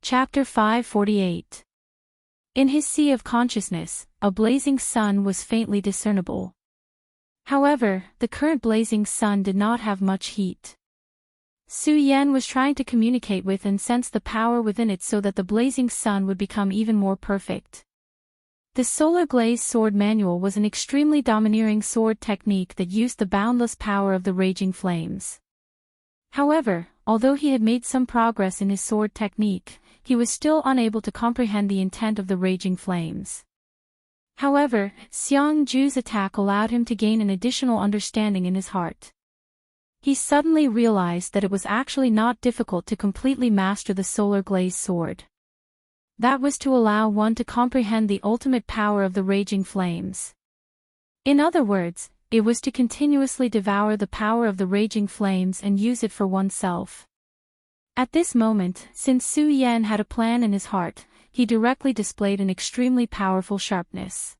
Chapter 548. In his sea of consciousness, a blazing sun was faintly discernible. However, the current blazing sun did not have much heat. Su Yan was trying to communicate with and sense the power within it so that the blazing sun would become even more perfect. The Solar Glaze Sword Manual was an extremely domineering sword technique that used the boundless power of the raging flames. However, although he had made some progress in his sword technique, he was still unable to comprehend the intent of the raging flames. However, Xiang Ju's attack allowed him to gain an additional understanding in his heart. He suddenly realized that it was actually not difficult to completely master the Solar Glaze Sword. That was to allow one to comprehend the ultimate power of the raging flames. In other words, it was to continuously devour the power of the raging flames and use it for oneself. At this moment, since Su Yan had a plan in his heart, he directly displayed an extremely powerful sharpness.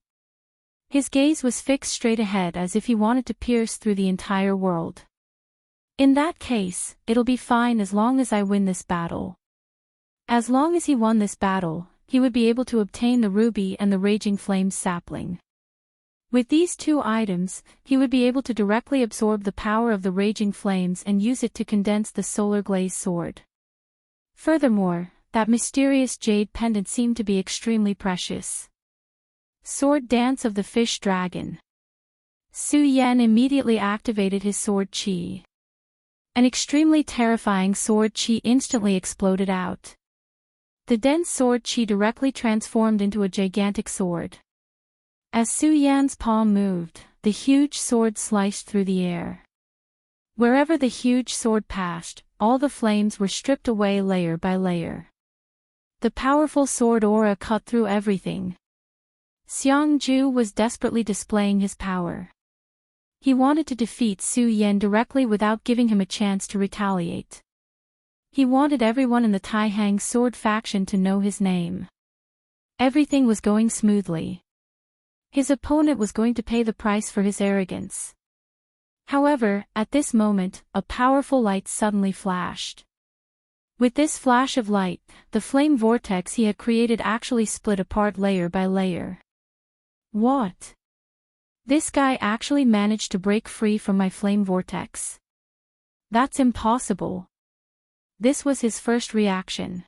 His gaze was fixed straight ahead as if he wanted to pierce through the entire world. In that case, it'll be fine as long as I win this battle. As long as he won this battle, he would be able to obtain the ruby and the raging flames sapling. With these two items, he would be able to directly absorb the power of the raging flames and use it to condense the Solar Glaze Sword. Furthermore, that mysterious jade pendant seemed to be extremely precious. Sword Dance of the Fish Dragon. Su Yan immediately activated his sword chi. An extremely terrifying sword chi instantly exploded out. The dense sword chi directly transformed into a gigantic sword. As Su Yan's palm moved, the huge sword sliced through the air. Wherever the huge sword passed, all the flames were stripped away layer by layer. The powerful sword aura cut through everything. Xiang Ju was desperately displaying his power. He wanted to defeat Su Yan directly without giving him a chance to retaliate. He wanted everyone in the Taihang sword faction to know his name. Everything was going smoothly. His opponent was going to pay the price for his arrogance. However, at this moment, a powerful light suddenly flashed. With this flash of light, the flame vortex he had created actually split apart layer by layer. What? This guy actually managed to break free from my flame vortex. That's impossible. This was his first reaction.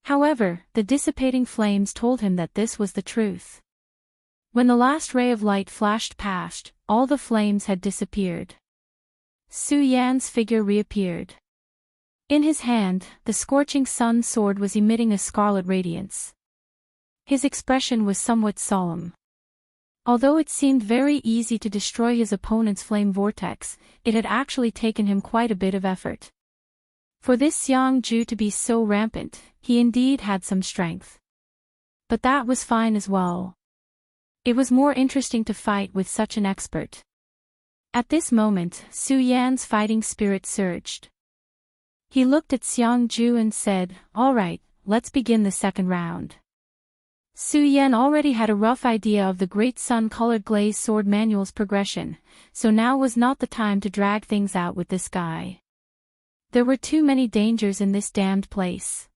However, the dissipating flames told him that this was the truth. When the last ray of light flashed past, all the flames had disappeared. Su Yan's figure reappeared. In his hand, the scorching sun sword was emitting a scarlet radiance. His expression was somewhat solemn. Although it seemed very easy to destroy his opponent's flame vortex, it had actually taken him quite a bit of effort. For this Xiang Ju to be so rampant, he indeed had some strength. But that was fine as well. It was more interesting to fight with such an expert. At this moment, Su Yan's fighting spirit surged. He looked at Xiang Ju and said, "All right, let's begin the second round." Su Yan already had a rough idea of the Great Sun-Colored Glaze Sword Manual's progression, so now was not the time to drag things out with this guy. There were too many dangers in this damned place.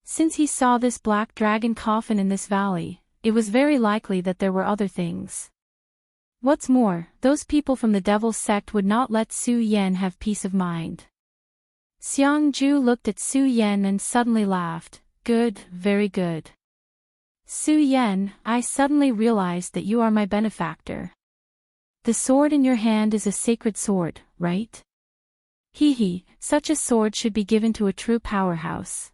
Since he saw this black dragon coffin in this valley, it was very likely that there were other things. What's more, those people from the Devil's Sect would not let Su Yan have peace of mind. Xiang Ju looked at Su Yan and suddenly laughed. "Good, very good. Su Yan, I suddenly realized that you are my benefactor. The sword in your hand is a sacred sword, right? Hee, such a sword should be given to a true powerhouse.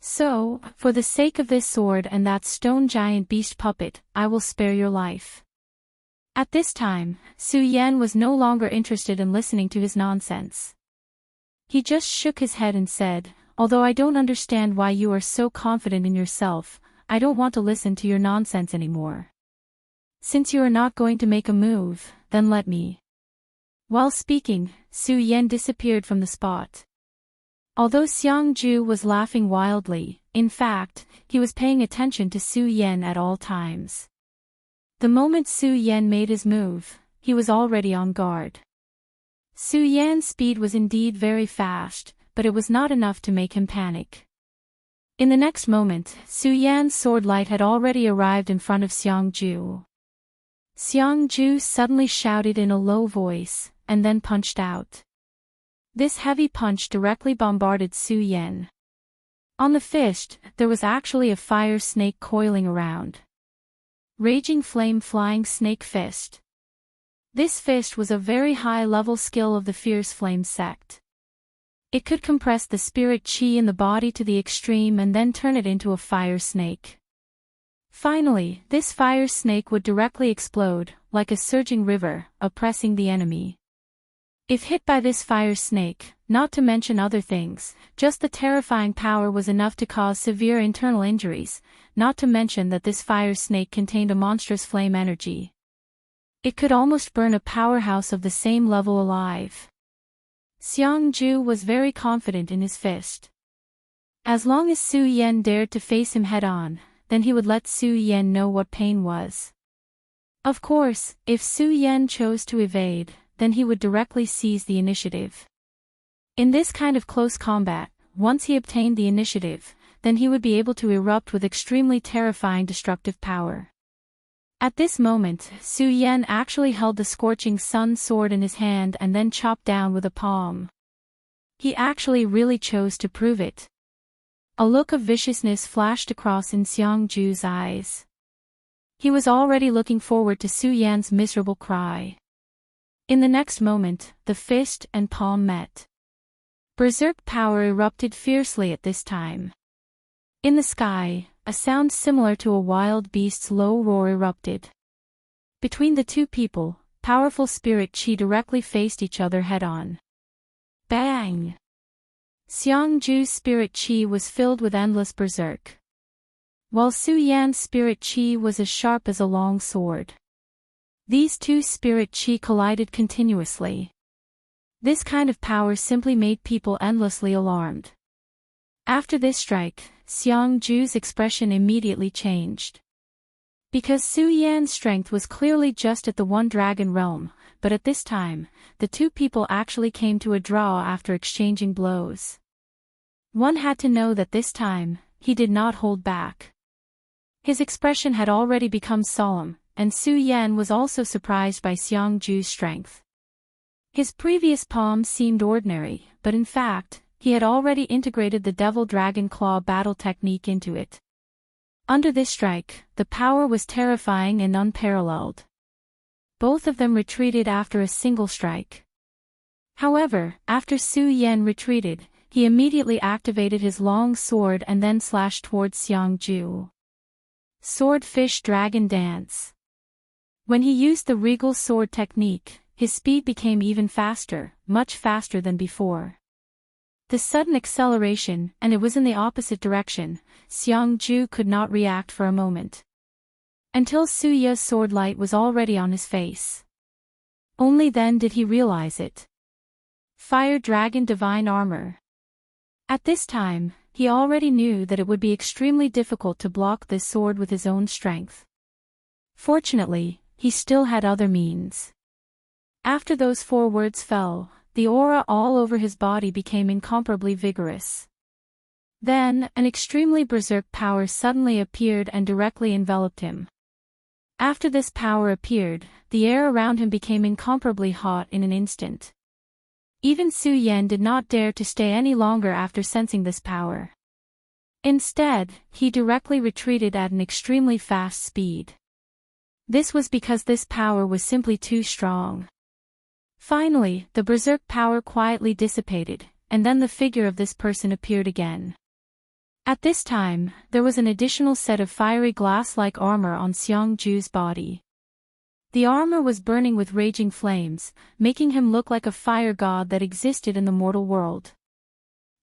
So, for the sake of this sword and that stone giant beast puppet, I will spare your life." At this time, Su Yan was no longer interested in listening to his nonsense. He just shook his head and said, "Although I don't understand why you are so confident in yourself, I don't want to listen to your nonsense anymore. Since you are not going to make a move, then let me." While speaking, Su Yan disappeared from the spot. Although Xiang Ju was laughing wildly, in fact, he was paying attention to Su Yan at all times. The moment Su Yan made his move, he was already on guard. Su Yan's speed was indeed very fast, but it was not enough to make him panic. In the next moment, Su Yan's sword light had already arrived in front of Xiangju. Xiangju suddenly shouted in a low voice, and then punched out. This heavy punch directly bombarded Su Yan. On the fist, there was actually a fire snake coiling around. Raging flame flying snake fist. This fist was a very high-level skill of the Fierce Flame sect. It could compress the spirit chi in the body to the extreme and then turn it into a fire snake. Finally, this fire snake would directly explode, like a surging river, oppressing the enemy. If hit by this fire snake, not to mention other things, just the terrifying power was enough to cause severe internal injuries, not to mention that this fire snake contained a monstrous flame energy. It could almost burn a powerhouse of the same level alive. Xiangju was very confident in his fist. As long as Su Yan dared to face him head-on, then he would let Su Yan know what pain was. Of course, if Su Yan chose to evade, then he would directly seize the initiative. In this kind of close combat, once he obtained the initiative, then he would be able to erupt with extremely terrifying destructive power. At this moment, Su Yan actually held the scorching sun sword in his hand and then chopped down with a palm. He actually really chose to prove it. A look of viciousness flashed across in Xiangju's eyes. He was already looking forward to Su Yan's miserable cry. In the next moment, the fist and palm met. Berserk power erupted fiercely at this time. In the sky, a sound similar to a wild beast's low roar erupted. Between the two people, powerful spirit chi directly faced each other head-on. Bang! Xiangju's spirit chi was filled with endless berserk, while Su Yan's spirit chi was as sharp as a long sword. These two spirit chi collided continuously. This kind of power simply made people endlessly alarmed. After this strike, Xiangju's expression immediately changed. Because Su Yan's strength was clearly just at the one dragon realm, but at this time, the two people actually came to a draw after exchanging blows. One had to know that this time, he did not hold back. His expression had already become solemn, and Su Yan was also surprised by Xiangju's strength. His previous palm seemed ordinary, but in fact, he had already integrated the Devil Dragon Claw battle technique into it. Under this strike, the power was terrifying and unparalleled. Both of them retreated after a single strike. However, after Su Yan retreated, he immediately activated his long sword and then slashed towards Xiangju. Swordfish Dragon Dance. When he used the regal sword technique, his speed became even faster, much faster than before. The sudden acceleration, and it was in the opposite direction, Xiangju could not react for a moment. Until Su Ya's sword light was already on his face. Only then did he realize it. Fire Dragon Divine Armor. At this time, he already knew that it would be extremely difficult to block this sword with his own strength. Fortunately, he still had other means. After those 4 words fell, the aura all over his body became incomparably vigorous. Then, an extremely berserk power suddenly appeared and directly enveloped him. After this power appeared, the air around him became incomparably hot in an instant. Even Su Yan did not dare to stay any longer after sensing this power. Instead, he directly retreated at an extremely fast speed. This was because this power was simply too strong. Finally, the berserk power quietly dissipated, and then the figure of this person appeared again. At this time, there was an additional set of fiery glass-like armor on Xiangju's body. The armor was burning with raging flames, making him look like a fire god that existed in the mortal world.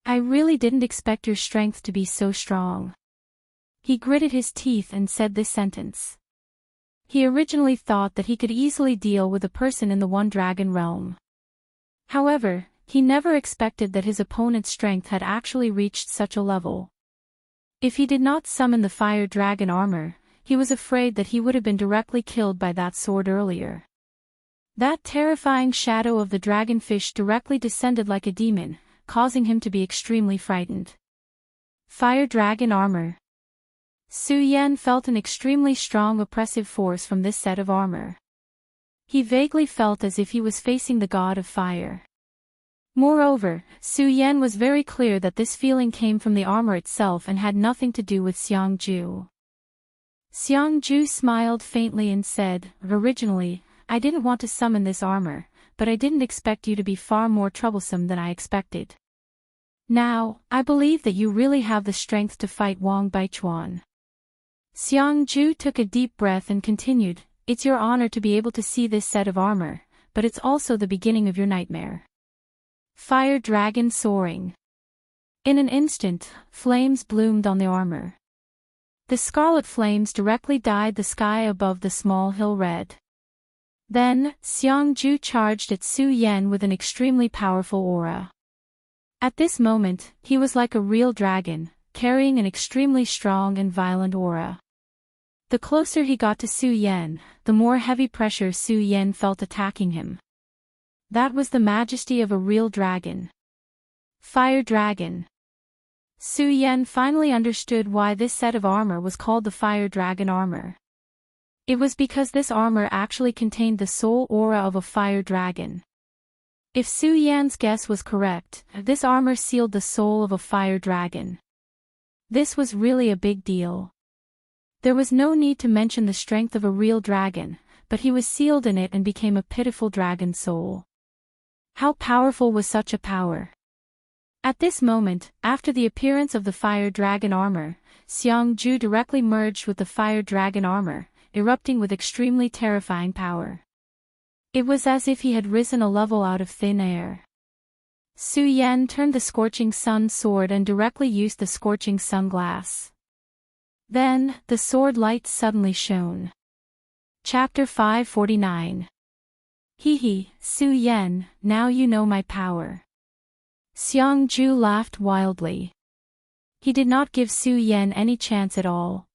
I really didn't expect your strength to be so strong. He gritted his teeth and said this sentence. He originally thought that he could easily deal with a person in the One Dragon realm. However, he never expected that his opponent's strength had actually reached such a level. If he did not summon the Fire Dragon armor, he was afraid that he would have been directly killed by that sword earlier. That terrifying shadow of the dragonfish directly descended like a demon, causing him to be extremely frightened. Fire Dragon Armor. Su Yan felt an extremely strong oppressive force from this set of armor. He vaguely felt as if he was facing the god of fire. Moreover, Su Yan was very clear that this feeling came from the armor itself and had nothing to do with Xiangju. Xiangju smiled faintly and said, "Originally, I didn't want to summon this armor, but I didn't expect you to be far more troublesome than I expected. Now, I believe that you really have the strength to fight Wang Baichuan." Xiangju took a deep breath and continued, "It's your honor to be able to see this set of armor, but it's also the beginning of your nightmare." Fire Dragon Soaring. In an instant, flames bloomed on the armor. The scarlet flames directly dyed the sky above the small hill red. Then, Xiangju charged at Su Yan with an extremely powerful aura. At this moment, he was like a real dragon, carrying an extremely strong and violent aura. The closer he got to Su Yan, the more heavy pressure Su Yan felt attacking him. That was the majesty of a real dragon. Fire Dragon. Su Yan finally understood why this set of armor was called the Fire Dragon Armor. It was because this armor actually contained the soul aura of a fire dragon. If Su Yan's guess was correct, this armor sealed the soul of a fire dragon. This was really a big deal. There was no need to mention the strength of a real dragon, but he was sealed in it and became a pitiful dragon soul. How powerful was such a power? At this moment, after the appearance of the Fire Dragon Armor, Xiangju directly merged with the Fire Dragon Armor, erupting with extremely terrifying power. It was as if he had risen a level out of thin air. Su Yan turned the Scorching Sun sword and directly used the Scorching Sun glass. Then, the sword light suddenly shone. Chapter 549. Hee, Su Yan, now you know my power. Xiangju laughed wildly. He did not give Su Yan any chance at all.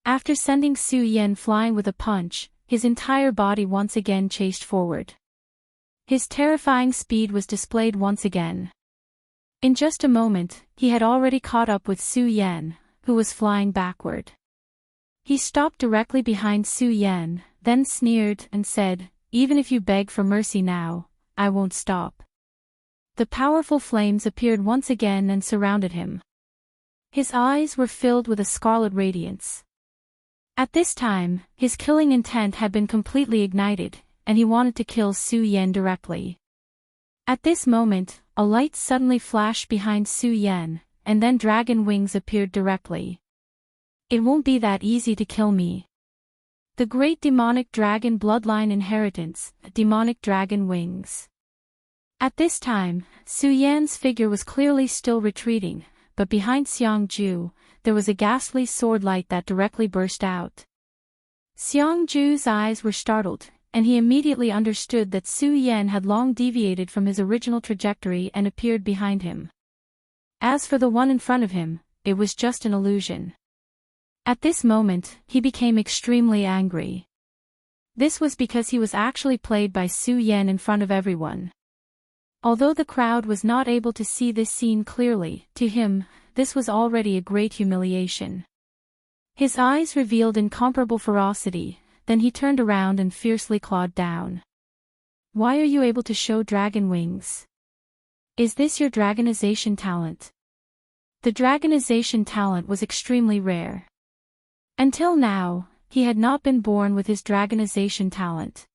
After sending Su Yan flying with a punch, his entire body once again chased forward. His terrifying speed was displayed once again. In just a moment, he had already caught up with Su Yan, who was flying backward. He stopped directly behind Su Yan, then sneered and said, "Even if you beg for mercy now, I won't stop." The powerful flames appeared once again and surrounded him. His eyes were filled with a scarlet radiance. At this time, his killing intent had been completely ignited, and he wanted to kill Su Yan directly. At this moment, a light suddenly flashed behind Su Yan, and then dragon wings appeared directly. "It won't be that easy to kill me." The great demonic dragon bloodline inheritance, demonic dragon wings. At this time, Su Yan's figure was clearly still retreating, but behind Xiangju, there was a ghastly sword light that directly burst out. Xiangju's eyes were startled, and he immediately understood that Su Yan had long deviated from his original trajectory and appeared behind him. As for the one in front of him, it was just an illusion. At this moment, he became extremely angry. This was because he was actually played by Su Yan in front of everyone. Although the crowd was not able to see this scene clearly, to him, this was already a great humiliation. His eyes revealed incomparable ferocity, then he turned around and fiercely clawed down. "Why are you able to show dragon wings? Is this your dragonization talent?" The dragonization talent was extremely rare. Until now, he had not been born with his dragonization talent.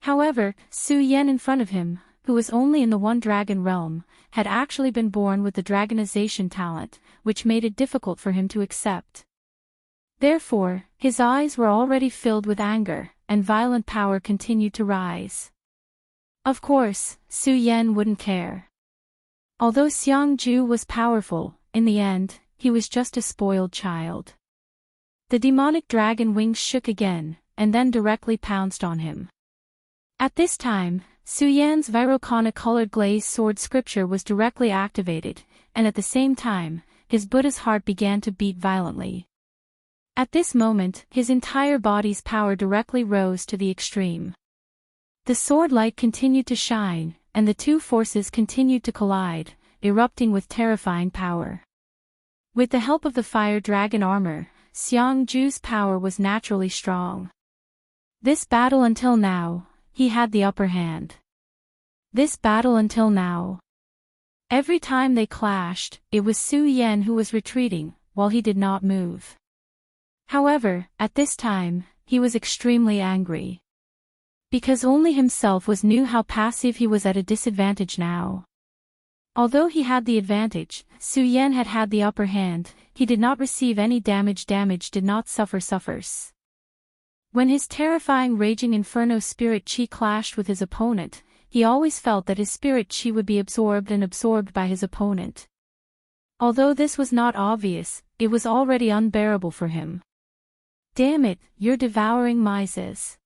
However, Su Yan in front of him, who was only in the one dragon realm, had actually been born with the dragonization talent, which made it difficult for him to accept. Therefore, his eyes were already filled with anger, and violent power continued to rise. Of course, Su Yan wouldn't care. Although Xiangju was powerful, in the end, he was just a spoiled child. The demonic dragon wings shook again, and then directly pounced on him. At this time, Su Yan's Virokana-colored glazed sword scripture was directly activated, and at the same time, his Buddha's heart began to beat violently. At this moment, his entire body's power directly rose to the extreme. The sword light continued to shine, and the two forces continued to collide, erupting with terrifying power. With the help of the fire dragon armor, Xiangju's power was naturally strong. This battle until now, he had the upper hand. This battle until now. Every time they clashed, it was Su Yan who was retreating, while he did not move. However, at this time, he was extremely angry. Because only himself knew how passive he was at a disadvantage now. Although he had the advantage, Su Yan had the upper hand, he did not receive any damage did not suffers. When his terrifying raging inferno spirit chi clashed with his opponent, he always felt that his spirit chi would be absorbed by his opponent. Although this was not obvious, it was already unbearable for him. Damn it, you're devouring mises.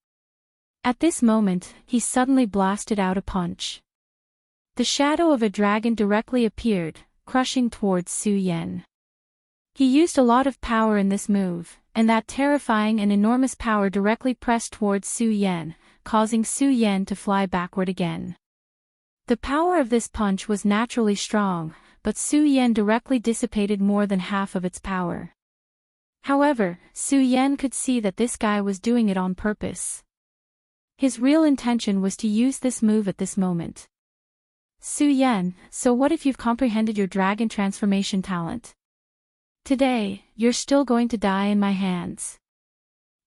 At this moment, he suddenly blasted out a punch. The shadow of a dragon directly appeared, crushing towards Su Yan. He used a lot of power in this move, and that terrifying and enormous power directly pressed towards Su Yan, causing Su Yan to fly backward again. The power of this punch was naturally strong, but Su Yan directly dissipated more than half of its power. However, Su Yan could see that this guy was doing it on purpose. His real intention was to use this move at this moment. Su Yan, so what if you've comprehended your dragon transformation talent? Today, you're still going to die in my hands.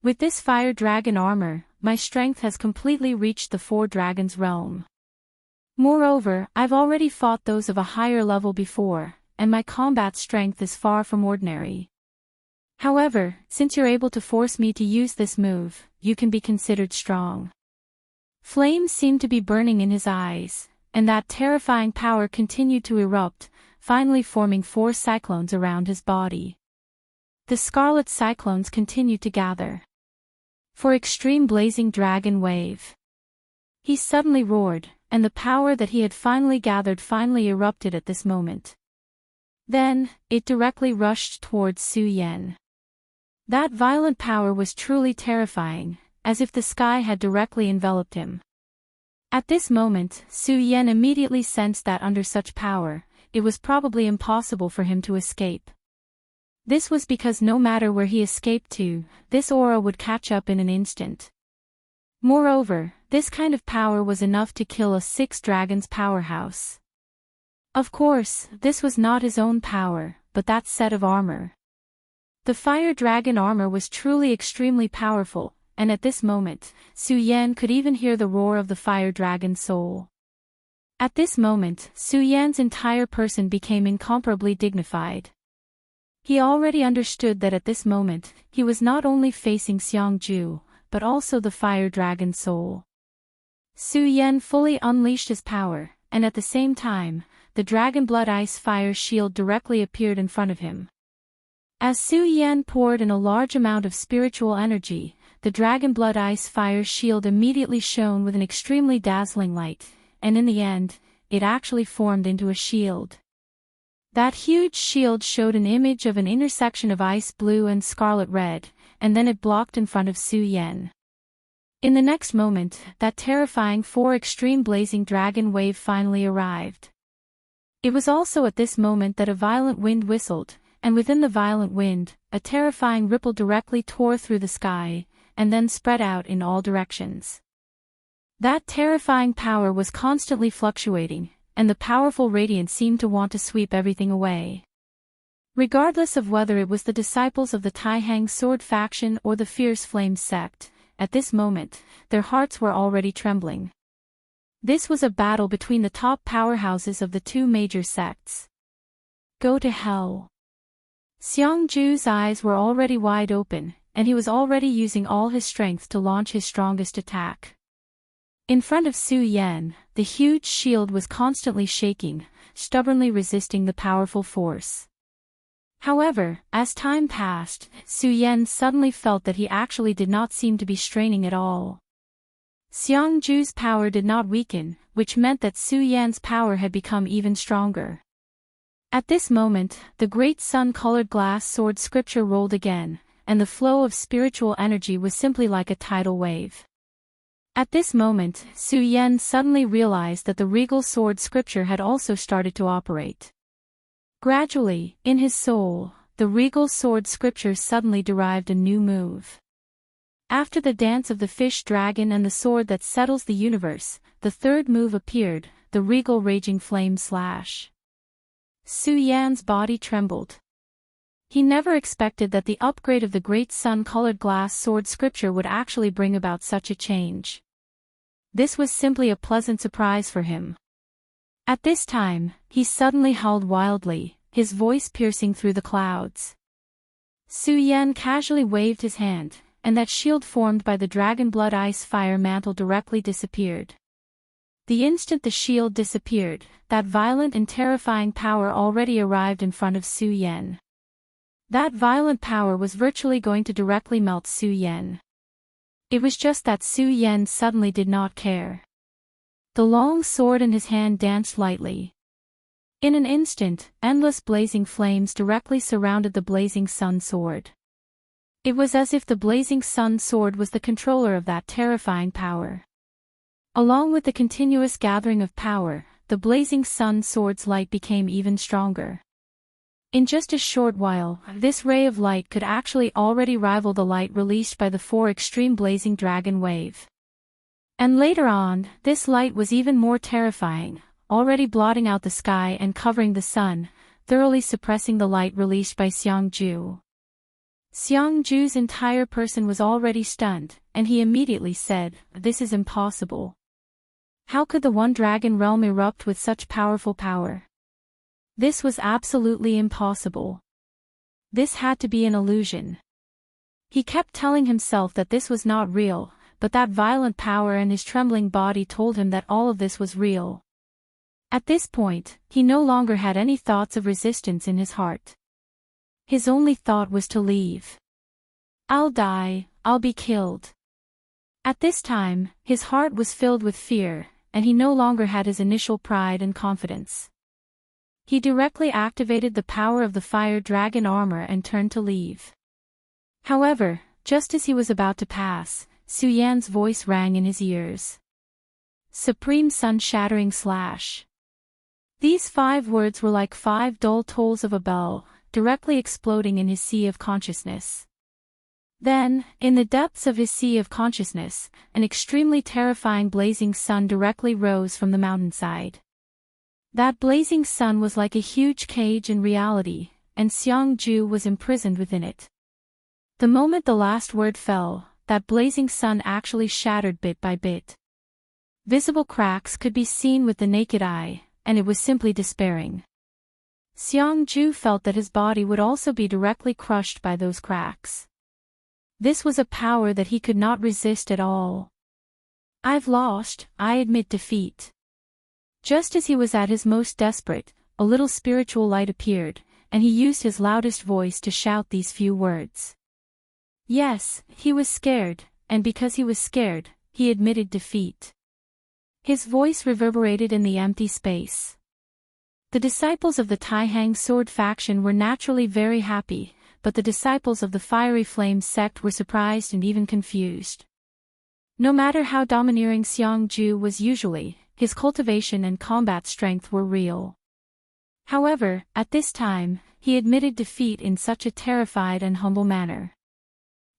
With this fire dragon armor, my strength has completely reached the 4 dragons realm. Moreover, I've already fought those of a higher level before, and my combat strength is far from ordinary. However, since you're able to force me to use this move, you can be considered strong. Flames seemed to be burning in his eyes, and that terrifying power continued to erupt, finally forming 4 cyclones around his body. The scarlet cyclones continued to gather. For extreme blazing dragon wave. He suddenly roared, and the power that he had finally gathered finally erupted at this moment. Then, it directly rushed towards Su Yan. That violent power was truly terrifying, as if the sky had directly enveloped him. At this moment, Su Yan immediately sensed that under such power, it was probably impossible for him to escape. This was because no matter where he escaped to, this aura would catch up in an instant. Moreover, this kind of power was enough to kill a 6 dragons powerhouse. Of course, this was not his own power, but that set of armor. The fire dragon armor was truly extremely powerful, and at this moment, Su Yan could even hear the roar of the fire dragon's soul. At this moment, Su Yan's entire person became incomparably dignified. He already understood that at this moment, he was not only facing Xiangju, but also the fire dragon's soul. Su Yan fully unleashed his power, and at the same time, the dragon blood ice fire shield directly appeared in front of him. As Su Yan poured in a large amount of spiritual energy, the dragon blood ice fire shield immediately shone with an extremely dazzling light, and in the end, it actually formed into a shield. That huge shield showed an image of an intersection of ice blue and scarlet red, and then it blocked in front of Su Yan. In the next moment, that terrifying 4 extreme blazing dragon wave finally arrived. It was also at this moment that a violent wind whistled, and within the violent wind, a terrifying ripple directly tore through the sky, and then spread out in all directions. That terrifying power was constantly fluctuating, and the powerful radiance seemed to want to sweep everything away. Regardless of whether it was the disciples of the Taihang sword faction or the fierce flame sect, at this moment, their hearts were already trembling. This was a battle between the top powerhouses of the 2 major sects. Go to hell. Xiangju's eyes were already wide open, and he was already using all his strength to launch his strongest attack. In front of Su Yan, the huge shield was constantly shaking, stubbornly resisting the powerful force. However, as time passed, Su Yan suddenly felt that he actually did not seem to be straining at all. Xiangju's power did not weaken, which meant that Su Yan's power had become even stronger. At this moment, the great sun-colored glass sword scripture rolled again, and the flow of spiritual energy was simply like a tidal wave. At this moment, Su Yan suddenly realized that the regal sword scripture had also started to operate. Gradually, in his soul, the regal sword scripture suddenly derived a new move. After the dance of the fish dragon and the sword that settles the universe, the third move appeared, the regal raging flame slash. Su Yan's body trembled. He never expected that the upgrade of the great sun-colored glass sword scripture would actually bring about such a change. This was simply a pleasant surprise for him. At this time, he suddenly howled wildly, his voice piercing through the clouds. Su Yan casually waved his hand, and that shield formed by the dragon blood ice fire mantle directly disappeared. The instant the shield disappeared, that violent and terrifying power already arrived in front of Su Yan. That violent power was virtually going to directly melt Su Yan. It was just that Su Yan suddenly did not care. The long sword in his hand danced lightly. In an instant, endless blazing flames directly surrounded the blazing sun sword. It was as if the blazing sun sword was the controller of that terrifying power. Along with the continuous gathering of power, the blazing sun sword's light became even stronger. In just a short while, this ray of light could actually already rival the light released by the 4 extreme blazing dragon wave. And later on, this light was even more terrifying, already blotting out the sky and covering the sun, thoroughly suppressing the light released by Xiangju. Xiangju's entire person was already stunned, and he immediately said, "This is impossible. How could the One Dragon realm erupt with such powerful power? This was absolutely impossible. This had to be an illusion." He kept telling himself that this was not real, but that violent power and his trembling body told him that all of this was real. At this point, he no longer had any thoughts of resistance in his heart. His only thought was to leave. "I'll die, I'll be killed." At this time, his heart was filled with fear, and he no longer had his initial pride and confidence. He directly activated the power of the fire dragon armor and turned to leave. However, just as he was about to pass, Su Yan's voice rang in his ears. "Supreme sun-shattering slash." These 5 words were like 5 dull tolls of a bell, directly exploding in his sea of consciousness. Then, in the depths of his sea of consciousness, an extremely terrifying blazing sun directly rose from the mountainside. That blazing sun was like a huge cage in reality, and Xiangju was imprisoned within it. The moment the last word fell, that blazing sun actually shattered bit by bit. Visible cracks could be seen with the naked eye, and it was simply despairing. Xiangju felt that his body would also be directly crushed by those cracks. This was a power that he could not resist at all. "I've lost, I admit defeat." Just as he was at his most desperate, a little spiritual light appeared, and he used his loudest voice to shout these few words. Yes, he was scared, and because he was scared, he admitted defeat. His voice reverberated in the empty space. The disciples of the Taihang sword faction were naturally very happy, but the disciples of the Fiery Flame sect were surprised and even confused. No matter how domineering Xiangju was usually, his cultivation and combat strength were real. However, at this time, he admitted defeat in such a terrified and humble manner.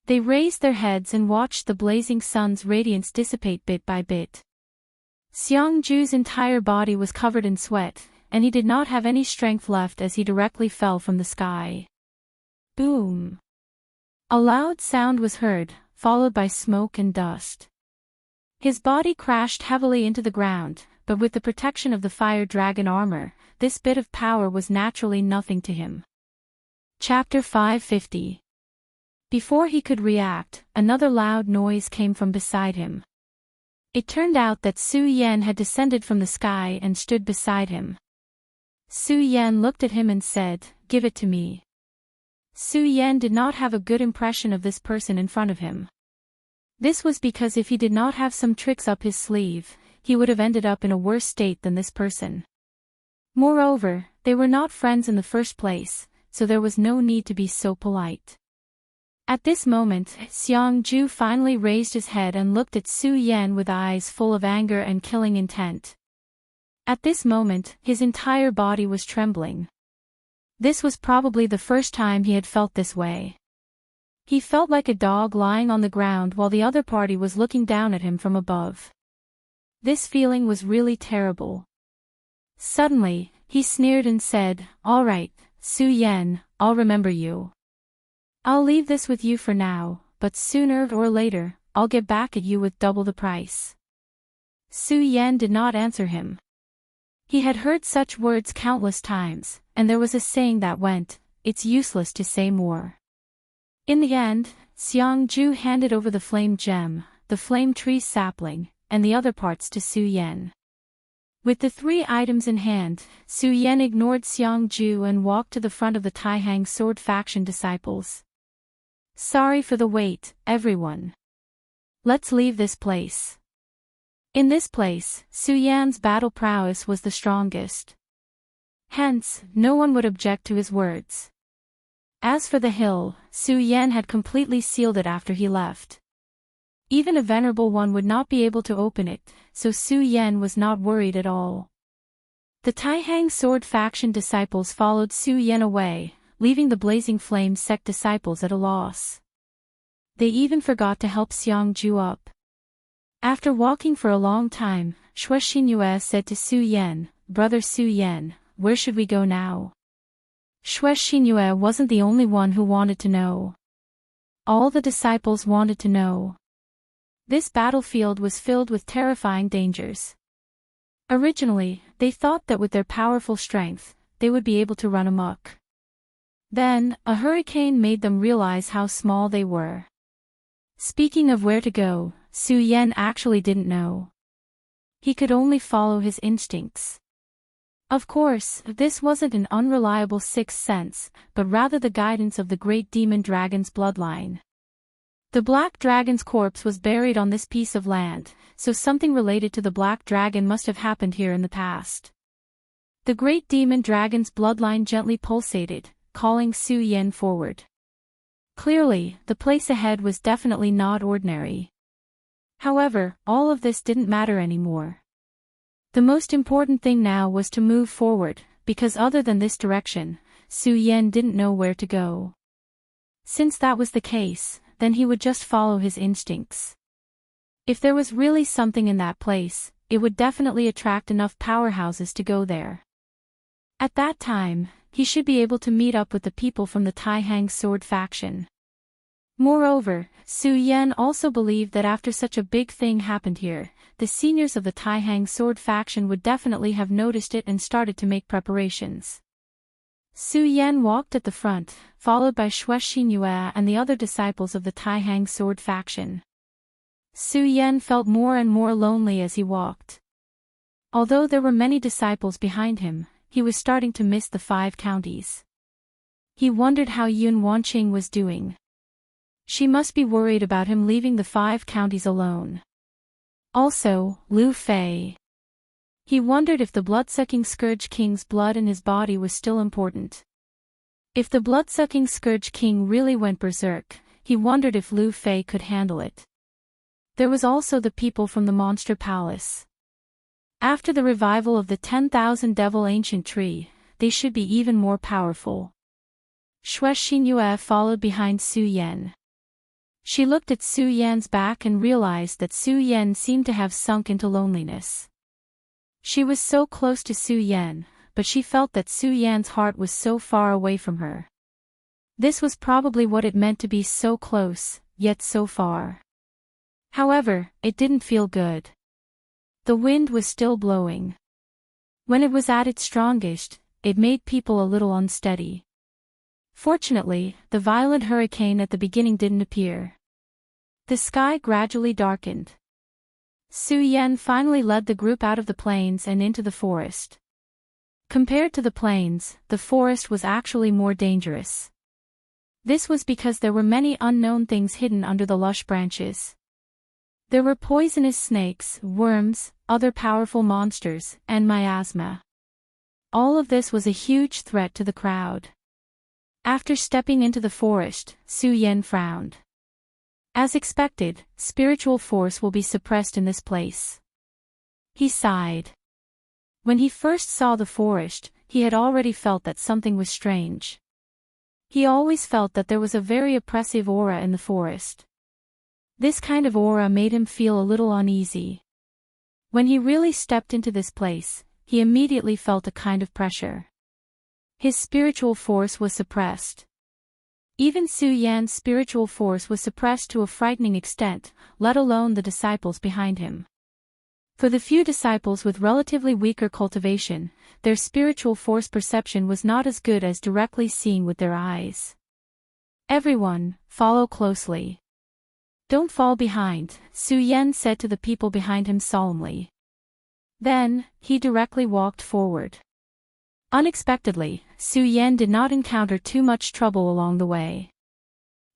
They raised their heads and watched the blazing sun's radiance dissipate bit by bit. Xiangju's entire body was covered in sweat, and he did not have any strength left as he directly fell from the sky. Boom! A loud sound was heard, followed by smoke and dust. His body crashed heavily into the ground, but with the protection of the fire dragon armor, this bit of power was naturally nothing to him. Chapter 550. Before he could react, another loud noise came from beside him. It turned out that Su Yan had descended from the sky and stood beside him. Su Yan looked at him and said, "Give it to me." Su Yan did not have a good impression of this person in front of him. This was because if he did not have some tricks up his sleeve, he would have ended up in a worse state than this person. Moreover, they were not friends in the first place, so there was no need to be so polite. At this moment, Xiangju finally raised his head and looked at Su Yan with eyes full of anger and killing intent. At this moment, his entire body was trembling. This was probably the first time he had felt this way. He felt like a dog lying on the ground while the other party was looking down at him from above. This feeling was really terrible. Suddenly, he sneered and said, "All right, Su Yan, I'll remember you. I'll leave this with you for now, but sooner or later, I'll get back at you with double the price." Su Yan did not answer him. He had heard such words countless times, and there was a saying that went, "It's useless to say more." In the end, Xiang Ju handed over the flame gem, the flame tree sapling, and the other parts to Su Yan. With the 3 items in hand, Su Yan ignored Xiang Ju and walked to the front of the Taihang sword faction disciples. "Sorry for the wait, everyone. Let's leave this place." In this place, Su Yan's battle prowess was the strongest. Hence, no one would object to his words. As for the hill, Su Yan had completely sealed it after he left. Even a venerable one would not be able to open it, so Su Yan was not worried at all. The Taihang sword faction disciples followed Su Yan away, leaving the Blazing Flame sect disciples at a loss. They even forgot to help Xiang Ju up. After walking for a long time, Shui Xinyue said to Su Yan, "Brother Su Yan, where should we go now?" Shui Xinyue wasn't the only one who wanted to know. All the disciples wanted to know. This battlefield was filled with terrifying dangers. Originally, they thought that with their powerful strength, they would be able to run amok. Then, a hurricane made them realize how small they were. Speaking of where to go, Su Yan actually didn't know. He could only follow his instincts. Of course, this wasn't an unreliable sixth sense, but rather the guidance of the great demon dragon's bloodline. The black dragon's corpse was buried on this piece of land, so something related to the black dragon must have happened here in the past. The great demon dragon's bloodline gently pulsated, calling Su Yan forward. Clearly, the place ahead was definitely not ordinary. However, all of this didn't matter anymore. The most important thing now was to move forward, because other than this direction, Su Yan didn't know where to go. Since that was the case, then he would just follow his instincts. If there was really something in that place, it would definitely attract enough powerhouses to go there. At that time, he should be able to meet up with the people from the Taihang sword faction. Moreover, Su Yan also believed that after such a big thing happened here, the seniors of the Taihang sword faction would definitely have noticed it and started to make preparations. Su Yan walked at the front, followed by Shui Xinyue and the other disciples of the Taihang sword faction. Su Yan felt more and more lonely as he walked. Although there were many disciples behind him, he was starting to miss the 5 counties. He wondered how Yun Wanqing was doing. She must be worried about him leaving the 5 counties alone. Also, Lu Fei. He wondered if the blood-sucking Scourge King's blood in his body was still important. If the blood-sucking Scourge King really went berserk, he wondered if Lu Fei could handle it. There was also the people from the Monster Palace. After the revival of the 10,000 Devil Ancient Tree, they should be even more powerful. Shui Xinyue followed behind Su Yan. She looked at Su Yan's back and realized that Su Yan seemed to have sunk into loneliness. She was so close to Su Yan, but she felt that Su Yan's heart was so far away from her. This was probably what it meant to be so close, yet so far. However, it didn't feel good. The wind was still blowing. When it was at its strongest, it made people a little unsteady. Fortunately, the violent hurricane at the beginning didn't appear. The sky gradually darkened. Su Yan finally led the group out of the plains and into the forest. Compared to the plains, the forest was actually more dangerous. This was because there were many unknown things hidden under the lush branches. There were poisonous snakes, worms, other powerful monsters, and miasma. All of this was a huge threat to the crowd. After stepping into the forest, Su Yan frowned. As expected, spiritual force will be suppressed in this place. He sighed. When he first saw the forest, he had already felt that something was strange. He always felt that there was a very oppressive aura in the forest. This kind of aura made him feel a little uneasy. When he really stepped into this place, he immediately felt a kind of pressure. His spiritual force was suppressed. Even Su Yan's spiritual force was suppressed to a frightening extent, let alone the disciples behind him. For the few disciples with relatively weaker cultivation, their spiritual force perception was not as good as directly seeing with their eyes. Everyone, follow closely. Don't fall behind, Su Yan said to the people behind him solemnly. Then, he directly walked forward. Unexpectedly, Su Yan did not encounter too much trouble along the way.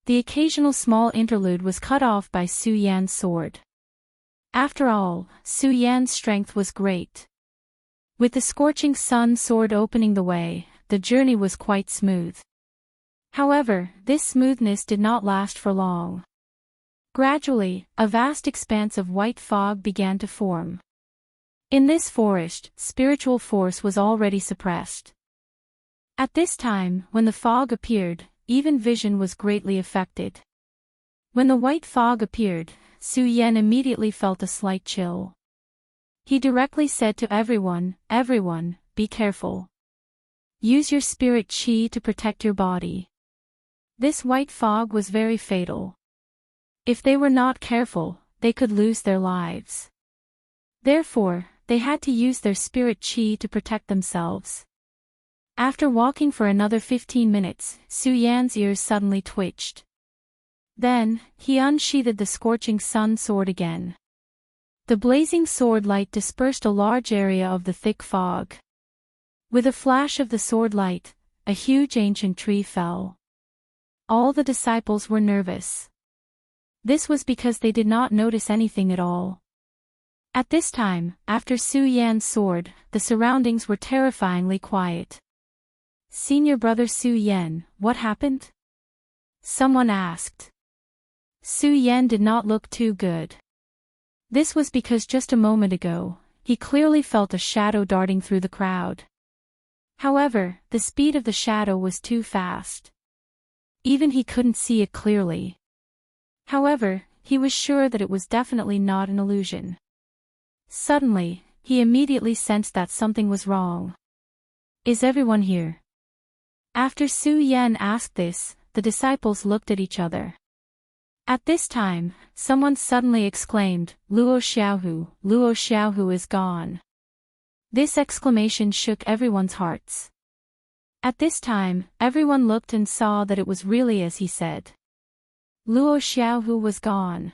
The occasional small interlude was cut off by Su Yan's sword. After all, Su Yan's strength was great. With the scorching sun sword opening the way, the journey was quite smooth. However, this smoothness did not last for long. Gradually, a vast expanse of white fog began to form. In this forest, spiritual force was already suppressed. At this time, when the fog appeared, even vision was greatly affected. When the white fog appeared, Su Yan immediately felt a slight chill. He directly said to everyone, be careful. Use your spirit qi to protect your body. This white fog was very fatal. If they were not careful, they could lose their lives. Therefore, they had to use their spirit qi to protect themselves. After walking for another 15 minutes, Su Yan's ears suddenly twitched. Then, he unsheathed the scorching sun sword again. The blazing sword light dispersed a large area of the thick fog. With a flash of the sword light, a huge ancient tree fell. All the disciples were nervous. This was because they did not notice anything at all. At this time, after Su Yan's sword, the surroundings were terrifyingly quiet. Senior brother Su Yan, what happened? Someone asked. Su Yan did not look too good. This was because just a moment ago, he clearly felt a shadow darting through the crowd. However, the speed of the shadow was too fast. Even he couldn't see it clearly. However, he was sure that it was definitely not an illusion. Suddenly, he immediately sensed that something was wrong. Is everyone here? After Su Yan asked this, the disciples looked at each other. At this time, someone suddenly exclaimed, Luo Xiaohu is gone. This exclamation shook everyone's hearts. At this time, everyone looked and saw that it was really as he said. Luo Xiaohu was gone.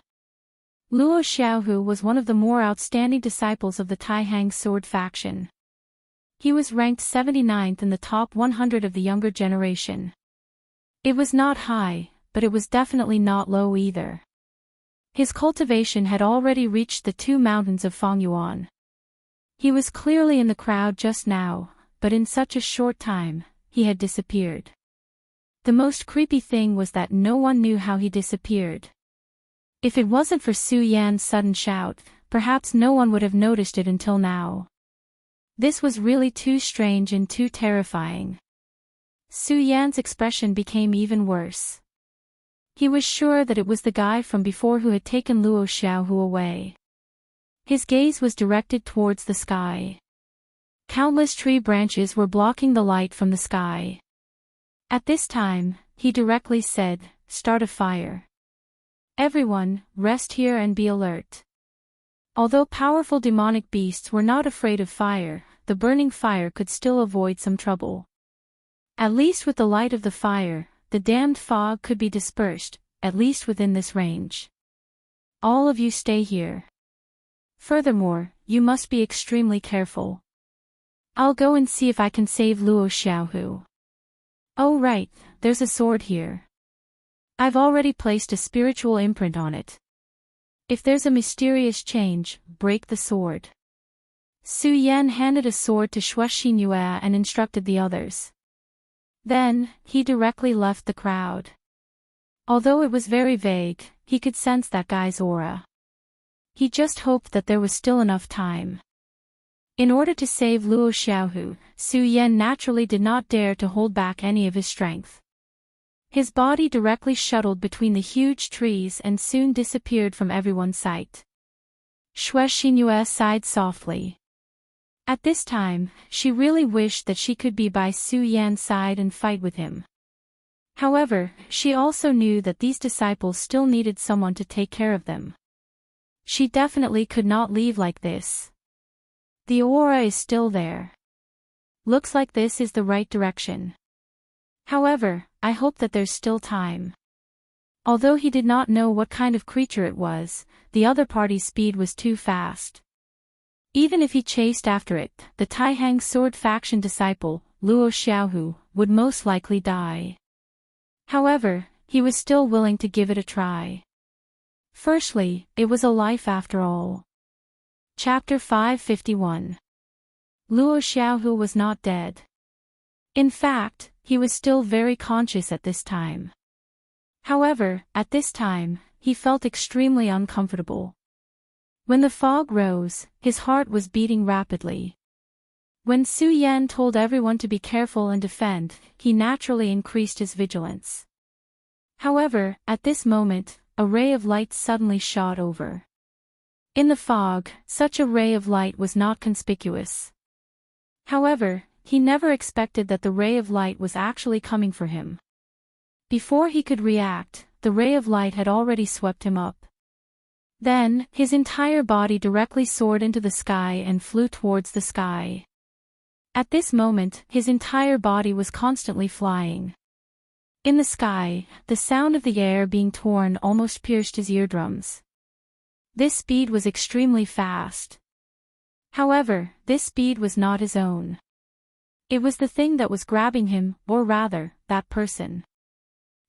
Luo Xiaohu was one of the more outstanding disciples of the Taihang sword faction. He was ranked 79th in the top 100 of the younger generation. It was not high, but it was definitely not low either. His cultivation had already reached the 2 mountains of Fengyuan. He was clearly in the crowd just now, but in such a short time, he had disappeared. The most creepy thing was that no one knew how he disappeared. If it wasn't for Su Yan's sudden shout, perhaps no one would have noticed it until now. This was really too strange and too terrifying. Su Yan's expression became even worse. He was sure that it was the guy from before who had taken Luo Xiaohu away. His gaze was directed towards the sky. Countless tree branches were blocking the light from the sky. At this time, he directly said, "Start a fire. Everyone, rest here and be alert." Although powerful demonic beasts were not afraid of fire, the burning fire could still avoid some trouble. At least with the light of the fire, the damned fog could be dispersed, at least within this range. All of you stay here. Furthermore, you must be extremely careful. I'll go and see if I can save Luo Xiaohu. Oh right, there's a sword here. I've already placed a spiritual imprint on it. If there's a mysterious change, break the sword. Su Yan handed a sword to Shui Xinyue and instructed the others. Then, he directly left the crowd. Although it was very vague, he could sense that guy's aura. He just hoped that there was still enough time. In order to save Luo Xiaohu, Su Yan naturally did not dare to hold back any of his strength. His body directly shuttled between the huge trees and soon disappeared from everyone's sight. Xue Xinyu sighed softly. At this time, she really wished that she could be by Su Yan's side and fight with him. However, she also knew that these disciples still needed someone to take care of them. She definitely could not leave like this. The aura is still there. Looks like this is the right direction. However, I hope that there's still time. Although he did not know what kind of creature it was, the other party's speed was too fast. Even if he chased after it, the Taihang sword faction disciple, Luo Xiaohu, would most likely die. However, he was still willing to give it a try. Firstly, it was a life after all. Chapter 551. Luo Xiaohu was not dead. In fact, he was still very conscious at this time. However, at this time, he felt extremely uncomfortable. When the fog rose, his heart was beating rapidly. When Su Yan told everyone to be careful and defend, he naturally increased his vigilance. However, at this moment, a ray of light suddenly shot over. In the fog, such a ray of light was not conspicuous. However, he never expected that the ray of light was actually coming for him. Before he could react, the ray of light had already swept him up. Then, his entire body directly soared into the sky and flew towards the sky. At this moment, his entire body was constantly flying. In the sky, the sound of the air being torn almost pierced his eardrums. This speed was extremely fast. However, this speed was not his own. It was the thing that was grabbing him, or rather, that person.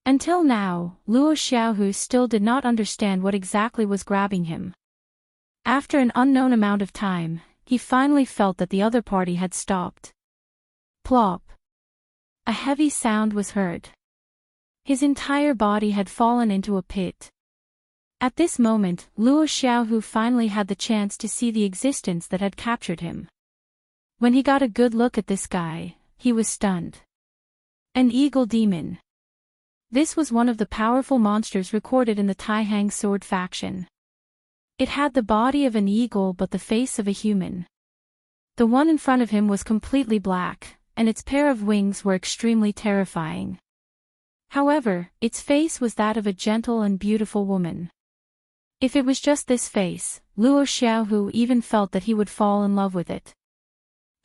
Until now, Luo Xiaohu still did not understand what exactly was grabbing him. After an unknown amount of time, he finally felt that the other party had stopped. Plop. A heavy sound was heard. His entire body had fallen into a pit. At this moment, Luo Xiaohu finally had the chance to see the existence that had captured him. When he got a good look at this guy, he was stunned. An eagle demon. This was one of the powerful monsters recorded in the Taihang sword faction. It had the body of an eagle but the face of a human. The one in front of him was completely black, and its pair of wings were extremely terrifying. However, its face was that of a gentle and beautiful woman. If it was just this face, Luo Xiaohu even felt that he would fall in love with it.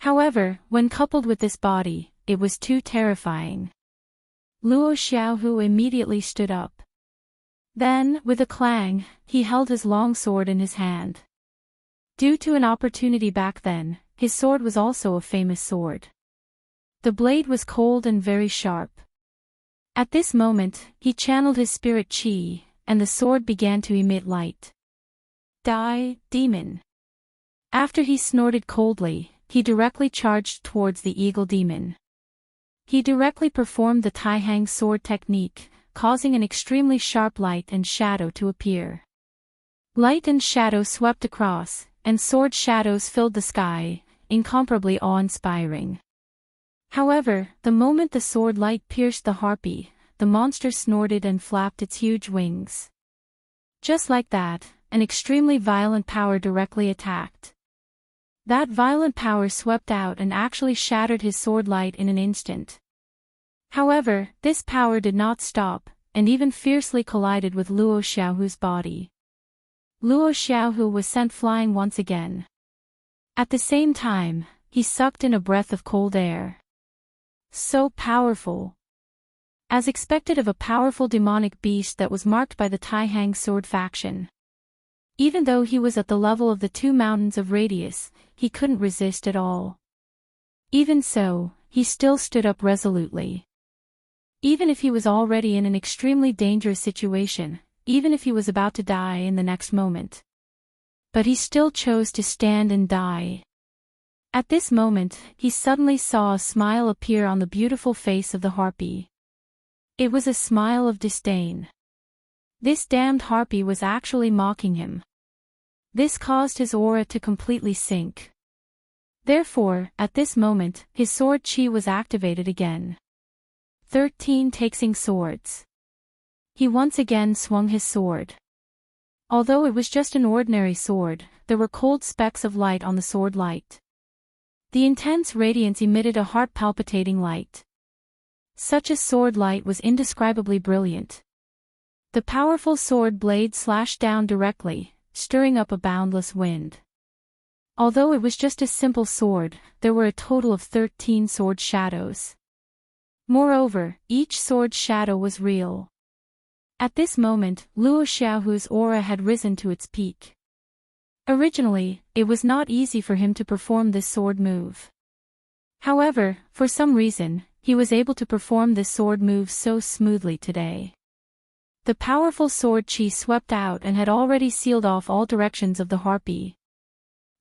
However, when coupled with this body, it was too terrifying. Luo Xiaohu immediately stood up. Then, with a clang, he held his long sword in his hand. Due to an opportunity back then, his sword was also a famous sword. The blade was cold and very sharp. At this moment, he channeled his spirit qi, and the sword began to emit light. Die, demon. After he snorted coldly, he directly charged towards the eagle demon. He directly performed the Taihang sword technique, causing an extremely sharp light and shadow to appear. Light and shadow swept across, and sword shadows filled the sky, incomparably awe-inspiring. However, the moment the sword light pierced the harpy, the monster snorted and flapped its huge wings. Just like that, an extremely violent power directly attacked. That violent power swept out and actually shattered his sword light in an instant. However, this power did not stop, and even fiercely collided with Luo Xiaohu's body. Luo Xiaohu was sent flying once again. At the same time, he sucked in a breath of cold air. So powerful. As expected of a powerful demonic beast that was marked by the Taihang sword faction. Even though he was at the level of the 2 mountains of radius, he couldn't resist at all. Even so, he still stood up resolutely. Even if he was already in an extremely dangerous situation, even if he was about to die in the next moment. But he still chose to stand and die. At this moment, he suddenly saw a smile appear on the beautiful face of the harpy. It was a smile of disdain. This damned harpy was actually mocking him. This caused his aura to completely sink. Therefore, at this moment, his sword chi was activated again. 13 Taking swords. He once again swung his sword. Although it was just an ordinary sword, there were cold specks of light on the sword light. The intense radiance emitted a heart-palpitating light. Such a sword light was indescribably brilliant. The powerful sword blade slashed down directly, stirring up a boundless wind. Although it was just a simple sword, there were a total of 13 sword shadows. Moreover, each sword shadow was real. At this moment, Luo Xiaohu's aura had risen to its peak. Originally, it was not easy for him to perform this sword move. However, for some reason, he was able to perform this sword move so smoothly today. The powerful sword chi swept out and had already sealed off all directions of the harpy.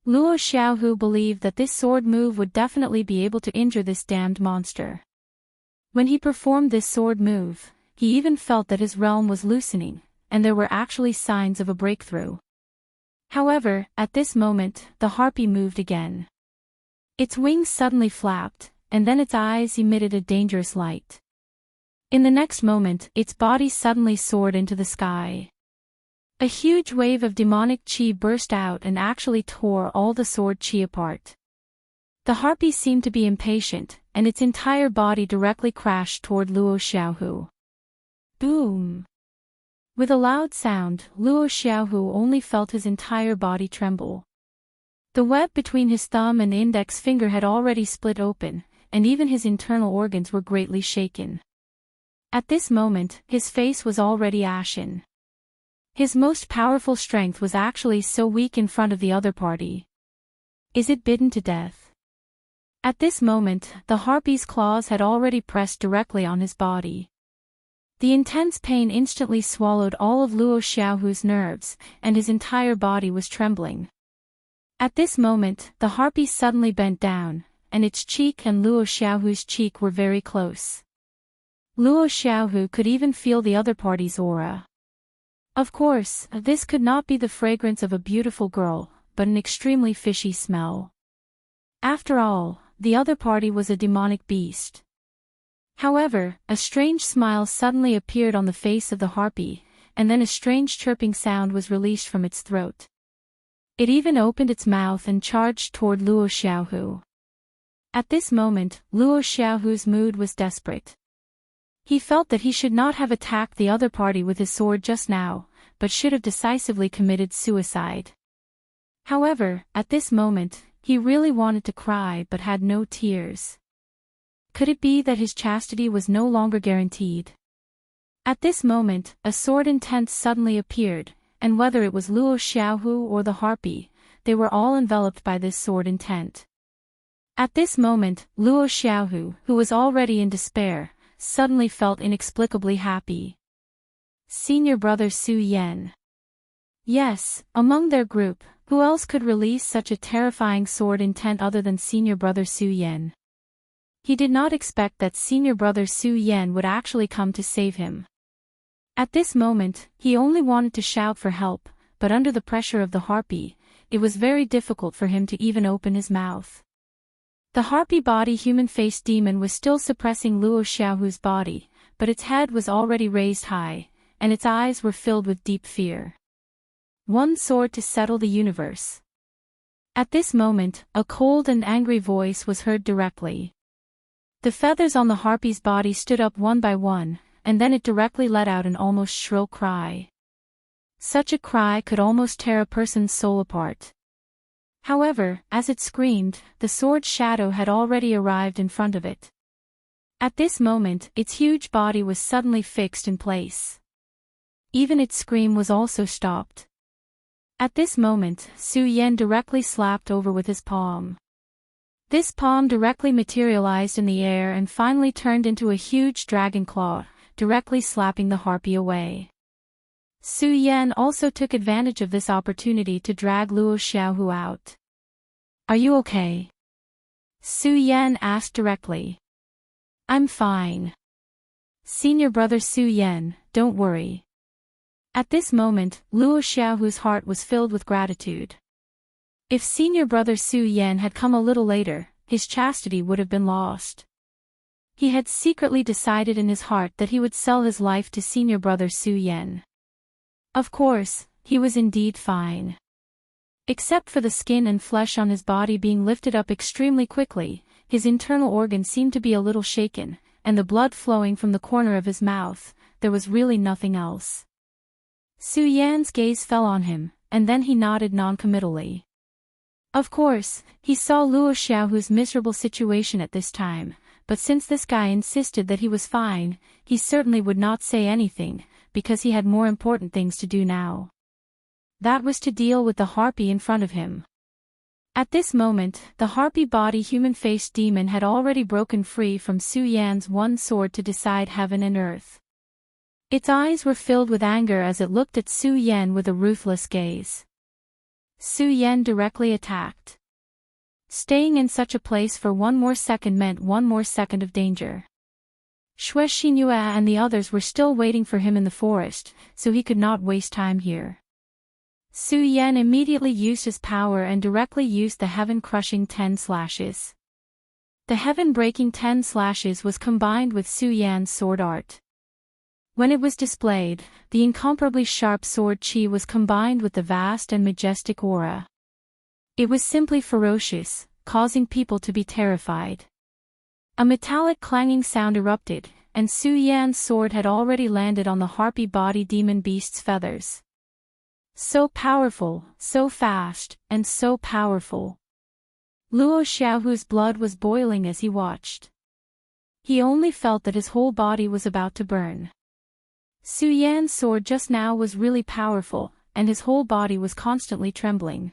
Luo Xiaohu believed that this sword move would definitely be able to injure this damned monster. When he performed this sword move, he even felt that his realm was loosening, and there were actually signs of a breakthrough. However, at this moment, the harpy moved again. Its wings suddenly flapped, and then its eyes emitted a dangerous light. In the next moment, its body suddenly soared into the sky. A huge wave of demonic chi burst out and actually tore all the sword chi apart. The harpy seemed to be impatient, and its entire body directly crashed toward Luo Xiaohu. Boom! With a loud sound, Luo Xiaohu only felt his entire body tremble. The web between his thumb and index finger had already split open, and even his internal organs were greatly shaken. At this moment, his face was already ashen. His most powerful strength was actually so weak in front of the other party. Is it bitten to death? At this moment, the harpy's claws had already pressed directly on his body. The intense pain instantly swallowed all of Luo Xiaohu's nerves, and his entire body was trembling. At this moment, the harpy suddenly bent down, and its cheek and Luo Xiaohu's cheek were very close. Luo Xiaohu could even feel the other party's aura. Of course, this could not be the fragrance of a beautiful girl, but an extremely fishy smell. After all, the other party was a demonic beast. However, a strange smile suddenly appeared on the face of the harpy, and then a strange chirping sound was released from its throat. It even opened its mouth and charged toward Luo Xiaohu. At this moment, Luo Xiaohu's mood was desperate. He felt that he should not have attacked the other party with his sword just now, but should have decisively committed suicide. However, at this moment, he really wanted to cry but had no tears. Could it be that his chastity was no longer guaranteed? At this moment, a sword intent suddenly appeared, and whether it was Luo Xiaohu or the harpy, they were all enveloped by this sword intent. At this moment, Luo Xiaohu, who was already in despair, suddenly felt inexplicably happy. Senior brother Su Yan. Yes, among their group, who else could release such a terrifying sword intent other than senior brother Su Yan? He did not expect that senior brother Su Yan would actually come to save him. At this moment, he only wanted to shout for help, but under the pressure of the harpy, it was very difficult for him to even open his mouth. The harpy body human-faced demon was still suppressing Luo Xiaohu's body, but its head was already raised high, and its eyes were filled with deep fear. One sword to settle the universe. At this moment, a cold and angry voice was heard directly. The feathers on the harpy's body stood up one by one, and then it directly let out an almost shrill cry. Such a cry could almost tear a person's soul apart. However, as it screamed, the sword's shadow had already arrived in front of it. At this moment, its huge body was suddenly fixed in place. Even its scream was also stopped. At this moment, Su Yan directly slapped over with his palm. This palm directly materialized in the air and finally turned into a huge dragon claw, directly slapping the harpy away. Su Yan also took advantage of this opportunity to drag Luo Xiaohu out. Are you okay? Su Yan asked directly. I'm fine. Senior brother Su Yan, don't worry. At this moment, Luo Xiaohu's heart was filled with gratitude. If senior brother Su Yan had come a little later, his chastity would have been lost. He had secretly decided in his heart that he would sell his life to senior brother Su Yan. Of course, he was indeed fine. Except for the skin and flesh on his body being lifted up extremely quickly, his internal organs seemed to be a little shaken, and the blood flowing from the corner of his mouth. There was really nothing else. Su Yan's gaze fell on him, and then he nodded noncommittally. Of course, he saw Luo Xiaohu's miserable situation at this time, but since this guy insisted that he was fine, he certainly would not say anything, because he had more important things to do now. That was to deal with the harpy in front of him. At this moment, the harpy-body human-faced demon had already broken free from Su Yan's one sword to decide heaven and earth. Its eyes were filled with anger as it looked at Su Yan with a ruthless gaze. Su Yan directly attacked. Staying in such a place for one more second meant one more second of danger. Xue Xinhua and the others were still waiting for him in the forest, so he could not waste time here. Su Yan immediately used his power and directly used the heaven-crushing 10 slashes. The heaven-breaking 10 slashes was combined with Su Yan's sword art. When it was displayed, the incomparably sharp sword chi was combined with the vast and majestic aura. It was simply ferocious, causing people to be terrified. A metallic clanging sound erupted, and Su Yan's sword had already landed on the harpy body demon beast's feathers. So powerful, so fast, and so powerful. Luo Xiaohu's blood was boiling as he watched. He only felt that his whole body was about to burn. Su Yan's sword just now was really powerful, and his whole body was constantly trembling.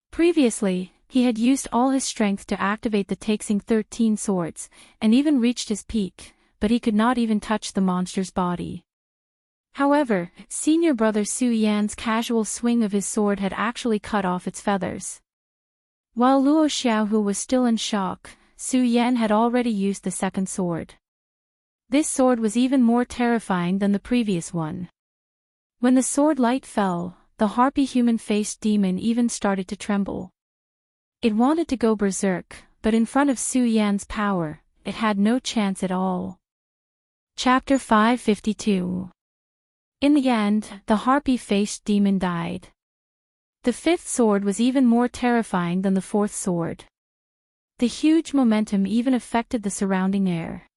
Previously, he had used all his strength to activate the Taxing 13 swords, and even reached his peak, but he could not even touch the monster's body. However, senior brother Su Yan's casual swing of his sword had actually cut off its feathers. While Luo Xiaohu was still in shock, Su Yan had already used the second sword. This sword was even more terrifying than the previous one. When the sword light fell, the harpy human-faced demon even started to tremble. It wanted to go berserk, but in front of Su Yan's power, it had no chance at all. Chapter 552. In the end, the harpy-faced demon died. The fifth sword was even more terrifying than the fourth sword. The huge momentum even affected the surrounding air.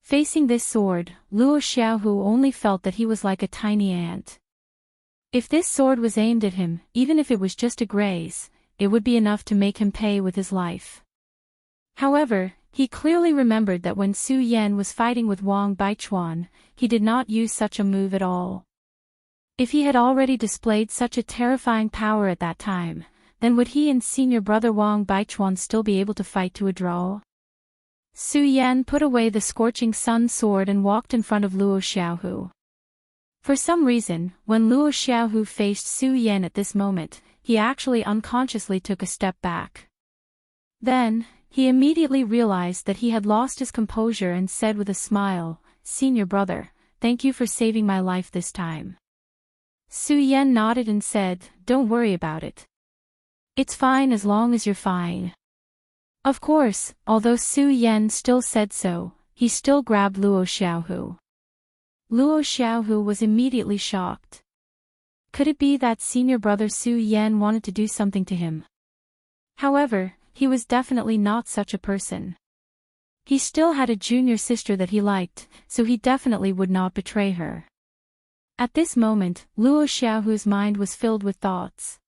Facing this sword, Luo Xiaohu only felt that he was like a tiny ant. If this sword was aimed at him, even if it was just a graze, it would be enough to make him pay with his life. However, he clearly remembered that when Su Yan was fighting with Wang Baichuan, he did not use such a move at all. If he had already displayed such a terrifying power at that time, then would he and senior brother Wang Baichuan still be able to fight to a draw? Su Yan put away the scorching sun sword and walked in front of Luo Xiaohu. For some reason, when Luo Xiaohu faced Su Yan at this moment, he actually unconsciously took a step back. Then, he immediately realized that he had lost his composure and said with a smile, "Senior brother, thank you for saving my life this time." Su Yan nodded and said, "Don't worry about it. It's fine as long as you're fine." Of course, although Su Yan still said so, he still grabbed Luo Xiaohu. Luo Xiaohu was immediately shocked. Could it be that senior brother Su Yan wanted to do something to him? However, he was definitely not such a person. He still had a junior sister that he liked, so he definitely would not betray her. At this moment, Luo Xiaohu's mind was filled with thoughts.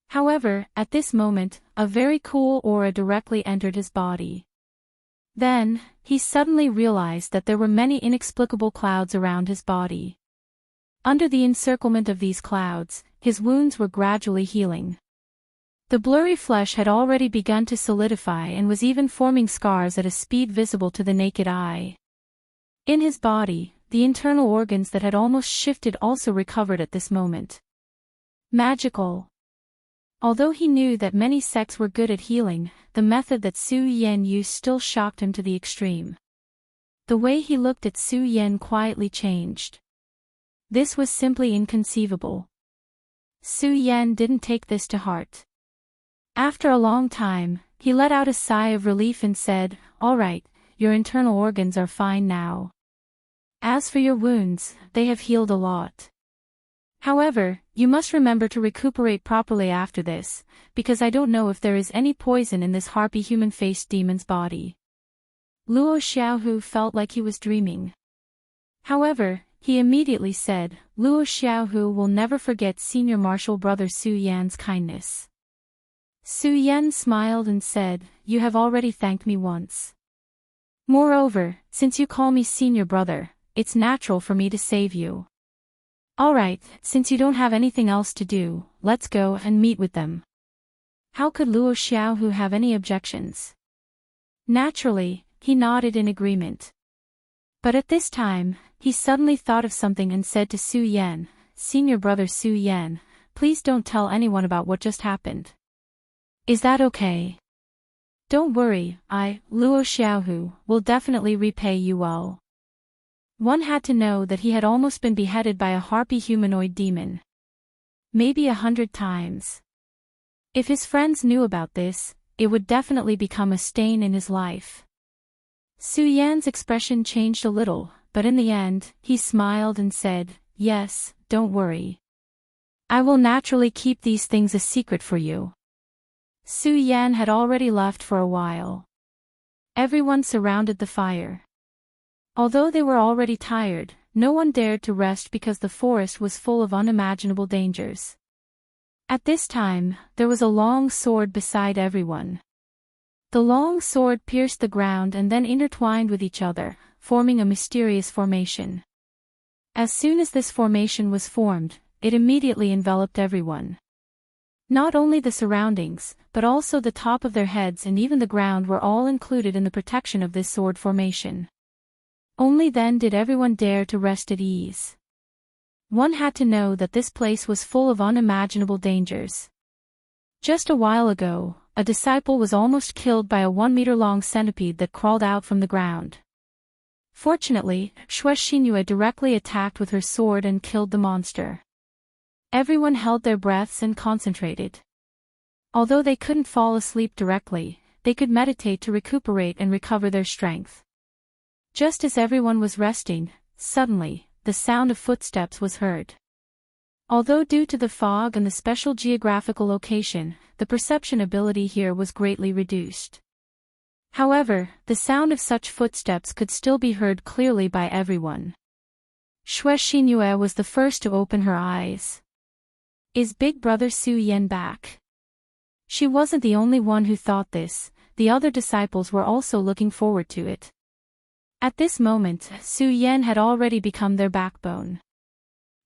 However, at this moment, a very cool aura directly entered his body. Then, he suddenly realized that there were many inexplicable clouds around his body. Under the encirclement of these clouds, his wounds were gradually healing. The blurry flesh had already begun to solidify and was even forming scars at a speed visible to the naked eye. In his body, the internal organs that had almost shifted also recovered at this moment. Magical. Although he knew that many sects were good at healing, the method that Su Yan used still shocked him to the extreme. The way he looked at Su Yan quietly changed. This was simply inconceivable. Su Yan didn't take this to heart. After a long time, he let out a sigh of relief and said, "All right, your internal organs are fine now. As for your wounds, they have healed a lot. However, you must remember to recuperate properly after this, because I don't know if there is any poison in this harpy human-faced demon's body." Luo Xiaohu felt like he was dreaming. However, he immediately said, "Luo Xiaohu will never forget Senior Marshal Brother Su Yan's kindness." Su Yan smiled and said, "You have already thanked me once. Moreover, since you call me Senior Brother, it's natural for me to save you. Alright, since you don't have anything else to do, let's go and meet with them." How could Luo Xiaohu have any objections? Naturally, he nodded in agreement. But at this time, he suddenly thought of something and said to Su Yan, "Senior Brother Su Yan, please don't tell anyone about what just happened. Is that okay? Don't worry, Luo Xiaohu, will definitely repay you well." One had to know that he had almost been beheaded by a harpy humanoid demon. Maybe 100 times. If his friends knew about this, it would definitely become a stain in his life. Su Yan's expression changed a little, but in the end, he smiled and said, "Yes, don't worry. I will naturally keep these things a secret for you." Su Yan had already left for a while. Everyone surrounded the fire. Although they were already tired, no one dared to rest because the forest was full of unimaginable dangers. At this time, there was a long sword beside everyone. The long sword pierced the ground and then intertwined with each other, forming a mysterious formation. As soon as this formation was formed, it immediately enveloped everyone. Not only the surroundings, but also the top of their heads and even the ground were all included in the protection of this sword formation. Only then did everyone dare to rest at ease. One had to know that this place was full of unimaginable dangers. Just a while ago, a disciple was almost killed by a 1-meter-long centipede that crawled out from the ground. Fortunately, Xue Xinyue directly attacked with her sword and killed the monster. Everyone held their breaths and concentrated. Although they couldn't fall asleep directly, they could meditate to recuperate and recover their strength. Just as everyone was resting, suddenly, the sound of footsteps was heard. Although due to the fog and the special geographical location, the perception ability here was greatly reduced. However, the sound of such footsteps could still be heard clearly by everyone. Xue Xinyue was the first to open her eyes. Is Big Brother Su Yan back? She wasn't the only one who thought this, the other disciples were also looking forward to it. At this moment, Su Yan had already become their backbone.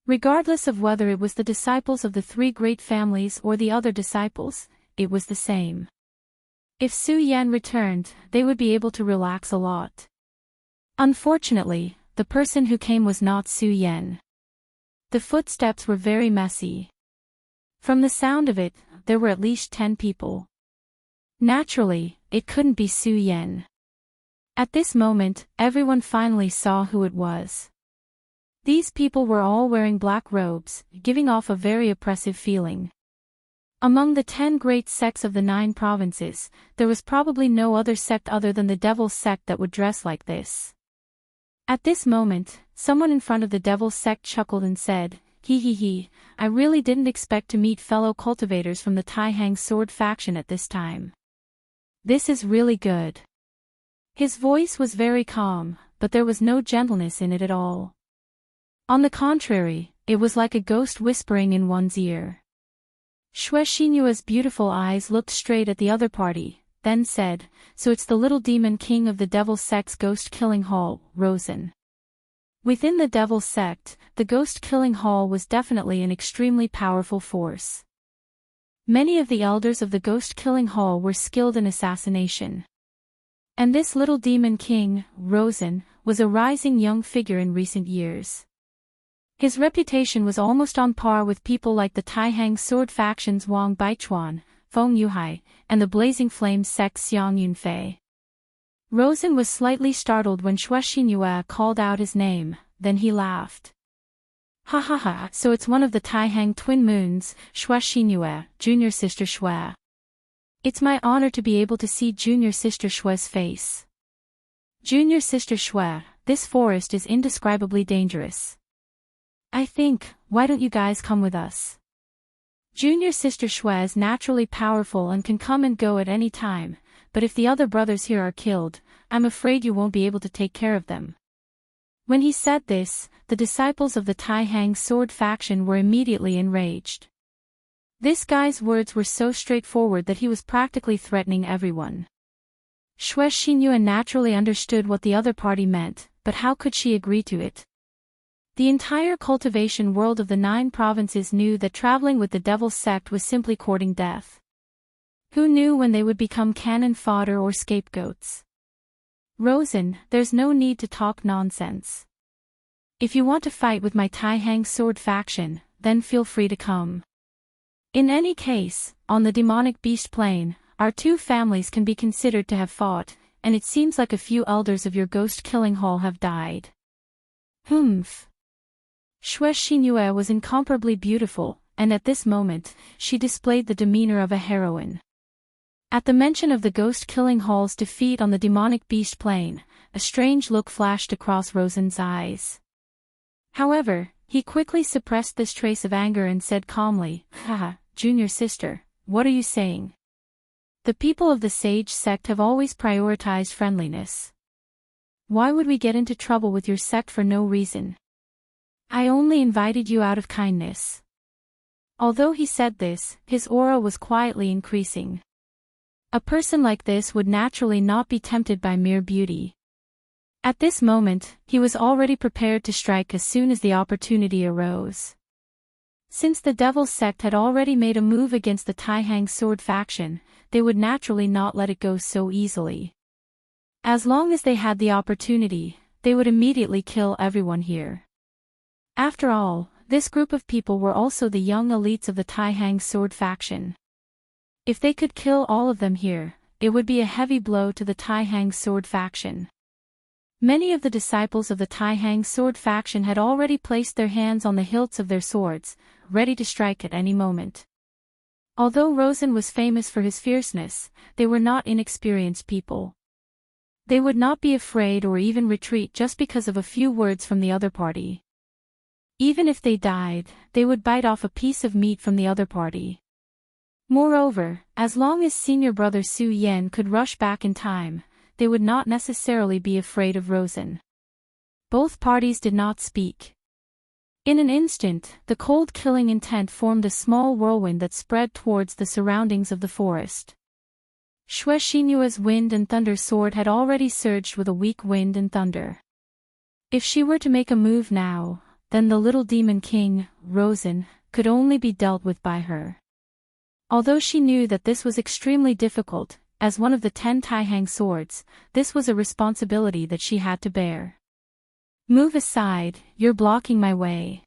Regardless of whether it was the disciples of the 3 great families or the other disciples, it was the same. If Su Yan returned, they would be able to relax a lot. Unfortunately, the person who came was not Su Yan. The footsteps were very messy. From the sound of it, there were at least 10 people. Naturally, it couldn't be Su Yan. At this moment, everyone finally saw who it was. These people were all wearing black robes, giving off a very oppressive feeling. Among the 10 great sects of the 9 provinces, there was probably no other sect other than the Devil's sect that would dress like this. At this moment, someone in front of the Devil's sect chuckled and said, "He, I really didn't expect to meet fellow cultivators from the Taihang sword faction at this time. This is really good." His voice was very calm, but there was no gentleness in it at all. On the contrary, it was like a ghost whispering in one's ear. Xue Xinyue's beautiful eyes looked straight at the other party, then said, "So it's the little demon king of the Devil's sect's ghost-killing hall, Rosen." Within the Devil's sect, the ghost-killing hall was definitely an extremely powerful force. Many of the elders of the ghost-killing hall were skilled in assassination. And this little demon king, Rosen, was a rising young figure in recent years. His reputation was almost on par with people like the Taihang sword factions Wang Baichuan, Feng Yuhai, and the Blazing Flame sect Xiang Yunfei. Rosen was slightly startled when Xue Xinyue called out his name, then he laughed. Ha, so it's one of the Taihang twin moons, Xue Xinyue, junior sister Xue. It's my honor to be able to see Junior Sister Shue's face. Junior Sister Shue, this forest is indescribably dangerous. I think, why don't you guys come with us? Junior Sister Shue is naturally powerful and can come and go at any time, but if the other brothers here are killed, I'm afraid you won't be able to take care of them. When he said this, the disciples of the Tai Hang sword faction were immediately enraged. This guy's words were so straightforward that he was practically threatening everyone. Shui Xinyue naturally understood what the other party meant, but how could she agree to it? The entire cultivation world of the 9 provinces knew that traveling with the Devil's Sect was simply courting death. Who knew when they would become cannon fodder or scapegoats? Rosen, there's no need to talk nonsense. If you want to fight with my Tai Hang sword faction, then feel free to come. In any case, on the demonic beast plane, our 2 families can be considered to have fought, and it seems like a few elders of your ghost-killing hall have died. Humph. Shui Xinyue was incomparably beautiful, and at this moment, she displayed the demeanor of a heroine. At the mention of the ghost-killing hall's defeat on the demonic beast plane, a strange look flashed across Rosen's eyes. However, he quickly suppressed this trace of anger and said calmly, Haha, Junior Sister, what are you saying? The people of the Sage sect have always prioritized friendliness. Why would we get into trouble with your sect for no reason? I only invited you out of kindness. Although he said this, his aura was quietly increasing. A person like this would naturally not be tempted by mere beauty. At this moment, he was already prepared to strike as soon as the opportunity arose. Since the Devil's Sect had already made a move against the Tai Hang sword faction, they would naturally not let it go so easily. As long as they had the opportunity, they would immediately kill everyone here. After all, this group of people were also the young elites of the Tai Hang sword faction. If they could kill all of them here, it would be a heavy blow to the Tai Hang sword faction. Many of the disciples of the Tai Hang sword faction had already placed their hands on the hilts of their swords, ready to strike at any moment. Although Rosen was famous for his fierceness, they were not inexperienced people. They would not be afraid or even retreat just because of a few words from the other party. Even if they died, they would bite off a piece of meat from the other party. Moreover, as long as senior brother Su Yen could rush back in time, they would not necessarily be afraid of Rosen. Both parties did not speak. In an instant, the cold killing intent formed a small whirlwind that spread towards the surroundings of the forest. Shui Xinyue's wind and thunder sword had already surged with a weak wind and thunder. If she were to make a move now, then the little demon king, Rosen, could only be dealt with by her. Although she knew that this was extremely difficult, as one of the 10 Tai Hang swords, this was a responsibility that she had to bear. Move aside, you're blocking my way.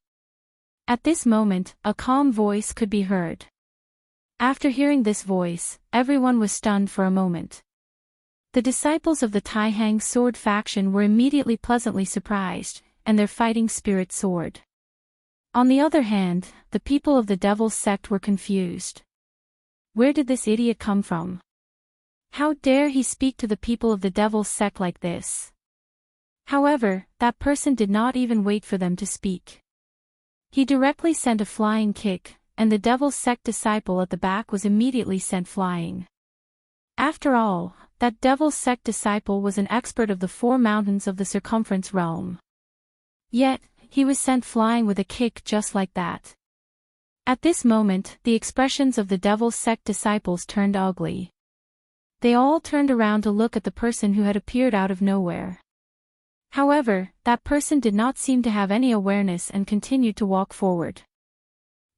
At this moment, a calm voice could be heard. After hearing this voice, everyone was stunned for a moment. The disciples of the Tai Hang sword faction were immediately pleasantly surprised, and their fighting spirit soared. On the other hand, the people of the Devil's Sect were confused. Where did this idiot come from? How dare he speak to the people of the Devil's Sect like this? However, that person did not even wait for them to speak. He directly sent a flying kick, and the Devil's Sect disciple at the back was immediately sent flying. After all, that Devil's Sect disciple was an expert of the 4 mountains of the circumference realm. Yet, he was sent flying with a kick just like that. At this moment, the expressions of the Devil's Sect disciples turned ugly. They all turned around to look at the person who had appeared out of nowhere. However, that person did not seem to have any awareness and continued to walk forward.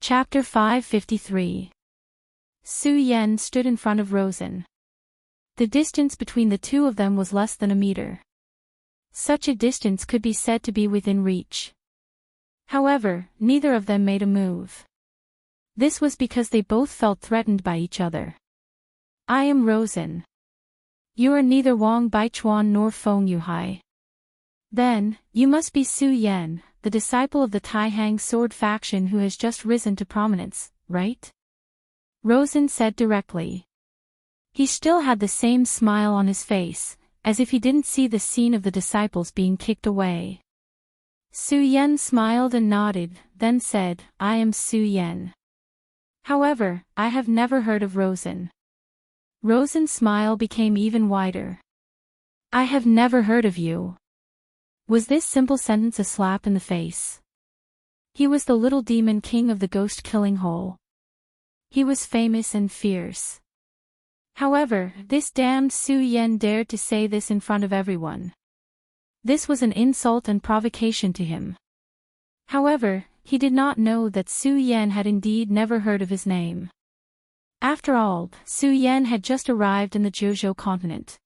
Chapter 553. Su Yen stood in front of Rosen. The distance between the two of them was less than a meter. Such a distance could be said to be within reach. However, neither of them made a move. This was because they both felt threatened by each other. I am Rosen. You are neither Wang Baichuan nor Feng Yuhai. Then, you must be Su Yen, the disciple of the Tai Hang sword faction who has just risen to prominence, right? Rosen said directly. He still had the same smile on his face, as if he didn't see the scene of the disciples being kicked away. Su Yan smiled and nodded, then said, "I am Su Yan. However, I have never heard of Rosen." Rosen's smile became even wider. "I have never heard of you." Was this simple sentence a slap in the face? He was the little demon king of the ghost-killing hole. He was famous and fierce. However, this damned Su Yan dared to say this in front of everyone. This was an insult and provocation to him. However, he did not know that Su Yan had indeed never heard of his name. After all, Su Yan had just arrived in the Jiuzhou continent.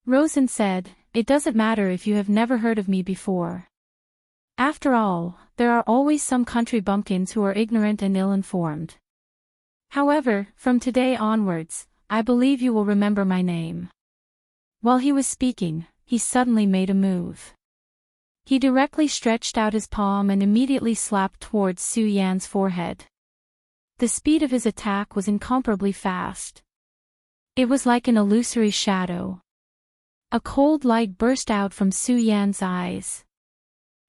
Rosen said, "It doesn't matter if you have never heard of me before. After all, there are always some country bumpkins who are ignorant and ill-informed. However, from today onwards, I believe you will remember my name." While he was speaking, he suddenly made a move. He directly stretched out his palm and immediately slapped towards Su Yan's forehead. The speed of his attack was incomparably fast. It was like an illusory shadow. A cold light burst out from Su Yan's eyes.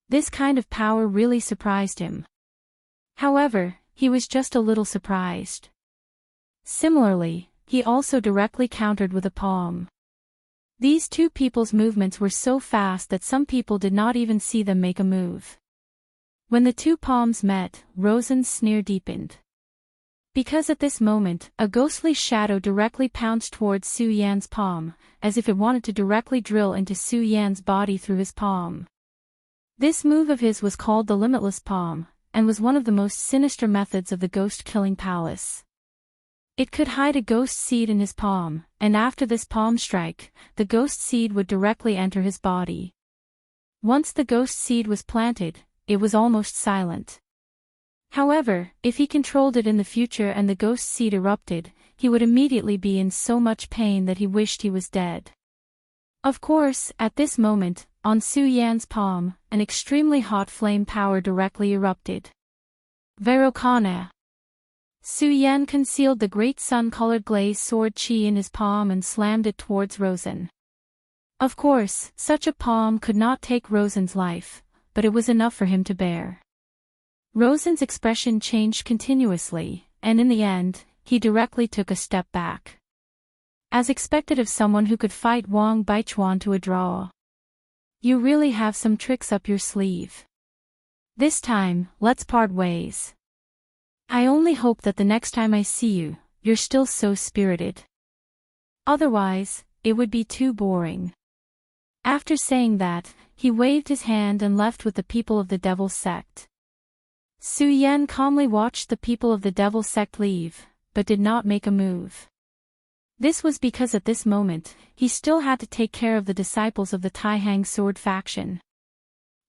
This kind of power really surprised him. However, he was just a little surprised. Similarly, he also directly countered with a palm. These two people's movements were so fast that some people did not even see them make a move. When the two palms met, Rosen's sneer deepened. Because at this moment, a ghostly shadow directly pounced towards Su Yan's palm, as if it wanted to directly drill into Su Yan's body through his palm. This move of his was called the Limitless Palm, and was one of the most sinister methods of the ghost-killing palace. It could hide a ghost seed in his palm, and after this palm strike, the ghost seed would directly enter his body. Once the ghost seed was planted, it was almost silent. However, if he controlled it in the future and the ghost seed erupted, he would immediately be in so much pain that he wished he was dead. Of course, at this moment, on Su Yan's palm, an extremely hot flame power directly erupted. Verokana. Su Yan concealed the great sun-colored glazed sword Qi in his palm and slammed it towards Rosen. Of course, such a palm could not take Rosen's life, but it was enough for him to bear. Rosen's expression changed continuously, and in the end, he directly took a step back. As expected of someone who could fight Wang Baichuan to a draw. "You really have some tricks up your sleeve. This time, let's part ways. I only hope that the next time I see you, you're still so spirited. Otherwise, it would be too boring." After saying that, he waved his hand and left with the people of the Devil Sect. Su Yan calmly watched the people of the Devil Sect leave, but did not make a move. This was because at this moment, he still had to take care of the disciples of the Taihang sword faction.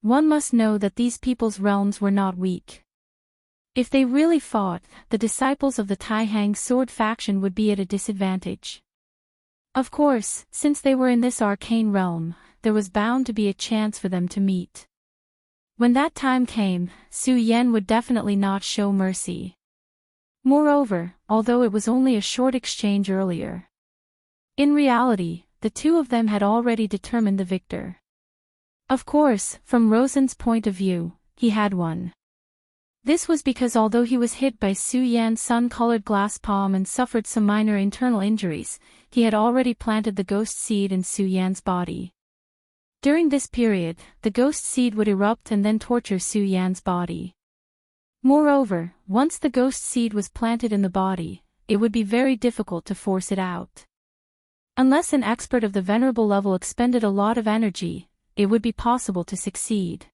One must know that these people's realms were not weak. If they really fought, the disciples of the Taihang sword faction would be at a disadvantage. Of course, since they were in this arcane realm, there was bound to be a chance for them to meet. When that time came, Su Yan would definitely not show mercy. Moreover, although it was only a short exchange earlier, in reality, the two of them had already determined the victor. Of course, from Rosen's point of view, he had won. This was because although he was hit by Su Yan's sun-colored glass palm and suffered some minor internal injuries, he had already planted the ghost seed in Su Yan's body. During this period, the ghost seed would erupt and then torture Su Yan's body. Moreover, once the ghost seed was planted in the body, it would be very difficult to force it out. Unless an expert of the venerable level expended a lot of energy, it would be possible to succeed.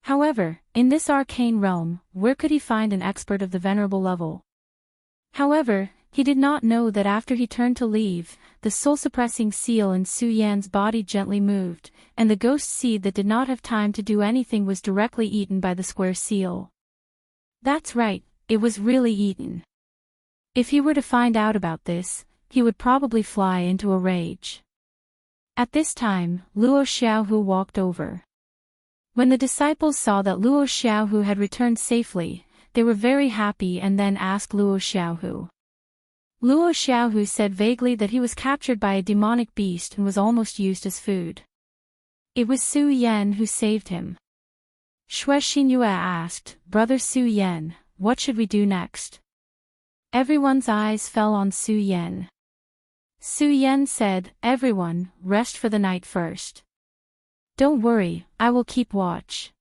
However, in this arcane realm, where could he find an expert of the venerable level? However, he did not know that after he turned to leave, the soul-suppressing seal in Su Yan's body gently moved, and the ghost seed that did not have time to do anything was directly eaten by the square seal. That's right, it was really eaten. If he were to find out about this, he would probably fly into a rage. At this time, Luo Xiaohu walked over. When the disciples saw that Luo Xiaohu had returned safely, they were very happy and then asked Luo Xiaohu, Luo Xiaohu said vaguely that he was captured by a demonic beast and was almost used as food. It was Su Yan who saved him. Xue Xinyue asked, "Brother Su Yan, what should we do next?" Everyone's eyes fell on Su Yan. Su Yan said, "Everyone, rest for the night first. Don't worry, I will keep watch.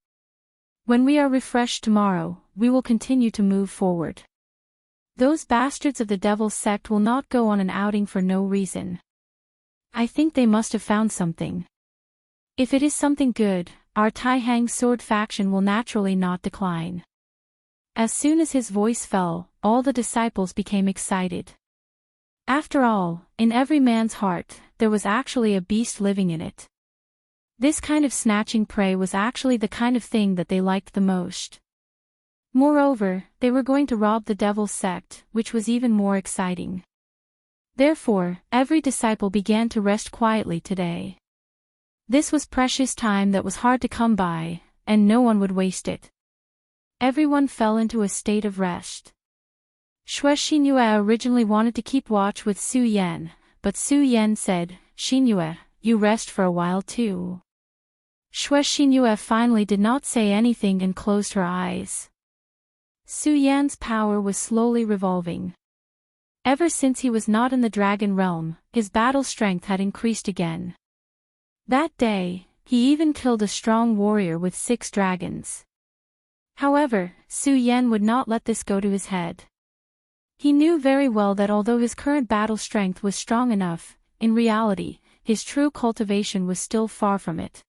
When we are refreshed tomorrow, we will continue to move forward. Those bastards of the Devil's sect will not go on an outing for no reason. I think they must have found something. If it is something good, our Taihang sword faction will naturally not decline." As soon as his voice fell, all the disciples became excited. After all, in every man's heart, there was actually a beast living in it. This kind of snatching prey was actually the kind of thing that they liked the most. Moreover, they were going to rob the Devil's sect, which was even more exciting. Therefore, every disciple began to rest quietly today. This was precious time that was hard to come by, and no one would waste it. Everyone fell into a state of rest. Xue Xinyue originally wanted to keep watch with Su Yan, but Su Yan said, "Xinyue, you rest for a while too." Xue Xinyue finally did not say anything and closed her eyes. Su Yan's power was slowly revolving. Ever since he was not in the dragon realm, his battle strength had increased again. That day, he even killed a strong warrior with 6 dragons. However, Su Yan would not let this go to his head. He knew very well that although his current battle strength was strong enough, in reality, his true cultivation was still far from it.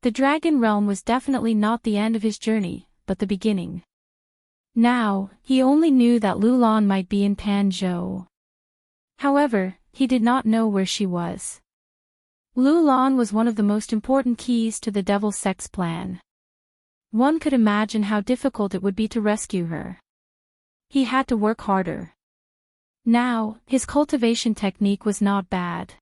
The dragon realm was definitely not the end of his journey, but the beginning. Now, he only knew that Lulan might be in Panzhou. However, he did not know where she was. Lulan was one of the most important keys to the Devil Sect's plan. One could imagine how difficult it would be to rescue her. He had to work harder. Now, his cultivation technique was not bad.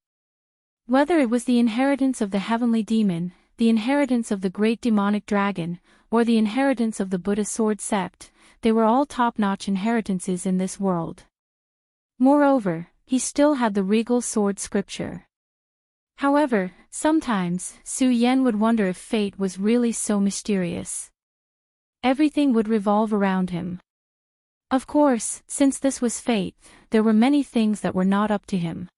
Whether it was the inheritance of the heavenly demon, the inheritance of the great demonic dragon, or the inheritance of the Buddha sword sect, they were all top-notch inheritances in this world. Moreover, he still had the regal sword scripture. However, sometimes, Su Yan would wonder if fate was really so mysterious. Everything would revolve around him. Of course, since this was fate, there were many things that were not up to him.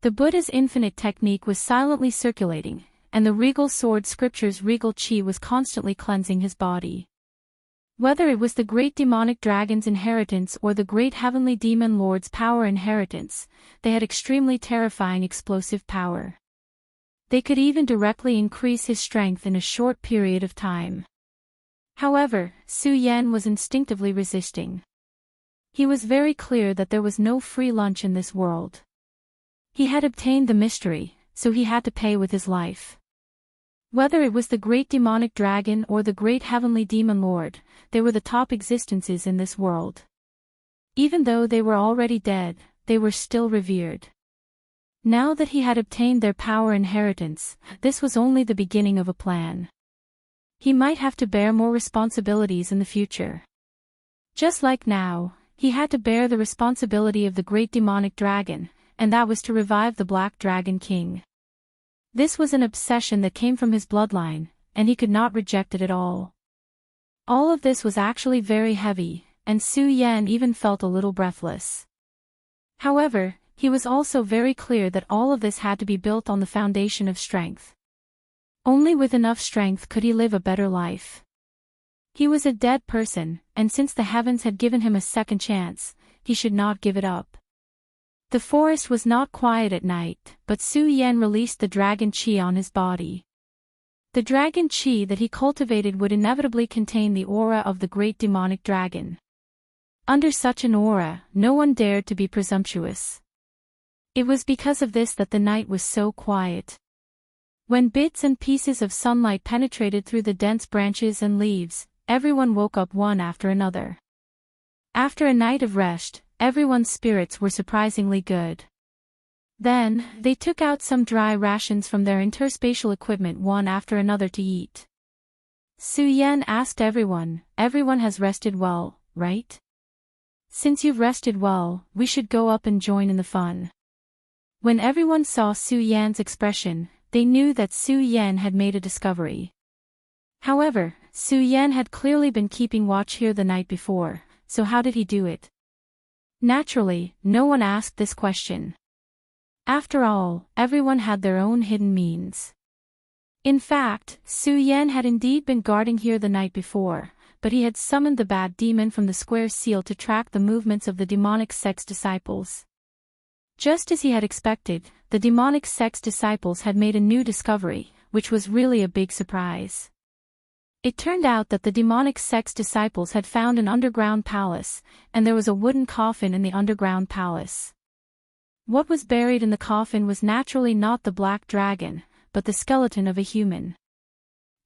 The Buddha's infinite technique was silently circulating, and the regal sword scripture's regal chi was constantly cleansing his body. Whether it was the great demonic dragon's inheritance or the great heavenly demon lord's power inheritance, they had extremely terrifying explosive power. They could even directly increase his strength in a short period of time. However, Su Yan was instinctively resisting. He was very clear that there was no free lunch in this world. He had obtained the mystery, so he had to pay with his life. Whether it was the great demonic dragon or the great heavenly demon lord, they were the top existences in this world. Even though they were already dead, they were still revered. Now that he had obtained their power inheritance, this was only the beginning of a plan. He might have to bear more responsibilities in the future. Just like now, he had to bear the responsibility of the great demonic dragon, and that was to revive the Black Dragon King. This was an obsession that came from his bloodline, and he could not reject it at all. All of this was actually very heavy, and Su Yan even felt a little breathless. However, he was also very clear that all of this had to be built on the foundation of strength. Only with enough strength could he live a better life. He was a dead person, and since the heavens had given him a second chance, he should not give it up. The forest was not quiet at night, but Su Yan released the dragon chi on his body. The dragon chi that he cultivated would inevitably contain the aura of the great demonic dragon. Under such an aura, no one dared to be presumptuous. It was because of this that the night was so quiet. When bits and pieces of sunlight penetrated through the dense branches and leaves, everyone woke up one after another. After a night of rest, everyone's spirits were surprisingly good. Then, they took out some dry rations from their interspatial equipment one after another to eat. Su Yan asked everyone has rested well, right? Since you've rested well, we should go up and join in the fun. When everyone saw Su Yan's expression, they knew that Su Yan had made a discovery. However, Su Yan had clearly been keeping watch here the night before, so how did he do it? Naturally, no one asked this question. After all, everyone had their own hidden means. In fact, Su Yan had indeed been guarding here the night before, but he had summoned the bad demon from the square seal to track the movements of the demonic sect's disciples. Just as he had expected, the demonic sect's disciples had made a new discovery, which was really a big surprise. It turned out that the demonic sect's disciples had found an underground palace, and there was a wooden coffin in the underground palace. What was buried in the coffin was naturally not the black dragon, but the skeleton of a human.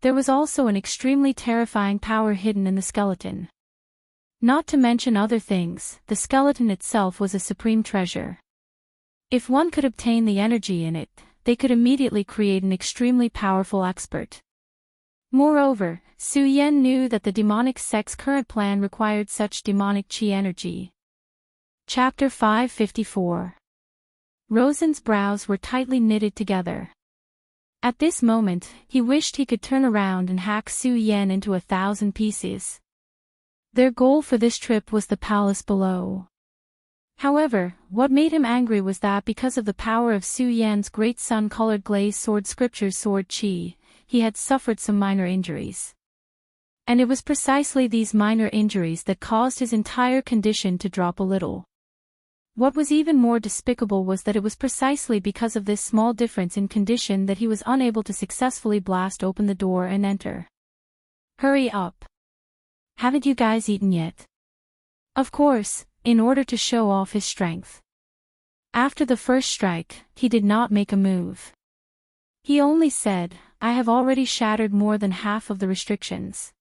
There was also an extremely terrifying power hidden in the skeleton. Not to mention other things, the skeleton itself was a supreme treasure. If one could obtain the energy in it, they could immediately create an extremely powerful expert. Moreover, Su Yan knew that the demonic sect's current plan required such demonic chi energy. Chapter 554. Rosen's brows were tightly knitted together. At this moment, he wished he could turn around and hack Su Yan into 1,000 pieces. Their goal for this trip was the palace below. However, what made him angry was that because of the power of Su Yan's great sun-colored glazed sword scripture's sword chi, he had suffered some minor injuries. And it was precisely these minor injuries that caused his entire condition to drop a little. What was even more despicable was that it was precisely because of this small difference in condition that he was unable to successfully blast open the door and enter. Hurry up. Haven't you guys eaten yet? Of course, in order to show off his strength. After the first strike, he did not make a move. He only said, I have already shattered more than half of the restrictions.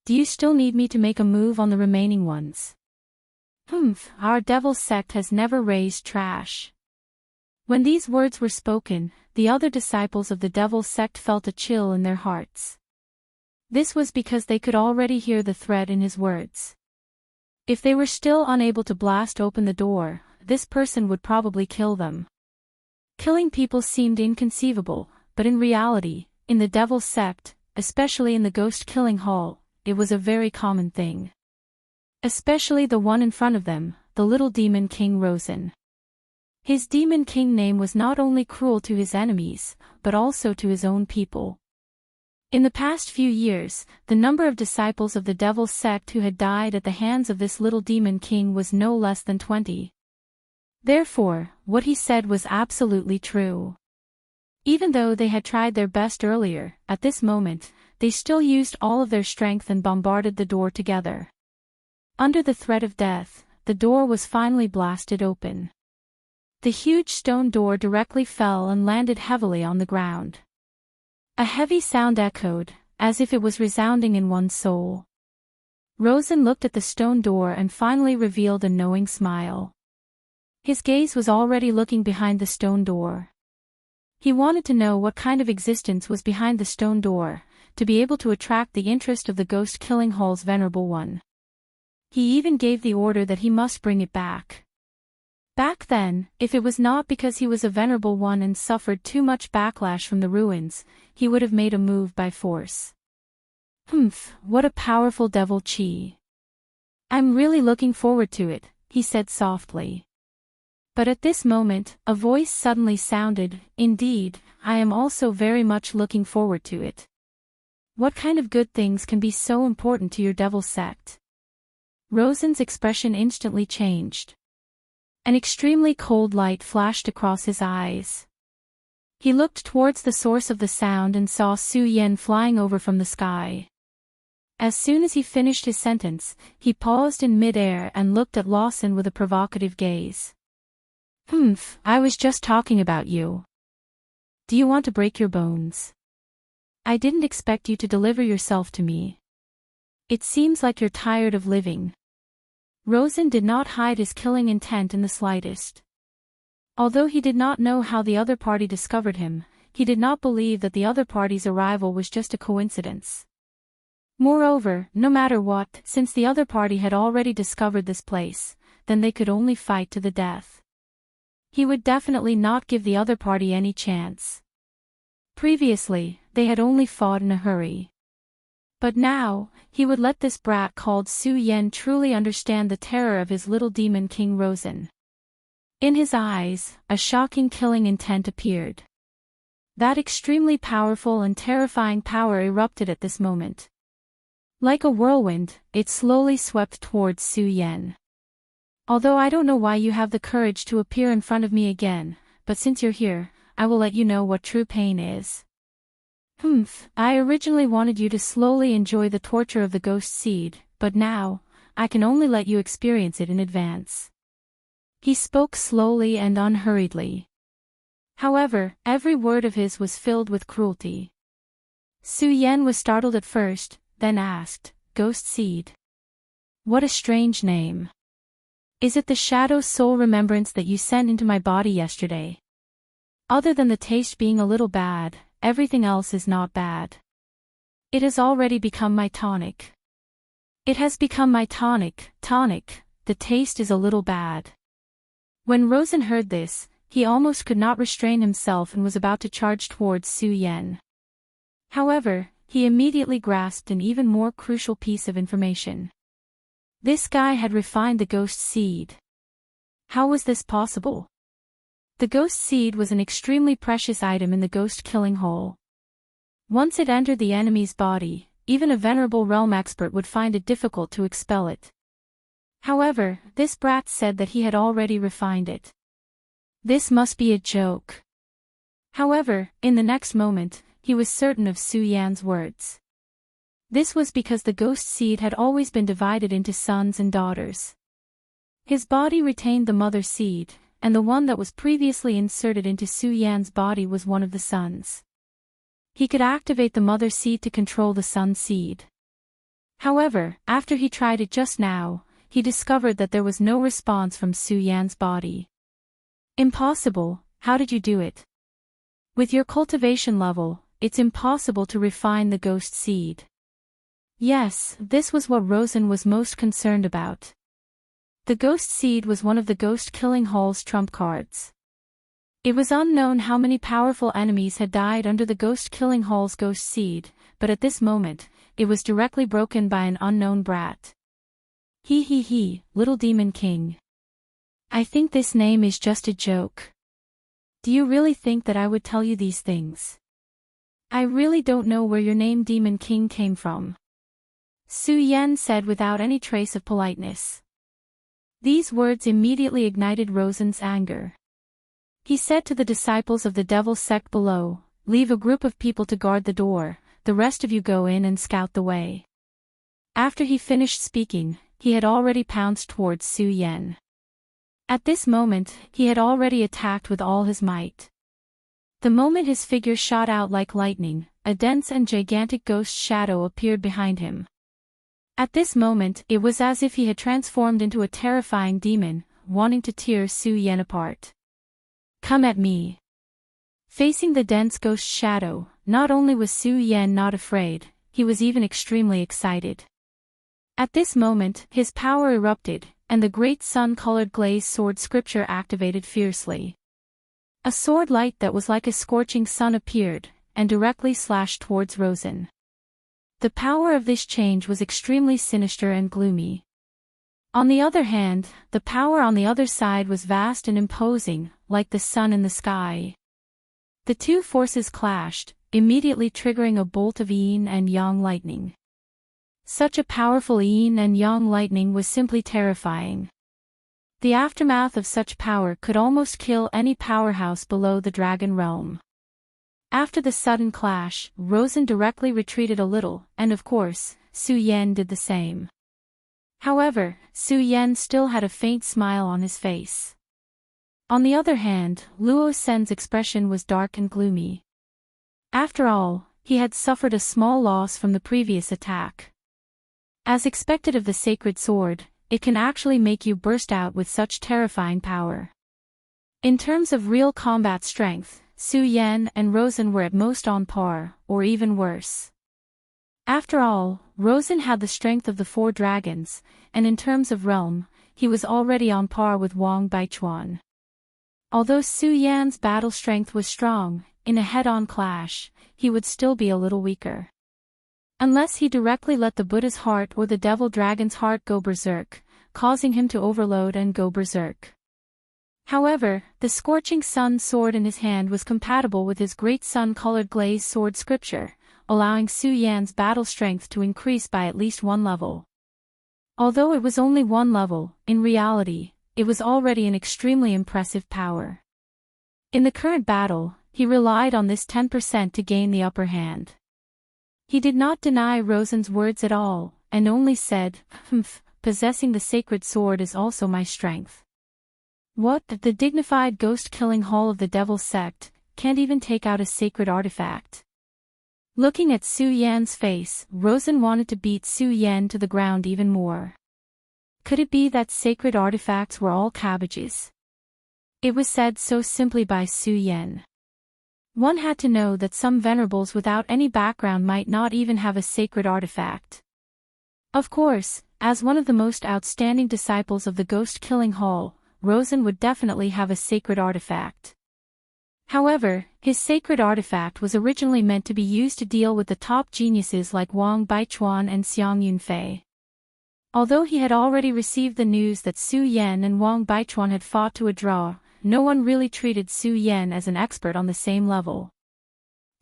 Do you still need me to make a move on the remaining ones? Our devil sect has never raised trash. When these words were spoken, the other disciples of the devil sect felt a chill in their hearts. This was because they could already hear the threat in his words. If they were still unable to blast open the door, this person would probably kill them. Killing people seemed inconceivable, but in reality, in the devil sect, especially in the ghost killing hall, it was a very common thing. Especially the one in front of them, the little demon king Rosen. His demon king name was not only cruel to his enemies, but also to his own people. In the past few years, the number of disciples of the devil sect who had died at the hands of this little demon king was no less than 20. Therefore, what he said was absolutely true. Even though they had tried their best earlier, at this moment, they still used all of their strength and bombarded the door together. Under the threat of death, the door was finally blasted open. The huge stone door directly fell and landed heavily on the ground. A heavy sound echoed, as if it was resounding in one's soul. Rosen looked at the stone door and finally revealed a knowing smile. His gaze was already looking behind the stone door. He wanted to know what kind of existence was behind the stone door, to be able to attract the interest of the ghost-killing hall's venerable one. He even gave the order that he must bring it back. Back then, if it was not because he was a venerable one and suffered too much backlash from the ruins, he would have made a move by force. What a powerful devil chi. I'm really looking forward to it, he said softly. But at this moment, a voice suddenly sounded, indeed, I am also very much looking forward to it. What kind of good things can be so important to your devil sect? Rosen's expression instantly changed. An extremely cold light flashed across his eyes. He looked towards the source of the sound and saw Su Yan flying over from the sky. As soon as he finished his sentence, he paused in mid-air and looked at Lawson with a provocative gaze. I was just talking about you. Do you want to break your bones? I didn't expect you to deliver yourself to me. It seems like you're tired of living. Rosen did not hide his killing intent in the slightest. Although he did not know how the other party discovered him, he did not believe that the other party's arrival was just a coincidence. Moreover, no matter what, since the other party had already discovered this place, then they could only fight to the death. He would definitely not give the other party any chance. Previously, they had only fought in a hurry. But now, he would let this brat called Su Yen truly understand the terror of his little demon king Rosen. In his eyes, a shocking killing intent appeared. That extremely powerful and terrifying power erupted at this moment. Like a whirlwind, it slowly swept towards Su Yen. Although I don't know why you have the courage to appear in front of me again, but since you're here, I will let you know what true pain is. I originally wanted you to slowly enjoy the torture of the ghost seed, but now, I can only let you experience it in advance. He spoke slowly and unhurriedly. However, every word of his was filled with cruelty. Su Yen was startled at first, then asked, "Ghost seed? What a strange name. Is it the shadow soul remembrance that you sent into my body yesterday? Other than the taste being a little bad, everything else is not bad. It has already become my tonic. It has become my tonic, the taste is a little bad." When Rosen heard this, he almost could not restrain himself and was about to charge towards Su Yen. However, he immediately grasped an even more crucial piece of information. This guy had refined the ghost seed. How was this possible? The ghost seed was an extremely precious item in the ghost-killing hole. Once it entered the enemy's body, even a venerable realm expert would find it difficult to expel it. However, this brat said that he had already refined it. This must be a joke. However, in the next moment, he was certain of Su Yan's words. This was because the ghost seed had always been divided into sons and daughters. His body retained the mother seed, and the one that was previously inserted into Su Yan's body was one of the sons. He could activate the mother seed to control the son seed. However, after he tried it just now, he discovered that there was no response from Su Yan's body. Impossible, how did you do it? With your cultivation level, it's impossible to refine the ghost seed. Yes, this was what Rosen was most concerned about. The ghost seed was one of the ghost-killing hall's trump cards. It was unknown how many powerful enemies had died under the ghost-killing hall's ghost seed, but at this moment, it was directly broken by an unknown brat. Little demon king. I think this name is just a joke. Do you really think that I would tell you these things? I really don't know where your name Demon King came from. Su Yen said without any trace of politeness. These words immediately ignited Rosen's anger. He said to the disciples of the devil sect below, "Leave a group of people to guard the door, the rest of you go in and scout the way." After he finished speaking, he had already pounced towards Su Yen. At this moment, he had already attacked with all his might. The moment his figure shot out like lightning, a dense and gigantic ghost shadow appeared behind him. At this moment, it was as if he had transformed into a terrifying demon, wanting to tear Su Yen apart. "Come at me." Facing the dense ghost shadow, not only was Su Yen not afraid, he was even extremely excited. At this moment, his power erupted, and the great sun-colored glazed sword scripture activated fiercely. A sword light that was like a scorching sun appeared, and directly slashed towards Rosen. The power of this change was extremely sinister and gloomy. On the other hand, the power on the other side was vast and imposing, like the sun in the sky. The two forces clashed, immediately triggering a bolt of yin and yang lightning. Such a powerful yin and yang lightning was simply terrifying. The aftermath of such power could almost kill any powerhouse below the dragon realm. After the sudden clash, Rosen directly retreated a little, and of course, Su Yen did the same. However, Su Yen still had a faint smile on his face. On the other hand, Luo Sen's expression was dark and gloomy. After all, he had suffered a small loss from the previous attack. As expected of the sacred sword, it can actually make you burst out with such terrifying power. In terms of real combat strength, Su Yen and Rosen were at most on par, or even worse. After all, Rosen had the strength of the 4 dragons, and in terms of realm, he was already on par with Wang Baichuan. Although Su Yan's battle strength was strong, in a head-on clash, he would still be a little weaker. Unless he directly let the Buddha's heart or the devil dragon's heart go berserk, causing him to overload and go berserk. However, the scorching sun sword in his hand was compatible with his great sun-colored glazed sword scripture, allowing Su Yan's battle strength to increase by at least 1 level. Although it was only 1 level, in reality, it was already an extremely impressive power. In the current battle, he relied on this 10% to gain the upper hand. He did not deny Rosen's words at all, and only said, possessing the sacred sword is also my strength. What? The dignified ghost-killing hall of the Devil's Sect can't even take out a sacred artifact. Looking at Su Yan's face, Rosen wanted to beat Su Yan to the ground even more. Could it be that sacred artifacts were all cabbages? It was said so simply by Su Yan. One had to know that some venerables without any background might not even have a sacred artifact. Of course, as one of the most outstanding disciples of the ghost-killing hall, Rosen would definitely have a sacred artifact. However, his sacred artifact was originally meant to be used to deal with the top geniuses like Wang Baichuan and Xiang Yunfei. Although he had already received the news that Su Yan and Wang Baichuan had fought to a draw, no one really treated Su Yan as an expert on the same level.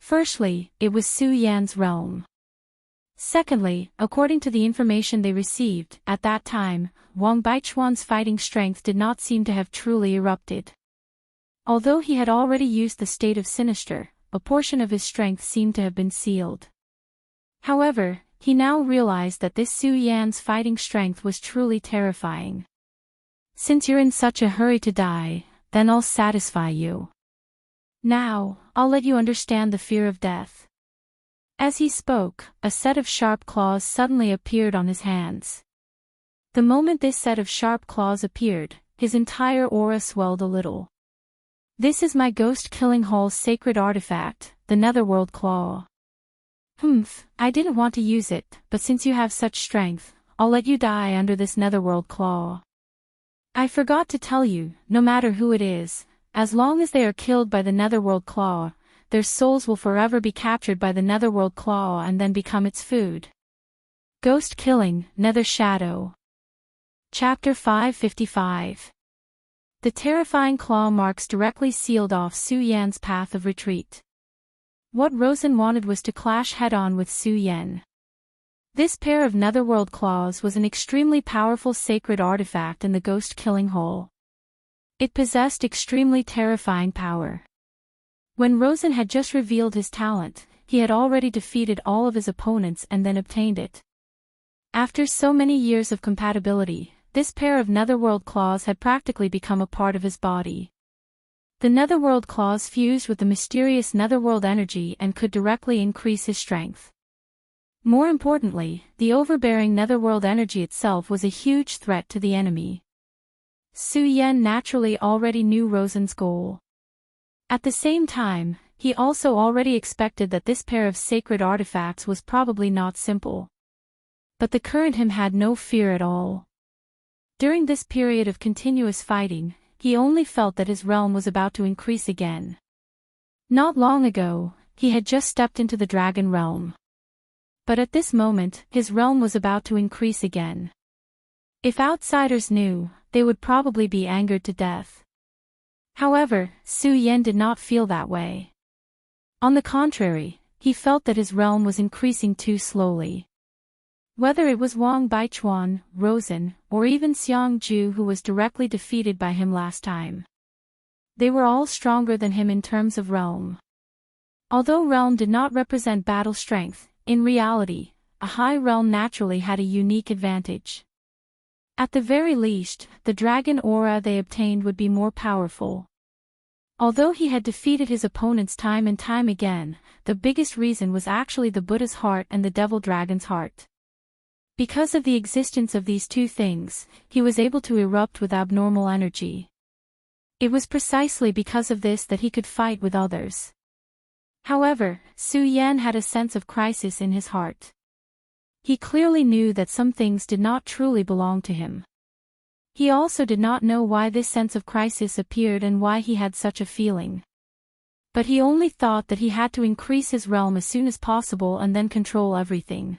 Firstly, it was Su Yan's realm. Secondly, according to the information they received, at that time, Wang Baichuan's fighting strength did not seem to have truly erupted. Although he had already used the state of sinister, a portion of his strength seemed to have been sealed. However, he now realized that this Su Yan's fighting strength was truly terrifying. Since you're in such a hurry to die, then I'll satisfy you. Now, I'll let you understand the fear of death. As he spoke, a set of sharp claws suddenly appeared on his hands. The moment this set of sharp claws appeared, his entire aura swelled a little. This is my ghost-killing hall's sacred artifact, the Netherworld Claw. I didn't want to use it, but since you have such strength, I'll let you die under this Netherworld Claw. I forgot to tell you, no matter who it is, as long as they are killed by the Netherworld Claw, their souls will forever be captured by the Netherworld Claw and then become its food. Ghost Killing, Nether Shadow. Chapter 555. The terrifying claw marks directly sealed off Su Yan's path of retreat. What Rosen wanted was to clash head-on with Su Yan. This pair of Netherworld claws was an extremely powerful sacred artifact in the ghost-killing hole. It possessed extremely terrifying power. When Rosen had just revealed his talent, he had already defeated all of his opponents and then obtained it. After so many years of compatibility, this pair of Netherworld claws had practically become a part of his body. The Netherworld claws fused with the mysterious Netherworld energy and could directly increase his strength. More importantly, the overbearing Netherworld energy itself was a huge threat to the enemy. Su Yan naturally already knew Rosen's goal. At the same time, he also already expected that this pair of sacred artifacts was probably not simple. But the current him had no fear at all. During this period of continuous fighting, he only felt that his realm was about to increase again. Not long ago, he had just stepped into the dragon realm. But at this moment, his realm was about to increase again. If outsiders knew, they would probably be angered to death. However, Su Yan did not feel that way. On the contrary, he felt that his realm was increasing too slowly. Whether it was Wang Baichuan, Rosen, or even Xiang Ju who was directly defeated by him last time. They were all stronger than him in terms of realm. Although realm did not represent battle strength, in reality, a high realm naturally had a unique advantage. At the very least, the dragon aura they obtained would be more powerful. Although he had defeated his opponents time and time again, the biggest reason was actually the Buddha's heart and the devil dragon's heart. Because of the existence of these two things, he was able to erupt with abnormal energy. It was precisely because of this that he could fight with others. However, Su Yan had a sense of crisis in his heart. he clearly knew that some things did not truly belong to him. He also did not know why this sense of crisis appeared and why he had such a feeling. But he only thought that he had to increase his realm as soon as possible and then control everything.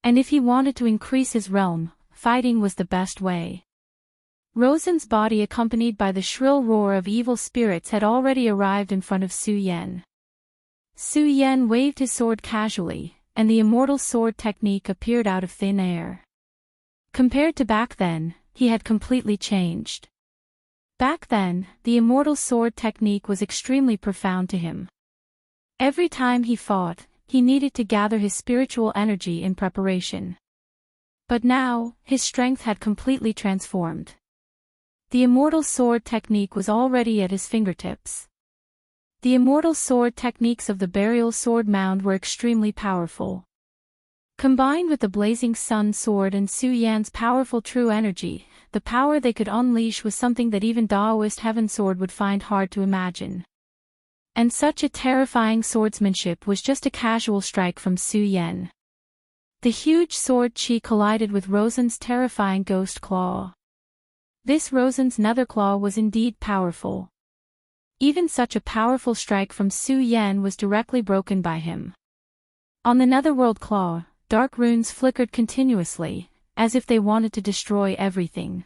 And if he wanted to increase his realm, fighting was the best way. Rosen's body, accompanied by the shrill roar of evil spirits, had already arrived in front of Su Yan. Su Yan waved his sword casually, and the immortal sword technique appeared out of thin air. Compared to back then, he had completely changed. Back then, the immortal sword technique was extremely profound to him. Every time he fought, he needed to gather his spiritual energy in preparation. But now, his strength had completely transformed. The immortal sword technique was already at his fingertips. The immortal sword techniques of the burial sword mound were extremely powerful. Combined with the blazing sun sword and Su Yan's powerful true energy, the power they could unleash was something that even Daoist Heaven Sword would find hard to imagine. And such a terrifying swordsmanship was just a casual strike from Su Yan. The huge sword chi collided with Rosen's terrifying ghost claw. This Rosen's nether claw was indeed powerful. Even such a powerful strike from Su Yan was directly broken by him. On the netherworld claw, dark runes flickered continuously, as if they wanted to destroy everything.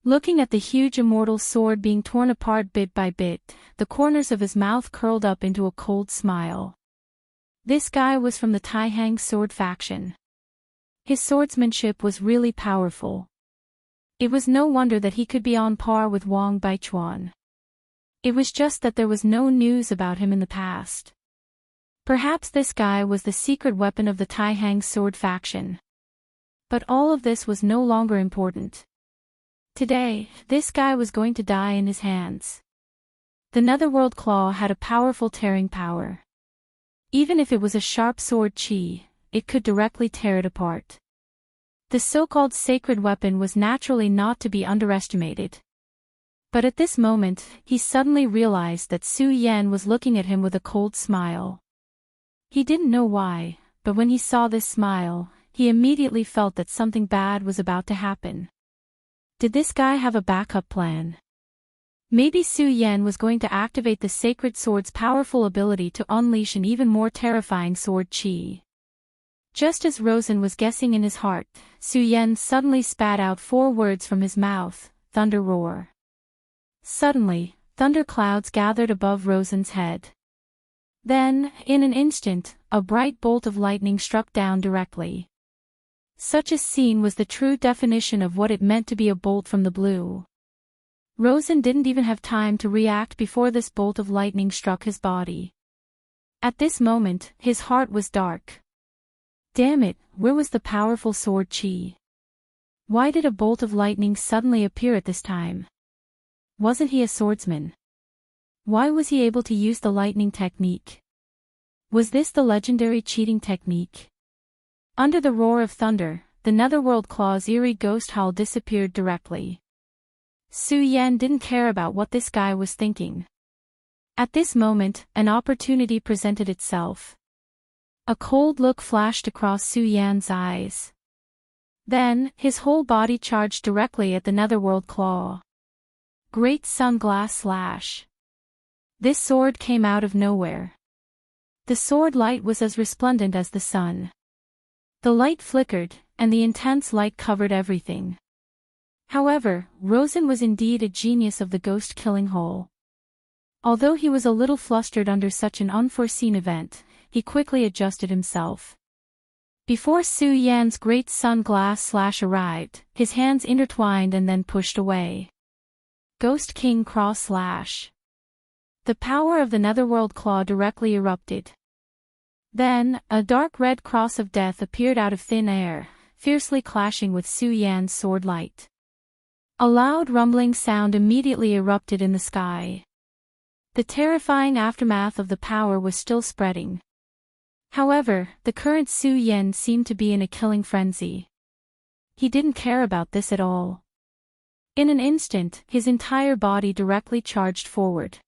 Looking at the huge immortal sword being torn apart bit by bit, the corners of his mouth curled up into a cold smile. This guy was from the Taihang sword faction. His swordsmanship was really powerful. It was no wonder that he could be on par with Wang Baichuan. It was just that there was no news about him in the past. Perhaps this guy was the secret weapon of the Taihang sword faction. But all of this was no longer important. Today, this guy was going to die in his hands. The netherworld claw had a powerful tearing power. Even if it was a sharp sword chi, it could directly tear it apart. The so-called sacred weapon was naturally not to be underestimated. But at this moment, he suddenly realized that Su Yan was looking at him with a cold smile. He didn't know why, but when he saw this smile, he immediately felt that something bad was about to happen. Did this guy have a backup plan? Maybe Su Yan was going to activate the sacred sword's powerful ability to unleash an even more terrifying sword chi. Just as Rosen was guessing in his heart, Su Yan suddenly spat out 4 words from his mouth: thunder roar. Suddenly, thunder clouds gathered above Rosen's head. Then, in an instant, a bright bolt of lightning struck down directly. Such a scene was the true definition of what it meant to be a bolt from the blue. Rosen didn't even have time to react before this bolt of lightning struck his body. At this moment, his heart was dark. Damn it, where was the powerful sword chi? Why did a bolt of lightning suddenly appear at this time? Wasn't he a swordsman? Why was he able to use the lightning technique? Was this the legendary cheating technique? Under the roar of thunder, the netherworld claw's eerie ghost howl disappeared directly. Su Yan didn't care about what this guy was thinking. At this moment, an opportunity presented itself. A cold look flashed across Su Yan's eyes. Then, his whole body charged directly at the netherworld claw. Great sunglass slash. This sword came out of nowhere. The sword light was as resplendent as the sun. The light flickered, and the intense light covered everything. However, Rosen was indeed a genius of the ghost-killing hole. Although he was a little flustered under such an unforeseen event, he quickly adjusted himself. Before Su Yan's great sunglass slash arrived, his hands intertwined and then pushed away. Ghost King cross slash. The power of the netherworld claw directly erupted. Then, a dark red cross of death appeared out of thin air, fiercely clashing with Su Yan's sword light. A loud rumbling sound immediately erupted in the sky. The terrifying aftermath of the power was still spreading. However, the current Su Yan seemed to be in a killing frenzy. He didn't care about this at all. In an instant, his entire body directly charged forward.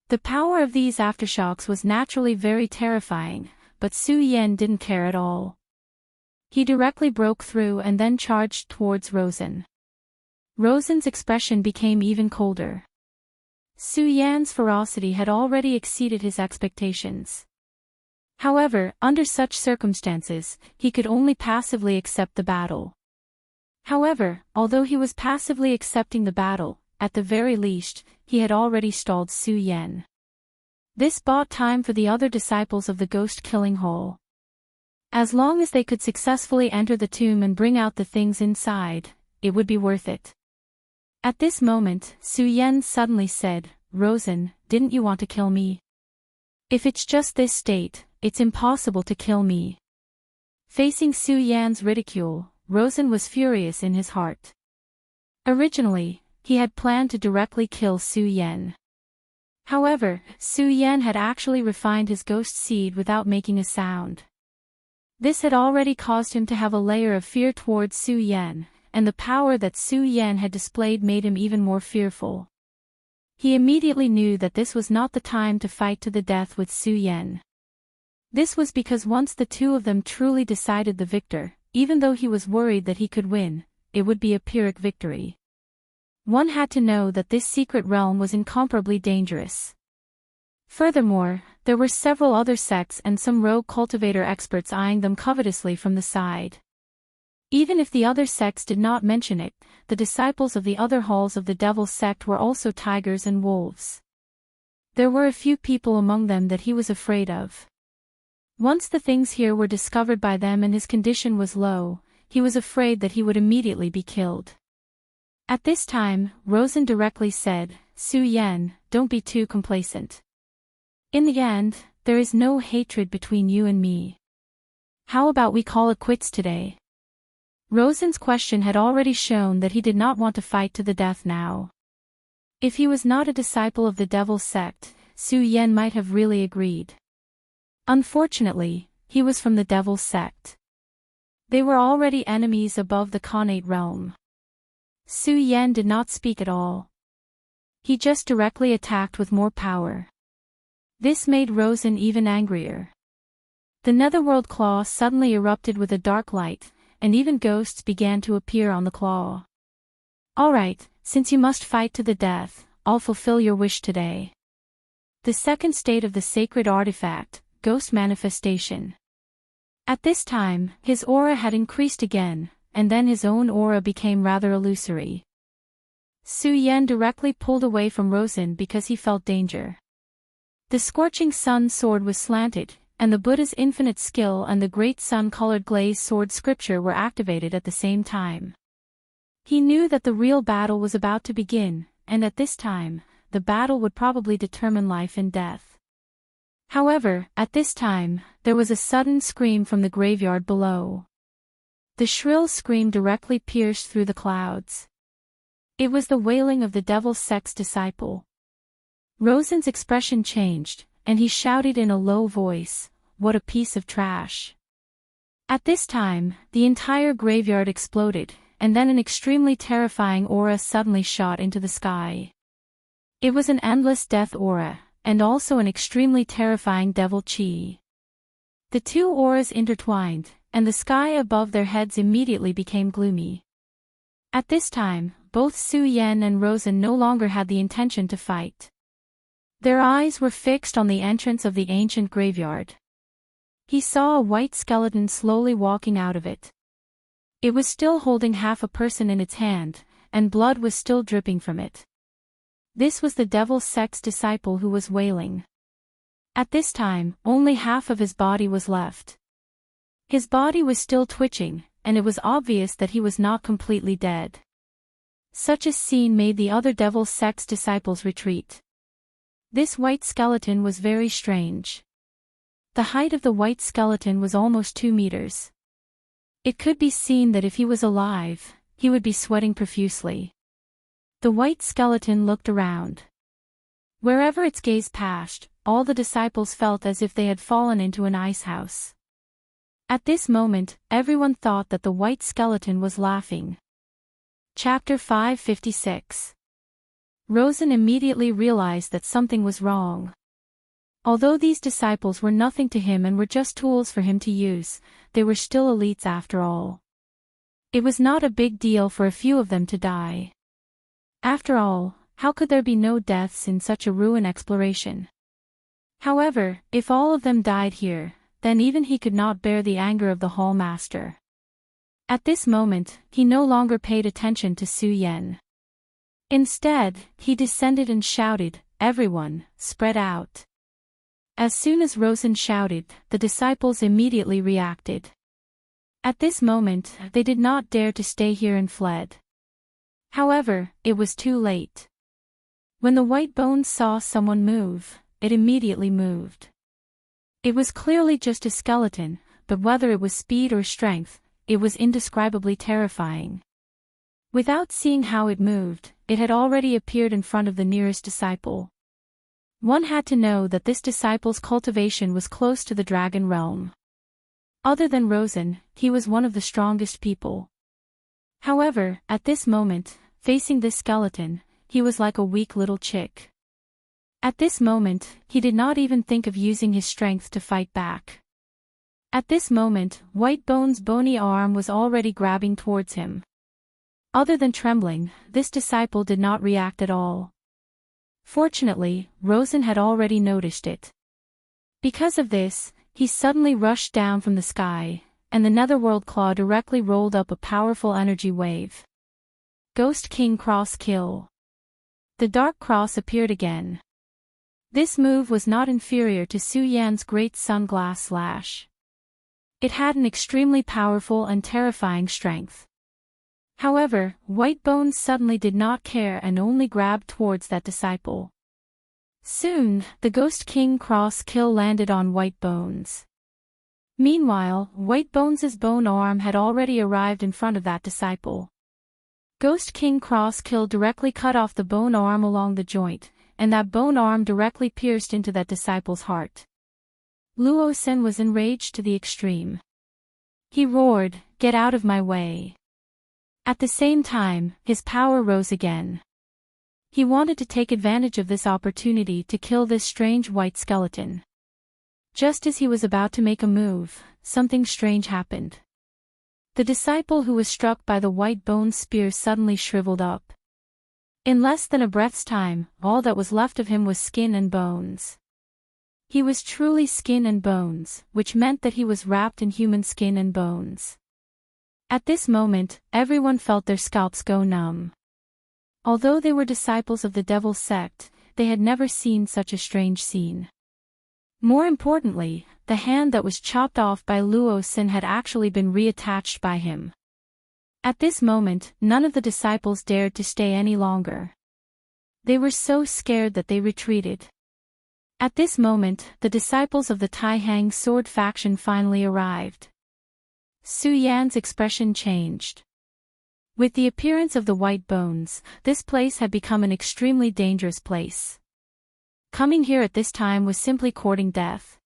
The power of these aftershocks was naturally very terrifying, but Su Yan didn't care at all. He directly broke through and then charged towards Rosen. Rosen's expression became even colder. Su Yan's ferocity had already exceeded his expectations. However, under such circumstances, he could only passively accept the battle. However, although he was passively accepting the battle, at the very least, he had already stalled Su Yan. This bought time for the other disciples of the ghost-killing hole. As long as they could successfully enter the tomb and bring out the things inside, it would be worth it. At this moment, Su Yan suddenly said, "Rosen, didn't you want to kill me? If it's just this state, it's impossible to kill me." Facing Su Yan's ridicule, Rosen was furious in his heart. Originally, he had planned to directly kill Su Yan. However, Su Yan had actually refined his ghost seed without making a sound. This had already caused him to have a layer of fear towards Su Yan, and the power that Su Yan had displayed made him even more fearful. He immediately knew that this was not the time to fight to the death with Su Yan. This was because once the two of them truly decided the victor, even though he was worried that he could win, it would be a Pyrrhic victory. One had to know that this secret realm was incomparably dangerous. Furthermore, there were several other sects and some rogue cultivator experts eyeing them covetously from the side. Even if the other sects did not mention it, the disciples of the other halls of the Devil's sect were also tigers and wolves. There were a few people among them that he was afraid of. Once the things here were discovered by them and his condition was low, he was afraid that he would immediately be killed. At this time, Rosen directly said, "Su Yan, don't be too complacent. In the end, there is no hatred between you and me. How about we call it quits today?" Rosen's question had already shown that he did not want to fight to the death now. If he was not a disciple of the Devil's sect, Su Yan might have really agreed. Unfortunately, he was from the Devil's sect. They were already enemies above the Khanate realm. Su Yan did not speak at all. He just directly attacked with more power. This made Rosen even angrier. The netherworld claw suddenly erupted with a dark light, and even ghosts began to appear on the claw. "Alright, since you must fight to the death, I'll fulfill your wish today." The second state of the sacred artifact, ghost manifestation. At this time, his aura had increased again, and then his own aura became rather illusory. Su Yan directly pulled away from Rosen because he felt danger. The scorching sun sword was slanted, and the Buddha's infinite skill and the great sun-colored glazed sword scripture were activated at the same time. He knew that the real battle was about to begin, and at this time, the battle would probably determine life and death. However, at this time, there was a sudden scream from the graveyard below. The shrill scream directly pierced through the clouds. It was the wailing of the Devil's sect's disciple. Rosen's expression changed, and he shouted in a low voice, "What a piece of trash." At this time, the entire graveyard exploded, and then an extremely terrifying aura suddenly shot into the sky. It was an endless death aura, and also an extremely terrifying devil chi. The two auras intertwined, and the sky above their heads immediately became gloomy. At this time, both Su Yan and Rosen no longer had the intention to fight. Their eyes were fixed on the entrance of the ancient graveyard. He saw a white skeleton slowly walking out of it. It was still holding half a person in its hand, and blood was still dripping from it. This was the Devil's sect's disciple who was wailing. At this time, only half of his body was left. His body was still twitching, and it was obvious that he was not completely dead. Such a scene made the other Devil's sect's disciples retreat. This white skeleton was very strange. The height of the white skeleton was almost 2 meters. It could be seen that if he was alive, he would be sweating profusely. The white skeleton looked around. Wherever its gaze passed, all the disciples felt as if they had fallen into an ice house. At this moment, everyone thought that the white skeleton was laughing. Chapter 556. Rosen immediately realized that something was wrong. Although these disciples were nothing to him and were just tools for him to use, they were still elites after all. It was not a big deal for a few of them to die. After all, how could there be no deaths in such a ruin exploration? However, if all of them died here, then even he could not bear the anger of the Hall Master. At this moment, he no longer paid attention to Su Yan. Instead, he descended and shouted, "Everyone, spread out." As soon as Rosen shouted, the disciples immediately reacted. At this moment, they did not dare to stay here and fled. However, it was too late. When the white bones saw someone move, it immediately moved. It was clearly just a skeleton, but whether it was speed or strength, it was indescribably terrifying. Without seeing how it moved, it had already appeared in front of the nearest disciple. One had to know that this disciple's cultivation was close to the dragon realm. Other than Rosen, he was one of the strongest people. However, at this moment, facing this skeleton, he was like a weak little chick. At this moment, he did not even think of using his strength to fight back. At this moment, Whitebone's bony arm was already grabbing towards him. Other than trembling, this disciple did not react at all. Fortunately, Rosen had already noticed it. Because of this, he suddenly rushed down from the sky, and the netherworld claw directly rolled up a powerful energy wave. Ghost King Cross Kill. The Dark Cross appeared again. This move was not inferior to Su Yan's Great Sunglass Slash. It had an extremely powerful and terrifying strength. However, Whitebones suddenly did not care and only grabbed towards that disciple. Soon, the Ghost King Cross Kill landed on Whitebones. Meanwhile, Whitebones' bone arm had already arrived in front of that disciple. Ghost King Cross Kill directly cut off the bone arm along the joint, and that bone arm directly pierced into that disciple's heart. Luo Sen was enraged to the extreme. He roared, "Get out of my way!" At the same time, his power rose again. He wanted to take advantage of this opportunity to kill this strange white skeleton. Just as he was about to make a move, something strange happened. The disciple who was struck by the white bone spear suddenly shriveled up. In less than a breath's time, all that was left of him was skin and bones. He was truly skin and bones, which meant that he was wrapped in human skin and bones. At this moment, everyone felt their scalps go numb. Although they were disciples of the Devil's Sect, they had never seen such a strange scene. More importantly, the hand that was chopped off by Luo Sen had actually been reattached by him. At this moment, none of the disciples dared to stay any longer. They were so scared that they retreated. At this moment, the disciples of the Tai Hang sword faction finally arrived. Su Yan's expression changed. With the appearance of the white bones, this place had become an extremely dangerous place. Coming here at this time was simply courting death.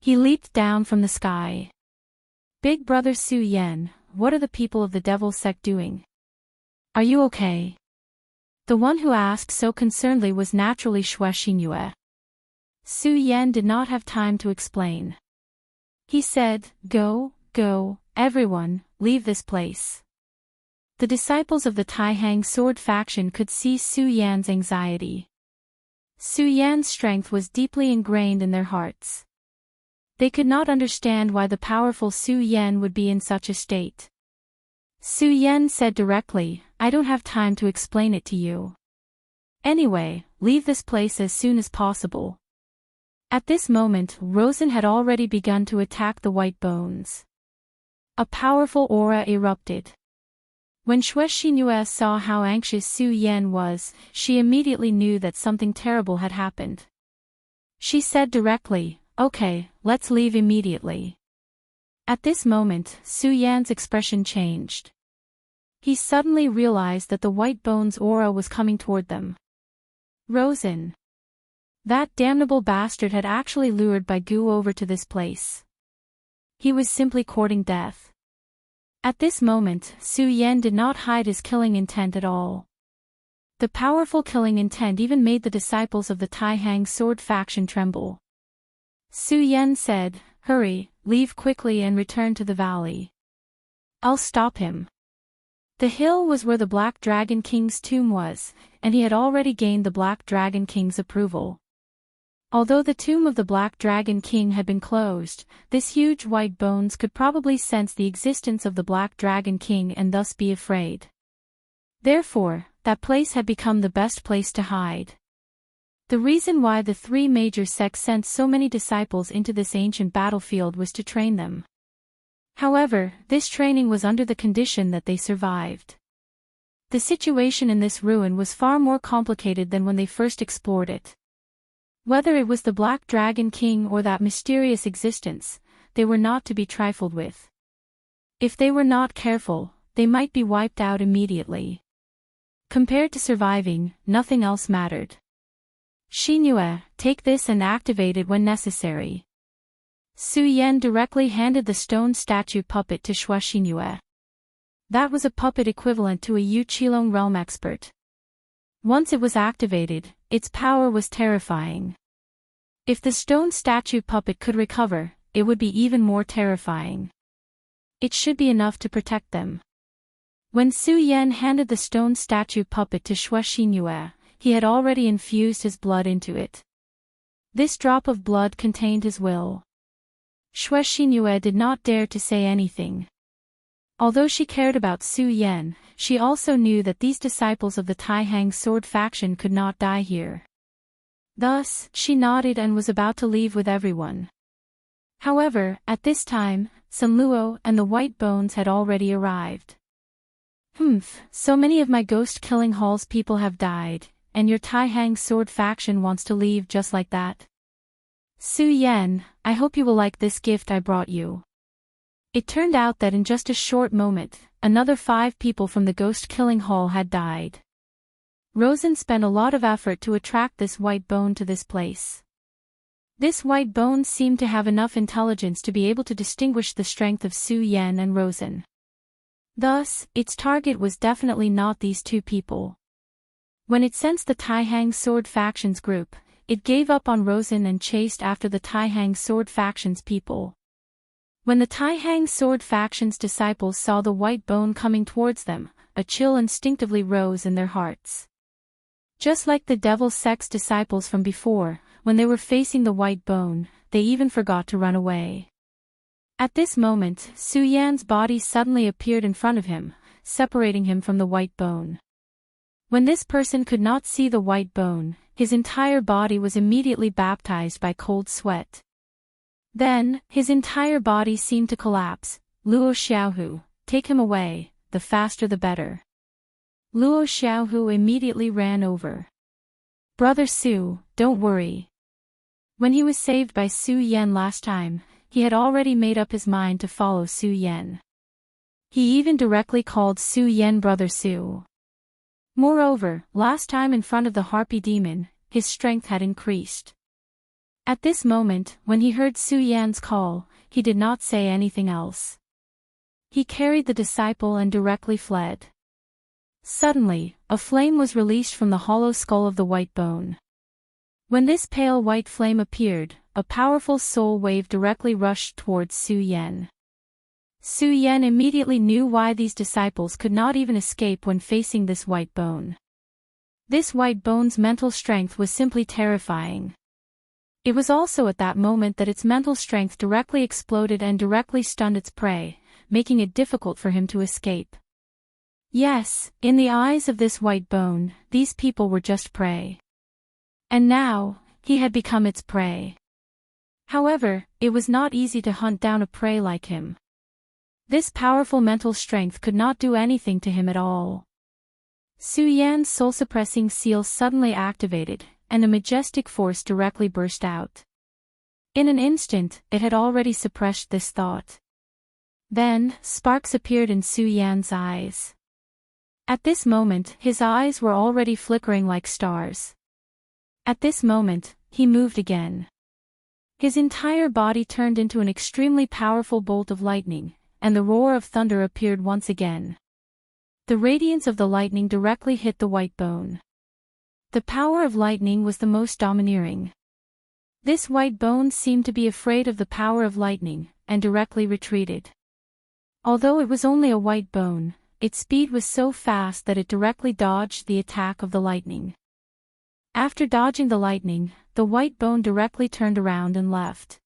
He leaped down from the sky. "Big brother Su Yan, what are the people of the Devil's Sect doing? Are you okay?" The one who asked so concernedly was naturally Xue Xingyue. Su Yan did not have time to explain. He said, Go, everyone, leave this place." The disciples of the Tai Hang sword faction could see Su Yan's anxiety. Su Yan's strength was deeply ingrained in their hearts. They could not understand why the powerful Su Yan would be in such a state. Su Yan said directly, "I don't have time to explain it to you. Anyway, leave this place as soon as possible." At this moment, Rosen had already begun to attack the white bones. A powerful aura erupted. When Xue Xingyue saw how anxious Su Yan was, she immediately knew that something terrible had happened. She said directly, "Okay, let's leave immediately." At this moment, Su Yan's expression changed. He suddenly realized that the white bones aura was coming toward them. Rosen. That damnable bastard had actually lured Bai Gu over to this place. He was simply courting death. At this moment, Su Yan did not hide his killing intent at all. The powerful killing intent even made the disciples of the Tai Hang sword faction tremble. Su Yan said, "Hurry, leave quickly and return to the valley. I'll stop him." The hill was where the Black Dragon King's tomb was, and he had already gained the Black Dragon King's approval. Although the tomb of the Black Dragon King had been closed, this huge white bones could probably sense the existence of the Black Dragon King and thus be afraid. Therefore, that place had become the best place to hide. The reason why the three major sects sent so many disciples into this ancient battlefield was to train them. However, this training was under the condition that they survived. The situation in this ruin was far more complicated than when they first explored it. Whether it was the Black Dragon King or that mysterious existence, they were not to be trifled with. If they were not careful, they might be wiped out immediately. Compared to surviving, nothing else mattered. "Xinyu, take this and activate it when necessary." Su Yan directly handed the stone statue puppet to Xinyu. That was a puppet equivalent to a Yu Qilong realm expert. Once it was activated, its power was terrifying. If the stone statue puppet could recover, it would be even more terrifying. It should be enough to protect them. When Su Yan handed the stone statue puppet to Xinyu, he had already infused his blood into it. This drop of blood contained his will. Xinyu did not dare to say anything. Although she cared about Su Yan, she also knew that these disciples of the Taihang sword faction could not die here. Thus, she nodded and was about to leave with everyone. However, at this time, Sun Luo and the White Bones had already arrived. So many of my ghost-killing hall's people have died, and your Taihang sword faction wants to leave just like that? Su Yan, I hope you will like this gift I brought you. It turned out that in just a short moment, another 5 people from the ghost-killing hall had died. Rosen spent a lot of effort to attract this white bone to this place. This white bone seemed to have enough intelligence to be able to distinguish the strength of Su Yan and Rosen. Thus, its target was definitely not these 2 people. When it sensed the Taihang sword factions group, it gave up on Rosen and chased after the Taihang sword factions people. When the Taihang sword faction's disciples saw the white bone coming towards them, a chill instinctively rose in their hearts. Just like the Devil Sect's disciples from before, when they were facing the white bone, they even forgot to run away. At this moment, Su Yan's body suddenly appeared in front of him, separating him from the white bone. When this person could not see the white bone, his entire body was immediately baptized by cold sweat. Then, his entire body seemed to collapse. "Luo Xiaohu, take him away, the faster the better." Luo Xiaohu immediately ran over. "Brother Su, don't worry." When he was saved by Su Yan last time, he had already made up his mind to follow Su Yan. He even directly called Su Yan Brother Su. Moreover, last time in front of the Harpy Demon, his strength had increased. At this moment, when he heard Su Yan's call, he did not say anything else. He carried the disciple and directly fled. Suddenly, a flame was released from the hollow skull of the white bone. When this pale white flame appeared, a powerful soul wave directly rushed towards Su Yan. Su Yan immediately knew why these disciples could not even escape when facing this white bone. This white bone's mental strength was simply terrifying. It was also at that moment that its mental strength directly exploded and directly stunned its prey, making it difficult for him to escape. Yes, in the eyes of this white bone, these people were just prey. And now, he had become its prey. However, it was not easy to hunt down a prey like him. This powerful mental strength could not do anything to him at all. Su Yan's soul-suppressing seal suddenly activated, and a majestic force directly burst out. In an instant, it had already suppressed this thought. Then, sparks appeared in Su Yan's eyes. At this moment, his eyes were already flickering like stars. At this moment, he moved again. His entire body turned into an extremely powerful bolt of lightning, and the roar of thunder appeared once again. The radiance of the lightning directly hit the white bone. The power of lightning was the most domineering. This white bone seemed to be afraid of the power of lightning, and directly retreated. Although it was only a white bone, its speed was so fast that it directly dodged the attack of the lightning. After dodging the lightning, the white bone directly turned around and left.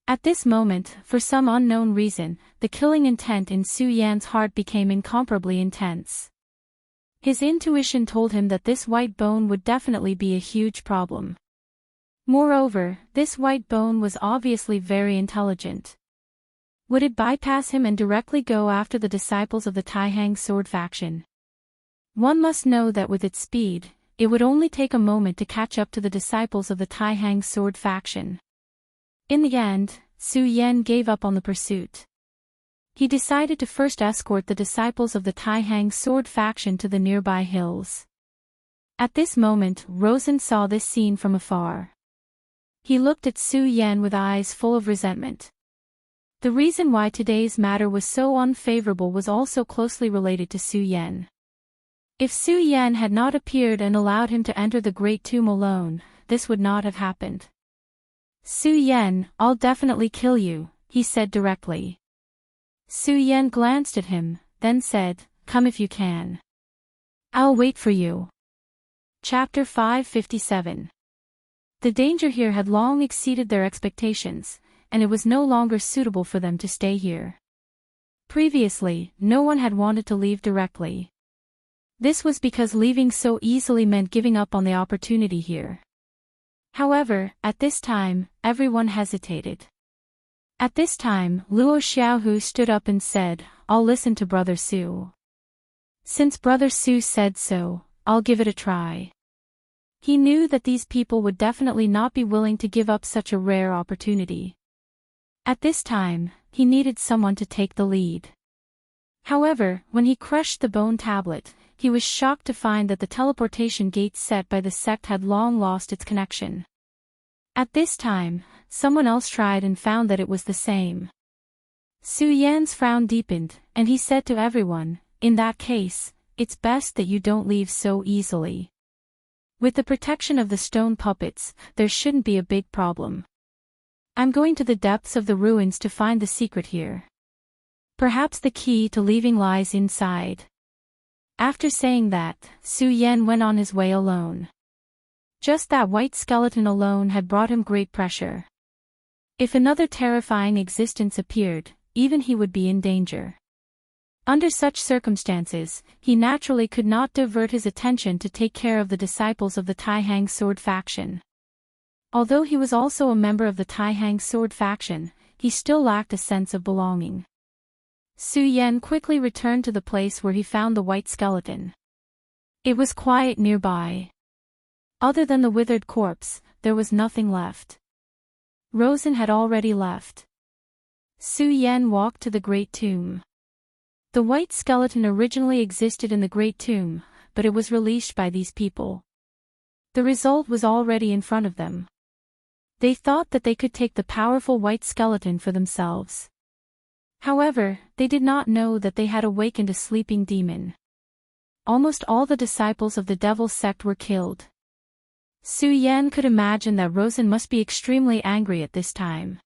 At this moment, for some unknown reason, the killing intent in Su Yan's heart became incomparably intense. His intuition told him that this white bone would definitely be a huge problem. Moreover, this white bone was obviously very intelligent. Would it bypass him and directly go after the disciples of the Taihang sword faction? One must know that with its speed, it would only take a moment to catch up to the disciples of the Taihang sword faction. In the end, Su Yan gave up on the pursuit. He decided to first escort the disciples of the Taihang sword faction to the nearby hills. At this moment, Rosen saw this scene from afar. He looked at Su Yan with eyes full of resentment. The reason why today's matter was so unfavorable was also closely related to Su Yan. If Su Yan had not appeared and allowed him to enter the Great Tomb alone, this would not have happened. Su Yan, I'll definitely kill you, he said directly. Su Yan glanced at him, then said, come if you can. I'll wait for you. Chapter 557. The danger here had long exceeded their expectations, and it was no longer suitable for them to stay here. Previously, no one had wanted to leave directly. This was because leaving so easily meant giving up on the opportunity here. However, at this time, everyone hesitated. At this time, Luo Xiaohu stood up and said, I'll listen to Brother Su. Since Brother Su said so, I'll give it a try. He knew that these people would definitely not be willing to give up such a rare opportunity. At this time, he needed someone to take the lead. However, when he crushed the bone tablet, he was shocked to find that the teleportation gate set by the sect had long lost its connection. At this time, someone else tried and found that it was the same. Su Yan's frown deepened, and he said to everyone, in that case, it's best that you don't leave so easily. With the protection of the stone puppets, there shouldn't be a big problem. I'm going to the depths of the ruins to find the secret here. Perhaps the key to leaving lies inside. After saying that, Su Yan went on his way alone. Just that white skeleton alone had brought him great pressure. If another terrifying existence appeared, even he would be in danger. Under such circumstances, he naturally could not divert his attention to take care of the disciples of the Taihang sword faction. Although he was also a member of the Taihang sword faction, he still lacked a sense of belonging. Su Yan quickly returned to the place where he found the white skeleton. It was quiet nearby. Other than the withered corpse, there was nothing left. Rosen had already left. Su Yan walked to the Great Tomb. The white skeleton originally existed in the Great Tomb, but it was released by these people. The result was already in front of them. They thought that they could take the powerful white skeleton for themselves. However, they did not know that they had awakened a sleeping demon. Almost all the disciples of the devil sect were killed. Su Yan could imagine that Rosen must be extremely angry at this time.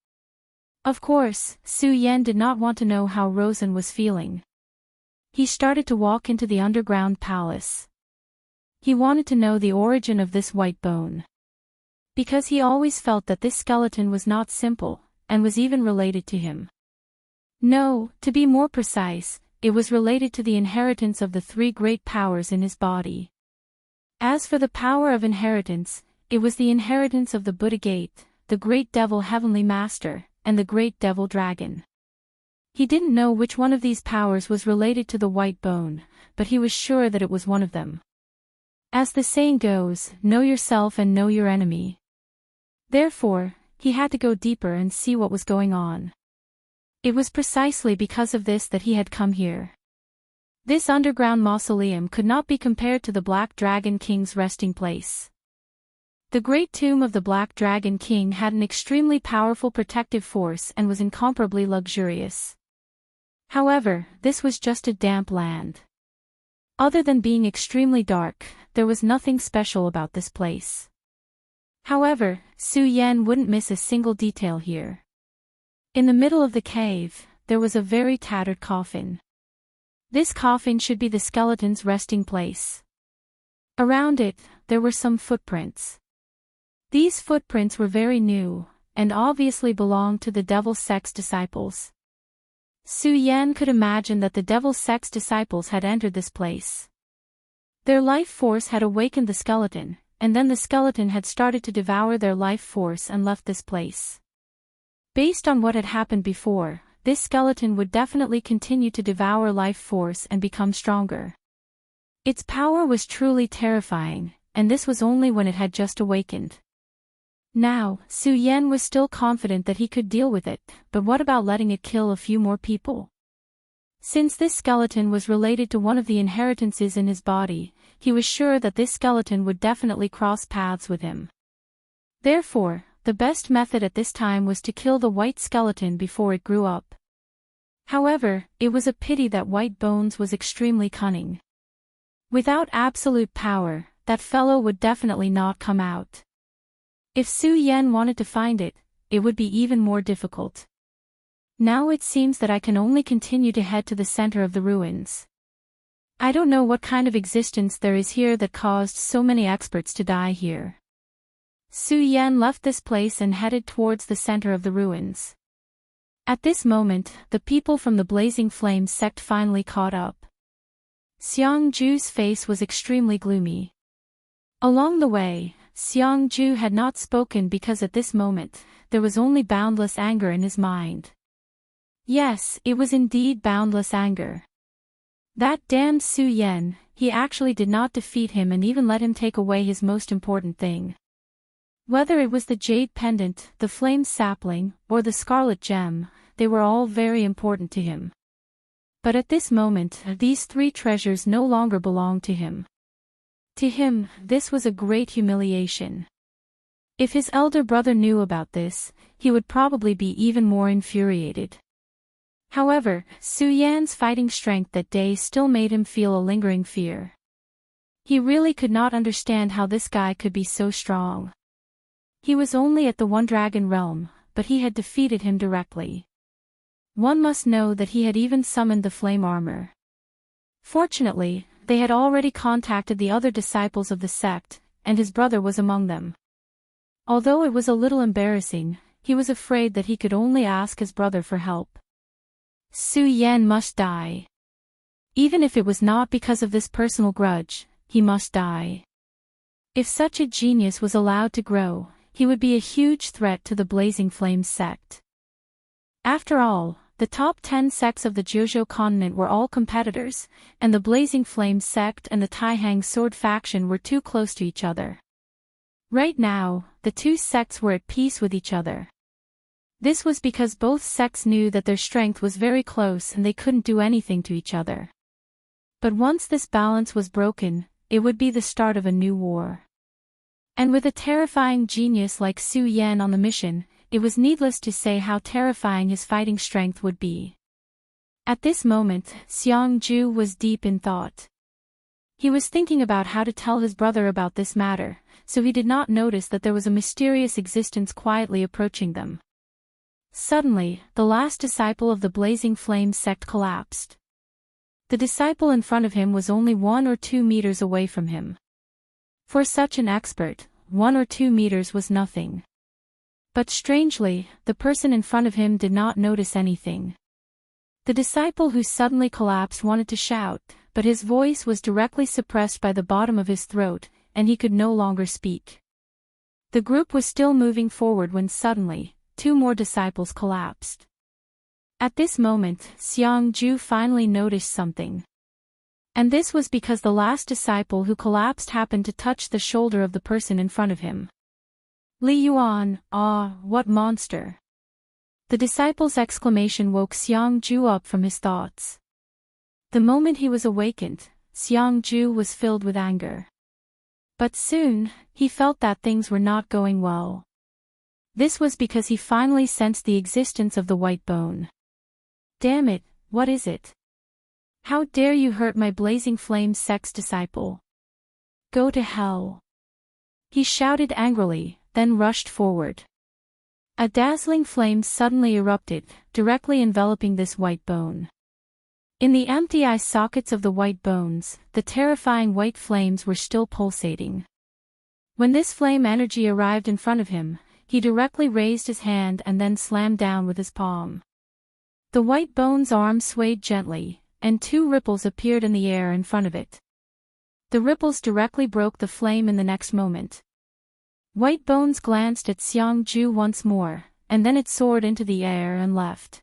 Of course, Su Yan did not want to know how Rosen was feeling. He started to walk into the underground palace. He wanted to know the origin of this white bone. Because he always felt that this skeleton was not simple, and was even related to him. No, to be more precise, it was related to the inheritance of the three great powers in his body. As for the power of inheritance, it was the inheritance of the Buddha Gate, the great devil heavenly master, and the great devil dragon. He didn't know which one of these powers was related to the white bone, but he was sure that it was one of them. As the saying goes, know yourself and know your enemy. Therefore, he had to go deeper and see what was going on. It was precisely because of this that he had come here. This underground mausoleum could not be compared to the Black Dragon King's resting place. The great tomb of the Black Dragon King had an extremely powerful protective force and was incomparably luxurious. However, this was just a damp land. Other than being extremely dark, there was nothing special about this place. However, Su Yan wouldn't miss a single detail here. In the middle of the cave, there was a very tattered coffin. This coffin should be the skeleton's resting place. Around it, there were some footprints. These footprints were very new, and obviously belonged to the Devil Sect's disciples. Su Yan could imagine that the Devil Sect's disciples had entered this place. Their life force had awakened the skeleton, and then the skeleton had started to devour their life force and left this place. Based on what had happened before, this skeleton would definitely continue to devour life force and become stronger. Its power was truly terrifying, and this was only when it had just awakened. Now, Su Yan was still confident that he could deal with it, but what about letting it kill a few more people? Since this skeleton was related to one of the inheritances in his body, he was sure that this skeleton would definitely cross paths with him. Therefore, the best method at this time was to kill the white skeleton before it grew up. However, it was a pity that White Bones was extremely cunning. Without absolute power, that fellow would definitely not come out. If Su Yan wanted to find it, it would be even more difficult. Now it seems that I can only continue to head to the center of the ruins. I don't know what kind of existence there is here that caused so many experts to die here. Su Yan left this place and headed towards the center of the ruins. At this moment, the people from the Blazing Flame sect finally caught up. Xiang Ju's face was extremely gloomy. Along the way, Xiang Ju had not spoken because at this moment, there was only boundless anger in his mind. Yes, it was indeed boundless anger. That damned Su Yan, he actually did not defeat him and even let him take away his most important thing. Whether it was the jade pendant, the flame sapling, or the scarlet gem, they were all very important to him. But at this moment, these three treasures no longer belonged to him. To him, this was a great humiliation. If his elder brother knew about this, he would probably be even more infuriated. However, Su Yan's fighting strength that day still made him feel a lingering fear. He really could not understand how this guy could be so strong. He was only at the One Dragon realm, but he had defeated him directly. One must know that he had even summoned the flame armor. Fortunately, they had already contacted the other disciples of the sect, and his brother was among them. Although it was a little embarrassing, he was afraid that he could only ask his brother for help. Su Yan must die. Even if it was not because of this personal grudge, he must die. If such a genius was allowed to grow, he would be a huge threat to the Blazing Flames sect. After all, the top 10 sects of the Jojo continent were all competitors, and the Blazing Flames sect and the Taihang Sword faction were too close to each other. Right now, the two sects were at peace with each other. This was because both sects knew that their strength was very close and they couldn't do anything to each other. But once this balance was broken, it would be the start of a new war. And with a terrifying genius like Su Yan on the mission, it was needless to say how terrifying his fighting strength would be. At this moment, Xiang Ju was deep in thought. He was thinking about how to tell his brother about this matter, so he did not notice that there was a mysterious existence quietly approaching them. Suddenly, the last disciple of the Blazing Flame sect collapsed. The disciple in front of him was only 1 or 2 meters away from him. For such an expert, 1 or 2 meters was nothing. But strangely, the person in front of him did not notice anything. The disciple who suddenly collapsed wanted to shout, but his voice was directly suppressed by the bottom of his throat, and he could no longer speak. The group was still moving forward when suddenly, 2 more disciples collapsed. At this moment, Xiang Ju finally noticed something. And this was because the last disciple who collapsed happened to touch the shoulder of the person in front of him. Li Yuan, ah, what monster! The disciple's exclamation woke Xiang Ju up from his thoughts. The moment he was awakened, Xiang Ju was filled with anger. But soon, he felt that things were not going well. This was because he finally sensed the existence of the white bone. Damn it, what is it? How dare you hurt my Blazing Flame sect's disciple? Go to hell! He shouted angrily, then rushed forward. A dazzling flame suddenly erupted, directly enveloping this white bone. In the empty eye sockets of the white bones, the terrifying white flames were still pulsating. When this flame energy arrived in front of him, he directly raised his hand and then slammed down with his palm. The white bone's arm swayed gently, and two ripples appeared in the air in front of it. The ripples directly broke the flame in the next moment. White bones glanced at Xiangju once more, and then it soared into the air and left.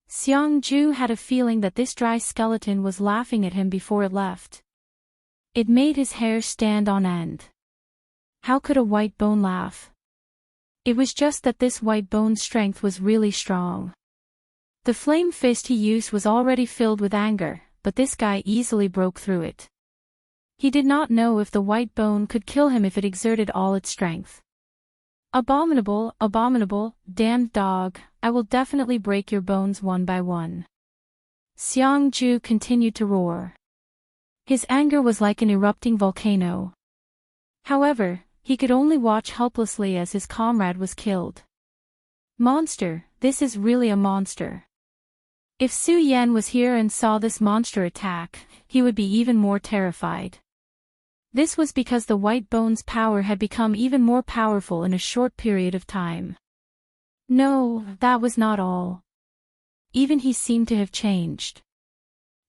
Xiangju had a feeling that this dry skeleton was laughing at him before it left. It made his hair stand on end. How could a white bone laugh? It was just that this white bone's strength was really strong. The flame fist he used was already filled with anger, but this guy easily broke through it. He did not know if the white bone could kill him if it exerted all its strength. Abominable, abominable, damned dog, I will definitely break your bones one by one. Xiangju continued to roar. His anger was like an erupting volcano. However, he could only watch helplessly as his comrade was killed. Monster, this is really a monster. If Su Yan was here and saw this monster attack, he would be even more terrified. This was because the white bone's power had become even more powerful in a short period of time. No, that was not all. Even he seemed to have changed.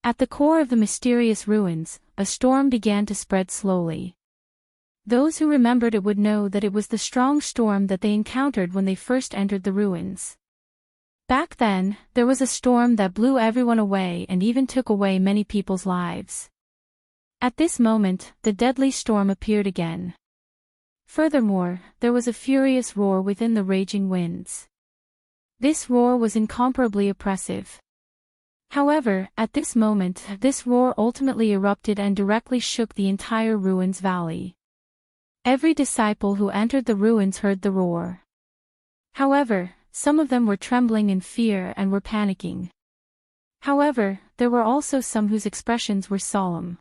At the core of the mysterious ruins, a storm began to spread slowly. Those who remembered it would know that it was the strong storm that they encountered when they first entered the ruins. Back then, there was a storm that blew everyone away and even took away many people's lives. At this moment, the deadly storm appeared again. Furthermore, there was a furious roar within the raging winds. This roar was incomparably oppressive. However, at this moment, this roar ultimately erupted and directly shook the entire ruins valley. Every disciple who entered the ruins heard the roar. However, some of them were trembling in fear and were panicking. However, there were also some whose expressions were solemn.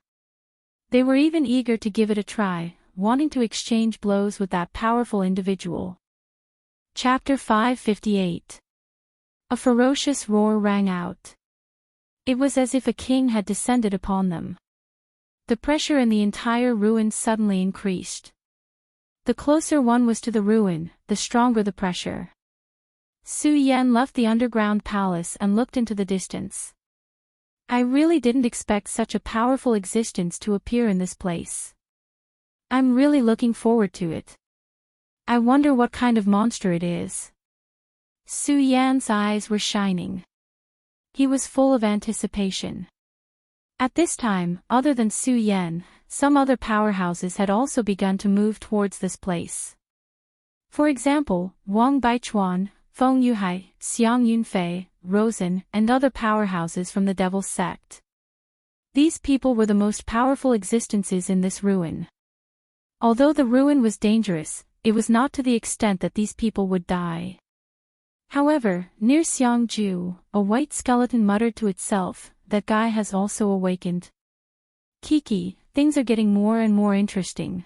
They were even eager to give it a try, wanting to exchange blows with that powerful individual. Chapter 558. A ferocious roar rang out. It was as if a king had descended upon them. The pressure in the entire ruin suddenly increased. The closer one was to the ruin, the stronger the pressure. Su Yan left the underground palace and looked into the distance. I really didn't expect such a powerful existence to appear in this place. I'm really looking forward to it. I wonder what kind of monster it is. Su Yan's eyes were shining. He was full of anticipation. At this time, other than Su Yan, some other powerhouses had also begun to move towards this place. For example, Wang Baichuan, Feng Yuhai, Xiang Yunfei, Rosen, and other powerhouses from the Devil's Sect. These people were the most powerful existences in this ruin. Although the ruin was dangerous, it was not to the extent that these people would die. However, near Xiangju, a white skeleton muttered to itself, that guy has also awakened. Kiki, things are getting more and more interesting.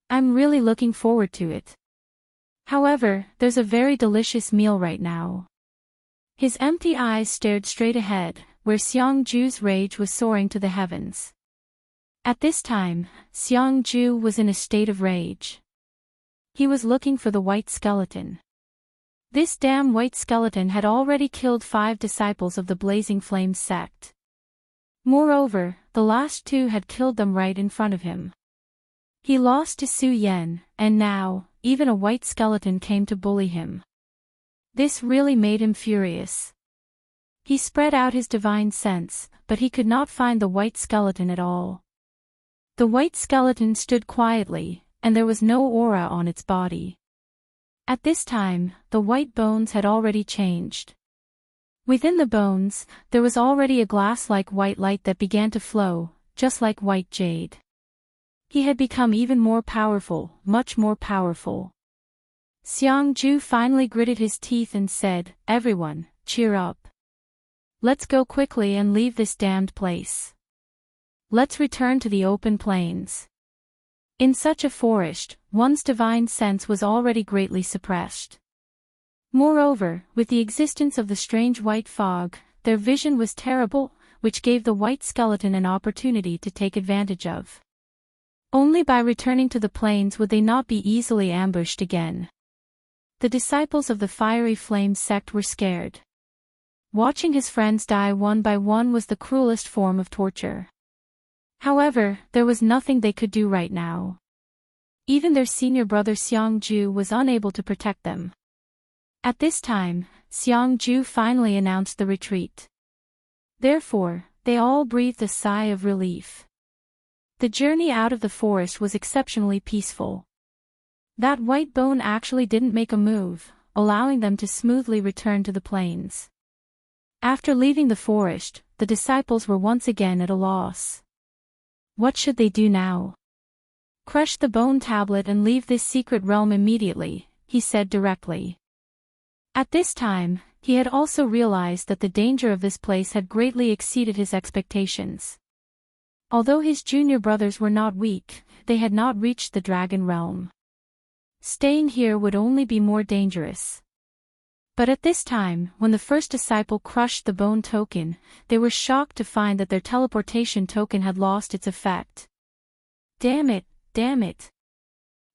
I'm really looking forward to it. However, there's a very delicious meal right now. His empty eyes stared straight ahead, where Xiangju's rage was soaring to the heavens. At this time, Xiangju was in a state of rage. He was looking for the white skeleton. This damn white skeleton had already killed 5 disciples of the Blazing Flames sect. Moreover, the last 2 had killed them right in front of him. He lost to Su Yan, and now, even a white skeleton came to bully him. This really made him furious. He spread out his divine sense, but he could not find the white skeleton at all. The white skeleton stood quietly, and there was no aura on its body. At this time, the white bones had already changed. Within the bones, there was already a glass-like white light that began to flow, just like white jade. He had become even more powerful, much more powerful. Xiangju finally gritted his teeth and said, "Everyone, cheer up. Let's go quickly and leave this damned place. Let's return to the open plains." In such a forest, one's divine sense was already greatly suppressed. Moreover, with the existence of the strange white fog, their vision was terrible, which gave the white skeleton an opportunity to take advantage of. Only by returning to the plains would they not be easily ambushed again. The disciples of the fiery flame sect were scared. Watching his friends die one by one was the cruelest form of torture. However, there was nothing they could do right now. Even their senior brother Xiangju was unable to protect them. At this time, Xiangju finally announced the retreat. Therefore, they all breathed a sigh of relief. The journey out of the forest was exceptionally peaceful. That white bone actually didn't make a move, allowing them to smoothly return to the plains. After leaving the forest, the disciples were once again at a loss. What should they do now? Crush the bone tablet and leave this secret realm immediately, he said directly. At this time, he had also realized that the danger of this place had greatly exceeded his expectations. Although his junior brothers were not weak, they had not reached the dragon realm. Staying here would only be more dangerous. But at this time, when the first disciple crushed the bone token, they were shocked to find that their teleportation token had lost its effect. Damn it, damn it.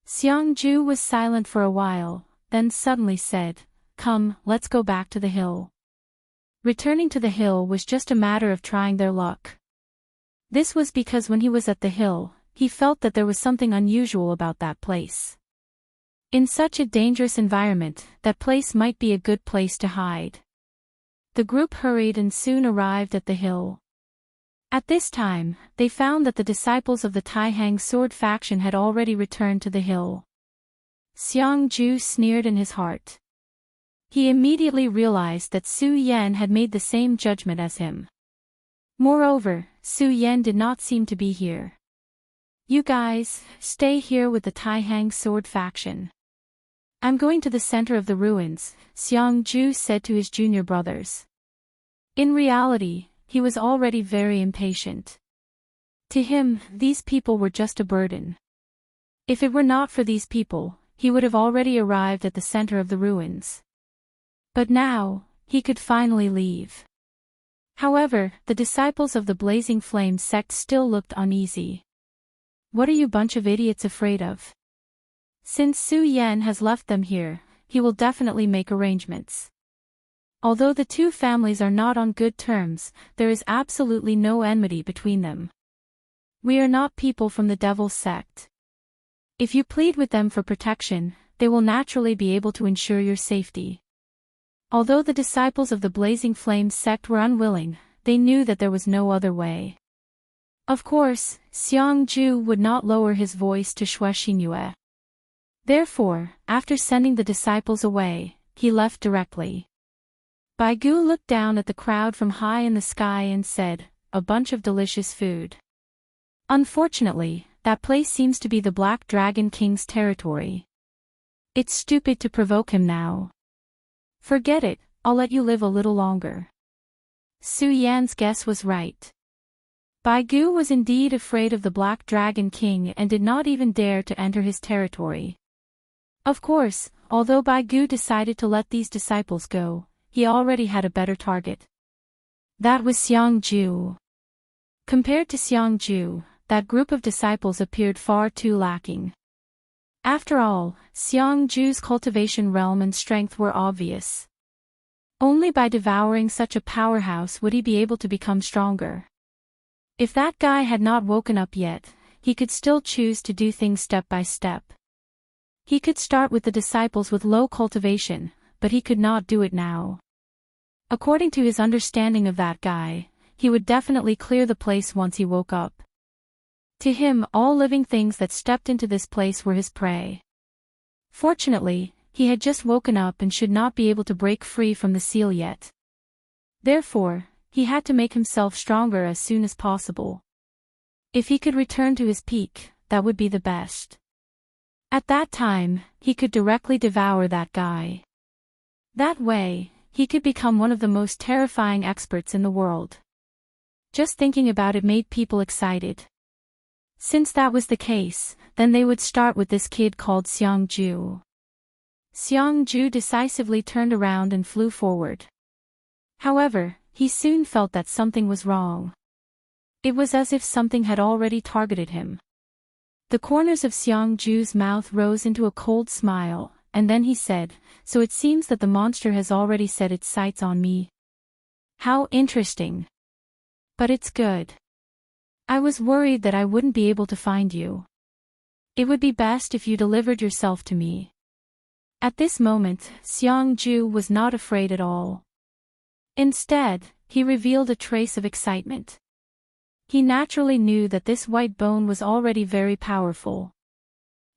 Xiangju was silent for a while, then suddenly said, "Come, let's go back to the hill." Returning to the hill was just a matter of trying their luck. This was because when he was at the hill, he felt that there was something unusual about that place. In such a dangerous environment, that place might be a good place to hide. The group hurried and soon arrived at the hill. At this time, they found that the disciples of the Taihang sword faction had already returned to the hill. Xiangju sneered in his heart. He immediately realized that Su Yan had made the same judgment as him. Moreover, Su Yan did not seem to be here. "You guys, stay here with the Taihang sword faction. I'm going to the center of the ruins," Xiangju said to his junior brothers. In reality, he was already very impatient. To him, these people were just a burden. If it were not for these people, he would have already arrived at the center of the ruins. But now, he could finally leave. However, the disciples of the Blazing Flame sect still looked uneasy. "What are you bunch of idiots afraid of? Since Su Yan has left them here, he will definitely make arrangements. Although the two families are not on good terms, there is absolutely no enmity between them. We are not people from the Devil's sect. If you plead with them for protection, they will naturally be able to ensure your safety." Although the disciples of the Blazing Flame sect were unwilling, they knew that there was no other way. Of course, Xiangju would not lower his voice to Xue Xingyue. Therefore, after sending the disciples away, he left directly. Baigu looked down at the crowd from high in the sky and said, "A bunch of delicious food. Unfortunately, that place seems to be the Black Dragon King's territory. It's stupid to provoke him now. Forget it, I'll let you live a little longer." Su Yan's guess was right. Baigu was indeed afraid of the Black Dragon King and did not even dare to enter his territory. Of course, although Baigu decided to let these disciples go, he already had a better target. That was Xiangju. Compared to Xiangju, that group of disciples appeared far too lacking. After all, Xiangju's cultivation realm and strength were obvious. Only by devouring such a powerhouse would he be able to become stronger. If that guy had not woken up yet, he could still choose to do things step by step. He could start with the disciples with low cultivation, but he could not do it now. According to his understanding of that guy, he would definitely clear the place once he woke up. To him, all living things that stepped into this place were his prey. Fortunately, he had just woken up and should not be able to break free from the seal yet. Therefore, he had to make himself stronger as soon as possible. If he could return to his peak, that would be the best. At that time, he could directly devour that guy. That way, he could become one of the most terrifying experts in the world. Just thinking about it made people excited. Since that was the case, then they would start with this kid called Seong-ju. Seong-ju decisively turned around and flew forward. However, he soon felt that something was wrong. It was as if something had already targeted him. The corners of Seong-ju's mouth rose into a cold smile, and then he said, "So it seems that the monster has already set its sights on me. How interesting. But it's good. I was worried that I wouldn't be able to find you. It would be best if you delivered yourself to me." At this moment, Seong-ju was not afraid at all. Instead, he revealed a trace of excitement. He naturally knew that this white bone was already very powerful.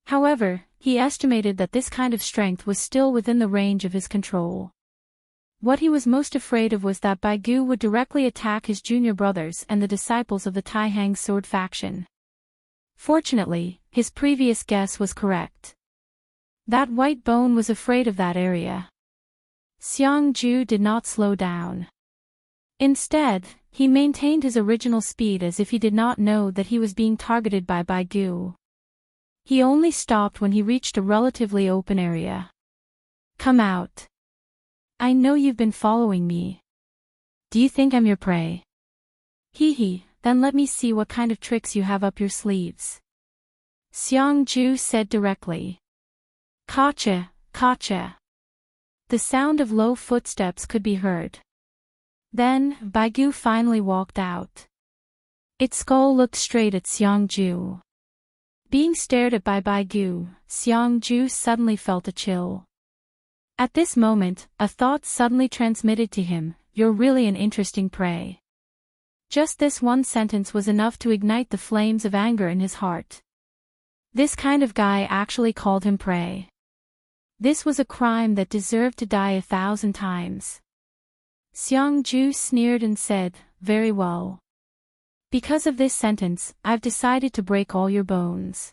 However, he estimated that this kind of strength was still within the range of his control. What he was most afraid of was that Baigu would directly attack his junior brothers and the disciples of the Taihang sword faction. Fortunately, his previous guess was correct. That white bone was afraid of that area. Seong-ju did not slow down. Instead, he maintained his original speed as if he did not know that he was being targeted by Baigu. He only stopped when he reached a relatively open area. "Come out. I know you've been following me. Do you think I'm your prey? Hee, then let me see what kind of tricks you have up your sleeves." Seong-ju said directly. "Gotcha, gotcha." The sound of low footsteps could be heard. Then, Baigu finally walked out. Its skull looked straight at Seong-ju. Being stared at by Baigu, Seong-ju suddenly felt a chill. At this moment, a thought suddenly transmitted to him, "You're really an interesting prey." Just this one sentence was enough to ignite the flames of anger in his heart. This kind of guy actually called him prey. This was a crime that deserved to die 1,000 times. Seong-ju sneered and said, "Very well. Because of this sentence, I've decided to break all your bones."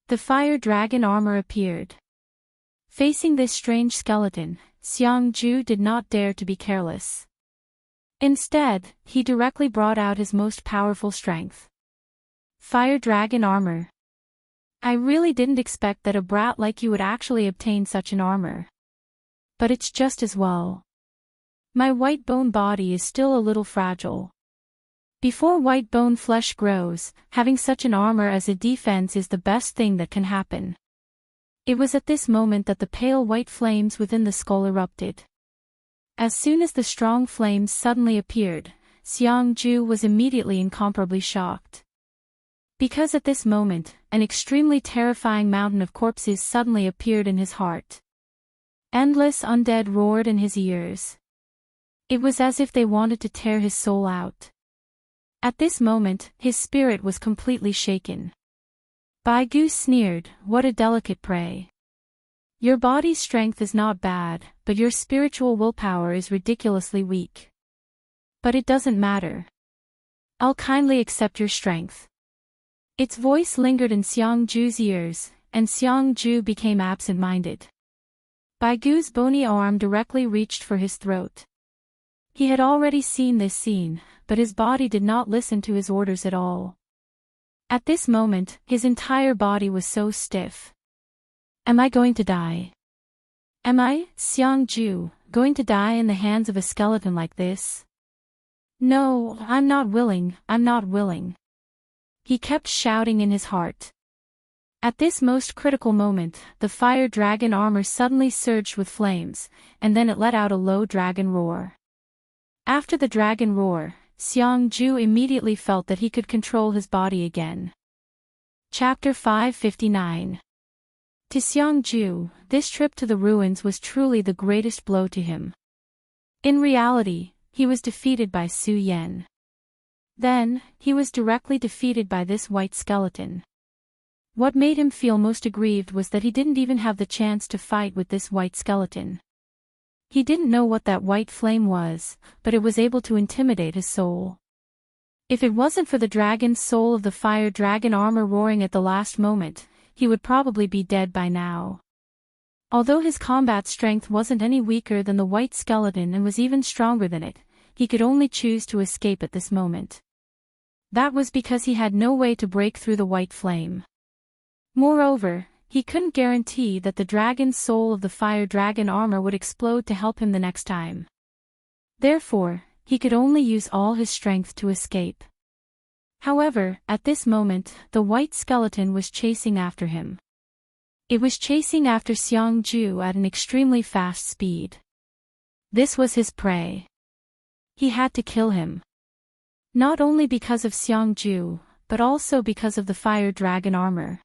The fire dragon armor appeared. Facing this strange skeleton, Seong-ju did not dare to be careless. Instead, he directly brought out his most powerful strength. Fire dragon armor. I really didn't expect that a brat like you would actually obtain such an armor. But it's just as well. My white bone body is still a little fragile. Before white bone flesh grows, having such an armor as a defense is the best thing that can happen. It was at this moment that the pale white flames within the skull erupted. As soon as the strong flames suddenly appeared, Seong-ju was immediately incomparably shocked. Because at this moment, an extremely terrifying mountain of corpses suddenly appeared in his heart. Endless undead roared in his ears. It was as if they wanted to tear his soul out. At this moment, his spirit was completely shaken. Baigu sneered, "What a delicate prey. Your body's strength is not bad, but your spiritual willpower is ridiculously weak. But it doesn't matter. I'll kindly accept your strength." Its voice lingered in Seong-ju's ears, and Seong-ju became absent-minded. Baigu's bony arm directly reached for his throat. He had already seen this scene, but his body did not listen to his orders at all. At this moment, his entire body was so stiff. Am I going to die? Am I, Seong-ju, going to die in the hands of a skeleton like this? No, I'm not willing, I'm not willing. He kept shouting in his heart. At this most critical moment, the fire dragon armor suddenly surged with flames, and then it let out a low dragon roar. After the dragon roar, Seong-ju immediately felt that he could control his body again. Chapter 559. To Seong-ju, this trip to the ruins was truly the greatest blow to him. In reality, he was defeated by Su Yen. Then, he was directly defeated by this white skeleton. What made him feel most aggrieved was that he didn't even have the chance to fight with this white skeleton. He didn't know what that white flame was, but it was able to intimidate his soul. If it wasn't for the dragon's soul of the fire dragon armor roaring at the last moment, he would probably be dead by now. Although his combat strength wasn't any weaker than the white skeleton and was even stronger than it, he could only choose to escape at this moment. That was because he had no way to break through the white flame. Moreover, he couldn't guarantee that the dragon's soul of the fire dragon armor would explode to help him the next time. Therefore, he could only use all his strength to escape. However, at this moment, the white skeleton was chasing after him. It was chasing after Xiangju at an extremely fast speed. This was his prey. He had to kill him. Not only because of Xiangju, but also because of the fire dragon armor.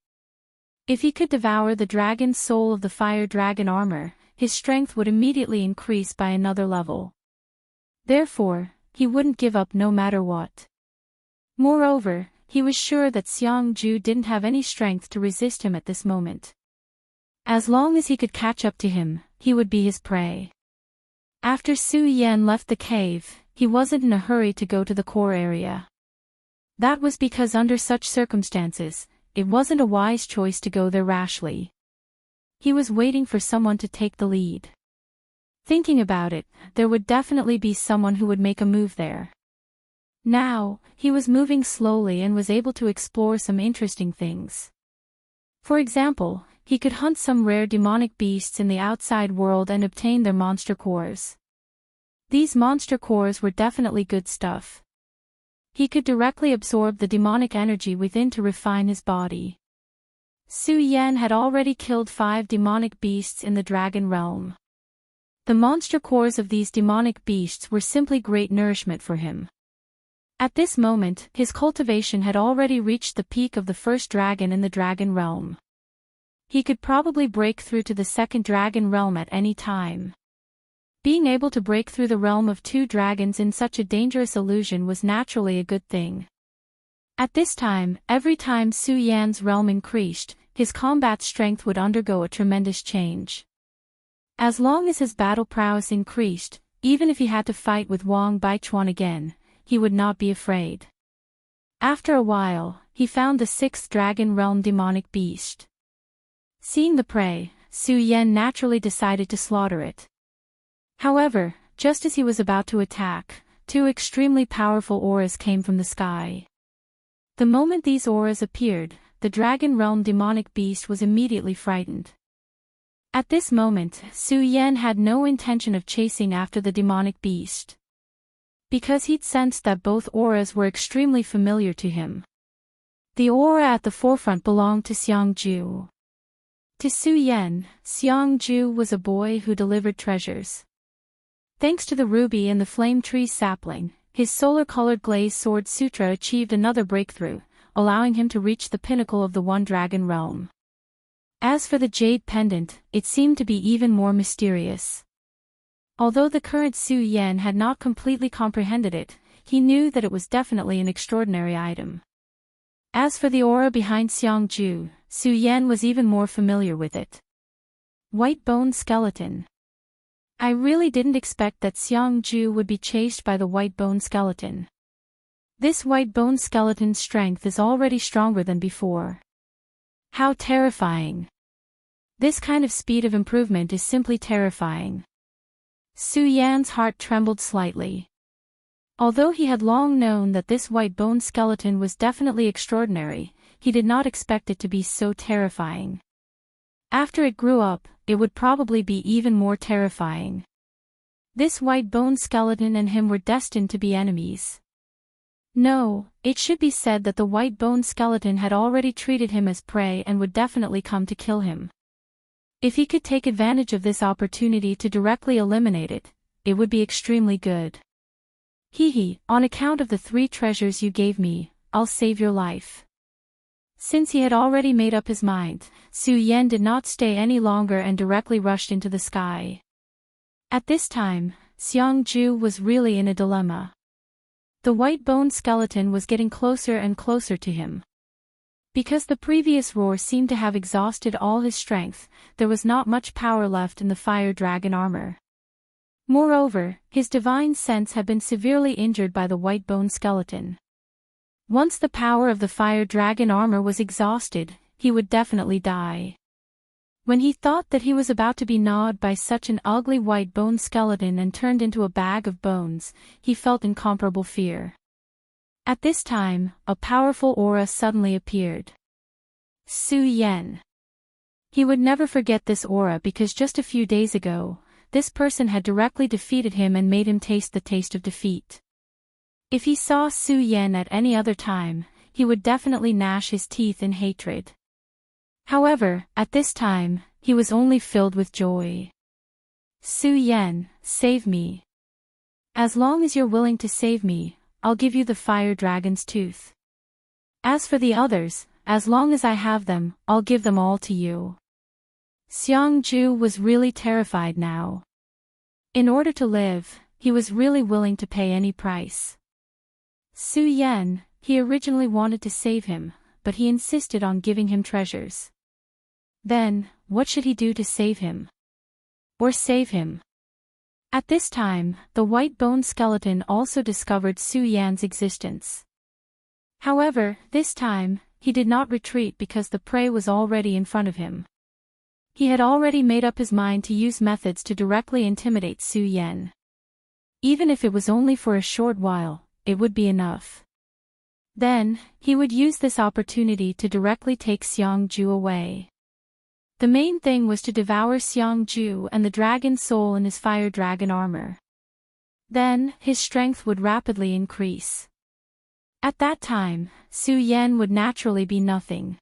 If he could devour the dragon's soul of the fire dragon armor, his strength would immediately increase by another level. Therefore, he wouldn't give up no matter what. Moreover, he was sure that Xiangju didn't have any strength to resist him at this moment. As long as he could catch up to him, he would be his prey. After Su Yan left the cave, he wasn't in a hurry to go to the core area. That was because under such circumstances, it wasn't a wise choice to go there rashly. He was waiting for someone to take the lead. Thinking about it, there would definitely be someone who would make a move there. Now, he was moving slowly and was able to explore some interesting things. For example, he could hunt some rare demonic beasts in the outside world and obtain their monster cores. These monster cores were definitely good stuff. He could directly absorb the demonic energy within to refine his body. Su Yan had already killed 5 demonic beasts in the dragon realm. The monster cores of these demonic beasts were simply great nourishment for him. At this moment, his cultivation had already reached the peak of the first dragon in the dragon realm. He could probably break through to the second dragon realm at any time. Being able to break through the realm of 2 dragons in such a dangerous illusion was naturally a good thing. At this time, every time Su Yan's realm increased, his combat strength would undergo a tremendous change. As long as his battle prowess increased, even if he had to fight with Wang Baichuan again, he would not be afraid. After a while, he found the 6th dragon realm demonic beast. Seeing the prey, Su Yan naturally decided to slaughter it. However, just as he was about to attack, 2 extremely powerful auras came from the sky. The moment these auras appeared, the dragon realm demonic beast was immediately frightened. At this moment, Su Yan had no intention of chasing after the demonic beast. Because he'd sensed that both auras were extremely familiar to him. The aura at the forefront belonged to Xiangju. To Su Yan, Xiangju was a boy who delivered treasures. Thanks to the ruby and the flame tree sapling, his solar-colored glazed sword sutra achieved another breakthrough, allowing him to reach the pinnacle of the One Dragon realm. As for the jade pendant, it seemed to be even more mysterious. Although the current Su Yan had not completely comprehended it, he knew that it was definitely an extraordinary item. As for the aura behind Xiangju, Su Yan was even more familiar with it. White bone skeleton. I really didn't expect that Xiangju would be chased by the white bone skeleton. This white bone skeleton's strength is already stronger than before. How terrifying. This kind of speed of improvement is simply terrifying. Su Yan's heart trembled slightly. Although he had long known that this white bone skeleton was definitely extraordinary, he did not expect it to be so terrifying. After it grew up, it would probably be even more terrifying. This white bone skeleton and him were destined to be enemies. No, it should be said that the white bone skeleton had already treated him as prey and would definitely come to kill him. If he could take advantage of this opportunity to directly eliminate it, it would be extremely good. Hee, on account of the 3 treasures you gave me, I'll save your life. Since he had already made up his mind, Su Yan did not stay any longer and directly rushed into the sky. At this time, Xiangju was really in a dilemma. The white bone skeleton was getting closer and closer to him. Because the previous roar seemed to have exhausted all his strength, there was not much power left in the fire dragon armor. Moreover, his divine sense had been severely injured by the white bone skeleton. Once the power of the fire dragon armor was exhausted, he would definitely die. When he thought that he was about to be gnawed by such an ugly white bone skeleton and turned into a bag of bones, he felt incomparable fear. At this time, a powerful aura suddenly appeared. Su Yan. He would never forget this aura because just a few days ago, this person had directly defeated him and made him taste the taste of defeat. If he saw Su Yan at any other time, he would definitely gnash his teeth in hatred. However, at this time, he was only filled with joy. Su Yan, save me. As long as you're willing to save me, I'll give you the fire dragon's tooth. As for the others, as long as I have them, I'll give them all to you. Xiangju was really terrified now. In order to live, he was really willing to pay any price. Su Yan, he originally wanted to save him, but he insisted on giving him treasures. Then, what should he do to save him? Or save him? At this time, the white bone skeleton also discovered Su Yan's existence. However, this time, he did not retreat because the prey was already in front of him. He had already made up his mind to use methods to directly intimidate Su Yan. Even if it was only for a short while, it would be enough. Then, he would use this opportunity to directly take Xiangju away. The main thing was to devour Xiangju and the dragon soul in his fire dragon armor. Then, his strength would rapidly increase. At that time, Su Yan would naturally be nothing.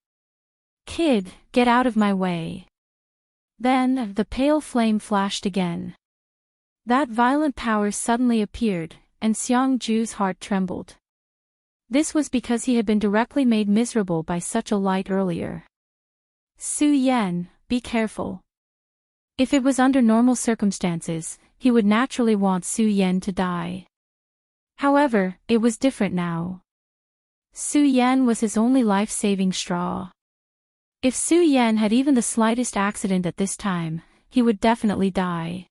Kid, get out of my way. Then, the pale flame flashed again. That violent power suddenly appeared, and Xiangju's heart trembled. This was because he had been directly made miserable by such a light earlier. Su Yan, be careful. If it was under normal circumstances, he would naturally want Su Yan to die. However, it was different now. Su Yan was his only life-saving straw. If Su Yan had even the slightest accident at this time, he would definitely die.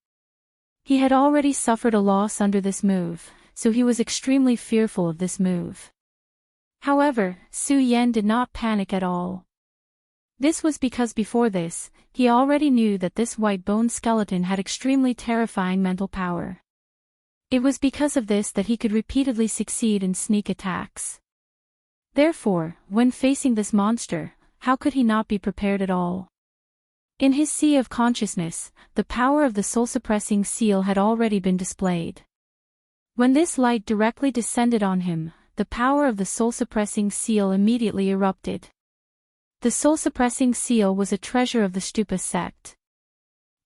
He had already suffered a loss under this move, so he was extremely fearful of this move. However, Su Yan did not panic at all. This was because before this, he already knew that this white bone skeleton had extremely terrifying mental power. It was because of this that he could repeatedly succeed in sneak attacks. Therefore, when facing this monster, how could he not be prepared at all? In his sea of consciousness, the power of the soul-suppressing seal had already been displayed. When this light directly descended on him, the power of the soul-suppressing seal immediately erupted. The soul-suppressing seal was a treasure of the Stupa sect.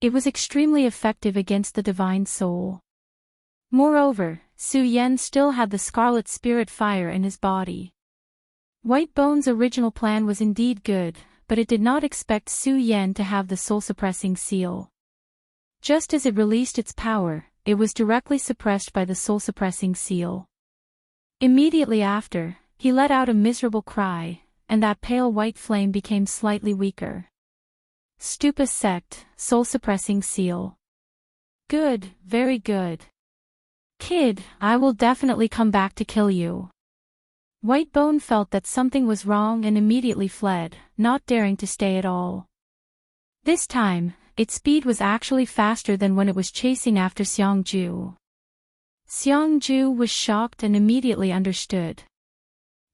It was extremely effective against the divine soul. Moreover, Su Yan still had the scarlet spirit fire in his body. White Bone's original plan was indeed good, but it did not expect Su Yan to have the soul-suppressing seal. Just as it released its power, it was directly suppressed by the soul-suppressing seal. Immediately after, he let out a miserable cry, and that pale white flame became slightly weaker. Stupa sect, soul-suppressing seal. Good, very good. Kid, I will definitely come back to kill you. White Bone felt that something was wrong and immediately fled, not daring to stay at all. This time, its speed was actually faster than when it was chasing after Xiangju. Xiangju was shocked and immediately understood.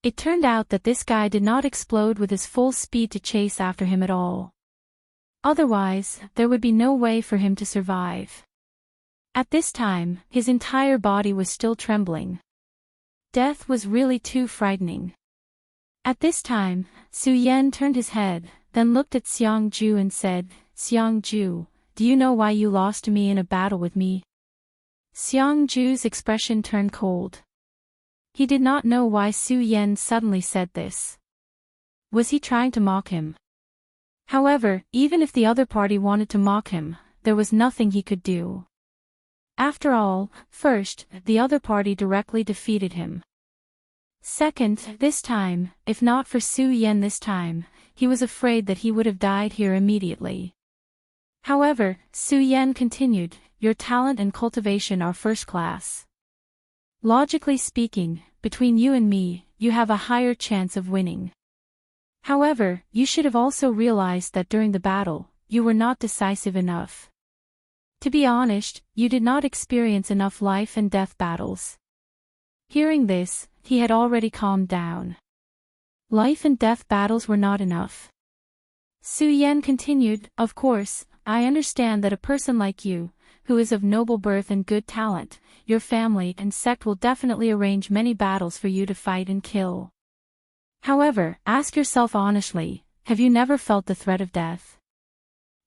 It turned out that this guy did not explode with his full speed to chase after him at all. Otherwise, there would be no way for him to survive. At this time, his entire body was still trembling. Death was really too frightening. At this time, Su Yan turned his head, then looked at Xiangju and said, Xiangju, do you know why you lost to me in a battle with me? Xiangju's expression turned cold. He did not know why Su Yan suddenly said this. Was he trying to mock him? However, even if the other party wanted to mock him, there was nothing he could do. After all, first, the other party directly defeated him. Second, this time, if not for Su Yan this time, he was afraid that he would have died here immediately. However, Su Yan continued, your talent and cultivation are first class. Logically speaking, between you and me, you have a higher chance of winning. However, you should have also realized that during the battle, you were not decisive enough. To be honest, you did not experience enough life and death battles. Hearing this, he had already calmed down. Life and death battles were not enough. Su Yan continued, "Of course, I understand that a person like you, who is of noble birth and good talent, your family and sect will definitely arrange many battles for you to fight and kill. However, ask yourself honestly, have you never felt the threat of death?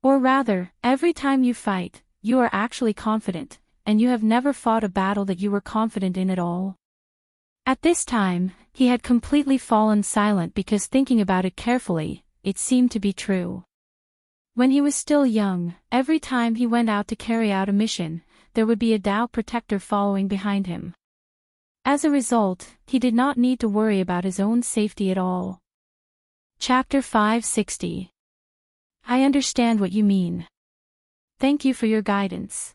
Or rather, every time you fight, you are actually confident, and you have never fought a battle that you were confident in at all?" At this time, he had completely fallen silent because thinking about it carefully, it seemed to be true. When he was still young, every time he went out to carry out a mission, there would be a Tao protector following behind him. As a result, he did not need to worry about his own safety at all. Chapter 560. I understand what you mean. Thank you for your guidance.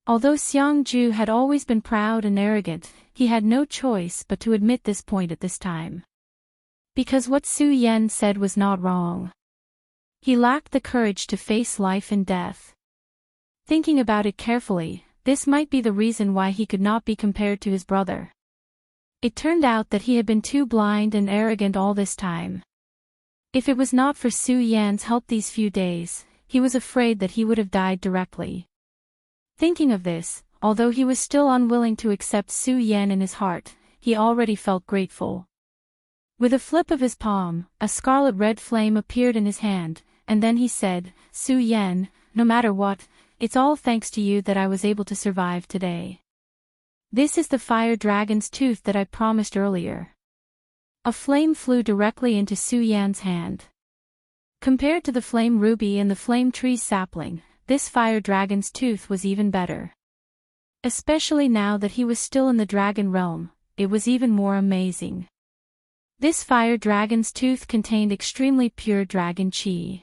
Although Xiangju had always been proud and arrogant, he had no choice but to admit this point at this time. Because what Su Yan said was not wrong. He lacked the courage to face life and death. Thinking about it carefully, this might be the reason why he could not be compared to his brother. It turned out that he had been too blind and arrogant all this time. If it was not for Su Yan's help these few days, he was afraid that he would have died directly. Thinking of this, although he was still unwilling to accept Su Yan in his heart, he already felt grateful. With a flip of his palm, a scarlet-red flame appeared in his hand, and then he said, "Su Yan, no matter what, it's all thanks to you that I was able to survive today. This is the fire dragon's tooth that I promised earlier." A flame flew directly into Su Yan's hand. Compared to the flame ruby and the flame tree sapling, this fire dragon's tooth was even better. Especially now that he was still in the dragon realm, it was even more amazing. This fire dragon's tooth contained extremely pure dragon chi.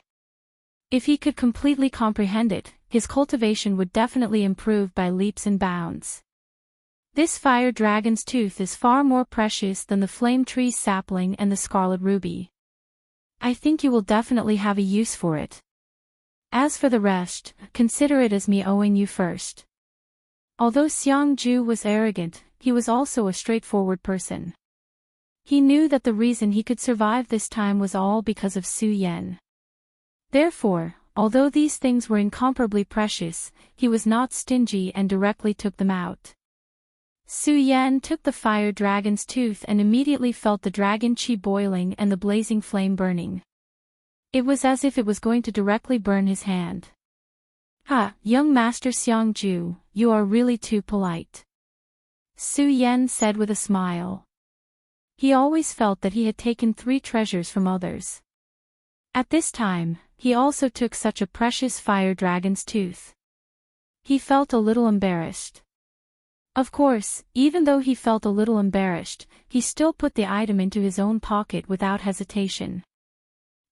If he could completely comprehend it, his cultivation would definitely improve by leaps and bounds. This fire dragon's tooth is far more precious than the flame tree sapling and the scarlet ruby. I think you will definitely have a use for it. As for the rest, consider it as me owing you first. Although Xiangju was arrogant, he was also a straightforward person. He knew that the reason he could survive this time was all because of Su Yan. Therefore, although these things were incomparably precious, he was not stingy and directly took them out. Su Yan took the fire dragon's tooth and immediately felt the dragon chi boiling and the blazing flame burning. It was as if it was going to directly burn his hand. "Ha, young Master Xiangju, you are really too polite," Su Yan said with a smile. He always felt that he had taken 3 treasures from others. At this time, he also took such a precious fire dragon's tooth. He felt a little embarrassed. Of course, even though he felt a little embarrassed, he still put the item into his own pocket without hesitation.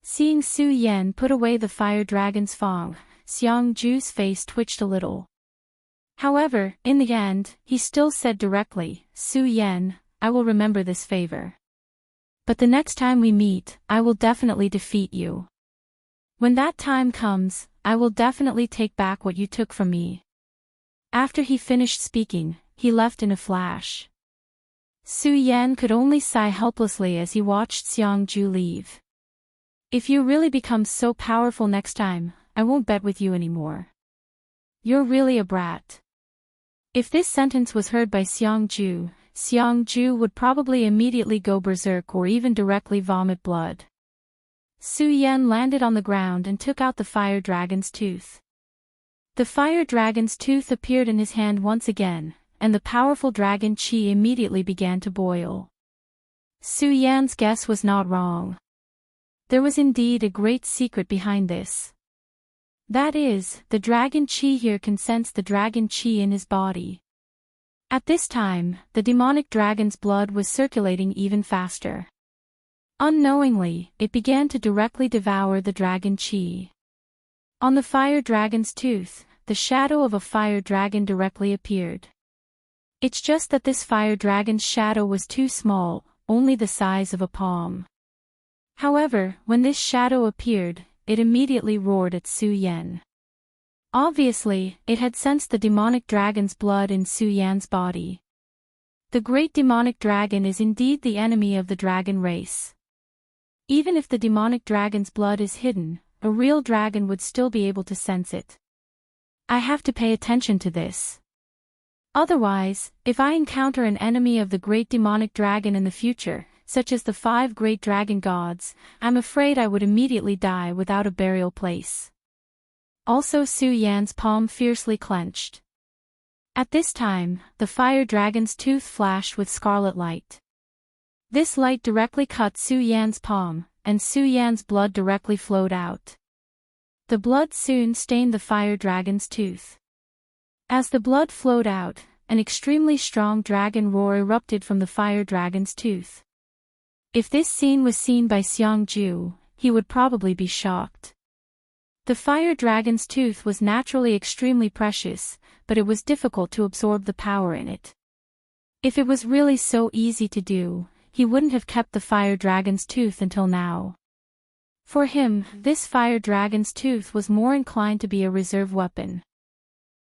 Seeing Su Yan put away the fire dragon's fang, Xiangju's face twitched a little. However, in the end, he still said directly, "Su Yan, I will remember this favor. But the next time we meet, I will definitely defeat you. When that time comes, I will definitely take back what you took from me." After he finished speaking, he left in a flash. Su Yan could only sigh helplessly as he watched Xiangju leave. "If you really become so powerful next time, I won't bet with you anymore. You're really a brat." If this sentence was heard by Xiangju, Xiangju would probably immediately go berserk or even directly vomit blood. Su Yan landed on the ground and took out the fire dragon's tooth. The fire dragon's tooth appeared in his hand once again, and the powerful dragon chi immediately began to boil. Su Yan's guess was not wrong. There was indeed a great secret behind this. That is, the dragon chi here can sense the dragon chi in his body. At this time, the demonic dragon's blood was circulating even faster. Unknowingly, it began to directly devour the dragon chi. On the fire dragon's tooth, the shadow of a fire dragon directly appeared. It's just that this fire dragon's shadow was too small, only the size of a palm. However, when this shadow appeared, it immediately roared at Su Yan. Obviously, it had sensed the demonic dragon's blood in Su Yan's body. The great demonic dragon is indeed the enemy of the dragon race. Even if the demonic dragon's blood is hidden, a real dragon would still be able to sense it. I have to pay attention to this. Otherwise, if I encounter an enemy of the great demonic dragon in the future, such as the 5 great dragon gods, I'm afraid I would immediately die without a burial place. Also, Su Yan's palm fiercely clenched. At this time, the fire dragon's tooth flashed with scarlet light. This light directly cut Su Yan's palm, and Su Yan's blood directly flowed out. The blood soon stained the fire dragon's tooth. As the blood flowed out, an extremely strong dragon roar erupted from the fire dragon's tooth. If this scene was seen by Xiangju, he would probably be shocked. The fire dragon's tooth was naturally extremely precious, but it was difficult to absorb the power in it. If it was really so easy to do, he wouldn't have kept the fire dragon's tooth until now. For him, this fire dragon's tooth was more inclined to be a reserve weapon.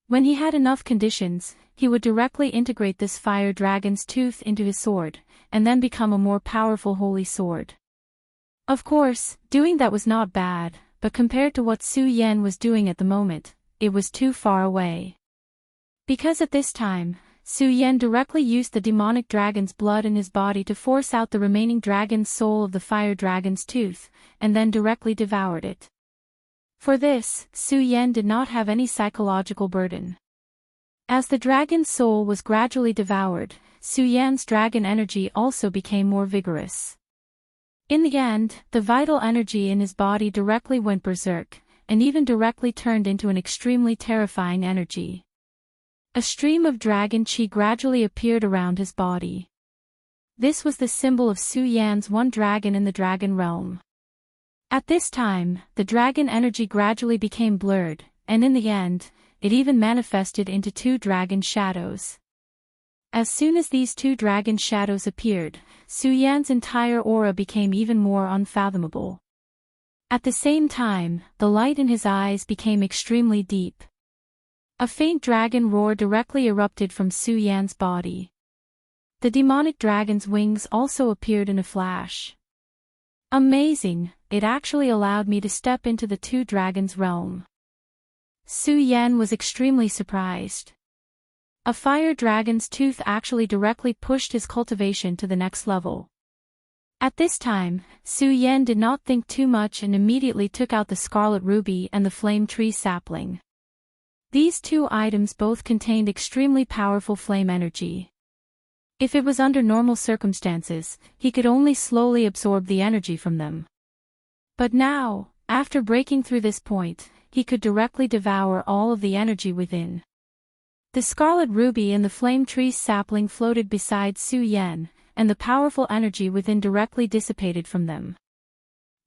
When he had enough conditions, he would directly integrate this fire dragon's tooth into his sword, and then become a more powerful holy sword. Of course, doing that was not bad, but compared to what Su Yan was doing at the moment, it was too far away. Because at this time, Su Yan directly used the demonic dragon's blood in his body to force out the remaining dragon's soul of the fire dragon's tooth, and then directly devoured it. For this, Su Yan did not have any psychological burden. As the dragon's soul was gradually devoured, Su Yan's dragon energy also became more vigorous. In the end, the vital energy in his body directly went berserk, and even directly turned into an extremely terrifying energy. A stream of dragon qi gradually appeared around his body. This was the symbol of Su Yan's one dragon in the dragon realm. At this time, the dragon energy gradually became blurred, and in the end, it even manifested into 2 dragon shadows. As soon as these 2 dragon shadows appeared, Su Yan's entire aura became even more unfathomable. At the same time, the light in his eyes became extremely deep. A faint dragon roar directly erupted from Su Yan's body. The demonic dragon's wings also appeared in a flash. Amazing, it actually allowed me to step into the 2 dragons' realm. Su Yan was extremely surprised. A fire dragon's tooth actually directly pushed his cultivation to the next level. At this time, Su Yan did not think too much and immediately took out the scarlet ruby and the flame tree sapling. These 2 items both contained extremely powerful flame energy. If it was under normal circumstances, he could only slowly absorb the energy from them. But now, after breaking through this point, he could directly devour all of the energy within. The scarlet ruby and the flame tree sapling floated beside Su Yan, and the powerful energy within directly dissipated from them.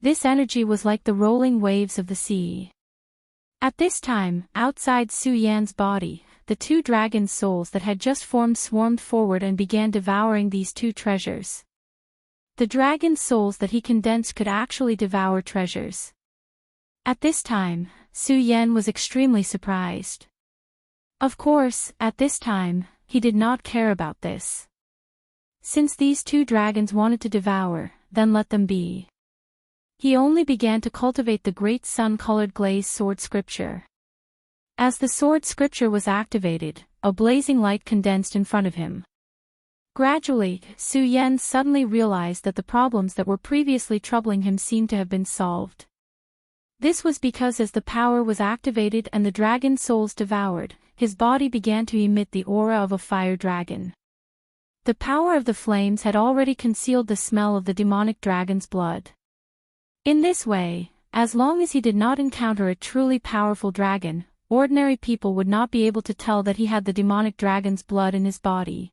This energy was like the rolling waves of the sea. At this time, outside Su Yan's body, the 2 dragon souls that had just formed swarmed forward and began devouring these 2 treasures. The dragon souls that he condensed could actually devour treasures. At this time, Su Yan was extremely surprised. Of course, at this time, he did not care about this. Since these 2 dragons wanted to devour, then let them be. He only began to cultivate the great sun-colored glazed sword scripture. As the sword scripture was activated, a blazing light condensed in front of him. Gradually, Su Yan suddenly realized that the problems that were previously troubling him seemed to have been solved. This was because as the power was activated and the dragon souls devoured, his body began to emit the aura of a fire dragon. The power of the flames had already concealed the smell of the demonic dragon's blood. In this way, as long as he did not encounter a truly powerful dragon, ordinary people would not be able to tell that he had the demonic dragon's blood in his body.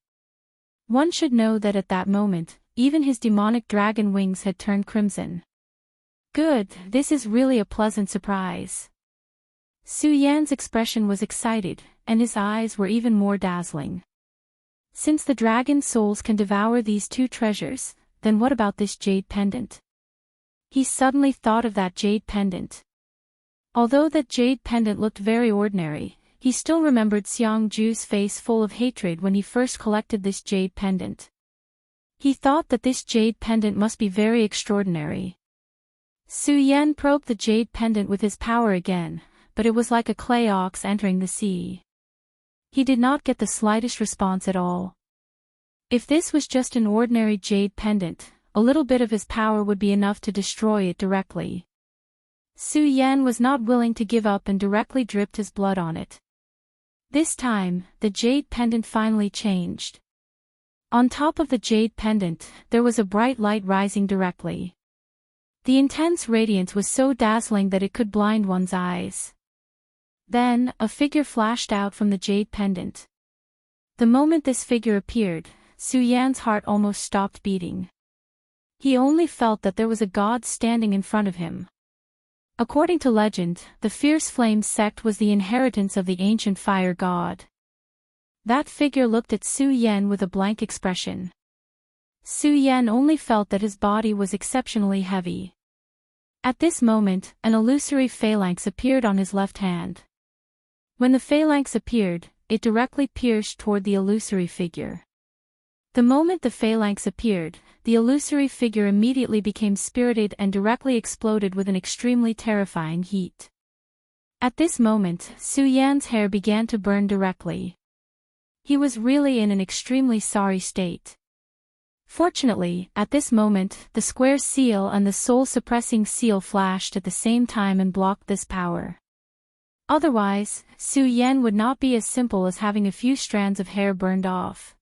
One should know that at that moment, even his demonic dragon wings had turned crimson. Good, this is really a pleasant surprise. Su Yan's expression was excited, and his eyes were even more dazzling. Since the dragon souls can devour these 2 treasures, then what about this jade pendant? He suddenly thought of that jade pendant. Although that jade pendant looked very ordinary, he still remembered Xiangju's face full of hatred when he first collected this jade pendant. He thought that this jade pendant must be very extraordinary. Su Yan probed the jade pendant with his power again, but it was like a clay ox entering the sea. He did not get the slightest response at all. If this was just an ordinary jade pendant, a little bit of his power would be enough to destroy it directly. Su Yan was not willing to give up and directly dripped his blood on it. This time, the jade pendant finally changed. On top of the jade pendant, there was a bright light rising directly. The intense radiance was so dazzling that it could blind one's eyes. Then, a figure flashed out from the jade pendant. The moment this figure appeared, Su Yan's heart almost stopped beating. He only felt that there was a god standing in front of him. According to legend, the Fierce Flame sect was the inheritance of the ancient fire god. That figure looked at Su Yan with a blank expression. Su Yan only felt that his body was exceptionally heavy. At this moment, an illusory phalanx appeared on his left hand. When the phalanx appeared, it directly pierced toward the illusory figure. The moment the phalanx appeared, the illusory figure immediately became spirited and directly exploded with an extremely terrifying heat. At this moment, Su Yan's hair began to burn directly. He was really in an extremely sorry state. Fortunately, at this moment, the square seal and the soul-suppressing seal flashed at the same time and blocked this power. Otherwise, Su Yan would not be as simple as having a few strands of hair burned off.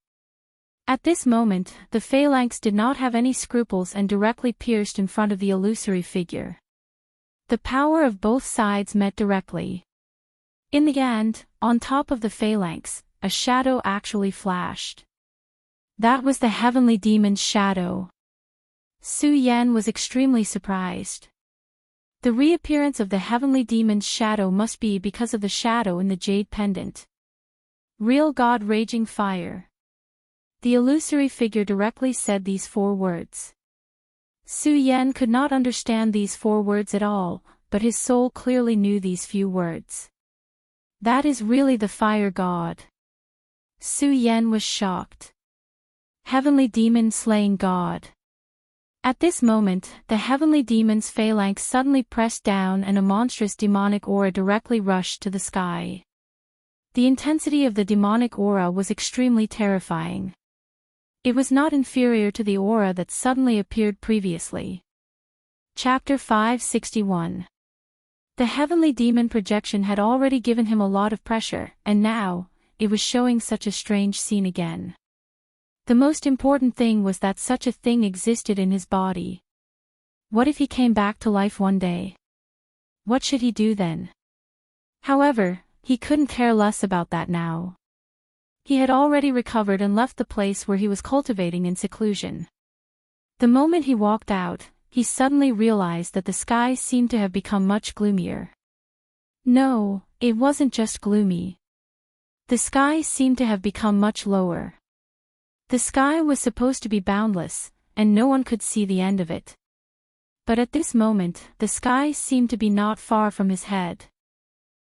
At this moment, the phalanx did not have any scruples and directly pierced in front of the illusory figure. The power of both sides met directly. In the end, on top of the phalanx, a shadow actually flashed. That was the heavenly demon's shadow. Su Yan was extremely surprised. The reappearance of the heavenly demon's shadow must be because of the shadow in the jade pendant. Real God raging fire. The illusory figure directly said these 4 words. Su Yan could not understand these 4 words at all, but his soul clearly knew these few words. That is really the fire god. Su Yan was shocked. Heavenly demon slaying god. At this moment, the heavenly demon's phalanx suddenly pressed down and a monstrous demonic aura directly rushed to the sky. The intensity of the demonic aura was extremely terrifying. It was not inferior to the aura that suddenly appeared previously. Chapter 561. The heavenly demon projection had already given him a lot of pressure, and now, it was showing such a strange scene again. The most important thing was that such a thing existed in his body. What if he came back to life one day? What should he do then? However, he couldn't care less about that now. He had already recovered and left the place where he was cultivating in seclusion. The moment he walked out, he suddenly realized that the sky seemed to have become much gloomier. No, it wasn't just gloomy. The sky seemed to have become much lower. The sky was supposed to be boundless, and no one could see the end of it. But at this moment, the sky seemed to be not far from his head.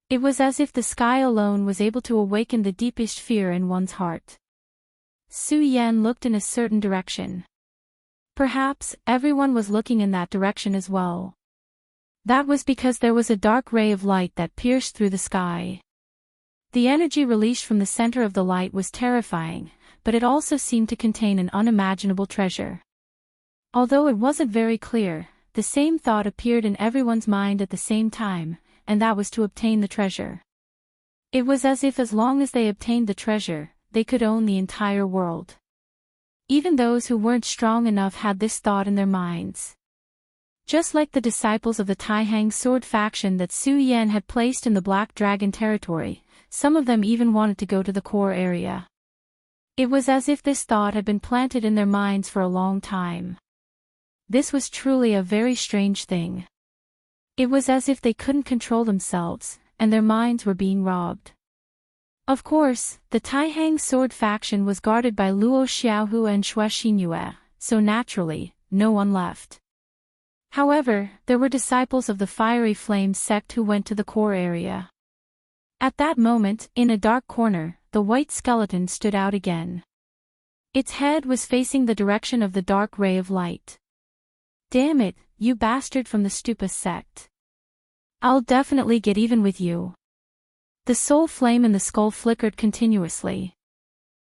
It was as if the sky alone was able to awaken the deepest fear in one's heart. Su Yan looked in a certain direction. Perhaps everyone was looking in that direction as well. That was because there was a dark ray of light that pierced through the sky. The energy released from the center of the light was terrifying, but it also seemed to contain an unimaginable treasure. Although it wasn't very clear, the same thought appeared in everyone's mind at the same time, and that was to obtain the treasure. It was as if as long as they obtained the treasure, they could own the entire world. Even those who weren't strong enough had this thought in their minds. Just like the disciples of the Taihang sword faction that Su Yan had placed in the Black Dragon territory, some of them even wanted to go to the core area. It was as if this thought had been planted in their minds for a long time. This was truly a very strange thing. It was as if they couldn't control themselves, and their minds were being robbed. Of course, the Taihang sword faction was guarded by Luo Xiaohu and Xue Xinyue, so naturally, no one left. However, there were disciples of the Fiery Flame sect who went to the core area. At that moment, in a dark corner, the white skeleton stood out again. Its head was facing the direction of the dark ray of light. Damn it, you bastard from the Stupa sect. I'll definitely get even with you. The soul flame in the skull flickered continuously.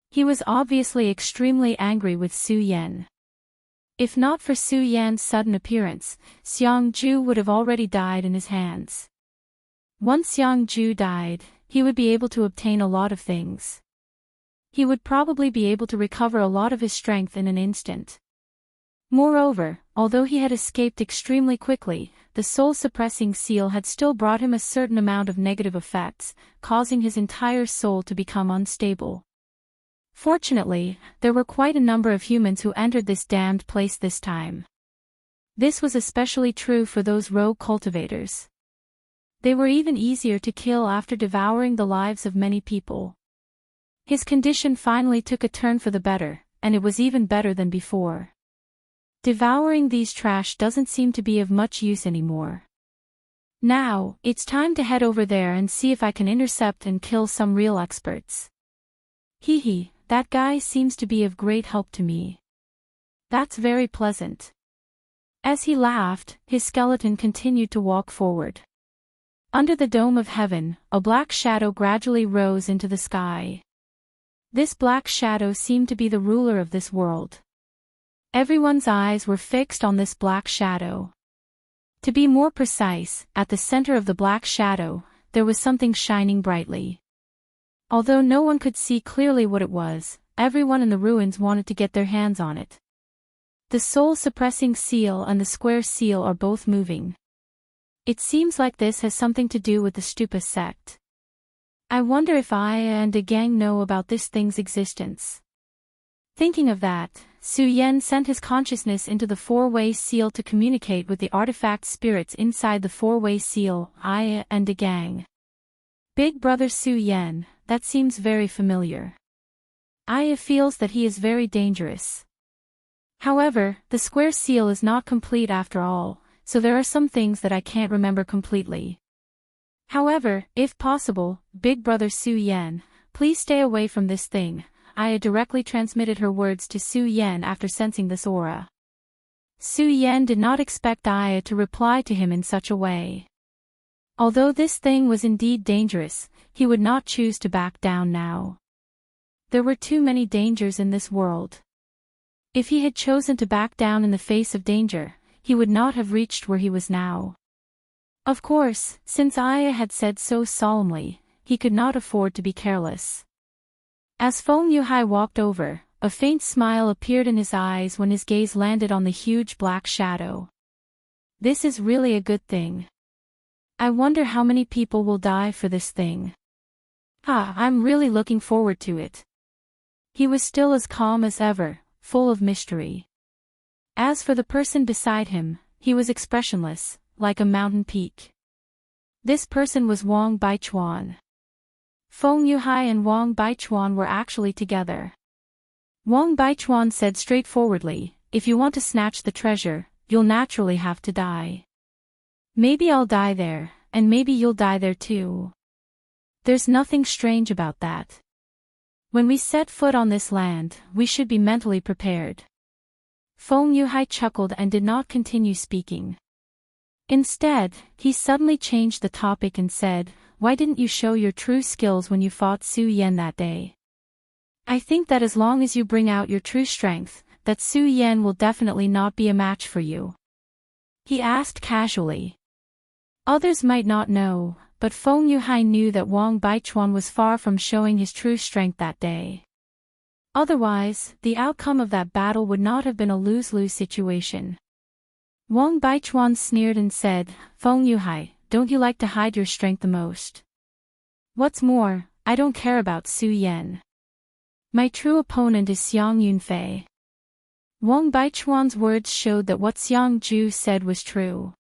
He was obviously extremely angry with Su Yan. If not for Su Yan's sudden appearance, Xiang Ju would have already died in his hands. Once Xiang Ju died, he would be able to obtain a lot of things. He would probably be able to recover a lot of his strength in an instant. Moreover, although he had escaped extremely quickly, the soul-suppressing seal had still brought him a certain amount of negative effects, causing his entire soul to become unstable. Fortunately, there were quite a number of humans who entered this damned place this time. This was especially true for those rogue cultivators. They were even easier to kill after devouring the lives of many people. His condition finally took a turn for the better, and it was even better than before. Devouring these trash doesn't seem to be of much use anymore. Now, it's time to head over there and see if I can intercept and kill some real experts. Hee, that guy seems to be of great help to me. That's very pleasant. As he laughed, his skeleton continued to walk forward. Under the dome of heaven, a black shadow gradually rose into the sky. This black shadow seemed to be the ruler of this world. Everyone's eyes were fixed on this black shadow. To be more precise, at the center of the black shadow, there was something shining brightly. Although no one could see clearly what it was, everyone in the ruins wanted to get their hands on it. The soul-suppressing seal and the square seal are both moving. It seems like this has something to do with the Stupa sect. I wonder if I and a gang know about this thing's existence. Thinking of that, Su Yan sent his consciousness into the four-way seal to communicate with the artifact spirits inside the four-way seal, I and a gang. Big brother Su Yan, that seems very familiar. Aya feels that he is very dangerous. However, the square seal is not complete after all, so there are some things that I can't remember completely. However, if possible, Big Brother Su Yan, please stay away from this thing. Aya directly transmitted her words to Su Yan after sensing this aura. Su Yan did not expect Aya to reply to him in such a way. Although this thing was indeed dangerous, he would not choose to back down now. There were too many dangers in this world. If he had chosen to back down in the face of danger, he would not have reached where he was now. Of course, since Aya had said so solemnly, he could not afford to be careless. As Feng Yuhai walked over, a faint smile appeared in his eyes when his gaze landed on the huge black shadow. This is really a good thing. I wonder how many people will die for this thing. I'm really looking forward to it. He was still as calm as ever, full of mystery. As for the person beside him, he was expressionless, like a mountain peak. This person was Wang Baichuan. Feng Yuhai and Wang Baichuan were actually together. Wang Baichuan said straightforwardly, if you want to snatch the treasure, you'll naturally have to die. Maybe I'll die there, and maybe you'll die there too. There's nothing strange about that. When we set foot on this land, we should be mentally prepared. Feng Yuhai chuckled and did not continue speaking. Instead, he suddenly changed the topic and said, why didn't you show your true skills when you fought Su Yan that day? I think that as long as you bring out your true strength, that Su Yan will definitely not be a match for you. He asked casually. Others might not know, but Feng Yuhai knew that Wang Baichuan was far from showing his true strength that day. Otherwise, the outcome of that battle would not have been a lose-lose situation. Wang Baichuan sneered and said, Feng Yuhai, don't you like to hide your strength the most? What's more, I don't care about Su Yan. My true opponent is Xiang Yunfei. Wang Baichuan's words showed that what Xiang Ju said was true.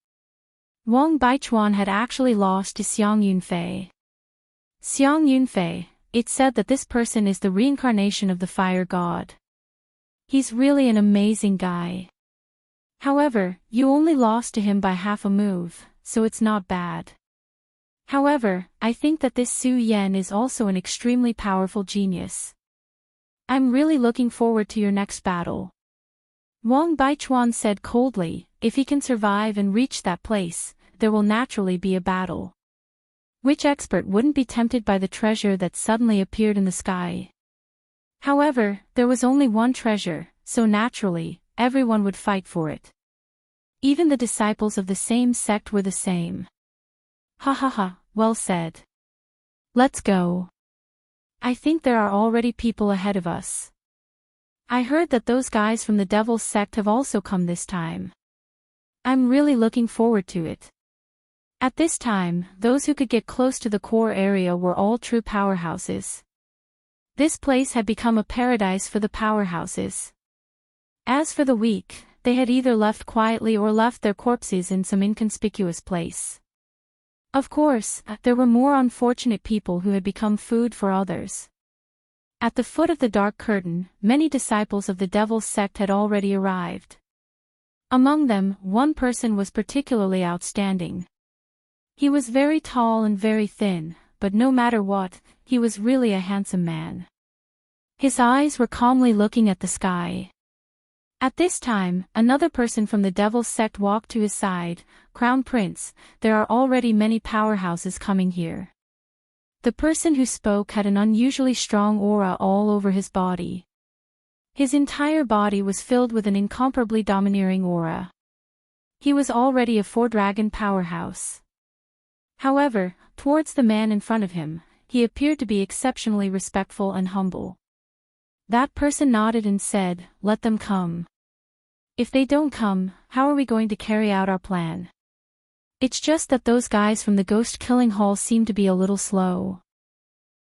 Wang Baichuan had actually lost to Xiang Yunfei. Xiang Yunfei, it said that this person is the reincarnation of the fire god. He's really an amazing guy. However, you only lost to him by half a move, so it's not bad. However, I think that this Su Yan is also an extremely powerful genius. I'm really looking forward to your next battle. Wang Baichuan said coldly, if he can survive and reach that place, there will naturally be a battle. Which expert wouldn't be tempted by the treasure that suddenly appeared in the sky? However, there was only one treasure, so naturally, everyone would fight for it. Even the disciples of the same sect were the same. Ha ha ha, well said. Let's go. I think there are already people ahead of us. I heard that those guys from the Devil's sect have also come this time. I'm really looking forward to it. At this time, those who could get close to the core area were all true powerhouses. This place had become a paradise for the powerhouses. As for the weak, they had either left quietly or left their corpses in some inconspicuous place. Of course, there were more unfortunate people who had become food for others. At the foot of the dark curtain, many disciples of the Devil's sect had already arrived. Among them, one person was particularly outstanding. He was very tall and very thin, but no matter what, he was really a handsome man. His eyes were calmly looking at the sky. At this time, another person from the Devil's sect walked to his side. Crown Prince, there are already many powerhouses coming here. The person who spoke had an unusually strong aura all over his body. His entire body was filled with an incomparably domineering aura. He was already a four-dragon powerhouse. However, towards the man in front of him, he appeared to be exceptionally respectful and humble. That person nodded and said, "Let them come. If they don't come, how are we going to carry out our plan? It's just that those guys from the ghost-killing hall seem to be a little slow."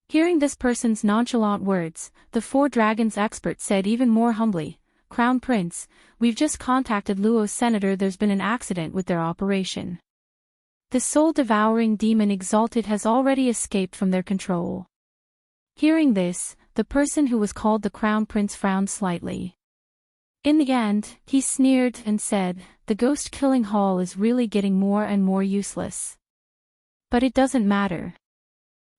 Hearing this person's nonchalant words, the Four Dragons expert said even more humbly, "Crown Prince, we've just contacted Luo's senator. There's been an accident with their operation. The soul-devouring demon Exalted has already escaped from their control." Hearing this, the person who was called the Crown Prince frowned slightly. In the end, he sneered and said, "The ghost-killing hall is really getting more and more useless. But it doesn't matter.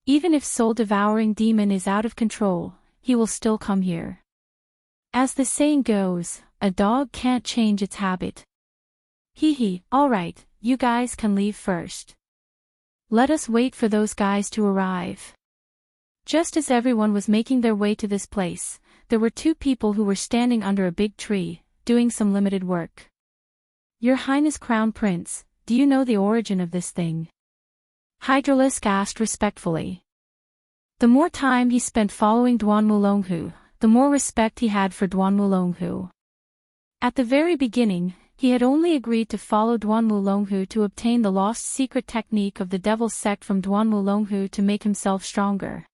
Even if soul-devouring demon is out of control, he will still come here. As the saying goes, a dog can't change its habit. Hee hee, alright, you guys can leave first. Let us wait for those guys to arrive." Just as everyone was making their way to this place, there were two people who were standing under a big tree, doing some limited work. "Your Highness Crown Prince, do you know the origin of this thing?" Hydralisk asked respectfully. The more time he spent following Duan Mulonghu, the more respect he had for Duan Mulonghu. At the very beginning, he had only agreed to follow Duan Mulonghu to obtain the lost secret technique of the Devil's sect from Duan Mulonghu to make himself stronger.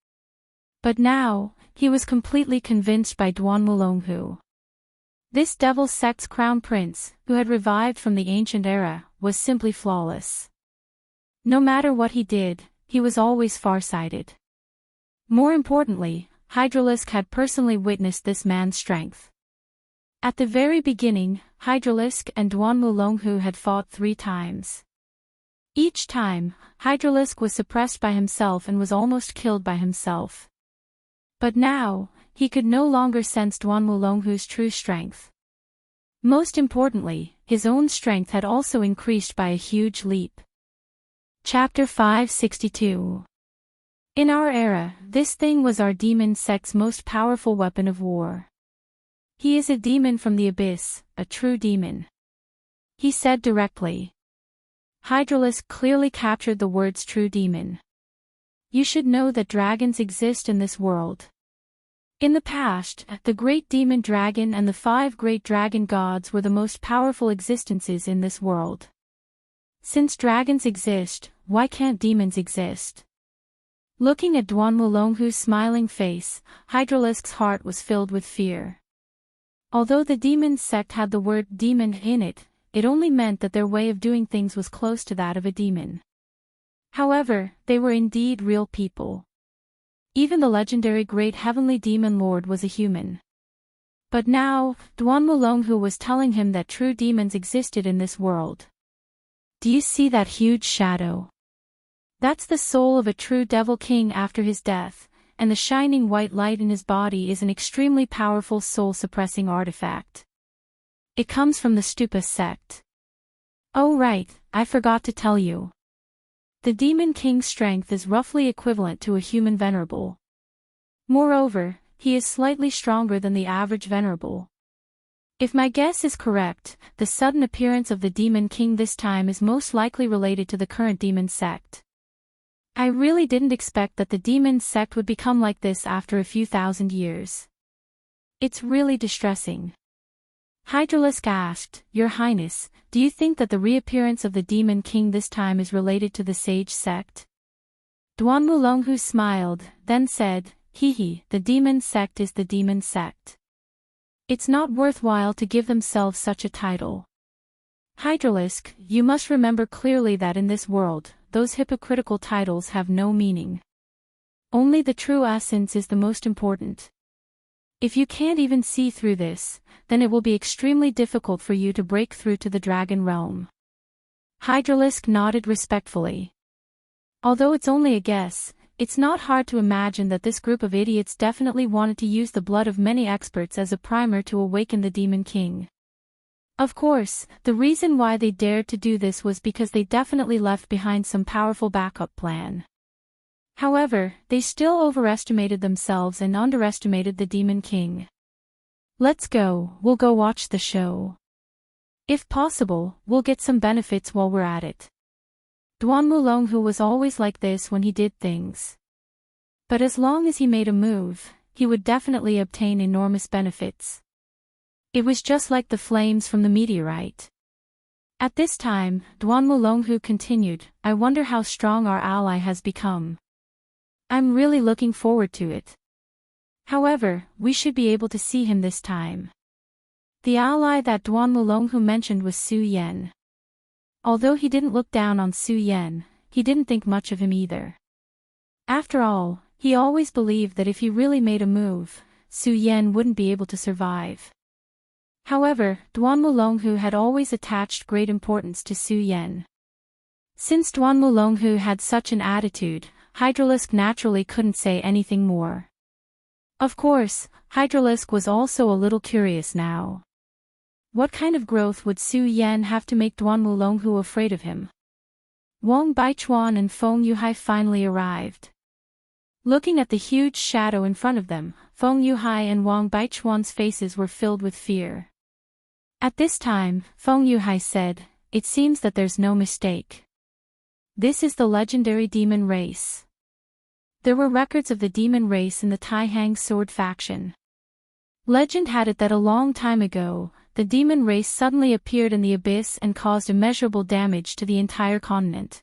But now, he was completely convinced by Duan Mulonghu. This Devil's sect's Crown Prince, who had revived from the ancient era, was simply flawless. No matter what he did, he was always far-sighted. More importantly, Hydralisk had personally witnessed this man's strength. At the very beginning, Hydralisk and Duan Mulonghu had fought 3 times. Each time, Hydralisk was suppressed by himself and was almost killed by himself. But now, he could no longer sense Duan Mulonghu's true strength. Most importantly, his own strength had also increased by a huge leap. Chapter 562. In our era, this thing was our demon sect's most powerful weapon of war. "He is a demon from the abyss, a true demon," he said directly. Hydralisk clearly captured the words "true demon." You should know that dragons exist in this world. In the past, the great demon dragon and the 5 great dragon gods were the most powerful existences in this world. Since dragons exist, why can't demons exist? Looking at Duan Mulonghu's smiling face, Hydralisk's heart was filled with fear. Although the demon sect had the word demon in it, it only meant that their way of doing things was close to that of a demon. However, they were indeed real people. Even the legendary great heavenly demon lord was a human. But now, Duan Mulonghu was telling him that true demons existed in this world. Do you see that huge shadow? That's the soul of a true devil king after his death, and the shining white light in his body is an extremely powerful soul-suppressing artifact. It comes from the Stupa sect. Oh right, I forgot to tell you. The Demon King's strength is roughly equivalent to a human venerable. Moreover, he is slightly stronger than the average venerable. If my guess is correct, the sudden appearance of the Demon King this time is most likely related to the current demon sect. I really didn't expect that the demon sect would become like this after a few thousand years. It's really distressing. Hydralisk asked, Your Highness, do you think that the reappearance of the Demon King this time is related to the Sage sect? Duan Mulonghu smiled, then said, the demon sect is the demon sect. It's not worthwhile to give themselves such a title. Hydralisk, you must remember clearly that in this world, those hypocritical titles have no meaning. Only the true essence is the most important. If you can't even see through this, then it will be extremely difficult for you to break through to the dragon realm. Hydralisk nodded respectfully. Although it's only a guess, it's not hard to imagine that this group of idiots definitely wanted to use the blood of many experts as a primer to awaken the Demon King. Of course, the reason why they dared to do this was because they definitely left behind some powerful backup plan. However, they still overestimated themselves and underestimated the Demon King. Let's go, we'll go watch the show. If possible, we'll get some benefits while we're at it. Duan Mulonghu was always like this when he did things. But as long as he made a move, he would definitely obtain enormous benefits. It was just like the flames from the meteorite. At this time, Duan Mulonghu continued, I wonder how strong our ally has become. I'm really looking forward to it. However, we should be able to see him this time. The ally that Duan Mulonghu mentioned was Su Yan. Although he didn't look down on Su Yan, he didn't think much of him either. After all, he always believed that if he really made a move, Su Yan wouldn't be able to survive. However, Duan Mulonghu had always attached great importance to Su Yan. Since Duan Mulonghu had such an attitude, Hydralisk naturally couldn't say anything more. Of course, Hydralisk was also a little curious now. What kind of growth would Su Yan have to make Duan Mulonghu afraid of him? Wang Baichuan and Feng Yuhai finally arrived. Looking at the huge shadow in front of them, Feng Yuhai and Wang Baichuan's faces were filled with fear. At this time, Feng Yuhai said, It seems that there's no mistake. This is the legendary demon race. There were records of the demon race in the Taihang sword faction. Legend had it that a long time ago, the demon race suddenly appeared in the abyss and caused immeasurable damage to the entire continent.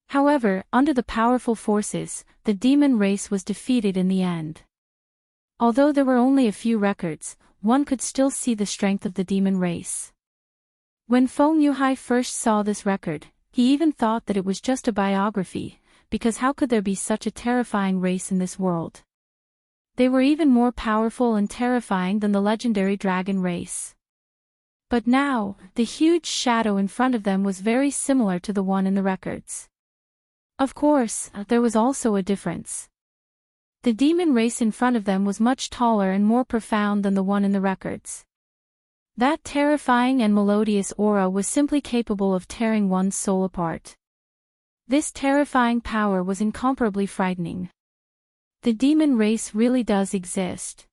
However, under the powerful forces, the demon race was defeated in the end. Although there were only a few records, one could still see the strength of the demon race. When Feng Yuhai first saw this record, he even thought that it was just a biography, because how could there be such a terrifying race in this world? They were even more powerful and terrifying than the legendary dragon race. But now, the huge shadow in front of them was very similar to the one in the records. Of course, there was also a difference. The demon race in front of them was much taller and more profound than the one in the records. That terrifying and melodious aura was simply capable of tearing one's soul apart. This terrifying power was incomparably frightening. The demon race really does exist.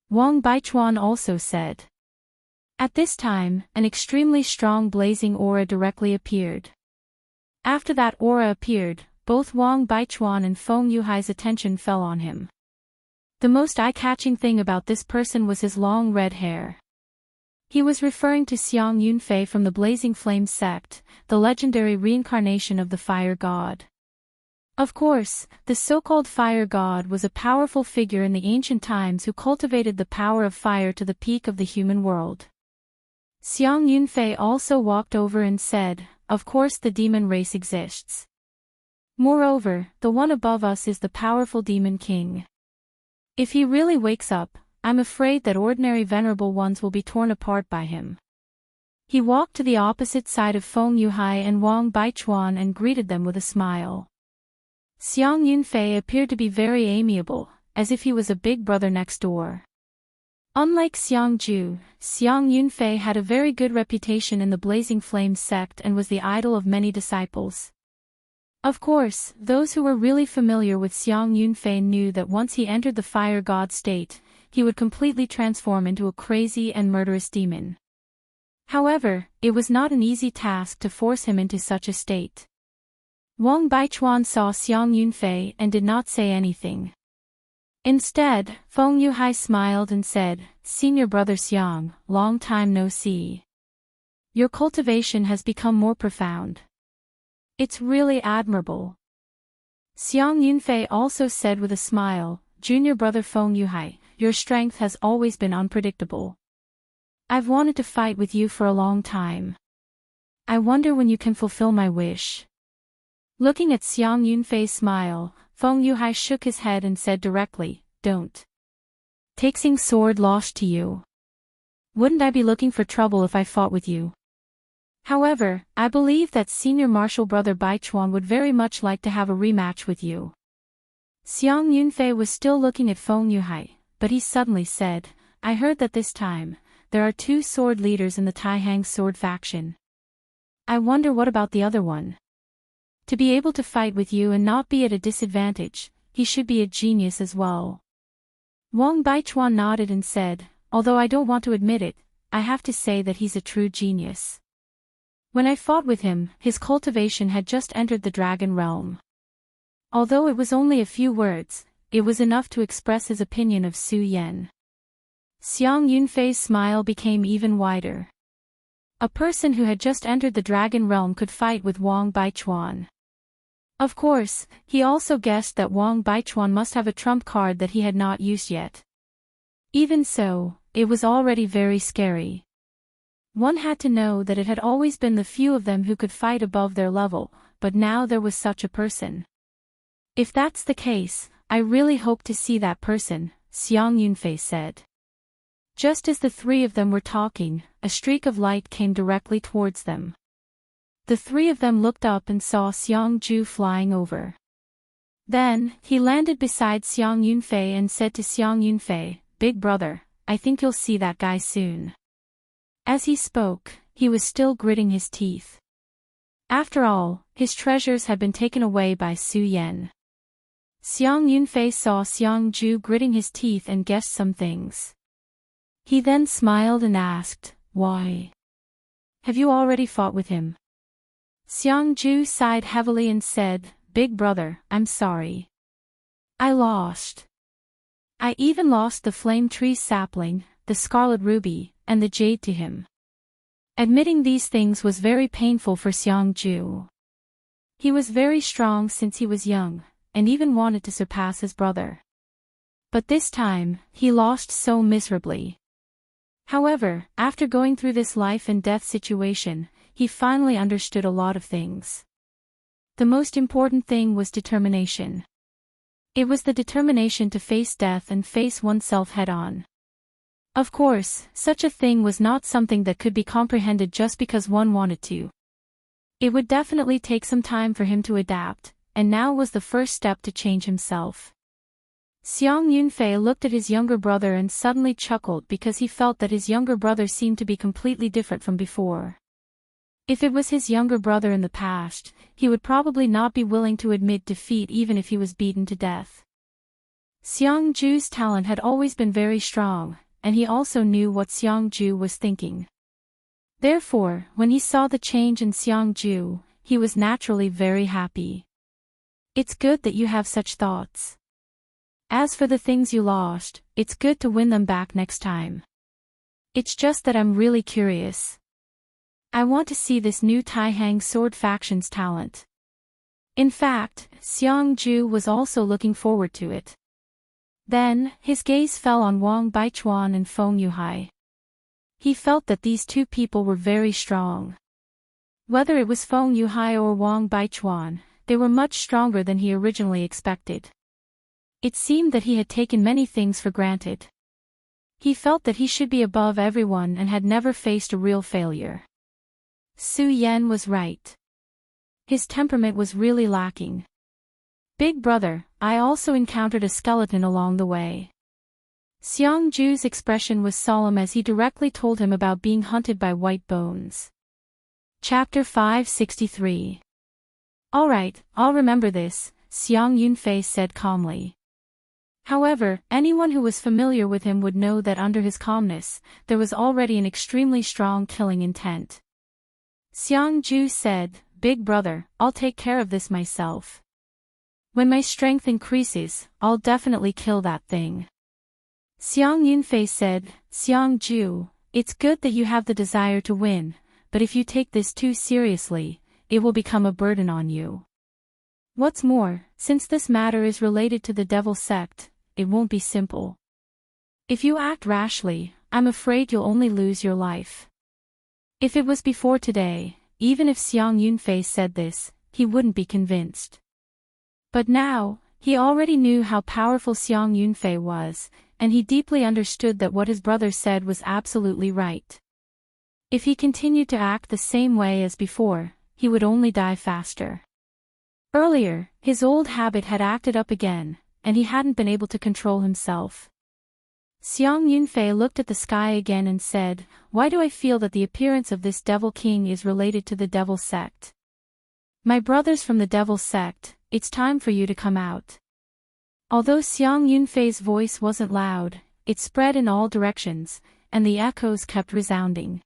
Wang Baichuan also said. At this time, an extremely strong blazing aura directly appeared. After that aura appeared, both Wang Baichuan and Feng Yuhai's attention fell on him. The most eye-catching thing about this person was his long red hair. He was referring to Xiang Yunfei from the Blazing Flame sect, the legendary reincarnation of the fire god. Of course, the so-called fire god was a powerful figure in the ancient times who cultivated the power of fire to the peak of the human world. Xiang Yunfei also walked over and said, Of course the demon race exists. Moreover, the one above us is the powerful Demon King. If he really wakes up, I'm afraid that ordinary venerable ones will be torn apart by him. He walked to the opposite side of Feng Yuhai and Wang Baichuan and greeted them with a smile. Xiang Yunfei appeared to be very amiable, as if he was a big brother next door. Unlike Xiangju, Xiang Yunfei had a very good reputation in the Blazing Flame sect and was the idol of many disciples. Of course, those who were really familiar with Xiang Yunfei knew that once he entered the fire god state, he would completely transform into a crazy and murderous demon. However, it was not an easy task to force him into such a state. Wang Baichuan saw Xiang Yunfei and did not say anything. Instead, Feng Yuhai smiled and said, "Senior brother Xiang, long time no see. Your cultivation has become more profound. It's really admirable." Xiang Yunfei also said with a smile, "Junior brother Feng Yuhai, your strength has always been unpredictable. I've wanted to fight with you for a long time. I wonder when you can fulfill my wish." Looking at Xiang Yunfei's smile, Feng Yuhai shook his head and said directly, "Don't take Xing's sword lost to you. Wouldn't I be looking for trouble if I fought with you? However, I believe that senior martial brother Baichuan would very much like to have a rematch with you." Xiang Yunfei was still looking at Feng Yuhai, but he suddenly said, "I heard that this time, there are 2 sword leaders in the Taihang sword faction. I wonder what about the other one? To be able to fight with you and not be at a disadvantage, he should be a genius as well." Wang Baichuan nodded and said, "Although I don't want to admit it, I have to say that he's a true genius. When I fought with him, his cultivation had just entered the dragon realm. Although it was only a few words, it was enough to express his opinion of Su Yan." Xiang Yunfei's smile became even wider. A person who had just entered the dragon realm could fight with Wang Baichuan. Of course, he also guessed that Wang Baichuan must have a trump card that he had not used yet. Even so, it was already very scary. One had to know that it had always been the few of them who could fight above their level, but now there was such a person. "If that's the case, I really hope to see that person," Xiang Yunfei said. Just as the 3 of them were talking, a streak of light came directly towards them. The 3 of them looked up and saw Xiang Ju flying over. Then, he landed beside Xiang Yunfei and said to Xiang Yunfei, "Big brother, I think you'll see that guy soon." As he spoke, he was still gritting his teeth. After all, his treasures had been taken away by Su Yan. Xiang Yunfei saw Xiang Ju gritting his teeth and guessed some things. He then smiled and asked, "Why? Have you already fought with him?" Xiang Ju sighed heavily and said, "Big brother, I'm sorry. I lost. I even lost the flame tree sapling, the scarlet ruby, and the jade to him." Admitting these things was very painful for Xiang Ju. He was very strong since he was young, and even wanted to surpass his brother. But this time, he lost so miserably. However, after going through this life and death situation, he finally understood a lot of things. The most important thing was determination. It was the determination to face death and face oneself head-on. Of course, such a thing was not something that could be comprehended just because one wanted to. It would definitely take some time for him to adapt, and now was the first step to change himself. Xiang Yunfei looked at his younger brother and suddenly chuckled because he felt that his younger brother seemed to be completely different from before. If it was his younger brother in the past, he would probably not be willing to admit defeat even if he was beaten to death. Xiang Ju's talent had always been very strong, and he also knew what Xiang Ju was thinking. Therefore, when he saw the change in Xiang Ju, he was naturally very happy. "It's good that you have such thoughts. As for the things you lost, it's good to win them back next time. It's just that I'm really curious. I want to see this new Taihang sword faction's talent." In fact, Xiang Ju was also looking forward to it. Then, his gaze fell on Wang Baichuan and Feng Yuhai. He felt that these 2 people were very strong. Whether it was Feng Yuhai or Wang Baichuan, they were much stronger than he originally expected. It seemed that he had taken many things for granted. He felt that he should be above everyone and had never faced a real failure. Su Yan was right. His temperament was really lacking. "Big brother, I also encountered a skeleton along the way. Xiangju's expression was solemn as he directly told him about being hunted by white bones. Chapter 563. All right, I'll remember this, Xiang Yunfei said calmly. However, anyone who was familiar with him would know that under his calmness, there was already an extremely strong killing intent. Xiangju said, "Big brother, I'll take care of this myself. When my strength increases, I'll definitely kill that thing." Xiang Yunfei said, "Xiangju, it's good that you have the desire to win, but if you take this too seriously, it will become a burden on you. What's more, since this matter is related to the devil sect, it won't be simple. If you act rashly, I'm afraid you'll only lose your life." If it was before today, even if Xiang Yunfei said this, he wouldn't be convinced. But now, he already knew how powerful Xiang Yunfei was, and he deeply understood that what his brother said was absolutely right. If he continued to act the same way as before, he would only die faster. Earlier, his old habit had acted up again, and he hadn't been able to control himself. Xiang Yunfei looked at the sky again and said, "Why do I feel that the appearance of this devil king is related to the devil sect? My brothers from the devil sect, it's time for you to come out." Although Xiang Yunfei's voice wasn't loud, it spread in all directions, and the echoes kept resounding.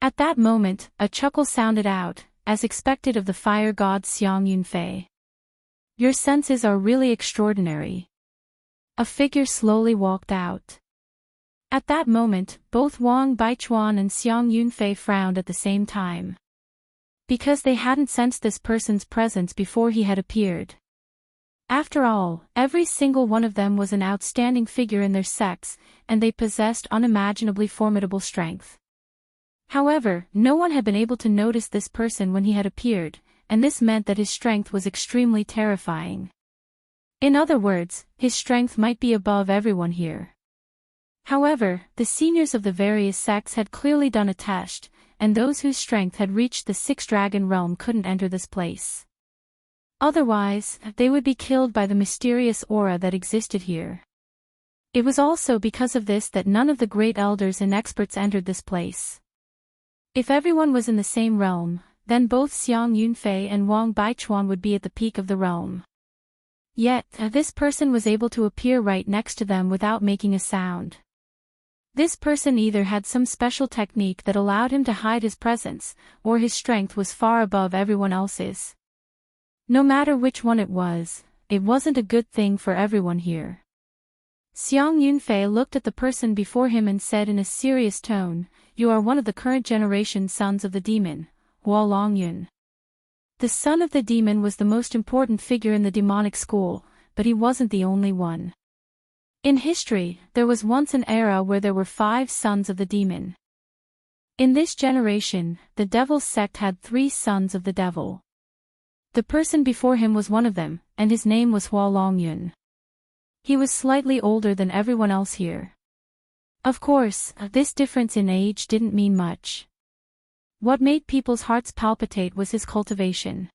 At that moment, a chuckle sounded out, as expected of the fire god Xiang Yunfei. "Your senses are really extraordinary." A figure slowly walked out. At that moment, both Wang Baichuan and Xiang Yunfei frowned at the same time. Because they hadn't sensed this person's presence before he had appeared. After all, every single one of them was an outstanding figure in their sects, and they possessed unimaginably formidable strength. However, no one had been able to notice this person when he had appeared, and this meant that his strength was extremely terrifying. In other words, his strength might be above everyone here. However, the seniors of the various sects had clearly done a test, and those whose strength had reached the sixth dragon realm couldn't enter this place. Otherwise, they would be killed by the mysterious aura that existed here. It was also because of this that none of the great elders and experts entered this place. If everyone was in the same realm, then both Xiang Yunfei and Wang Baichuan would be at the peak of the realm. Yet, this person was able to appear right next to them without making a sound. This person either had some special technique that allowed him to hide his presence, or his strength was far above everyone else's. No matter which one it wasn't a good thing for everyone here. Xiang Yunfei looked at the person before him and said in a serious tone, "You are one of the current generation sons of the demon, Hua Longyun." The son of the demon was the most important figure in the demonic school, but he wasn't the only one. In history, there was once an era where there were 5 sons of the demon. In this generation, the devil's sect had 3 sons of the devil. The person before him was one of them, and his name was Hua Longyun. He was slightly older than everyone else here. Of course, this difference in age didn't mean much. What made people's hearts palpitate was his cultivation.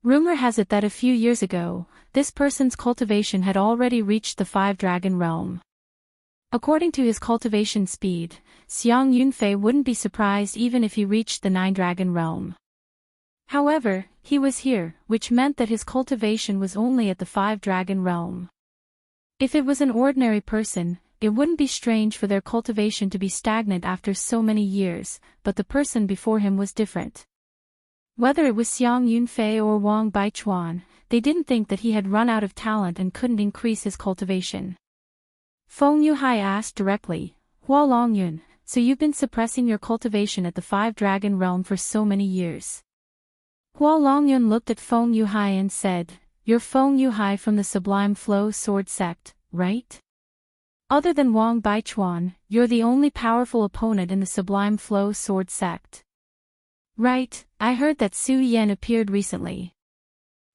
Rumor has it that a few years ago, this person's cultivation had already reached the 5-dragon realm. According to his cultivation speed, Xiang Yunfei wouldn't be surprised even if he reached the 9-dragon realm. However, he was here, which meant that his cultivation was only at the 5-dragon realm. If it was an ordinary person, it wouldn't be strange for their cultivation to be stagnant after so many years, but the person before him was different. Whether it was Xiang Yunfei or Wang Baichuan, they didn't think that he had run out of talent and couldn't increase his cultivation. Feng Yuhai asked directly, "Hua Longyun, so you've been suppressing your cultivation at the 5-dragon realm for so many years?" Hua Longyun looked at Feng Yuhai and said, "You're Feng Yuhai from the Sublime Flow Sword Sect, right? Other than Wang Baichuan, you're the only powerful opponent in the Sublime Flow Sword Sect." "Right, I heard that Su Yan appeared recently.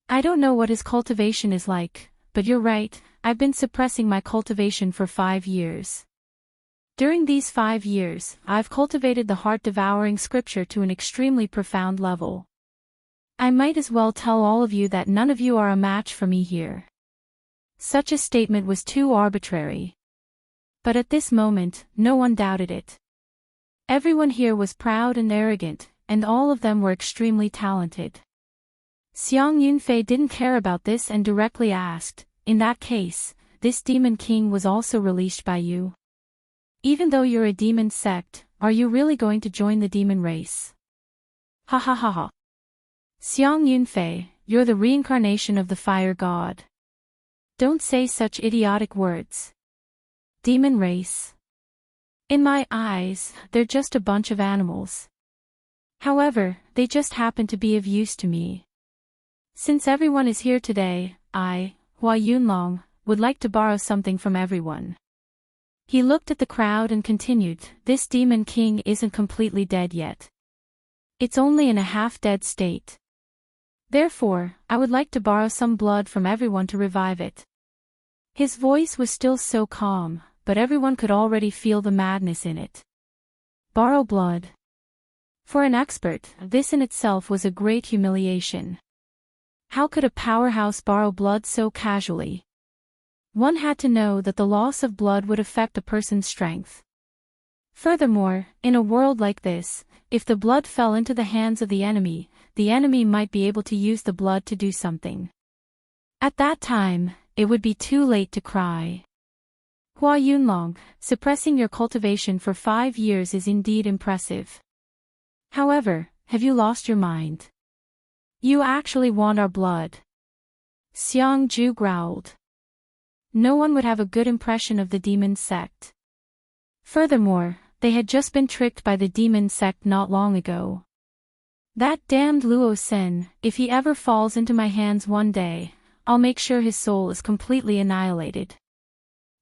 I don't know what his cultivation is like, but you're right, I've been suppressing my cultivation for 5 years. During these 5 years, I've cultivated the heart-devouring scripture to an extremely profound level. I might as well tell all of you that none of you are a match for me here." Such a statement was too arbitrary. But at this moment, no one doubted it. Everyone here was proud and arrogant, and all of them were extremely talented. Xiang Yunfei didn't care about this and directly asked, "In that case, this demon king was also released by you? Even though you're a demon sect, are you really going to join the demon race?" Ha ha ha ha. Xiang Yunfei, you're the reincarnation of the fire god. Don't say such idiotic words. Demon race. In my eyes, they're just a bunch of animals. However, they just happen to be of use to me. Since everyone is here today, I, Hua Yunlong, would like to borrow something from everyone. He looked at the crowd and continued, "This demon king isn't completely dead yet. It's only in a half-dead state. Therefore, I would like to borrow some blood from everyone to revive it." His voice was still so calm, but everyone could already feel the madness in it. Borrow blood. For an expert, this in itself was a great humiliation. How could a powerhouse borrow blood so casually? One had to know that the loss of blood would affect a person's strength. Furthermore, in a world like this, if the blood fell into the hands of the enemy might be able to use the blood to do something. At that time, it would be too late to cry. Hua Yunlong, suppressing your cultivation for 5 years is indeed impressive. However, have you lost your mind? You actually want our blood? Xiang Ju growled. No one would have a good impression of the demon sect. Furthermore, they had just been tricked by the demon sect not long ago. That damned Luo Sen, if he ever falls into my hands one day, I'll make sure his soul is completely annihilated.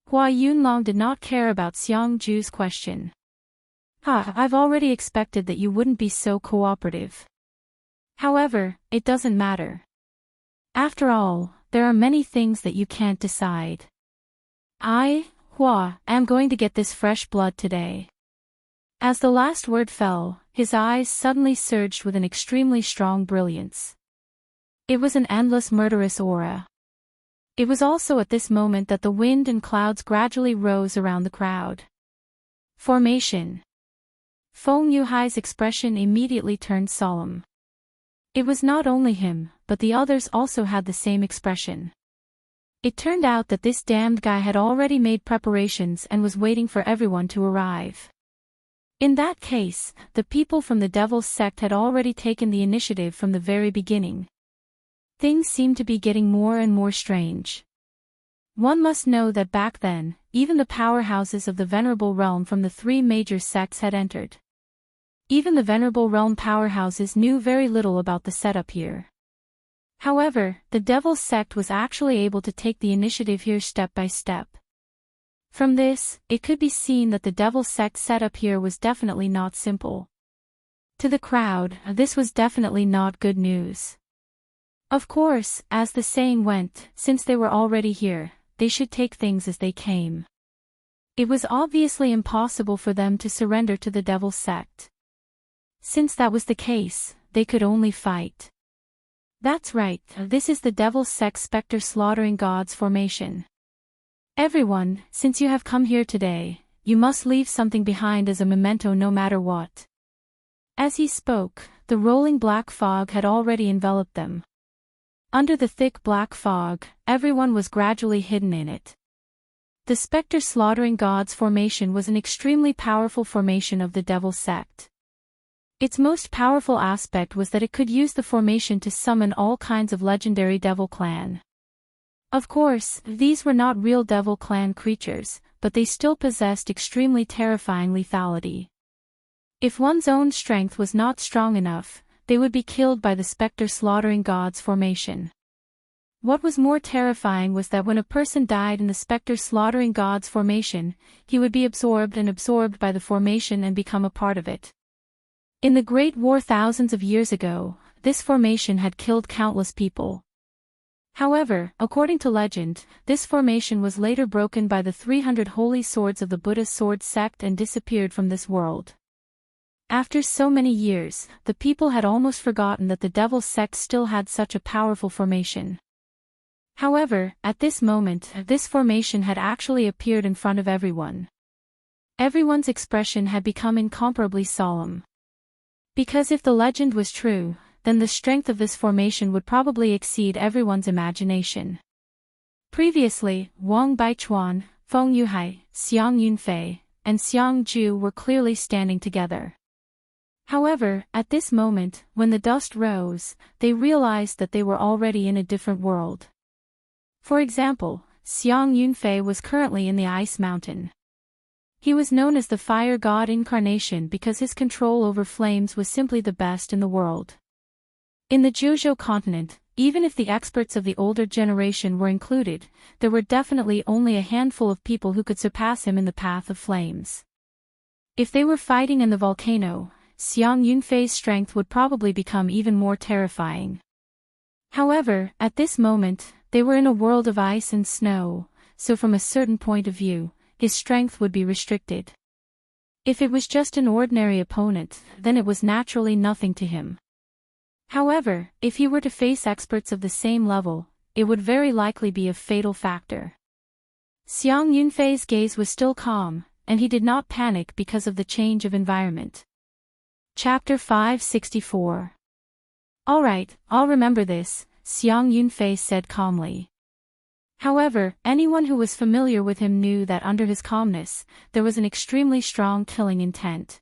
Hua Yunlong did not care about Xiang Ju's question. I've already expected that you wouldn't be so cooperative. However, it doesn't matter. After all, there are many things that you can't decide. I, Hua, am going to get this fresh blood today. As the last word fell, his eyes suddenly surged with an extremely strong brilliance. It was an endless murderous aura. It was also at this moment that the wind and clouds gradually rose around the crowd. Formation. Feng Yuhai's expression immediately turned solemn. It was not only him, but the others also had the same expression. It turned out that this damned guy had already made preparations and was waiting for everyone to arrive. In that case, the people from the Devil's Sect had already taken the initiative from the very beginning. Things seemed to be getting more and more strange. One must know that back then, even the powerhouses of the Venerable Realm from the 3 major sects had entered. Even the Venerable Realm powerhouses knew very little about the setup here. However, the Devil's Sect was actually able to take the initiative here step by step. From this, it could be seen that the Devil's Sect setup here was definitely not simple. To the crowd, this was definitely not good news. Of course, as the saying went, since they were already here, they should take things as they came. It was obviously impossible for them to surrender to the Devil's Sect. Since that was the case, they could only fight. That's right, this is the Devil's Sect Spectre Slaughtering Gods formation. Everyone, since you have come here today, you must leave something behind as a memento no matter what. As he spoke, the rolling black fog had already enveloped them. Under the thick black fog, everyone was gradually hidden in it. The Spectre Slaughtering Gods formation was an extremely powerful formation of the Devil's Sect. Its most powerful aspect was that it could use the formation to summon all kinds of legendary Devil Clan. Of course, these were not real Devil Clan creatures, but they still possessed extremely terrifying lethality. If one's own strength was not strong enough, they would be killed by the Spectre Slaughtering Gods formation. What was more terrifying was that when a person died in the Spectre Slaughtering Gods formation, he would be absorbed by the formation and become a part of it. In the Great War thousands of years ago, this formation had killed countless people. However, according to legend, this formation was later broken by the 300 holy swords of the Buddha sword sect and disappeared from this world. After so many years, the people had almost forgotten that the Devil's Sect still had such a powerful formation. However, at this moment, this formation had actually appeared in front of everyone. Everyone's expression had become incomparably solemn. Because if the legend was true, then the strength of this formation would probably exceed everyone's imagination. Previously, Wang Baichuan, Feng Yuhai, Xiang Yunfei, and Xiang Ju were clearly standing together. However, at this moment, when the dust rose, they realized that they were already in a different world. For example, Xiang Yunfei was currently in the ice mountain. He was known as the fire god incarnation because his control over flames was simply the best in the world. In the Zhuzhou continent, even if the experts of the older generation were included, there were definitely only a handful of people who could surpass him in the path of flames. If they were fighting in the volcano, Xiang Yunfei's strength would probably become even more terrifying. However, at this moment, they were in a world of ice and snow, so from a certain point of view, his strength would be restricted. If it was just an ordinary opponent, then it was naturally nothing to him. However, if he were to face experts of the same level, it would very likely be a fatal factor. Xiang Yunfei's gaze was still calm, and he did not panic because of the change of environment. Chapter 564. All right, I'll remember this, Xiang Yunfei said calmly. However, anyone who was familiar with him knew that under his calmness, there was an extremely strong killing intent.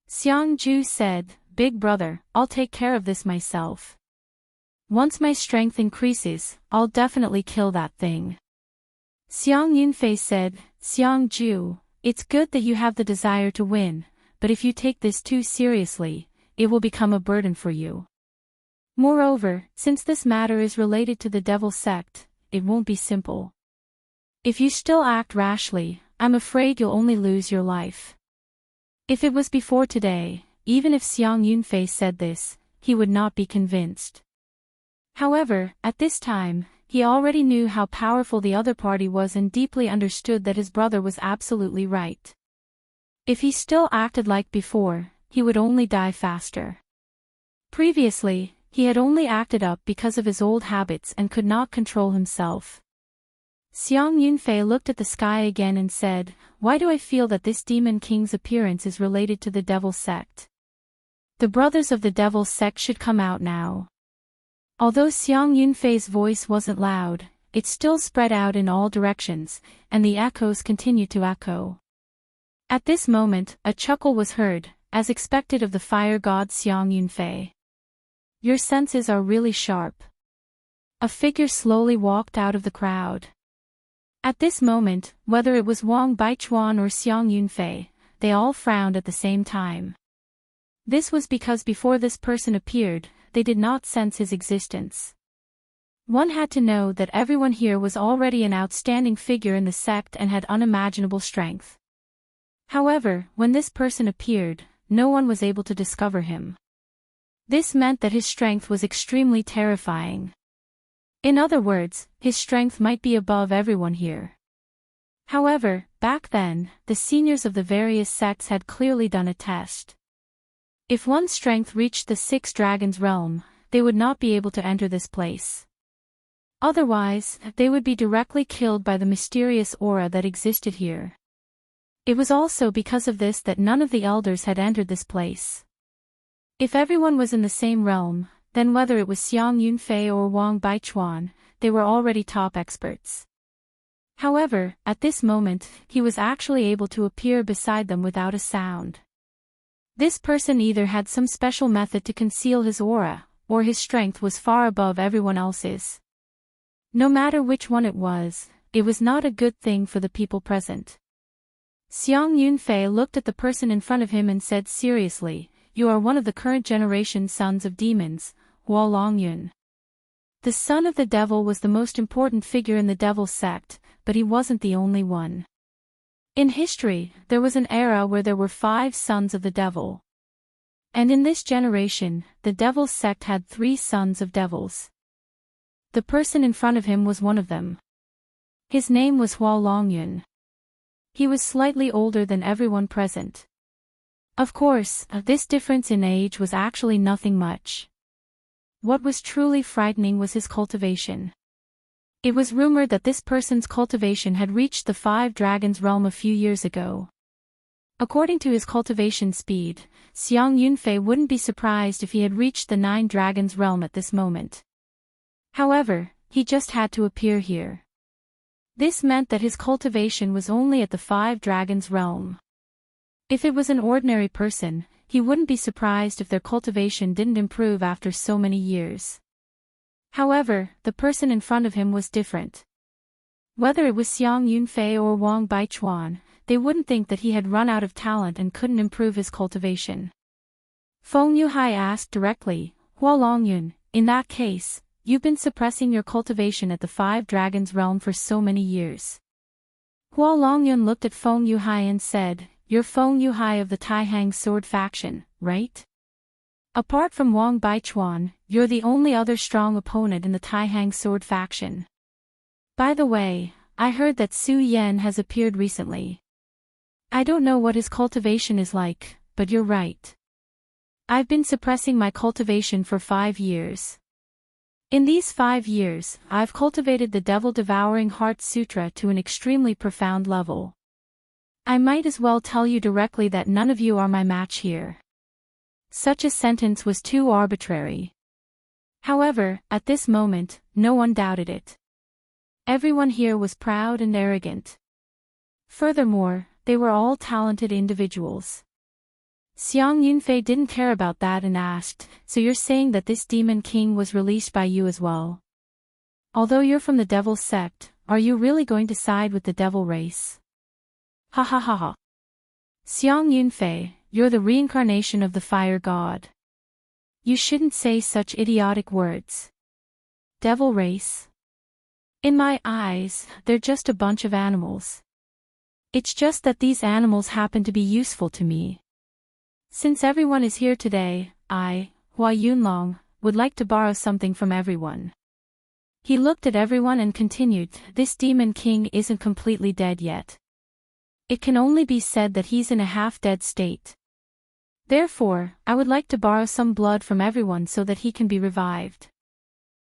Xiang Ju said, "Big brother, I'll take care of this myself. Once my strength increases, I'll definitely kill that thing." Xiang Yunfei said, "Xiang Ju, it's good that you have the desire to win, but if you take this too seriously, it will become a burden for you. Moreover, since this matter is related to the devil sect, it won't be simple. If you still act rashly, I'm afraid you'll only lose your life." If it was before today, even if Xiang Yunfei said this, he would not be convinced. However, at this time, he already knew how powerful the other party was and deeply understood that his brother was absolutely right. If he still acted like before, he would only die faster. Previously, he had only acted up because of his old habits and could not control himself. Xiang Yunfei looked at the sky again and said, "Why do I feel that this demon king's appearance is related to the devil sect? The brothers of the devil sect should come out now." Although Xiang Yunfei's voice wasn't loud, it still spread out in all directions, and the echoes continued to echo. At this moment, a chuckle was heard, as expected of the fire god Xiang Yunfei. "Your senses are really sharp." A figure slowly walked out of the crowd. At this moment, whether it was Wang Baichuan or Xiang Yunfei, they all frowned at the same time. This was because before this person appeared, they did not sense his existence. One had to know that everyone here was already an outstanding figure in the sect and had unimaginable strength. However, when this person appeared, no one was able to discover him. This meant that his strength was extremely terrifying. In other words, his strength might be above everyone here. However, back then, the seniors of the various sects had clearly done a test. If one's strength reached the 6 dragons realm, they would not be able to enter this place. Otherwise, they would be directly killed by the mysterious aura that existed here. It was also because of this that none of the elders had entered this place. If everyone was in the same realm, then whether it was Xiang Yunfei or Wang Baichuan, they were already top experts. However, at this moment, he was actually able to appear beside them without a sound. This person either had some special method to conceal his aura, or his strength was far above everyone else's. No matter which one it was not a good thing for the people present. Xiang Yunfei looked at the person in front of him and said seriously, "You are one of the current generation sons of demons, Hua Longyun." The son of the devil was the most important figure in the devil sect, but he wasn't the only one. In history, there was an era where there were 5 sons of the devil. And in this generation, the devil sect had 3 sons of devils. The person in front of him was one of them. His name was Hua Longyun. He was slightly older than everyone present. Of course, this difference in age was actually nothing much. What was truly frightening was his cultivation. It was rumored that this person's cultivation had reached the 5 dragons realm a few years ago. According to his cultivation speed, Xiang Yunfei wouldn't be surprised if he had reached the 9 Dragons realm at this moment. However, he just had to appear here. This meant that his cultivation was only at the 5 Dragons realm. If it was an ordinary person, he wouldn't be surprised if their cultivation didn't improve after so many years. However, the person in front of him was different. Whether it was Xiang Yunfei or Wang Baichuan, they wouldn't think that he had run out of talent and couldn't improve his cultivation. Feng Yuhai asked directly, Hua Longyun, in that case, you've been suppressing your cultivation at the 5 Dragons realm for so many years. Hua Longyun looked at Feng Yuhai and said, You're Feng Yuhai of the Taihang sword faction, right? Apart from Wang Baichuan, you're the only other strong opponent in the Taihang sword faction. By the way, I heard that Su Yan has appeared recently. I don't know what his cultivation is like, but you're right. I've been suppressing my cultivation for 5 years. In these 5 years, I've cultivated the Devil-Devouring Heart Sutra to an extremely profound level. I might as well tell you directly that none of you are my match here. Such a sentence was too arbitrary. However, at this moment, no one doubted it. Everyone here was proud and arrogant. Furthermore, they were all talented individuals. Xiang Yunfei didn't care about that and asked, So you're saying that this demon king was released by you as well? Although you're from the devil sect, are you really going to side with the devil race? Ha ha ha ha. Xiang Yunfei, you're the reincarnation of the fire god. You shouldn't say such idiotic words. Devil race? In my eyes, they're just a bunch of animals. It's just that these animals happen to be useful to me. Since everyone is here today, I, Hua Yunlong, would like to borrow something from everyone. He looked at everyone and continued, This demon king isn't completely dead yet. It can only be said that he's in a half-dead state. Therefore, I would like to borrow some blood from everyone so that he can be revived.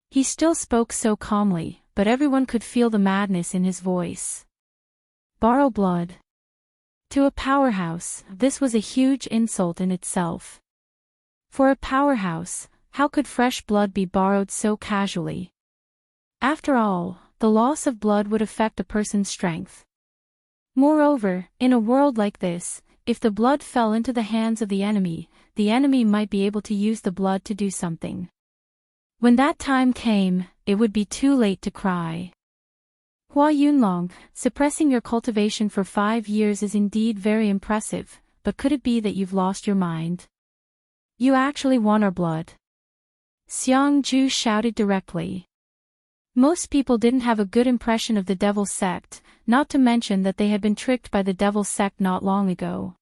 He still spoke so calmly, but everyone could feel the madness in his voice. Borrow blood. To a powerhouse, this was a huge insult in itself. For a powerhouse, how could fresh blood be borrowed so casually? After all, the loss of blood would affect a person's strength. Moreover, in a world like this, if the blood fell into the hands of the enemy might be able to use the blood to do something. When that time came, it would be too late to cry. Hua Yunlong, suppressing your cultivation for 5 years is indeed very impressive, but could it be that you've lost your mind? You actually want our blood? Xiang Ju shouted directly. Most people didn't have a good impression of the devil sect, not to mention that they had been tricked by the devil sect not long ago.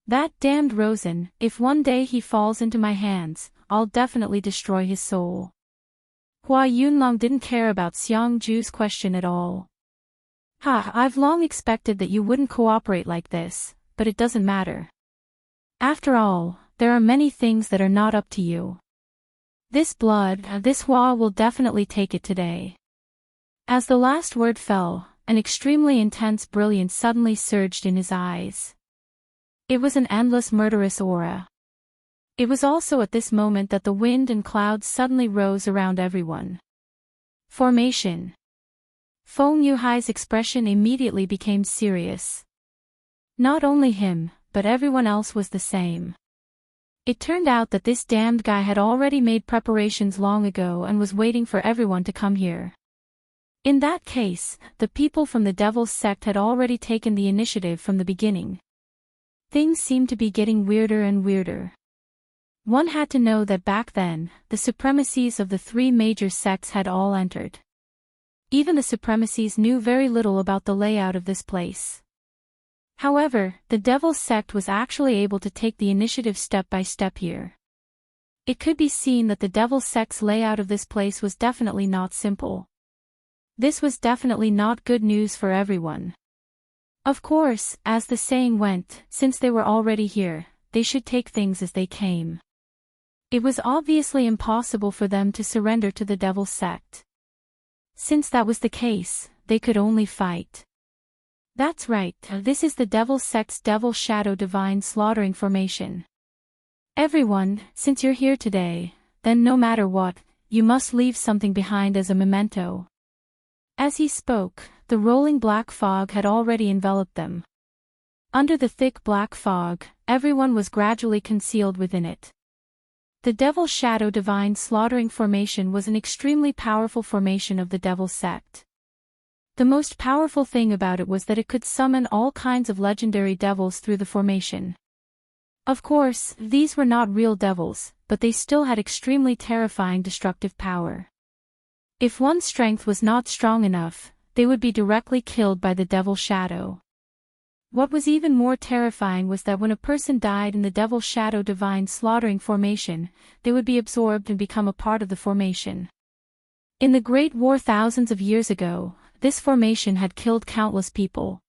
That damned Rosen, if one day he falls into my hands, I'll definitely destroy his soul. Hua Yunlong didn't care about Xiang Ju's question at all. I've long expected that you wouldn't cooperate like this, but it doesn't matter. After all, there are many things that are not up to you. This blood, this Hua will definitely take it today. As the last word fell, an extremely intense brilliance suddenly surged in his eyes. It was an endless murderous aura. It was also at this moment that the wind and clouds suddenly rose around everyone. Formation. Feng Yuhai's expression immediately became serious. Not only him, but everyone else was the same. It turned out that this damned guy had already made preparations long ago and was waiting for everyone to come here. In that case, the people from the Devil's sect had already taken the initiative from the beginning. Things seemed to be getting weirder and weirder. One had to know that back then, the supremacies of the 3 major sects had all entered. Even the supremacies knew very little about the layout of this place. However, the Devil's sect was actually able to take the initiative step by step here. It could be seen that the Devil's sect's layout of this place was definitely not simple. This was definitely not good news for everyone. Of course, as the saying went, since they were already here, they should take things as they came. It was obviously impossible for them to surrender to the Devil's sect. Since that was the case, they could only fight. That's right, this is the Devil Sect's Devil Shadow Divine Slaughtering Formation. Everyone, since you're here today, then no matter what, you must leave something behind as a memento. As he spoke, the rolling black fog had already enveloped them. Under the thick black fog, everyone was gradually concealed within it. The Devil Shadow Divine Slaughtering Formation was an extremely powerful formation of the Devil Sect. The most powerful thing about it was that it could summon all kinds of legendary devils through the formation. Of course, these were not real devils, but they still had extremely terrifying destructive power. If one's strength was not strong enough, they would be directly killed by the Devil Shadow. What was even more terrifying was that when a person died in the Devil Shadow Divine Slaughtering Formation, they would be absorbed and become a part of the formation. In the Great War thousands of years ago, this formation had killed countless people.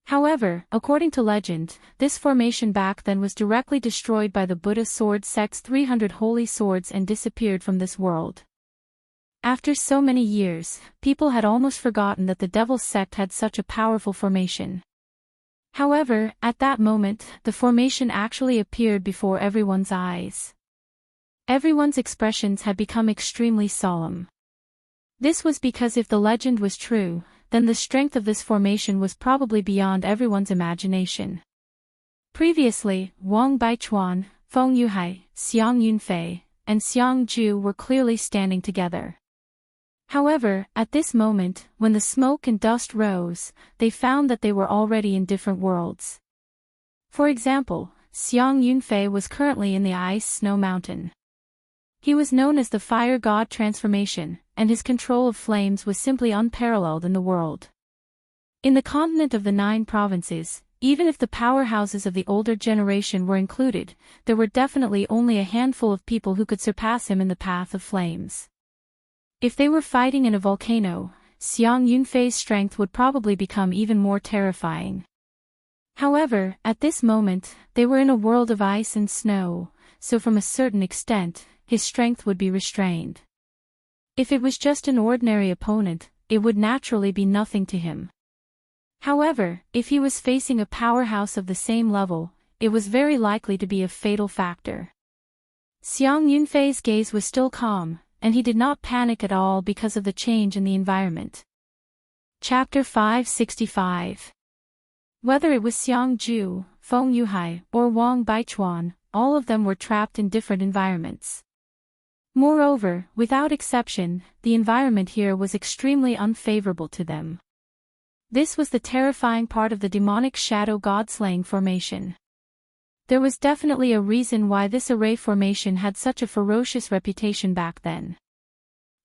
However, according to legend, this formation back then was directly destroyed by the Buddha Sword Sect's 300 holy swords and disappeared from this world. After so many years, people had almost forgotten that the Devil Sect had such a powerful formation. However, at that moment, the formation actually appeared before everyone's eyes. Everyone's expressions had become extremely solemn. This was because if the legend was true, then the strength of this formation was probably beyond everyone's imagination. Previously, Wang Baichuan, Feng Yuhai, Xiang Yunfei, and Xiang Ju were clearly standing together. However, at this moment, when the smoke and dust rose, they found that they were already in different worlds. For example, Xiang Yunfei was currently in the Ice Snow Mountain. He was known as the Fire God Transformation, and his control of flames was simply unparalleled in the world. In the continent of the 9 provinces, even if the powerhouses of the older generation were included, there were definitely only a handful of people who could surpass him in the path of flames. If they were fighting in a volcano, Xiang Yunfei's strength would probably become even more terrifying. However, at this moment, they were in a world of ice and snow, so from a certain extent, his strength would be restrained. If it was just an ordinary opponent, it would naturally be nothing to him. However, if he was facing a powerhouse of the same level, it was very likely to be a fatal factor. Xiang Yunfei's gaze was still calm, and he did not panic at all because of the change in the environment. Chapter 565. Whether it was Xiang Ju, Feng Yuhai, or Wang Baichuan, all of them were trapped in different environments. Moreover, without exception, the environment here was extremely unfavorable to them. This was the terrifying part of the demonic shadow god-slaying formation. There was definitely a reason why this array formation had such a ferocious reputation back then.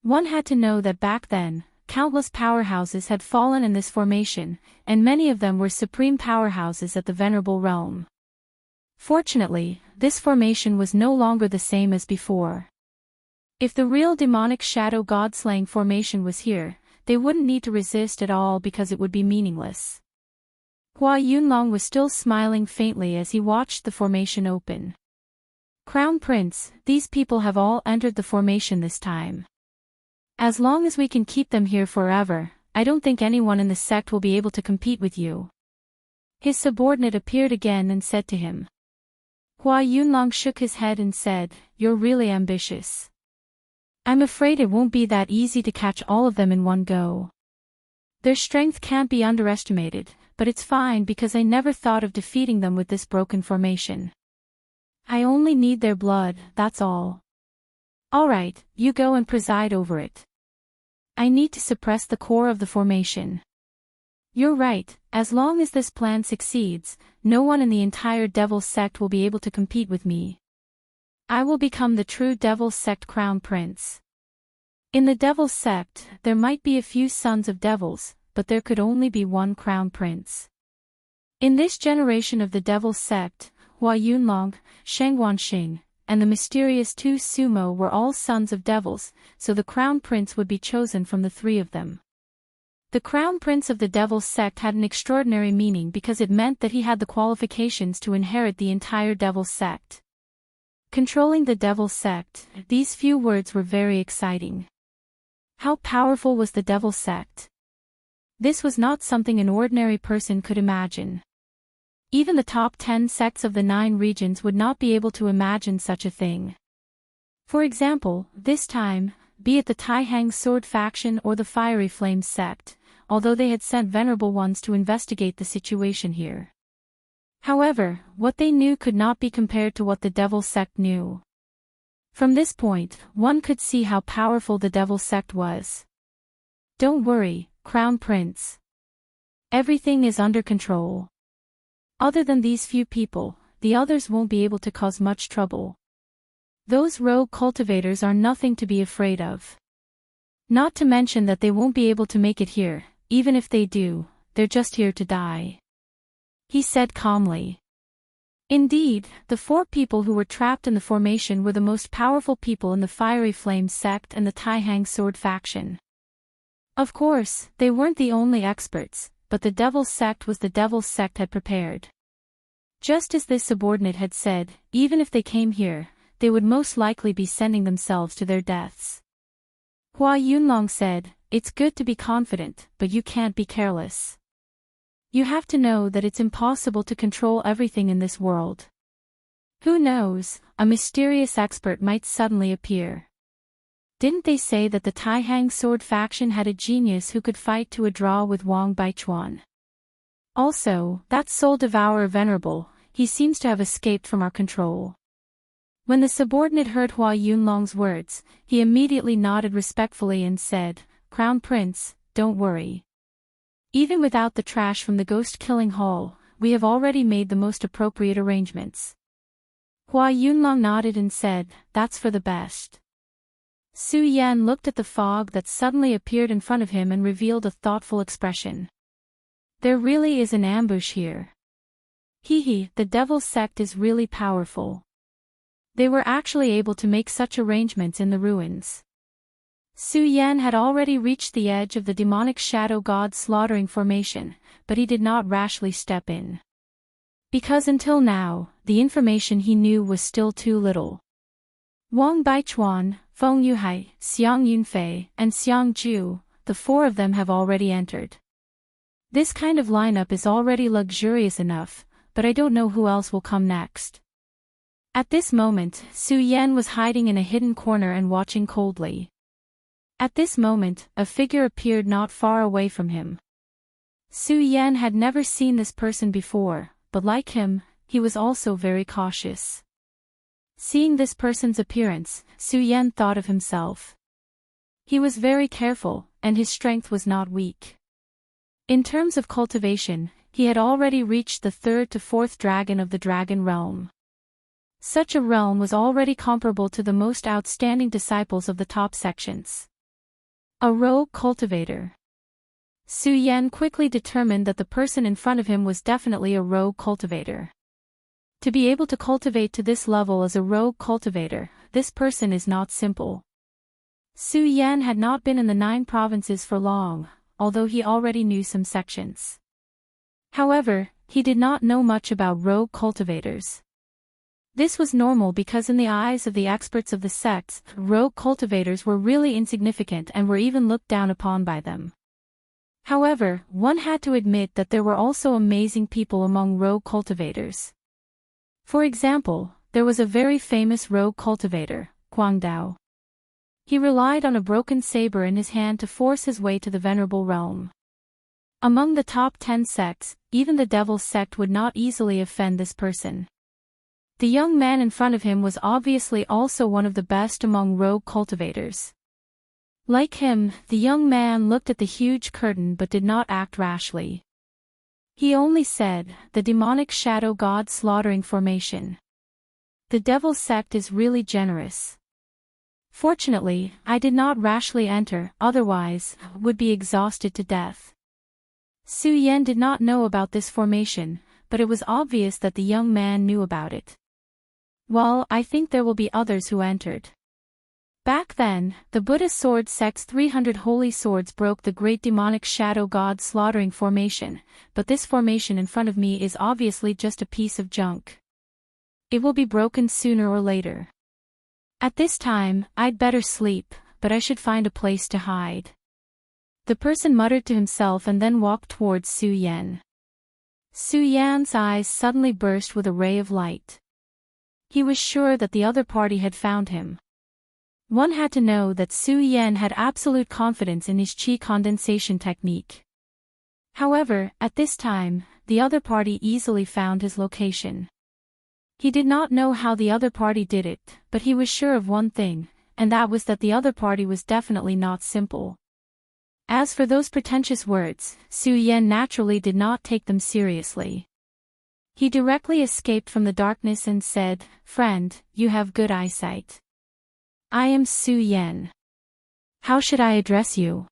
One had to know that back then, countless powerhouses had fallen in this formation, and many of them were supreme powerhouses at the Venerable Realm. Fortunately, this formation was no longer the same as before. If the real demonic shadow god-slaying formation was here, they wouldn't need to resist at all because it would be meaningless. Hua Yunlong was still smiling faintly as he watched the formation open. Crown Prince, these people have all entered the formation this time. As long as we can keep them here forever, I don't think anyone in the sect will be able to compete with you. His subordinate appeared again and said to him. Hua Yunlong shook his head and said, "You're really ambitious. I'm afraid it won't be that easy to catch all of them in one go. Their strength can't be underestimated, but it's fine because I never thought of defeating them with this broken formation. I only need their blood, that's all. Alright, you go and preside over it. I need to suppress the core of the formation." You're right, as long as this plan succeeds, no one in the entire Devil Sect will be able to compete with me. I will become the true Devil Sect Crown Prince. In the Devil Sect, there might be a few sons of devils, but there could only be one Crown Prince. In this generation of the Devil Sect, Hua Yunlong, Sheng Wanxing, and the mysterious Tu Sumo were all sons of devils, so the Crown Prince would be chosen from the 3 of them. The Crown Prince of the Devil Sect had an extraordinary meaning because it meant that he had the qualifications to inherit the entire Devil Sect. Controlling the Devil Sect, these few words were very exciting. How powerful was the Devil Sect? This was not something an ordinary person could imagine. Even the top 10 sects of the 9 regions would not be able to imagine such a thing. For example, this time, be it the Tai-Hang Sword faction or the Fiery Flames sect, although they had sent venerable ones to investigate the situation here. However, what they knew could not be compared to what the Devil sect knew. From this point, one could see how powerful the Devil sect was. Don't worry, Crown Prince. Everything is under control. Other than these few people, the others won't be able to cause much trouble. Those rogue cultivators are nothing to be afraid of. Not to mention that they won't be able to make it here, even if they do, they're just here to die. He said calmly. Indeed, the 4 people who were trapped in the formation were the most powerful people in the Fiery Flames sect and the Tai-Hang Sword faction. Of course, they weren't the only experts, but the Devil's sect was the Devil's sect had prepared. Just as this subordinate had said, even if they came here, they would most likely be sending themselves to their deaths. Hua Yunlong said, "It's good to be confident, but you can't be careless. You have to know that it's impossible to control everything in this world. Who knows, a mysterious expert might suddenly appear. Didn't they say that the Tai-Hang Sword faction had a genius who could fight to a draw with Wang Baichuan? Also, that Soul Devourer Venerable, he seems to have escaped from our control." When the subordinate heard Hua Yunlong's words, he immediately nodded respectfully and said, "Crown Prince, don't worry. Even without the trash from the ghost-killing hall, we have already made the most appropriate arrangements." Hua Yunlong nodded and said, "That's for the best." Su Yan looked at the fog that suddenly appeared in front of him and revealed a thoughtful expression. There really is an ambush here. Hehe, the Devil's sect is really powerful. They were actually able to make such arrangements in the ruins. Su Yan had already reached the edge of the demonic shadow god slaughtering formation, but he did not rashly step in. Because until now, the information he knew was still too little. Wang Baichuan, Feng Yuhai, Xiang Yunfei, and Xiang Ju, the 4 of them have already entered. This kind of lineup is already luxurious enough, but I don't know who else will come next. At this moment, Su Yan was hiding in a hidden corner and watching coldly. At this moment, a figure appeared not far away from him. Su Yan had never seen this person before, but like him, he was also very cautious. Seeing this person's appearance, Su Yan thought of himself. He was very careful, and his strength was not weak. In terms of cultivation, he had already reached the 3rd to 4th dragon of the dragon realm. Such a realm was already comparable to the most outstanding disciples of the top sections. A rogue cultivator. Su Yan quickly determined that the person in front of him was definitely a rogue cultivator. To be able to cultivate to this level as a rogue cultivator, this person is not simple. Su Yan had not been in the 9 provinces for long, although he already knew some sections. However, he did not know much about rogue cultivators. This was normal because in the eyes of the experts of the sects, rogue cultivators were really insignificant and were even looked down upon by them. However, one had to admit that there were also amazing people among rogue cultivators. For example, there was a very famous rogue cultivator, Guang Dao. He relied on a broken saber in his hand to force his way to the venerable realm. Among the top 10 sects, even the Devil's sect would not easily offend this person. The young man in front of him was obviously also one of the best among rogue cultivators. Like him, the young man looked at the huge curtain but did not act rashly. He only said, "The demonic shadow god slaughtering formation. The Devil's sect is really generous. Fortunately, I did not rashly enter, otherwise, would be exhausted to death." Su Yan did not know about this formation, but it was obvious that the young man knew about it. "Well, I think there will be others who entered." Back then, the Buddha sword sect's 300 holy swords broke the great demonic shadow god slaughtering formation, but this formation in front of me is obviously just a piece of junk. It will be broken sooner or later. At this time, I'd better sleep, but I should find a place to hide. The person muttered to himself and then walked towards Su Yan. Su Yan's eyes suddenly burst with a ray of light. He was sure that the other party had found him. One had to know that Su Yan had absolute confidence in his qi condensation technique. However, at this time, the other party easily found his location. He did not know how the other party did it, but he was sure of one thing, and that was that the other party was definitely not simple. As for those pretentious words, Su Yan naturally did not take them seriously. He directly escaped from the darkness and said, "Friend, you have good eyesight. I am Su Yan. How should I address you?"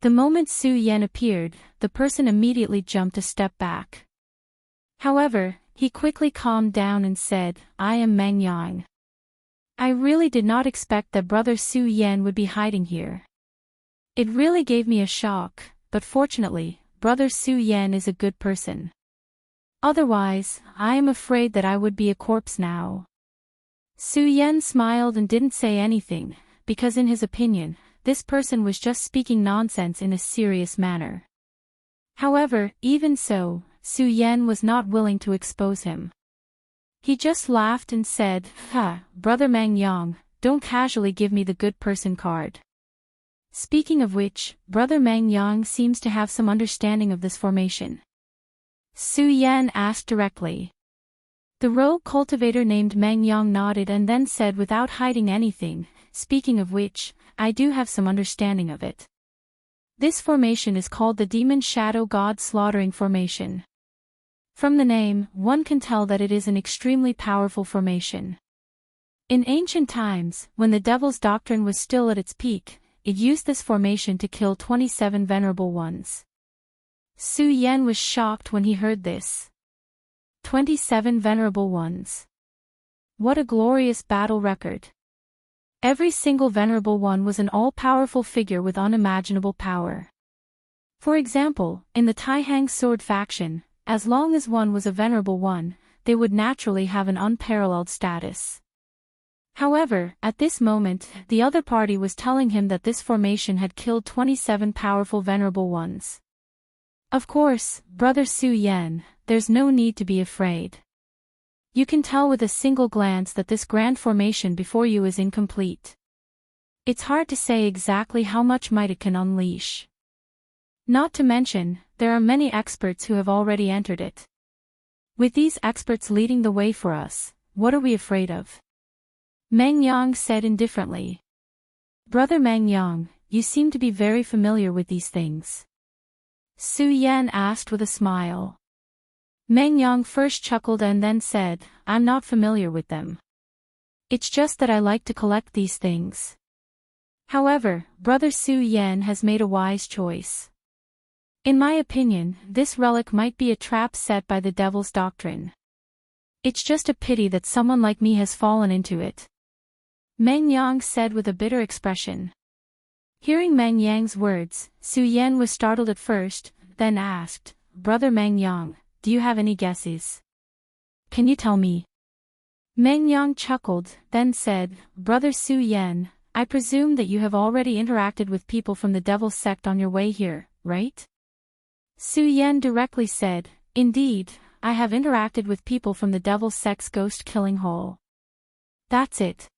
The moment Su Yan appeared, the person immediately jumped a step back. However, he quickly calmed down and said, "I am Meng Yang. I really did not expect that Brother Su Yan would be hiding here. It really gave me a shock, but fortunately, Brother Su Yan is a good person. Otherwise, I am afraid that I would be a corpse now." Su Yan smiled and didn't say anything, because in his opinion, this person was just speaking nonsense in a serious manner. However, even so, Su Yan was not willing to expose him. He just laughed and said, Brother Meng Yang, don't casually give me the good person card. Speaking of which, Brother Meng Yang seems to have some understanding of this formation. Su Yan asked directly. The rogue cultivator named Meng Yang nodded and then said without hiding anything, "Speaking of which, I do have some understanding of it. This formation is called the Demon Shadow God Slaughtering Formation. From the name, one can tell that it is an extremely powerful formation. In ancient times, when the Devil's Doctrine was still at its peak, it used this formation to kill 27 venerable ones." Su Yan was shocked when he heard this. 27 venerable ones. What a glorious battle record. Every single venerable one was an all-powerful figure with unimaginable power. For example, in the Taihang sword faction, as long as one was a venerable one, they would naturally have an unparalleled status. However, at this moment, the other party was telling him that this formation had killed 27 powerful venerable ones. Of course, Brother Su Yan, there's no need to be afraid. You can tell with a single glance that this grand formation before you is incomplete. It's hard to say exactly how much might it can unleash. Not to mention, there are many experts who have already entered it. With these experts leading the way for us, what are we afraid of? Meng Yang said indifferently. Brother Meng Yang, you seem to be very familiar with these things. Su Yan asked with a smile. Meng Yang first chuckled and then said, I'm not familiar with them. It's just that I like to collect these things. However, Brother Su Yan has made a wise choice. In my opinion, this relic might be a trap set by the Devil's Doctrine. It's just a pity that someone like me has fallen into it. Meng Yang said with a bitter expression. Hearing Meng Yang's words, Su Yan was startled at first, then asked, Brother Meng Yang, do you have any guesses? Can you tell me? Meng Yang chuckled, then said, Brother Su Yan, I presume that you have already interacted with people from the Devil's sect on your way here, right? Su Yan directly said, Indeed, I have interacted with people from the Devil's sect's ghost-killing hole. That's it.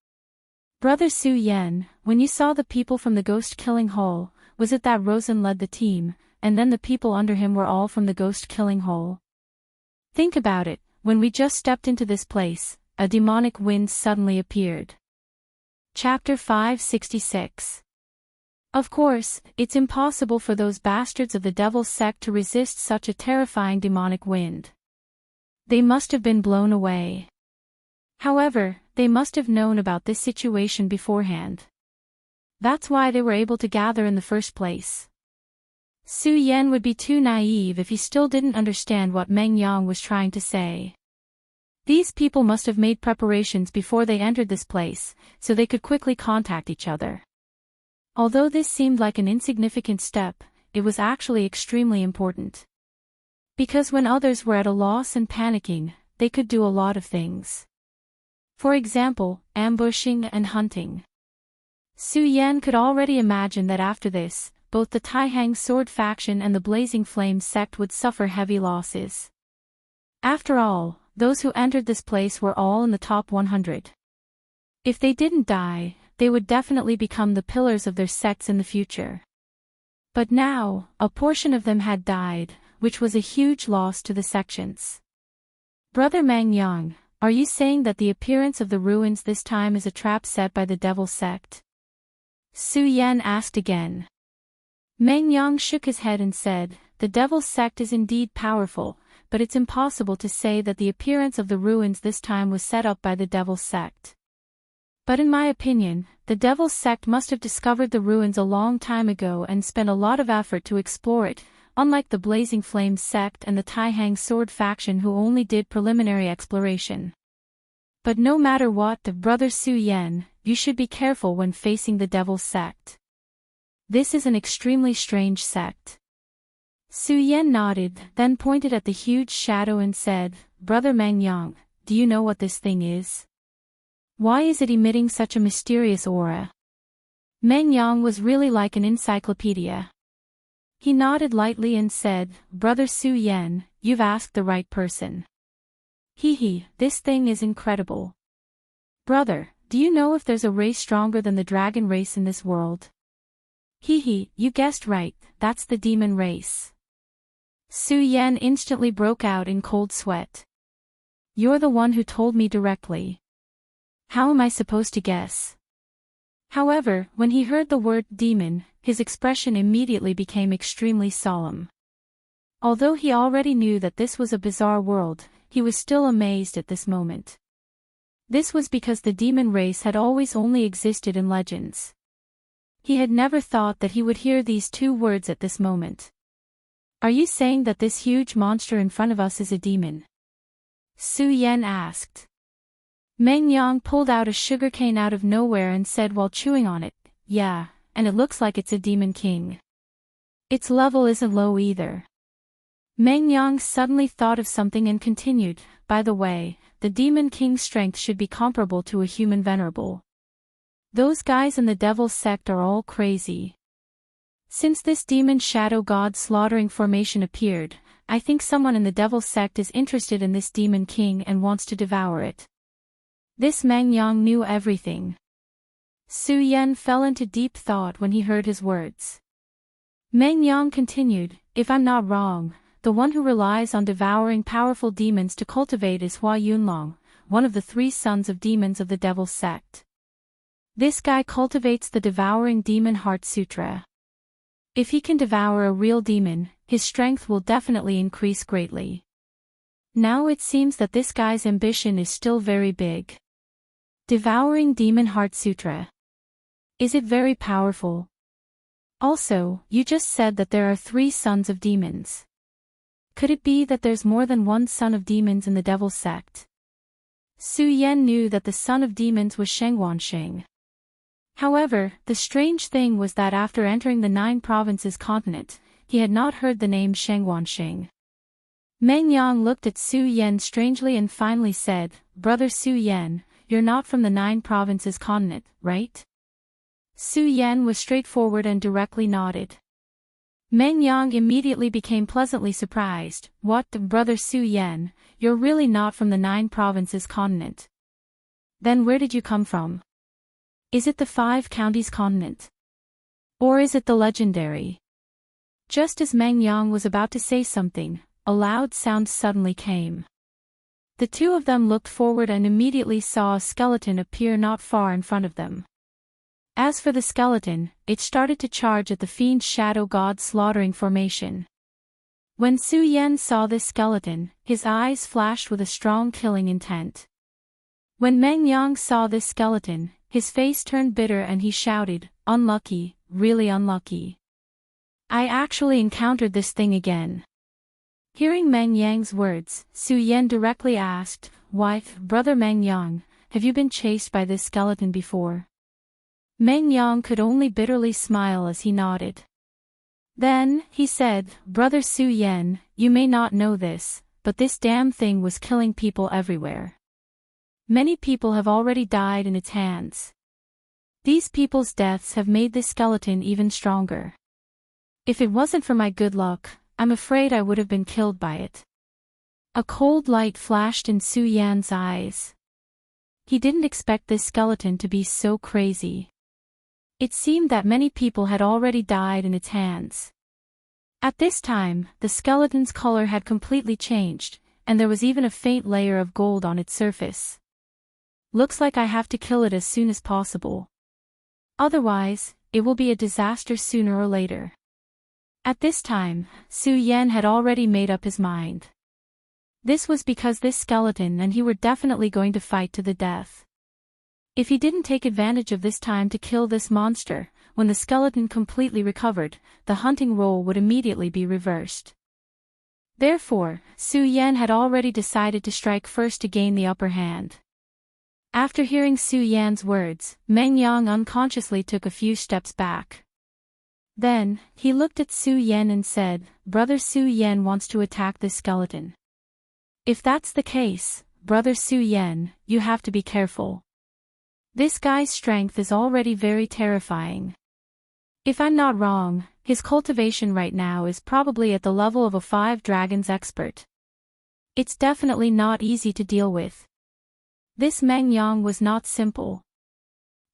Brother Su Yan, when you saw the people from the ghost-killing hole, was it that Rosen led the team, and then the people under him were all from the ghost-killing hole? Think about it, when we just stepped into this place, a demonic wind suddenly appeared. Chapter 566. Of course, it's impossible for those bastards of the Devil's sect to resist such a terrifying demonic wind. They must have been blown away. However, they must have known about this situation beforehand. That's why they were able to gather in the first place. Su Yan would be too naive if he still didn't understand what Meng Yang was trying to say. These people must have made preparations before they entered this place, so they could quickly contact each other. Although this seemed like an insignificant step, it was actually extremely important. Because when others were at a loss and panicking, they could do a lot of things. For example, ambushing and hunting. Su Yan could already imagine that after this, both the Taihang sword faction and the Blazing Flame sect would suffer heavy losses. After all, those who entered this place were all in the top 100. If they didn't die, they would definitely become the pillars of their sects in the future. But now, a portion of them had died, which was a huge loss to the sections. Brother Mangyang, are you saying that the appearance of the ruins this time is a trap set by the devil sect? Su Yan asked again. Mangyang shook his head and said, the devil sect is indeed powerful, but it's impossible to say that the appearance of the ruins this time was set up by the devil sect. But in my opinion, the devil sect must have discovered the ruins a long time ago and spent a lot of effort to explore it, unlike the Blazing Flame sect and the Taihang sword faction who only did preliminary exploration. But no matter what, Brother Su Yan, you should be careful when facing the devil sect. This is an extremely strange sect. Su Yan nodded, then pointed at the huge shadow and said, Brother Mangyang, do you know what this thing is? Why is it emitting such a mysterious aura? Mangyang was really like an encyclopedia. He nodded lightly and said, Brother Su Yan, you've asked the right person. This thing is incredible. Brother, do you know if there's a race stronger than the dragon race in this world? You guessed right, that's the demon race. Su Yan instantly broke out in cold sweat. You're the one who told me directly. How am I supposed to guess? However, when he heard the word demon, his expression immediately became extremely solemn. Although he already knew that this was a bizarre world, he was still amazed at this moment. This was because the demon race had always only existed in legends. He had never thought that he would hear these two words at this moment. Are you saying that this huge monster in front of us is a demon? Su Yan asked. Mangyang pulled out a sugarcane out of nowhere and said while chewing on it, yeah, and it looks like it's a demon king. Its level isn't low either. Mangyang suddenly thought of something and continued, by the way, the demon king's strength should be comparable to a human venerable. Those guys in the devil sect are all crazy. Since this demon shadow god slaughtering formation appeared, I think someone in the devil sect is interested in this demon king and wants to devour it. This Mangyang knew everything. Su Yan fell into deep thought when he heard his words. Mangyang continued, if I'm not wrong, the one who relies on devouring powerful demons to cultivate is Hua Yunlong, one of the 3 sons of demons of the devil sect. This guy cultivates the devouring demon heart sutra. If he can devour a real demon, his strength will definitely increase greatly. Now it seems that this guy's ambition is still very big. Devouring Demon Heart Sutra. Is it very powerful? Also, you just said that there are 3 sons of demons. Could it be that there's more than one son of demons in the devil sect? Su Yan knew that the son of demons was Shengwansheng. However, the strange thing was that after entering the 9 provinces continent, he had not heard the name Shengwansheng. Mangyang looked at Su Yan strangely and finally said, Brother Su Yan, you're not from the 9 provinces continent, right? Su Yan was straightforward and directly nodded. Mangyang immediately became pleasantly surprised. What, Brother Su Yan, you're really not from the 9 provinces continent. Then where did you come from? Is it the 5 counties continent? Or is it the legendary? Just as Mangyang was about to say something, a loud sound suddenly came. The two of them looked forward and immediately saw a skeleton appear not far in front of them. As for the skeleton, it started to charge at the fiend shadow god slaughtering formation. When Su Yan saw this skeleton, his eyes flashed with a strong killing intent. When Mangyang saw this skeleton, his face turned bitter and he shouted, unlucky, really unlucky. I actually encountered this thing again. Hearing Mangyang's words, Su Yan directly asked, Wife, Brother Mangyang, have you been chased by this skeleton before? Mangyang could only bitterly smile as he nodded. Then, he said, Brother Su Yan, you may not know this, but this damn thing was killing people everywhere. Many people have already died in its hands. These people's deaths have made this skeleton even stronger. If it wasn't for my good luck, I'm afraid I would have been killed by it. A cold light flashed in Su Yan's eyes. He didn't expect this skeleton to be so crazy. It seemed that many people had already died in its hands. At this time, the skeleton's color had completely changed, and there was even a faint layer of gold on its surface. Looks like I have to kill it as soon as possible. Otherwise, it will be a disaster sooner or later. At this time, Su Yan had already made up his mind. This was because this skeleton and he were definitely going to fight to the death. If he didn't take advantage of this time to kill this monster, when the skeleton completely recovered, the hunting role would immediately be reversed. Therefore, Su Yan had already decided to strike first to gain the upper hand. After hearing Su Yan's words, Meng Yang unconsciously took a few steps back. Then, he looked at Su Yan and said, "Brother Su Yan wants to attack this skeleton. If that's the case, Brother Su Yan, you have to be careful. This guy's strength is already very terrifying. If I'm not wrong, his cultivation right now is probably at the level of a 5 dragons expert. It's definitely not easy to deal with." This Meng Yang was not simple.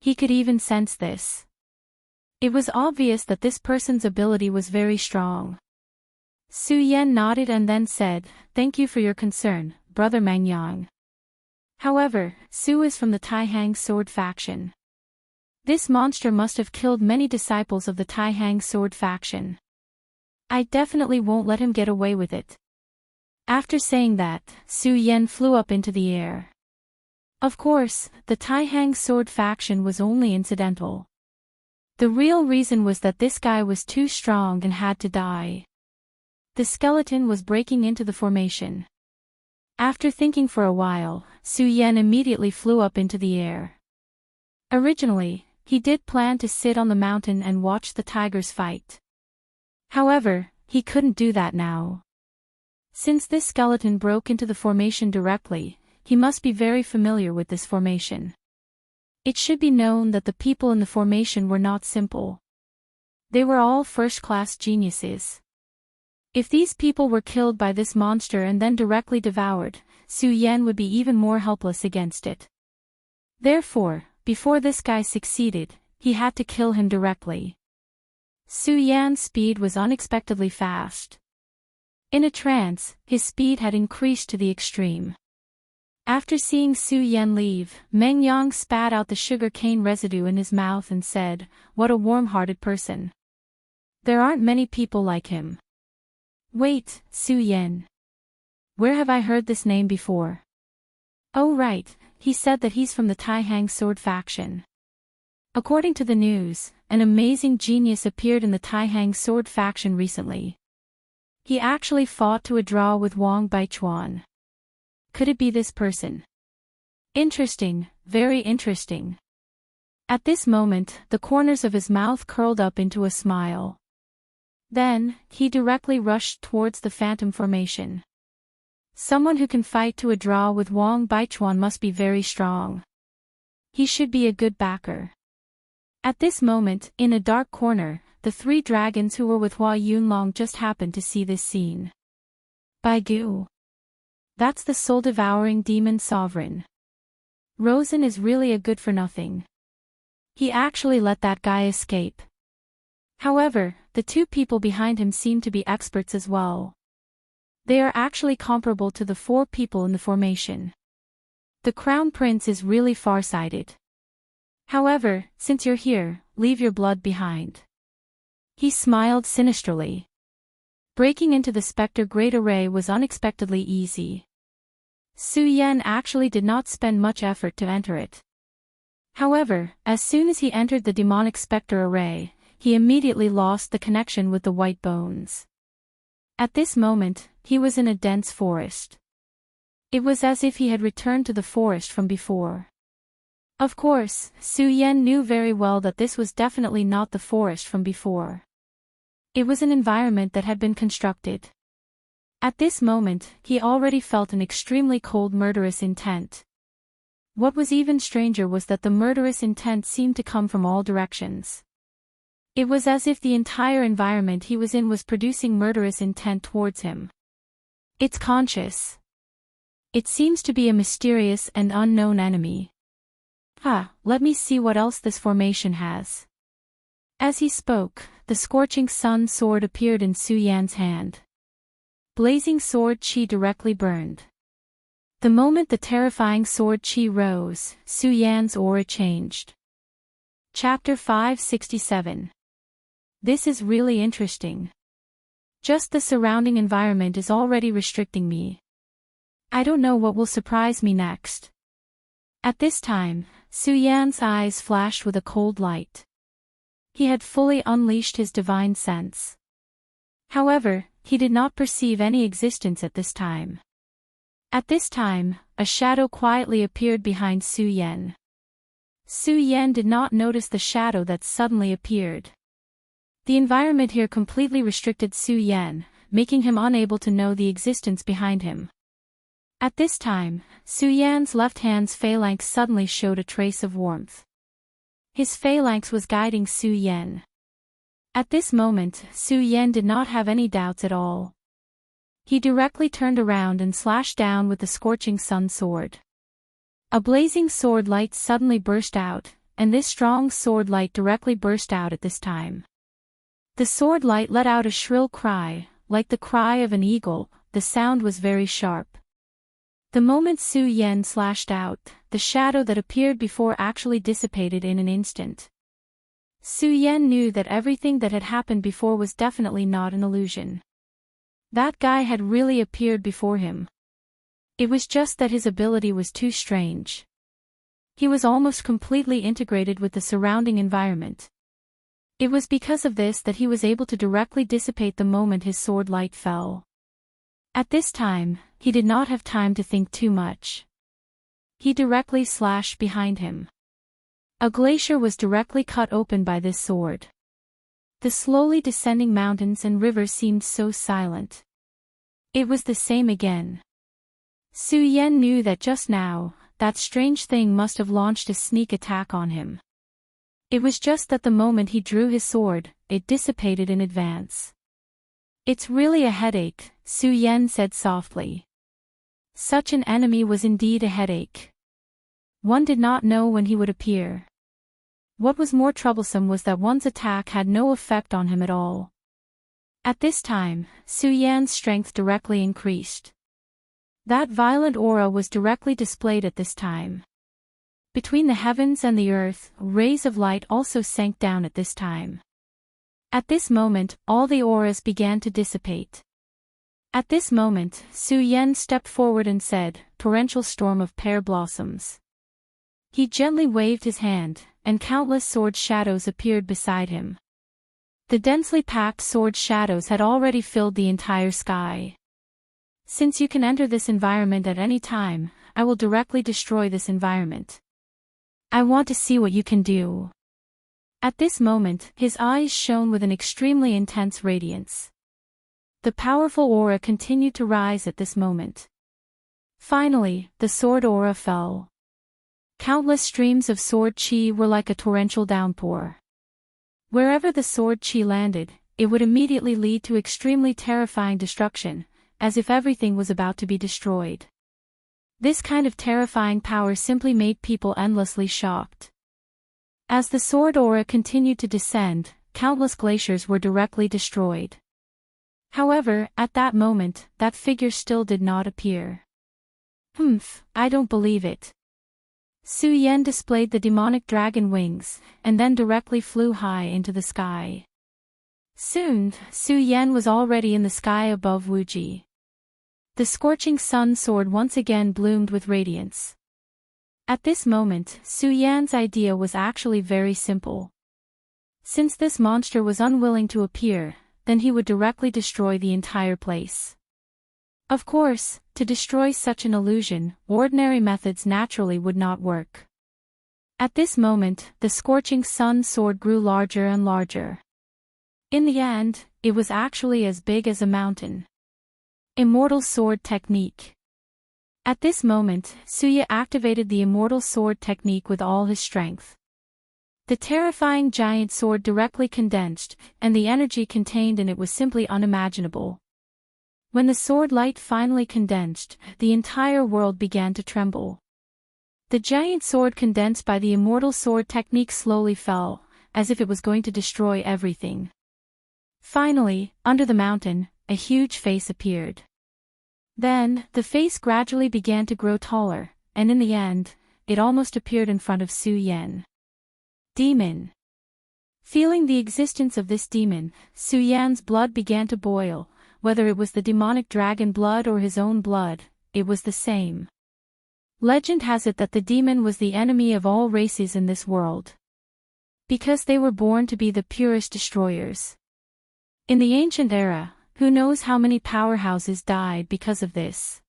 He could even sense this. It was obvious that this person's ability was very strong. Su Yan nodded and then said, "Thank you for your concern, Brother Meng Yang. However, Su is from the Taihang sword faction. This monster must have killed many disciples of the Taihang sword faction. I definitely won't let him get away with it." After saying that, Su Yan flew up into the air. Of course, the Taihang sword faction was only incidental. The real reason was that this guy was too strong and had to die. The skeleton was breaking into the formation. After thinking for a while, Su Yan immediately flew up into the air. Originally, he did plan to sit on the mountain and watch the tigers fight. However, he couldn't do that now. Since this skeleton broke into the formation directly, he must be very familiar with this formation. It should be known that the people in the formation were not simple. They were all first-class geniuses. If these people were killed by this monster and then directly devoured, Su Yan would be even more helpless against it. Therefore, before this guy succeeded, he had to kill him directly. Su Yan's speed was unexpectedly fast. In a trance, his speed had increased to the extreme. After seeing Su Yan leave, Meng Yang spat out the sugar cane residue in his mouth and said, "What a warm-hearted person. There aren't many people like him." "Wait, Su Yan. Where have I heard this name before?" "Oh right, he said that he's from the Taihang sword faction. According to the news, an amazing genius appeared in the Taihang sword faction recently. He actually fought to a draw with Wang Baichuan. Could it be this person? Interesting, very interesting." At this moment, the corners of his mouth curled up into a smile. Then, he directly rushed towards the phantom formation. Someone who can fight to a draw with Wang Baichuan must be very strong. He should be a good backer. At this moment, in a dark corner, the 3 dragons who were with Hua Yunlong just happened to see this scene. "Baigu. That's the soul-devouring demon sovereign. Rosen is really a good-for-nothing. He actually let that guy escape." However, the 2 people behind him seem to be experts as well. They are actually comparable to the 4 people in the formation. The Crown Prince is really far-sighted. However, since you're here, leave your blood behind. He smiled sinisterly. Breaking into the Spectre Great Array was unexpectedly easy. Su Yan actually did not spend much effort to enter it. However, as soon as he entered the Demonic Spectre Array, he immediately lost the connection with the white bones. At this moment, he was in a dense forest. It was as if he had returned to the forest from before. Of course, Su Yan knew very well that this was definitely not the forest from before. It was an environment that had been constructed. At this moment, he already felt an extremely cold murderous intent. What was even stranger was that the murderous intent seemed to come from all directions. It was as if the entire environment he was in was producing murderous intent towards him. It's conscious. It seems to be a mysterious and unknown enemy. Let me see what else this formation has. As he spoke, the scorching sun sword appeared in Su Yan's hand. Blazing sword chi directly burned. The moment the terrifying sword chi rose, Su Yan's aura changed. Chapter 567. This is really interesting. Just the surrounding environment is already restricting me. I don't know what will surprise me next. At this time, Su Yan's eyes flashed with a cold light. He had fully unleashed his divine sense. However, he did not perceive any existence at this time. At this time, a shadow quietly appeared behind Su Yan. Su Yan did not notice the shadow that suddenly appeared. The environment here completely restricted Su Yan, making him unable to know the existence behind him. At this time, Su Yan's left hand's phalanx suddenly showed a trace of warmth. His phalanx was guiding Su Yan. At this moment, Su Yan did not have any doubts at all. He directly turned around and slashed down with the scorching sun sword. A blazing sword light suddenly burst out, and this strong sword light directly burst out at this time. The sword light let out a shrill cry, like the cry of an eagle. The sound was very sharp. The moment Su Yan slashed out, the shadow that appeared before actually dissipated in an instant. Su Yan knew that everything that had happened before was definitely not an illusion. That guy had really appeared before him. It was just that his ability was too strange. He was almost completely integrated with the surrounding environment. It was because of this that he was able to directly dissipate the moment his sword light fell. At this time, he did not have time to think too much. He directly slashed behind him. A glacier was directly cut open by this sword. The slowly descending mountains and rivers seemed so silent. It was the same again. Su Yan knew that just now, that strange thing must have launched a sneak attack on him. It was just that the moment he drew his sword, it dissipated in advance. It's really a headache, Su Yan said softly. Such an enemy was indeed a headache. One did not know when he would appear. What was more troublesome was that one's attack had no effect on him at all. At this time, Su Yan's strength directly increased. That violent aura was directly displayed at this time. Between the heavens and the earth, rays of light also sank down at this time. At this moment, all the auras began to dissipate. At this moment, Su Yan stepped forward and said, "Torrential storm of pear blossoms." He gently waved his hand, and countless sword shadows appeared beside him. The densely packed sword shadows had already filled the entire sky. Since you can enter this environment at any time, I will directly destroy this environment. I want to see what you can do. At this moment, his eyes shone with an extremely intense radiance. The powerful aura continued to rise at this moment. Finally, the sword aura fell. Countless streams of sword chi were like a torrential downpour. Wherever the sword chi landed, it would immediately lead to extremely terrifying destruction, as if everything was about to be destroyed. This kind of terrifying power simply made people endlessly shocked. As the sword aura continued to descend, countless glaciers were directly destroyed. However, at that moment, that figure still did not appear. I don't believe it. Su Yan displayed the demonic dragon wings, and then directly flew high into the sky. Soon, Su Yan was already in the sky above Wuji. The scorching sun sword once again bloomed with radiance. At this moment, Su Yan's idea was actually very simple. Since this monster was unwilling to appear, then he would directly destroy the entire place. Of course, to destroy such an illusion, ordinary methods naturally would not work. At this moment, the scorching sun sword grew larger and larger. In the end, it was actually as big as a mountain. Immortal Sword Technique. At this moment, Suya activated the Immortal Sword Technique with all his strength. The terrifying giant sword directly condensed, and the energy contained in it was simply unimaginable. When the sword light finally condensed, the entire world began to tremble. The giant sword condensed by the immortal sword technique slowly fell, as if it was going to destroy everything. Finally, under the mountain, a huge face appeared. Then, the face gradually began to grow taller, and in the end, it almost appeared in front of Su Yan. Demon. Feeling the existence of this demon, Su Yan's blood began to boil. Whether it was the demonic dragon blood or his own blood, it was the same. Legend has it that the demon was the enemy of all races in this world, because they were born to be the purest destroyers. In the ancient era, who knows how many powerhouses died because of this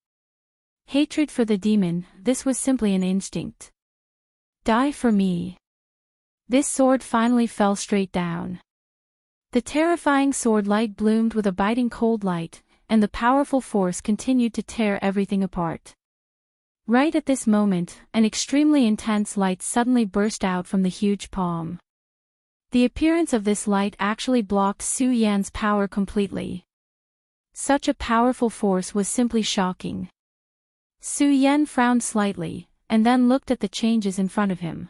hatred for the demon. This was simply an instinct. Die for me. This sword finally fell straight down. The terrifying sword light bloomed with a biting cold light, and the powerful force continued to tear everything apart. Right at this moment, an extremely intense light suddenly burst out from the huge palm. The appearance of this light actually blocked Su Yan's power completely. Such a powerful force was simply shocking. Su Yan frowned slightly, and then looked at the changes in front of him.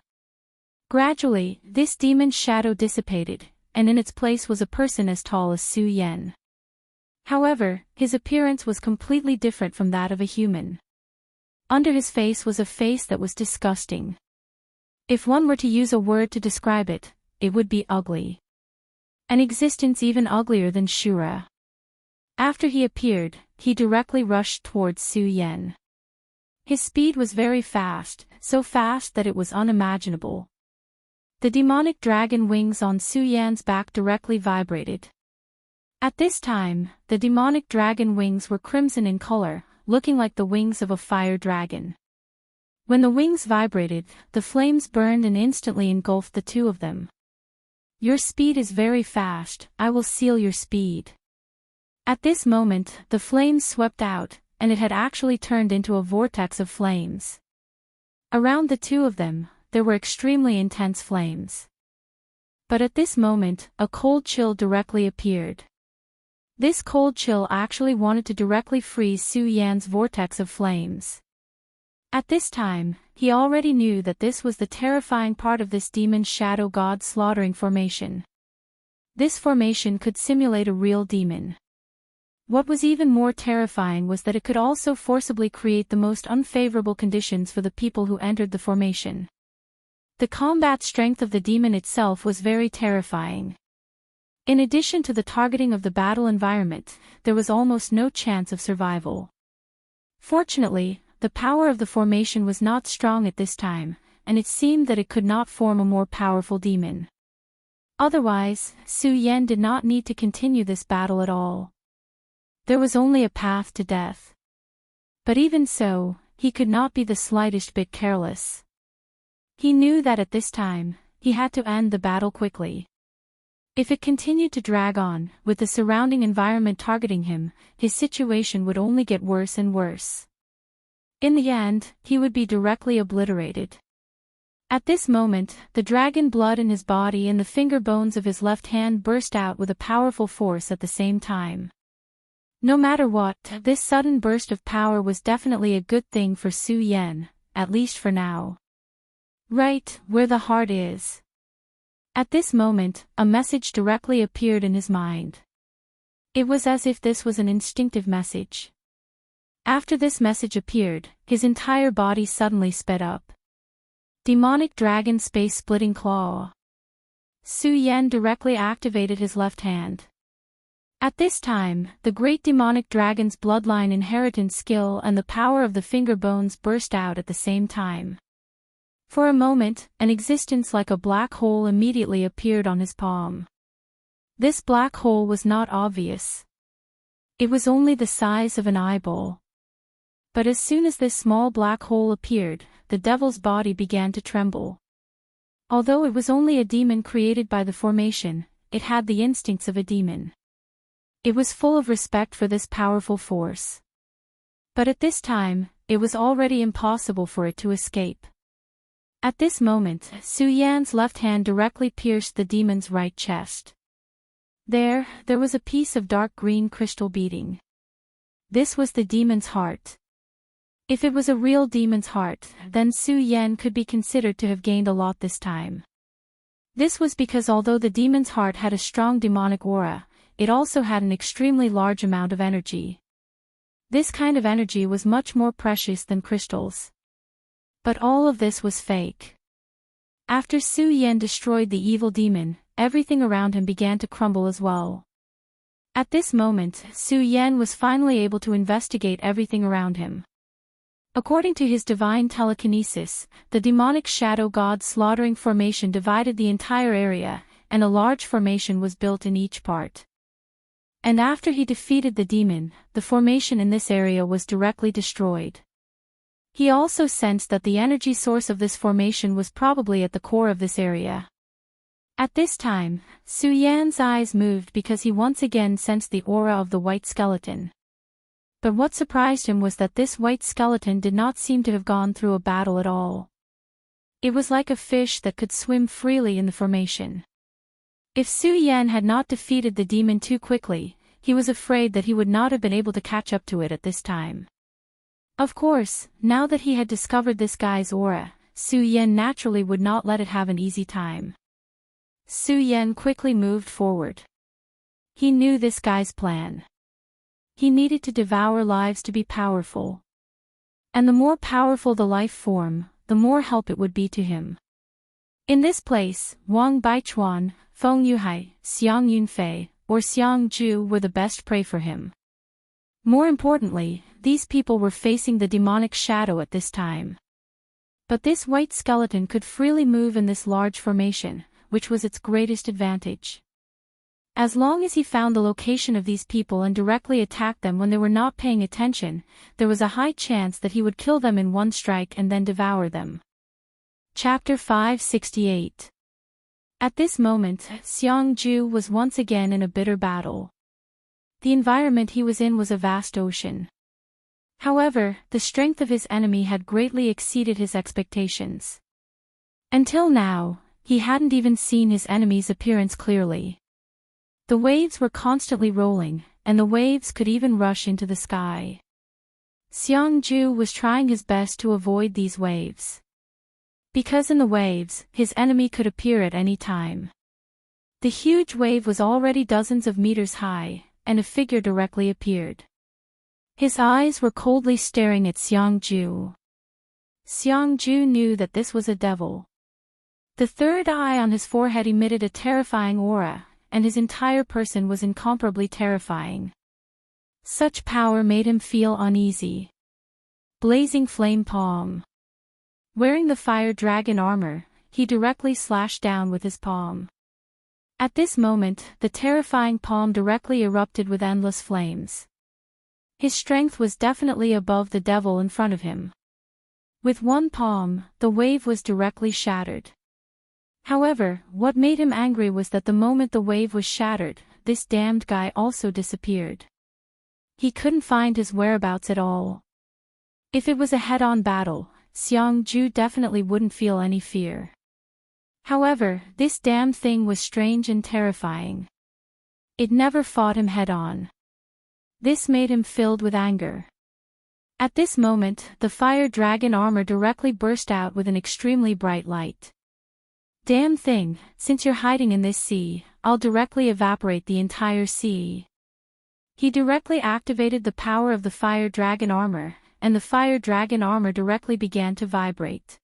Gradually, this demon's shadow dissipated, and in its place was a person as tall as Su Yan. However, his appearance was completely different from that of a human. Under his face was a face that was disgusting. If one were to use a word to describe it, it would be ugly. An existence even uglier than Shura. After he appeared, he directly rushed towards Su Yan. His speed was very fast, so fast that it was unimaginable. The demonic dragon wings on Su Yan's back directly vibrated. At this time, the demonic dragon wings were crimson in color, looking like the wings of a fire dragon. When the wings vibrated, the flames burned and instantly engulfed the two of them. Your speed is very fast, I will seal your speed. At this moment, the flames swept out, and it had actually turned into a vortex of flames. Around the two of them, there were extremely intense flames. But at this moment, a cold chill directly appeared. This cold chill actually wanted to directly freeze Su Yan's vortex of flames. At this time, he already knew that this was the terrifying part of this demon shadow god slaughtering formation. This formation could simulate a real demon. What was even more terrifying was that it could also forcibly create the most unfavorable conditions for the people who entered the formation. The combat strength of the demon itself was very terrifying. In addition to the targeting of the battle environment, there was almost no chance of survival. Fortunately, the power of the formation was not strong at this time, and it seemed that it could not form a more powerful demon. Otherwise, Su Yan did not need to continue this battle at all. There was only a path to death. But even so, he could not be the slightest bit careless. He knew that at this time, he had to end the battle quickly. If it continued to drag on, with the surrounding environment targeting him, his situation would only get worse and worse. In the end, he would be directly obliterated. At this moment, the dragon blood in his body and the finger bones of his left hand burst out with a powerful force at the same time. No matter what, this sudden burst of power was definitely a good thing for Su Yan, at least for now. Right where the heart is. At this moment, a message directly appeared in his mind. It was as if this was an instinctive message. After this message appeared, his entire body suddenly sped up. Demonic Dragon Space-Splitting Claw. Su Yan directly activated his left hand. At this time, the great demonic dragon's bloodline inheritance skill and the power of the finger bones burst out at the same time. For a moment, an existence like a black hole immediately appeared on his palm. This black hole was not obvious. It was only the size of an eyeball. But as soon as this small black hole appeared, the devil's body began to tremble. Although it was only a demon created by the formation, it had the instincts of a demon. It was full of respect for this powerful force. But at this time, it was already impossible for it to escape. At this moment, Su Yan's left hand directly pierced the demon's right chest. There was a piece of dark green crystal beating. This was the demon's heart. If it was a real demon's heart, then Su Yan could be considered to have gained a lot this time. This was because although the demon's heart had a strong demonic aura, it also had an extremely large amount of energy. This kind of energy was much more precious than crystals. But all of this was fake. After Su Yan destroyed the evil demon, everything around him began to crumble as well. At this moment, Su Yan was finally able to investigate everything around him. According to his divine telekinesis, the demonic shadow god slaughtering formation divided the entire area, and a large formation was built in each part. And after he defeated the demon, the formation in this area was directly destroyed. He also sensed that the energy source of this formation was probably at the core of this area. At this time, Su Yan's eyes moved because he once again sensed the aura of the white skeleton. But what surprised him was that this white skeleton did not seem to have gone through a battle at all. It was like a fish that could swim freely in the formation. If Su Yan had not defeated the demon too quickly, he was afraid that he would not have been able to catch up to it at this time. Of course, now that he had discovered this guy's aura, Su Yan naturally would not let it have an easy time. Su Yan quickly moved forward. He knew this guy's plan. He needed to devour lives to be powerful. And the more powerful the life form, the more help it would be to him. In this place, Wang Baichuan, Feng Yuhai, Xiang Yunfei, or Xiang Ju were the best prey for him. More importantly, these people were facing the demonic shadow at this time. But this white skeleton could freely move in this large formation, which was its greatest advantage. As long as he found the location of these people and directly attacked them when they were not paying attention, there was a high chance that he would kill them in one strike and then devour them. Chapter 568. At this moment, Xiang Ju was once again in a bitter battle. The environment he was in was a vast ocean. However, the strength of his enemy had greatly exceeded his expectations. Until now, he hadn't even seen his enemy's appearance clearly. The waves were constantly rolling, and the waves could even rush into the sky. Xiang Ju was trying his best to avoid these waves. Because in the waves, his enemy could appear at any time. The huge wave was already dozens of meters high, and a figure directly appeared. His eyes were coldly staring at Xiang Ju. Xiang Ju knew that this was a devil. The third eye on his forehead emitted a terrifying aura, and his entire person was incomparably terrifying. Such power made him feel uneasy. Blazing flame palm. Wearing the fire dragon armor, he directly slashed down with his palm. At this moment, the terrifying palm directly erupted with endless flames. His strength was definitely above the devil in front of him. With one palm, the wave was directly shattered. However, what made him angry was that the moment the wave was shattered, this damned guy also disappeared. He couldn't find his whereabouts at all. If it was a head-on battle, Xiang Ju definitely wouldn't feel any fear. However, this damned thing was strange and terrifying. It never fought him head-on. This made him filled with anger. At this moment, the fire dragon armor directly burst out with an extremely bright light. Damn thing, since you're hiding in this sea, I'll directly evaporate the entire sea. He directly activated the power of the fire dragon armor, and the fire dragon armor directly began to vibrate.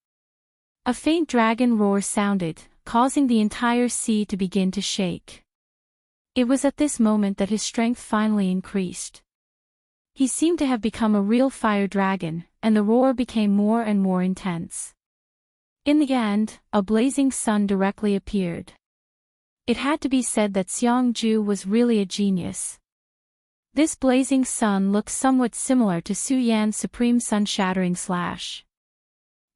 A faint dragon roar sounded, causing the entire sea to begin to shake. It was at this moment that his strength finally increased. He seemed to have become a real fire dragon, and the roar became more and more intense. In the end, a blazing sun directly appeared. It had to be said that Xiang Ju was really a genius. This blazing sun looked somewhat similar to Su Yan's supreme sun-shattering slash.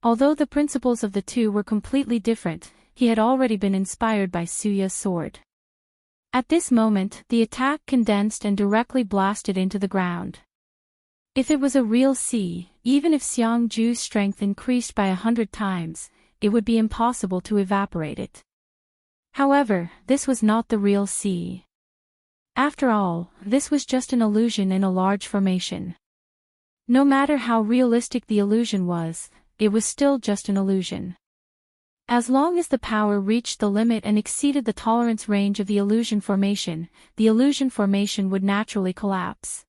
Although the principles of the two were completely different, he had already been inspired by Suya's sword. At this moment, the attack condensed and directly blasted into the ground. If it was a real sea, even if Xiang Ju's strength increased by 100 times, it would be impossible to evaporate it. However, this was not the real sea. After all, this was just an illusion in a large formation. No matter how realistic the illusion was, it was still just an illusion. As long as the power reached the limit and exceeded the tolerance range of the illusion formation would naturally collapse.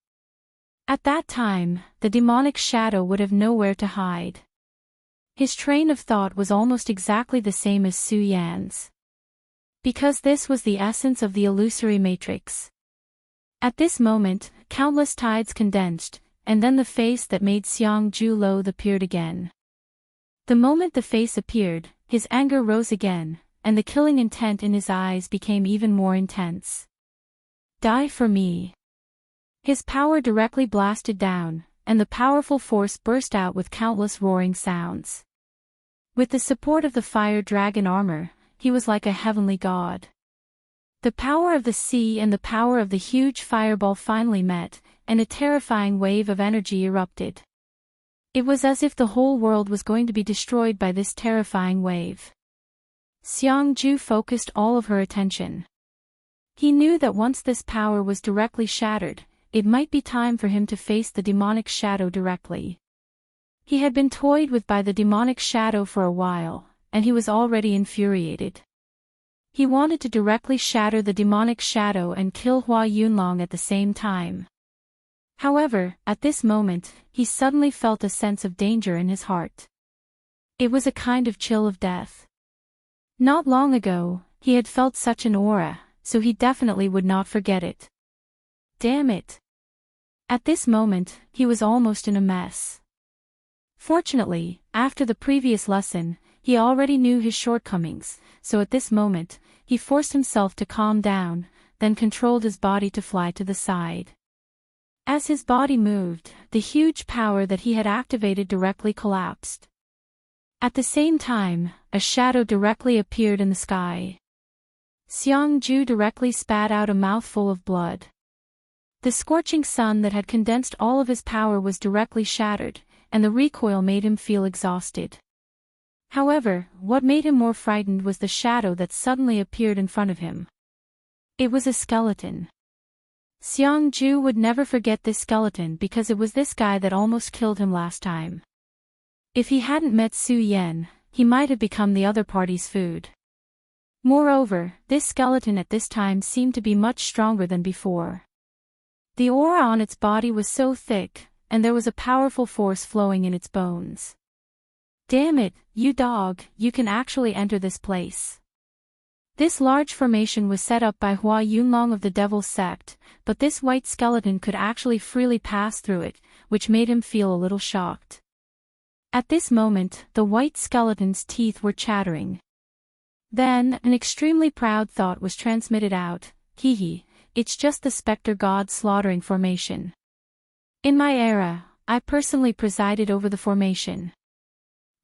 At that time, the demonic shadow would have nowhere to hide. His train of thought was almost exactly the same as Su Yan's. Because this was the essence of the illusory matrix. At this moment, countless tides condensed, and then the face that made Xiangju loathe appeared again. The moment the face appeared, his anger rose again, and the killing intent in his eyes became even more intense. Die for me. His power directly blasted down, and the powerful force burst out with countless roaring sounds. With the support of the fire dragon armor, he was like a heavenly god. The power of the sea and the power of the huge fireball finally met, and a terrifying wave of energy erupted. It was as if the whole world was going to be destroyed by this terrifying wave. Xiangju focused all of her attention. He knew that once this power was directly shattered, it might be time for him to face the demonic shadow directly. He had been toyed with by the demonic shadow for a while, and he was already infuriated. He wanted to directly shatter the demonic shadow and kill Hua Yunlong at the same time. However, at this moment, he suddenly felt a sense of danger in his heart. It was a kind of chill of death. Not long ago, he had felt such an aura, so he definitely would not forget it. Damn it! At this moment, he was almost in a mess. Fortunately, after the previous lesson, he already knew his shortcomings, so at this moment, he forced himself to calm down, then controlled his body to fly to the side. As his body moved, the huge power that he had activated directly collapsed. At the same time, a shadow directly appeared in the sky. Xiangju directly spat out a mouthful of blood. The scorching sun that had condensed all of his power was directly shattered, and the recoil made him feel exhausted. However, what made him more frightened was the shadow that suddenly appeared in front of him. It was a skeleton. Xiangju would never forget this skeleton because it was this guy that almost killed him last time. If he hadn't met Su Yan, he might have become the other party's food. Moreover, this skeleton at this time seemed to be much stronger than before. The aura on its body was so thick, and there was a powerful force flowing in its bones. Damn it, you dog, you can actually enter this place. This large formation was set up by Hua Yunlong of the Devil's Sect, but this white skeleton could actually freely pass through it, which made him feel a little shocked. At this moment, the white skeleton's teeth were chattering. Then, an extremely proud thought was transmitted out, hee, it's just the Spectre God slaughtering formation. In my era, I personally presided over the formation.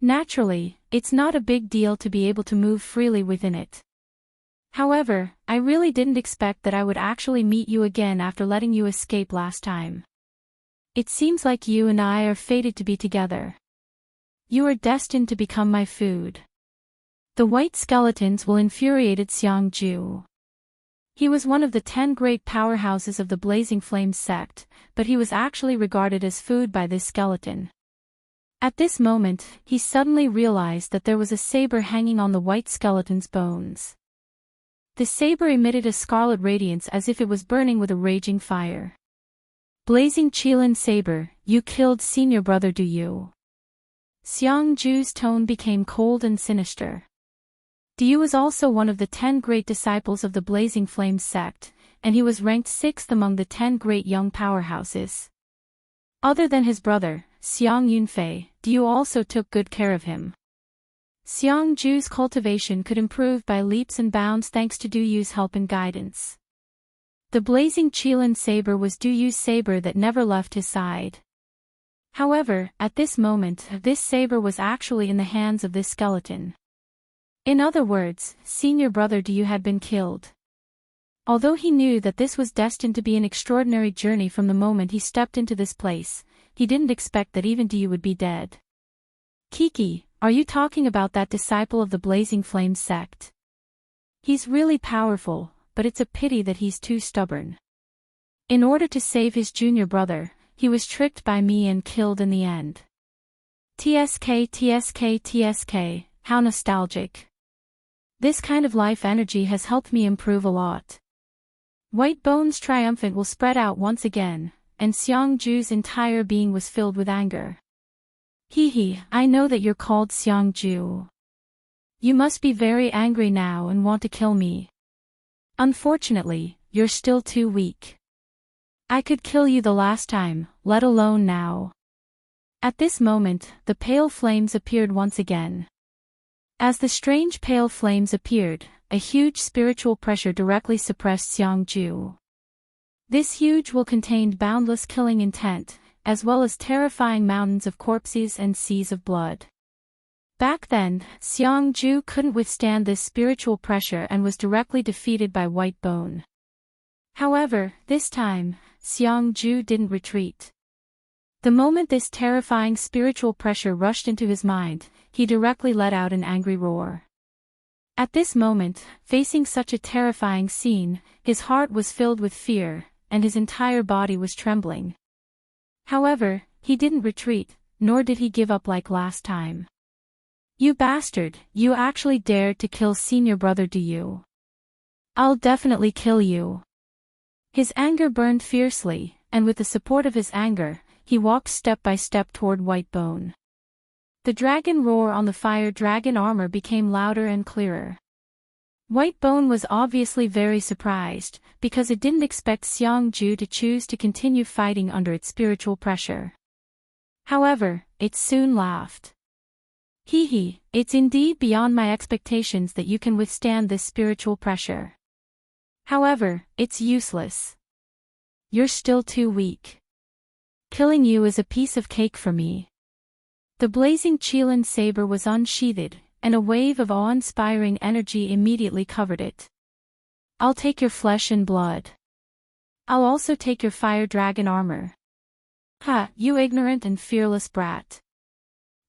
Naturally, it's not a big deal to be able to move freely within it. However, I really didn't expect that I would actually meet you again after letting you escape last time. It seems like you and I are fated to be together. You are destined to become my food. The white skeletons will infuriated Xiangju. He was one of the 10 great powerhouses of the Blazing Flame sect, but he was actually regarded as food by this skeleton. At this moment, he suddenly realized that there was a saber hanging on the white skeleton's bones. The saber emitted a scarlet radiance as if it was burning with a raging fire. Blazing Qilin saber, you killed senior brother, do you? Xiangju's tone became cold and sinister. Diyu was also one of the 10 great disciples of the Blazing Flame sect, and he was ranked 6th among the 10 great young powerhouses. Other than his brother, Xiang Yunfei, Diyu also took good care of him. Xiangju's cultivation could improve by leaps and bounds thanks to Duyu's help and guidance. The blazing Qilin saber was Duyu's saber that never left his side. However, at this moment, this saber was actually in the hands of this skeleton. In other words, senior brother Diyu had been killed. Although he knew that this was destined to be an extraordinary journey from the moment he stepped into this place, he didn't expect that even Diyu would be dead. Kiki, are you talking about that disciple of the Blazing Flame sect? He's really powerful, but it's a pity that he's too stubborn. In order to save his junior brother, he was tricked by me and killed in the end. TSK TSK TSK, how nostalgic. This kind of life energy has helped me improve a lot. Whitebone's triumphant will spread out once again, and Seongju's entire being was filled with anger. Hee, I know that you're called Seongju. You must be very angry now and want to kill me. Unfortunately, you're still too weak. I could kill you the last time, let alone now. At this moment, the pale flames appeared once again. As the strange pale flames appeared, a huge spiritual pressure directly suppressed Seongju. This huge will contained boundless killing intent, as well as terrifying mountains of corpses and seas of blood. Back then, Seongju couldn't withstand this spiritual pressure and was directly defeated by Whitebone. However, this time, Seongju didn't retreat. The moment this terrifying spiritual pressure rushed into his mind, he directly let out an angry roar. At this moment, facing such a terrifying scene, his heart was filled with fear, and his entire body was trembling. However, he didn't retreat, nor did he give up like last time. You bastard, you actually dared to kill senior brother, do you? I'll definitely kill you. His anger burned fiercely, and with the support of his anger, he walked step by step toward Whitebone. The dragon roar on the fire dragon armor became louder and clearer. Whitebone was obviously very surprised, because it didn't expect Seongju to choose to continue fighting under its spiritual pressure. However, it soon laughed. Hee, it's indeed beyond my expectations that you can withstand this spiritual pressure. However, it's useless. You're still too weak. Killing you is a piece of cake for me. The blazing Qilin saber was unsheathed, and a wave of awe-inspiring energy immediately covered it. I'll take your flesh and blood. I'll also take your fire dragon armor. Ha, you ignorant and fearless brat.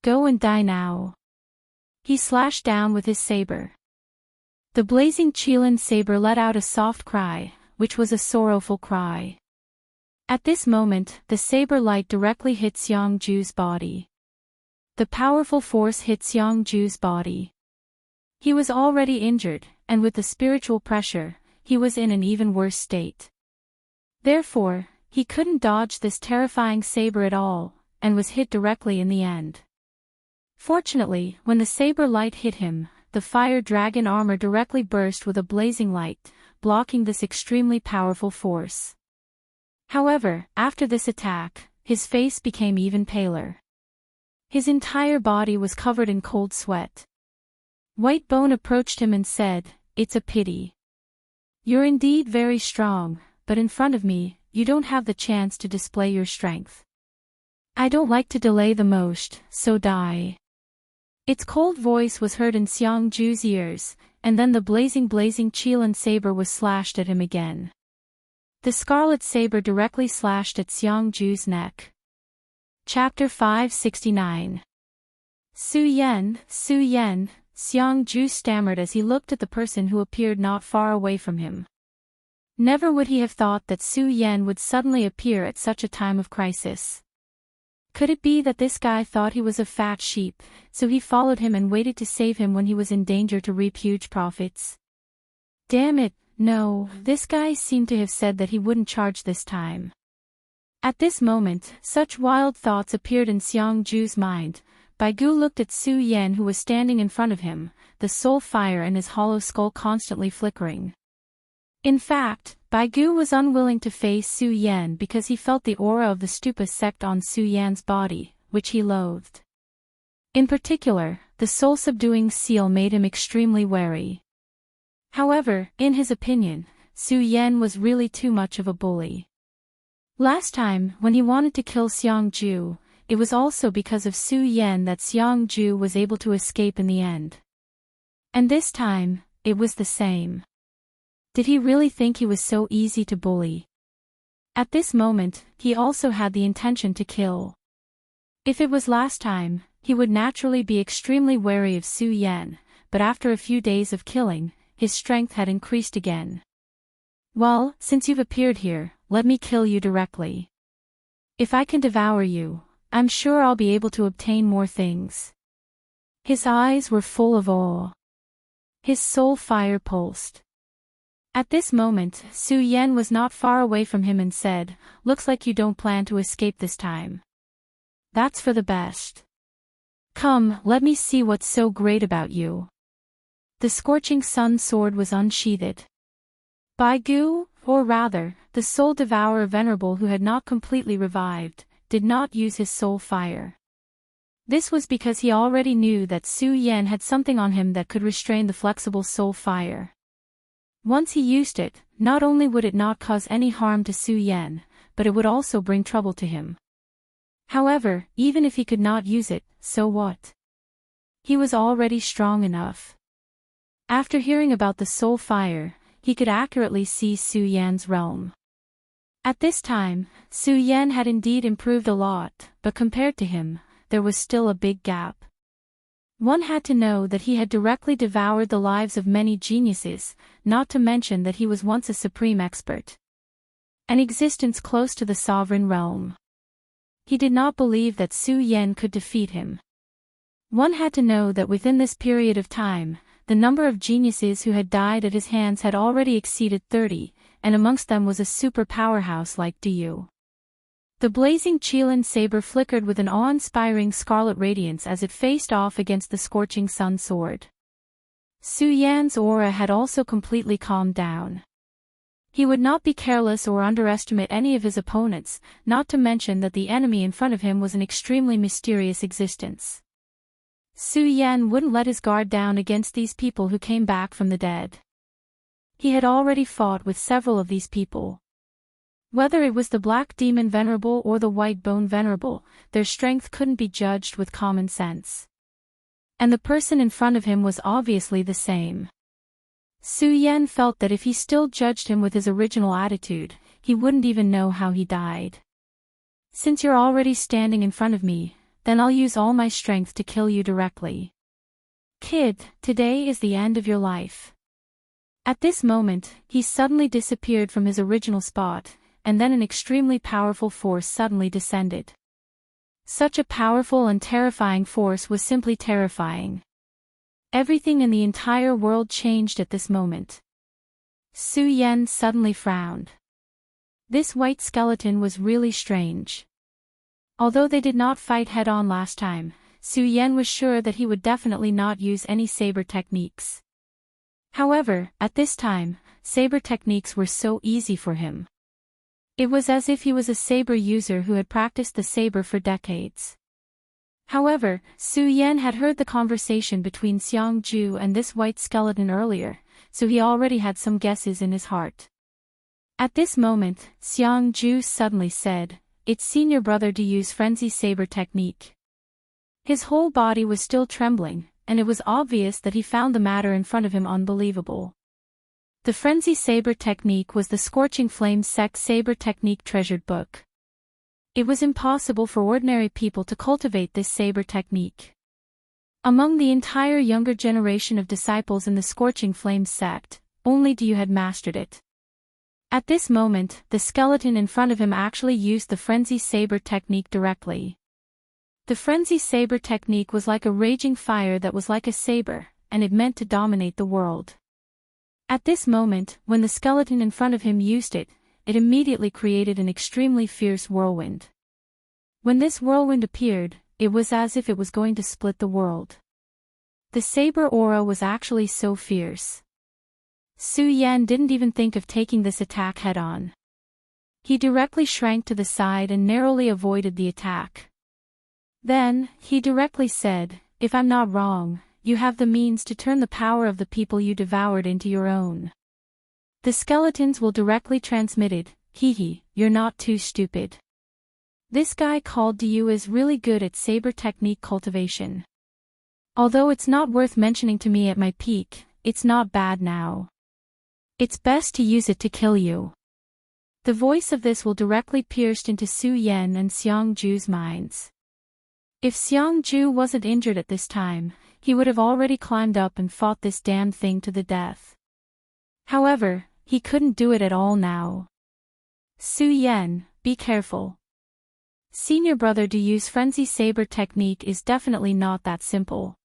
Go and die now. He slashed down with his saber. The blazing Qilin saber let out a soft cry, which was a sorrowful cry. At this moment, the saber light directly hit Seongju's body. The powerful force hit Seongju's body. He was already injured, and with the spiritual pressure, he was in an even worse state. Therefore, he couldn't dodge this terrifying saber at all, and was hit directly in the end. Fortunately, when the saber light hit him, the fire dragon armor directly burst with a blazing light, blocking this extremely powerful force. However, after this attack, his face became even paler. His entire body was covered in cold sweat. Whitebone approached him and said, "It's a pity. You're indeed very strong, but in front of me, you don't have the chance to display your strength. I don't like to delay the most, so die." Its cold voice was heard in Seongju's ears, and then the blazing Qilin saber was slashed at him again. The scarlet saber directly slashed at Seongju's neck. Chapter 569. Su Yen, Seongju stammered as he looked at the person who appeared not far away from him. Never would he have thought that Su Yen would suddenly appear at such a time of crisis. Could it be that this guy thought he was a fat sheep, so he followed him and waited to save him when he was in danger to reap huge profits? Damn it, no, this guy seemed to have said that he wouldn't charge this time. At this moment, such wild thoughts appeared in Seongju's mind. Baigu looked at Su Yen who was standing in front of him, the soul fire in his hollow skull constantly flickering. In fact, Baigu was unwilling to face Su Yen because he felt the aura of the Stupa sect on Su Yan's body, which he loathed. In particular, the soul-subduing seal made him extremely wary. However, in his opinion, Su Yen was really too much of a bully. Last time, when he wanted to kill Seongju, it was also because of Su Yen that Seongju was able to escape in the end. And this time, it was the same. Did he really think he was so easy to bully? At this moment, he also had the intention to kill. If it was last time, he would naturally be extremely wary of Su Yan, but after a few days of killing, his strength had increased again. Well, since you've appeared here, let me kill you directly. If I can devour you, I'm sure I'll be able to obtain more things. His eyes were full of awe. His soul fire pulsed. At this moment, Su Yan was not far away from him and said, "Looks like you don't plan to escape this time. That's for the best. Come, let me see what's so great about you." The scorching sun sword was unsheathed. Bai Gu, or rather, the soul devourer venerable who had not completely revived, did not use his soul fire. This was because he already knew that Su Yan had something on him that could restrain the flexible soul fire. Once he used it, not only would it not cause any harm to Su Yan, but it would also bring trouble to him. However, even if he could not use it, so what? He was already strong enough. After hearing about the soul fire, he could accurately see Su Yan's realm. At this time, Su Yan had indeed improved a lot, but compared to him, there was still a big gap. One had to know that he had directly devoured the lives of many geniuses, not to mention that he was once a supreme expert. An existence close to the sovereign realm. He did not believe that Su Yan could defeat him. One had to know that within this period of time, the number of geniuses who had died at his hands had already exceeded 30, and amongst them was a super powerhouse like Du. The blazing Qilin saber flickered with an awe-inspiring scarlet radiance as it faced off against the scorching sun sword. Su Yan's aura had also completely calmed down. He would not be careless or underestimate any of his opponents, not to mention that the enemy in front of him was an extremely mysterious existence. Su Yan wouldn't let his guard down against these people who came back from the dead. He had already fought with several of these people. Whether it was the Black Demon Venerable or the White Bone Venerable, their strength couldn't be judged with common sense. And the person in front of him was obviously the same. Su Yan felt that if he still judged him with his original attitude, he wouldn't even know how he died. "Since you're already standing in front of me, then I'll use all my strength to kill you directly. Kid, today is the end of your life." At this moment, he suddenly disappeared from his original spot, and then an extremely powerful force suddenly descended. Such a powerful and terrifying force was simply terrifying. Everything in the entire world changed at this moment. Su Yan suddenly frowned. This white skeleton was really strange. Although they did not fight head-on last time, Su Yan was sure that he would definitely not use any saber techniques. However, at this time, saber techniques were so easy for him. It was as if he was a saber user who had practiced the saber for decades. However, Su Yan had heard the conversation between Xiang Ju and this white skeleton earlier, so he already had some guesses in his heart. At this moment, Xiang Ju suddenly said, "It's senior brother to use frenzy saber technique." His whole body was still trembling, and it was obvious that he found the matter in front of him unbelievable. The frenzy saber technique was the Scorching Flame Sect saber technique treasured book. It was impossible for ordinary people to cultivate this saber technique. Among the entire younger generation of disciples in the Scorching Flame sect, only Du had mastered it. At this moment, the skeleton in front of him actually used the frenzy saber technique directly. The frenzy saber technique was like a raging fire that was like a saber, and it meant to dominate the world. At this moment, when the skeleton in front of him used it, it immediately created an extremely fierce whirlwind. When this whirlwind appeared, it was as if it was going to split the world. The saber aura was actually so fierce. Su Yan didn't even think of taking this attack head-on. He directly shrank to the side and narrowly avoided the attack. Then, he directly said, "If I'm not wrong, you have the means to turn the power of the people you devoured into your own. The skeletons will directly transmit it, you're not too stupid. This guy called Du is really good at saber technique cultivation. Although it's not worth mentioning to me at my peak, it's not bad now. It's best to use it to kill you." The voice of this will directly pierced into Su Yan and Xiang Ju's minds. If Seong-ju wasn't injured at this time, he would have already climbed up and fought this damned thing to the death. However, he couldn't do it at all now. Su-yen, be careful. Senior brother Duyu's frenzy saber technique is definitely not that simple.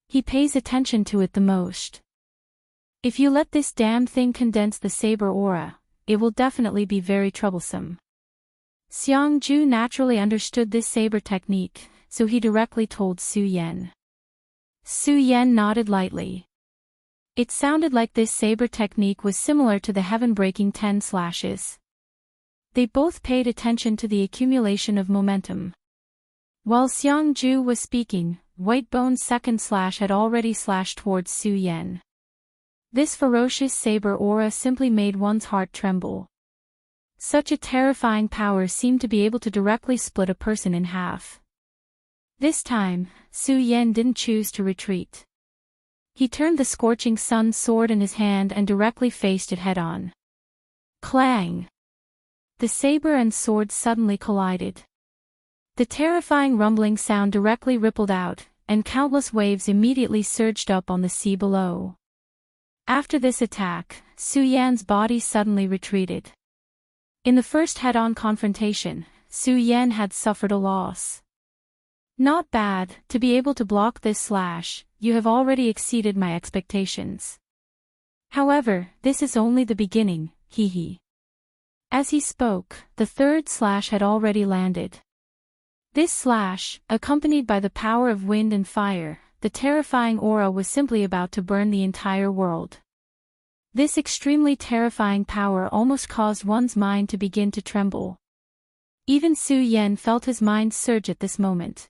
He pays attention to it the most. If you let this damned thing condense the saber aura, it will definitely be very troublesome. Seong-ju naturally understood this saber technique, so he directly told Su-yen. Su-yen nodded lightly. It sounded like this saber technique was similar to the heaven-breaking 10 slashes. They both paid attention to the accumulation of momentum. While Seong-ju was speaking, Whitebone's second slash had already slashed towards Su-yen. This ferocious saber aura simply made one's heart tremble. Such a terrifying power seemed to be able to directly split a person in half. This time, Su-yen didn't choose to retreat. He turned the scorching sun sword in his hand and directly faced it head-on. Clang! The saber and sword suddenly collided. The terrifying rumbling sound directly rippled out, and countless waves immediately surged up on the sea below. After this attack, Su-yen's body suddenly retreated. In the first head-on confrontation, Su-yen had suffered a loss. Not bad, to be able to block this slash, you have already exceeded my expectations. However, this is only the beginning, hee. As he spoke, the third slash had already landed. This slash, accompanied by the power of wind and fire, the terrifying aura was simply about to burn the entire world. This extremely terrifying power almost caused one's mind to begin to tremble. Even Su-yen felt his mind surge at this moment.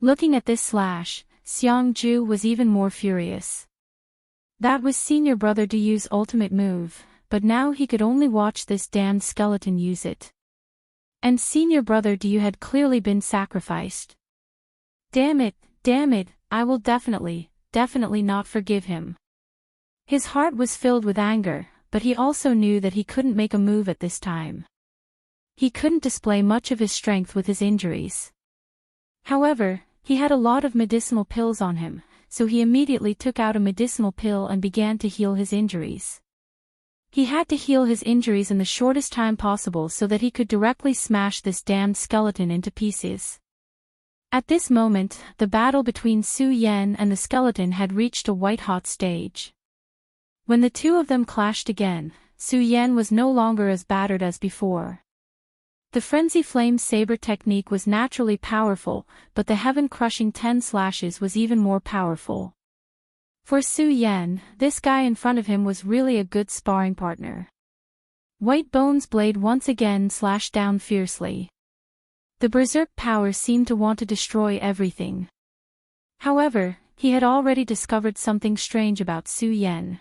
Looking at this slash, Seong-ju was even more furious. That was senior brother Duyu's ultimate move, but now he could only watch this damned skeleton use it. And senior brother Duyu had clearly been sacrificed. Damn it, I will definitely not forgive him. His heart was filled with anger, but he also knew that he couldn't make a move at this time. He couldn't display much of his strength with his injuries. However, he had a lot of medicinal pills on him, so he immediately took out a medicinal pill and began to heal his injuries. He had to heal his injuries in the shortest time possible so that he could directly smash this damned skeleton into pieces. At this moment, the battle between Su-yen and the skeleton had reached a white-hot stage. When the two of them clashed again, Su-yen was no longer as battered as before. The Frenzy Flame Saber technique was naturally powerful, but the heaven-crushing 10 slashes was even more powerful. For Su-yen, this guy in front of him was really a good sparring partner. Whitebone's blade once again slashed down fiercely. The berserk power seemed to want to destroy everything. However, he had already discovered something strange about Su-yen.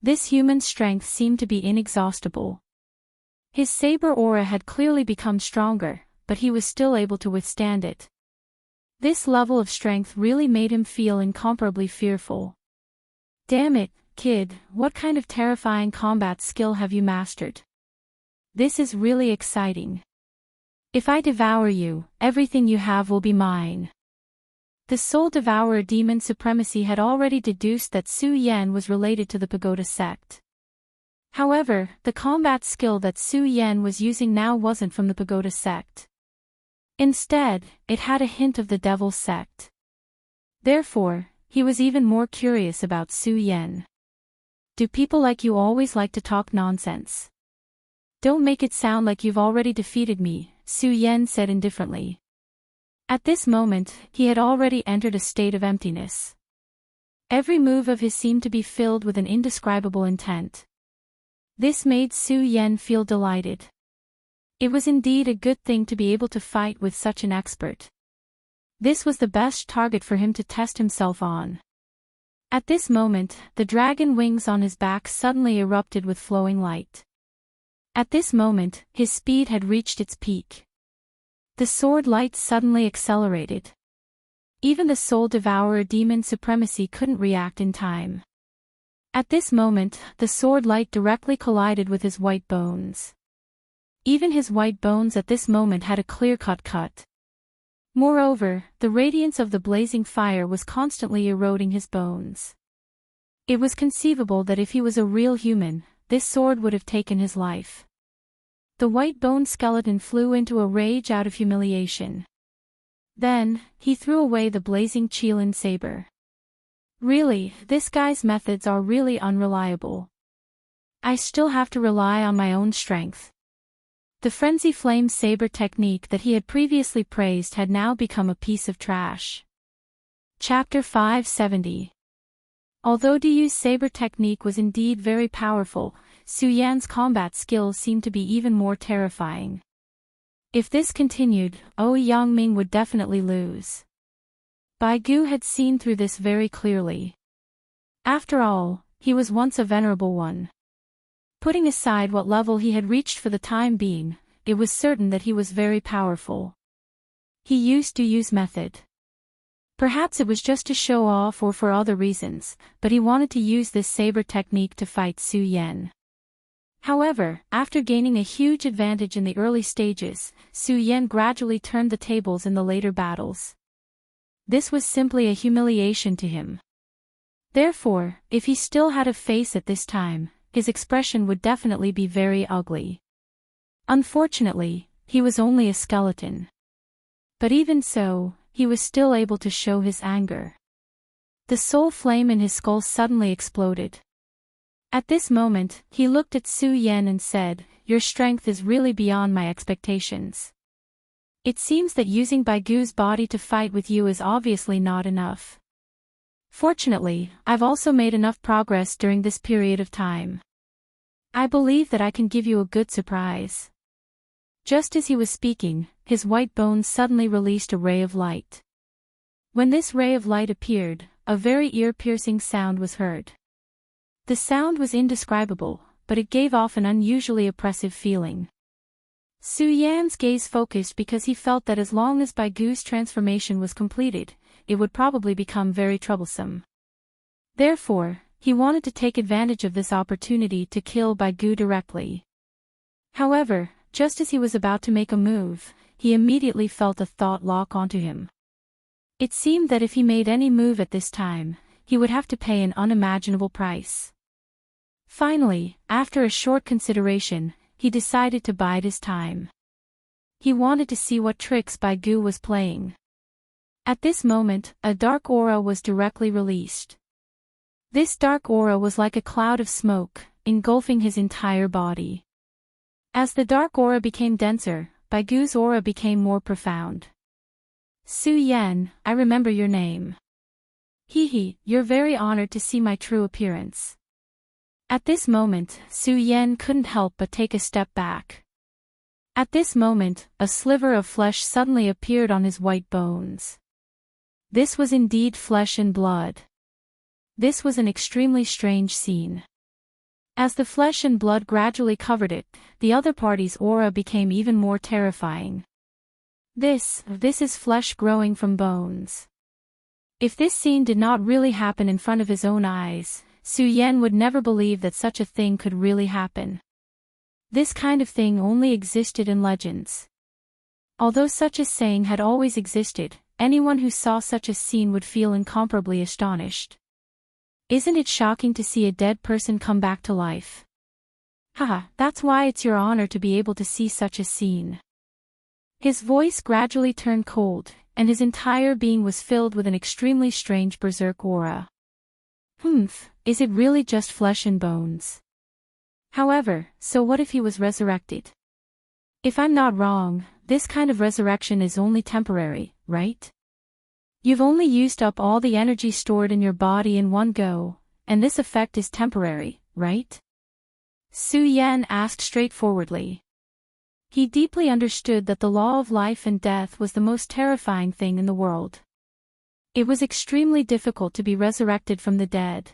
This human strength seemed to be inexhaustible. His saber aura had clearly become stronger, but he was still able to withstand it. This level of strength really made him feel incomparably fearful. Damn it, kid, what kind of terrifying combat skill have you mastered? This is really exciting. If I devour you, everything you have will be mine. The Soul Devourer Demon Supremacy had already deduced that Su-yen was related to the Pagoda sect. However, the combat skill that Su-yen was using now wasn't from the Pagoda sect. Instead, it had a hint of the Devil sect. Therefore, he was even more curious about Su-yen. Do people like you always like to talk nonsense? Don't make it sound like you've already defeated me, Su-yen said indifferently. At this moment, he had already entered a state of emptiness. Every move of his seemed to be filled with an indescribable intent. This made Su-yen feel delighted. It was indeed a good thing to be able to fight with such an expert. This was the best target for him to test himself on. At this moment, the dragon wings on his back suddenly erupted with flowing light. At this moment, his speed had reached its peak. The sword light suddenly accelerated. Even the Soul Devourer Demon Supremacy couldn't react in time. At this moment, the sword light directly collided with his white bones. Even his white bones at this moment had a clear-cut cut. Moreover, the radiance of the blazing fire was constantly eroding his bones. It was conceivable that if he was a real human, this sword would have taken his life. The white-boned skeleton flew into a rage out of humiliation. Then, he threw away the blazing Qilin saber. Really, this guy's methods are really unreliable. I still have to rely on my own strength. The frenzy flame saber technique that he had previously praised had now become a piece of trash. Chapter 570. Although Diyu's saber technique was indeed very powerful, Su Yan's combat skills seemed to be even more terrifying. If this continued, Yangming would definitely lose. Bai Gu had seen through this very clearly. After all, he was once a venerable one. Putting aside what level he had reached for the time being, it was certain that he was very powerful. He used Diyu's method. Perhaps it was just to show off or for other reasons, but he wanted to use this saber technique to fight Su Yan. However, after gaining a huge advantage in the early stages, Su Yan gradually turned the tables in the later battles. This was simply a humiliation to him. Therefore, if he still had a face at this time, his expression would definitely be very ugly. Unfortunately, he was only a skeleton. But even so, he was still able to show his anger. The soul flame in his skull suddenly exploded. At this moment, he looked at Su Yan and said, "Your strength is really beyond my expectations. It seems that using Bai Gu's body to fight with you is obviously not enough. Fortunately, I've also made enough progress during this period of time. I believe that I can give you a good surprise." Just as he was speaking, his white bones suddenly released a ray of light. When this ray of light appeared, a very ear-piercing sound was heard. The sound was indescribable, but it gave off an unusually oppressive feeling. Su Yan's gaze focused because he felt that as long as Bai Gu's transformation was completed, it would probably become very troublesome. Therefore, he wanted to take advantage of this opportunity to kill Bai Gu directly. However, just as he was about to make a move, he immediately felt a thought lock onto him. It seemed that if he made any move at this time, he would have to pay an unimaginable price. Finally, after a short consideration, he decided to bide his time. He wanted to see what tricks Bai Gu was playing. At this moment, a dark aura was directly released. This dark aura was like a cloud of smoke, engulfing his entire body. As the dark aura became denser, Bai Gu's aura became more profound. "Su Yan, I remember your name. You're very honored to see my true appearance." At this moment, Su Yan couldn't help but take a step back. At this moment, a sliver of flesh suddenly appeared on his white bones. This was indeed flesh and blood. This was an extremely strange scene. As the flesh and blood gradually covered it, the other party's aura became even more terrifying. This is flesh growing from bones. If this scene did not really happen in front of his own eyes, Su Yan would never believe that such a thing could really happen. This kind of thing only existed in legends. Although such a saying had always existed, anyone who saw such a scene would feel incomparably astonished. Isn't it shocking to see a dead person come back to life? Haha, that's why it's your honor to be able to see such a scene. His voice gradually turned cold, and his entire being was filled with an extremely strange berserk aura. Is it really just flesh and bones? However, so what if he was resurrected? If I'm not wrong, this kind of resurrection is only temporary, right? You've only used up all the energy stored in your body in one go, and this effect is temporary, right? Su Yan asked straightforwardly. He deeply understood that the law of life and death was the most terrifying thing in the world. It was extremely difficult to be resurrected from the dead.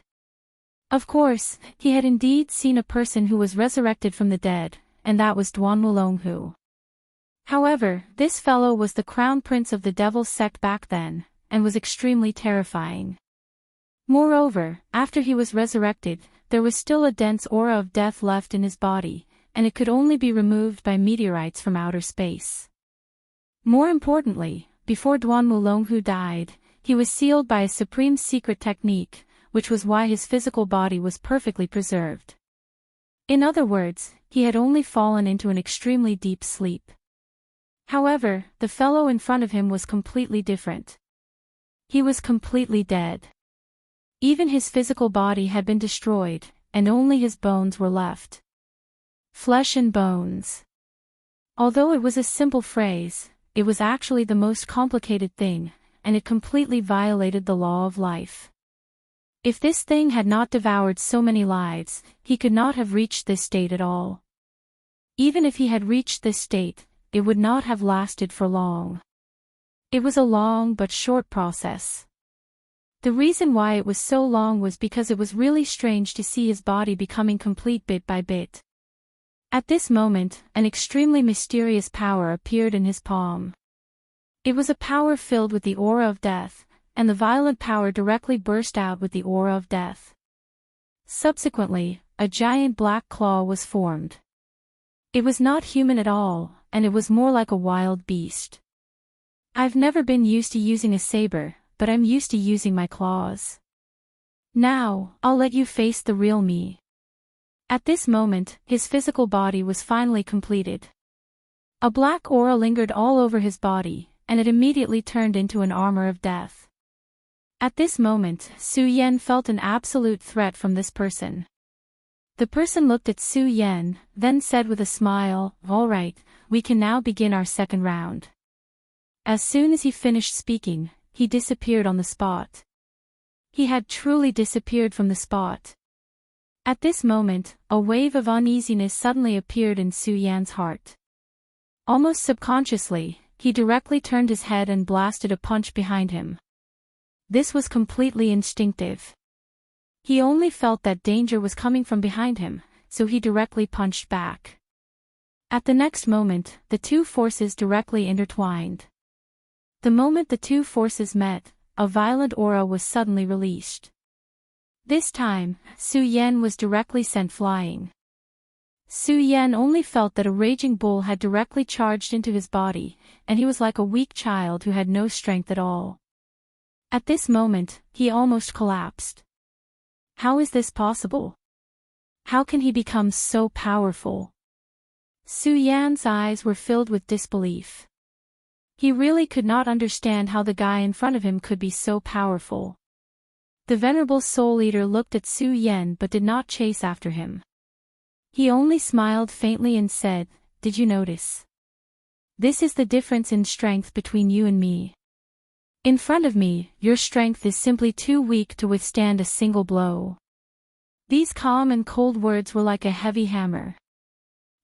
Of course, he had indeed seen a person who was resurrected from the dead, and that was Duan Wulonghu. However, this fellow was the crown prince of the devil's sect back then, and was extremely terrifying. Moreover, after he was resurrected, there was still a dense aura of death left in his body, and it could only be removed by meteorites from outer space. More importantly, before Duan Mulonghu died, he was sealed by a supreme secret technique, which was why his physical body was perfectly preserved. In other words, he had only fallen into an extremely deep sleep. However, the fellow in front of him was completely different. He was completely dead. Even his physical body had been destroyed, and only his bones were left. Flesh and bones. Although it was a simple phrase, it was actually the most complicated thing, and it completely violated the law of life. If this thing had not devoured so many lives, he could not have reached this state at all. Even if he had reached this state, it would not have lasted for long. It was a long but short process. The reason why it was so long was because it was really strange to see his body becoming complete bit by bit. At this moment, an extremely mysterious power appeared in his palm. It was a power filled with the aura of death, and the violent power directly burst out with the aura of death. Subsequently, a giant black claw was formed. It was not human at all, and it was more like a wild beast. I've never been used to using a saber, but I'm used to using my claws. Now, I'll let you face the real me. At this moment, his physical body was finally completed. A black aura lingered all over his body, and it immediately turned into an armor of death. At this moment, Su Yan felt an absolute threat from this person. The person looked at Su Yan, then said with a smile, "All right, we can now begin our second round." As soon as he finished speaking, he disappeared on the spot. He had truly disappeared from the spot. At this moment, a wave of uneasiness suddenly appeared in Su Yan's heart. Almost subconsciously, he directly turned his head and blasted a punch behind him. This was completely instinctive. He only felt that danger was coming from behind him, so he directly punched back. At the next moment, the two forces directly intertwined. The moment the two forces met, a violent aura was suddenly released. This time, Su Yan was directly sent flying. Su Yan only felt that a raging bull had directly charged into his body, and he was like a weak child who had no strength at all. At this moment, he almost collapsed. How is this possible? How can he become so powerful? Su Yan's eyes were filled with disbelief. He really could not understand how the guy in front of him could be so powerful. The Venerable Soul Eater looked at Su Yan but did not chase after him. He only smiled faintly and said, "Did you notice? This is the difference in strength between you and me. In front of me, your strength is simply too weak to withstand a single blow." These calm and cold words were like a heavy hammer.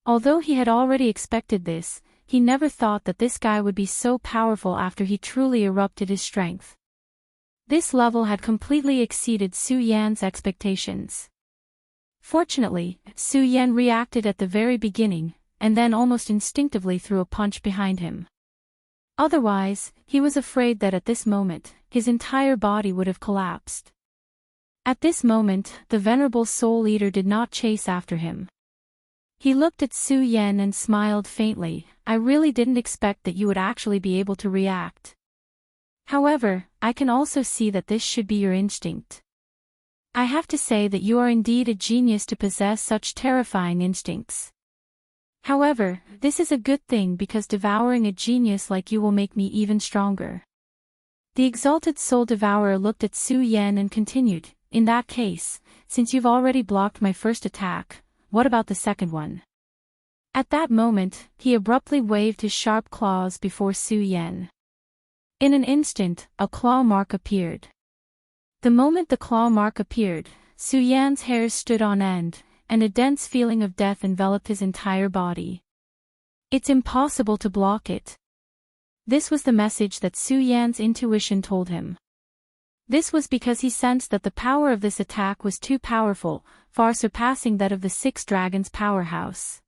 Although he had already expected this, he never thought that this guy would be so powerful after he truly erupted his strength. This level had completely exceeded Su Yan's expectations. Fortunately, Su Yan reacted at the very beginning, and then almost instinctively threw a punch behind him. Otherwise, he was afraid that at this moment, his entire body would have collapsed. At this moment, the Venerable Soul Eater did not chase after him. He looked at Su Yan and smiled faintly. "I really didn't expect that you would actually be able to react. However, I can also see that this should be your instinct. I have to say that you are indeed a genius to possess such terrifying instincts. However, this is a good thing because devouring a genius like you will make me even stronger." The exalted soul devourer looked at Su Yan and continued, "In that case, since you've already blocked my first attack, what about the second one?" At that moment, he abruptly waved his sharp claws before Su Yan. In an instant, a claw mark appeared. The moment the claw mark appeared, Su Yan's hairs stood on end, and a dense feeling of death enveloped his entire body. It's impossible to block it. This was the message that Su Yan's intuition told him. This was because he sensed that the power of this attack was too powerful, far surpassing that of the Six Dragons' powerhouse.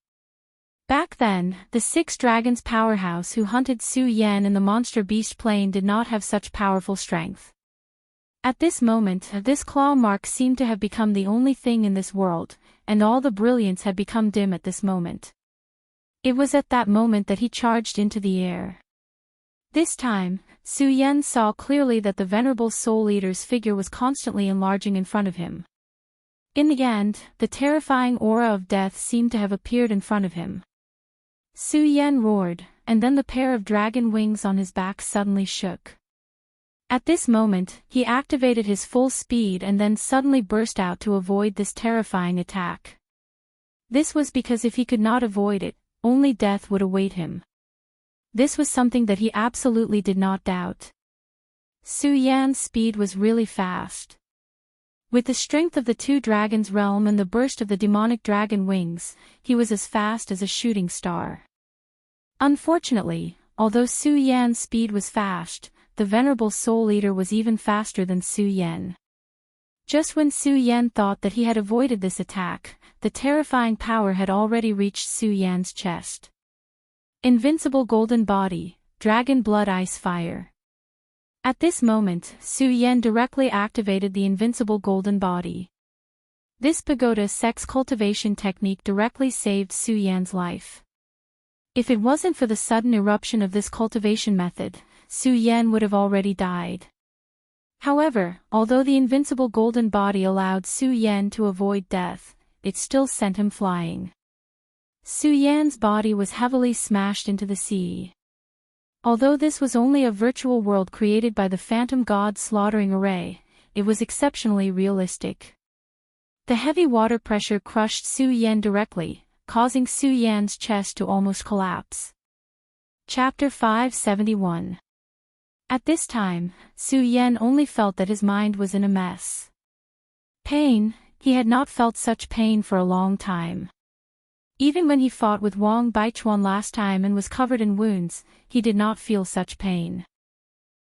Back then, the Six Dragons' powerhouse who hunted Su Yan in the monster beast plane did not have such powerful strength. At this moment, this claw mark seemed to have become the only thing in this world, and all the brilliance had become dim at this moment. It was at that moment that he charged into the air. This time, Su Yan saw clearly that the venerable Soul Eater's figure was constantly enlarging in front of him. In the end, the terrifying aura of death seemed to have appeared in front of him. Su Yan roared, and then the pair of dragon wings on his back suddenly shook. At this moment, he activated his full speed and then suddenly burst out to avoid this terrifying attack. This was because if he could not avoid it, only death would await him. This was something that he absolutely did not doubt. Su Yan's speed was really fast. With the strength of the two dragons' realm and the burst of the demonic dragon wings, he was as fast as a shooting star. Unfortunately, although Su Yan's speed was fast, the venerable Soul Eater was even faster than Su Yan. Just when Su Yan thought that he had avoided this attack, the terrifying power had already reached Su Yan's chest. Invincible golden body, dragon blood ice fire. At this moment, Su Yan directly activated the invincible golden body. This pagoda sex cultivation technique directly saved Su Yan's life. If it wasn't for the sudden eruption of this cultivation method, Su Yan would have already died. However, although the invincible golden body allowed Su Yan to avoid death, it still sent him flying. Su Yan's body was heavily smashed into the sea. Although this was only a virtual world created by the phantom god slaughtering array, it was exceptionally realistic. The heavy water pressure crushed Su Yan directly, causing Su Yan's chest to almost collapse. Chapter 571. At this time, Su Yan only felt that his mind was in a mess. Pain, he had not felt such pain for a long time. Even when he fought with Wang Baichuan last time and was covered in wounds, he did not feel such pain.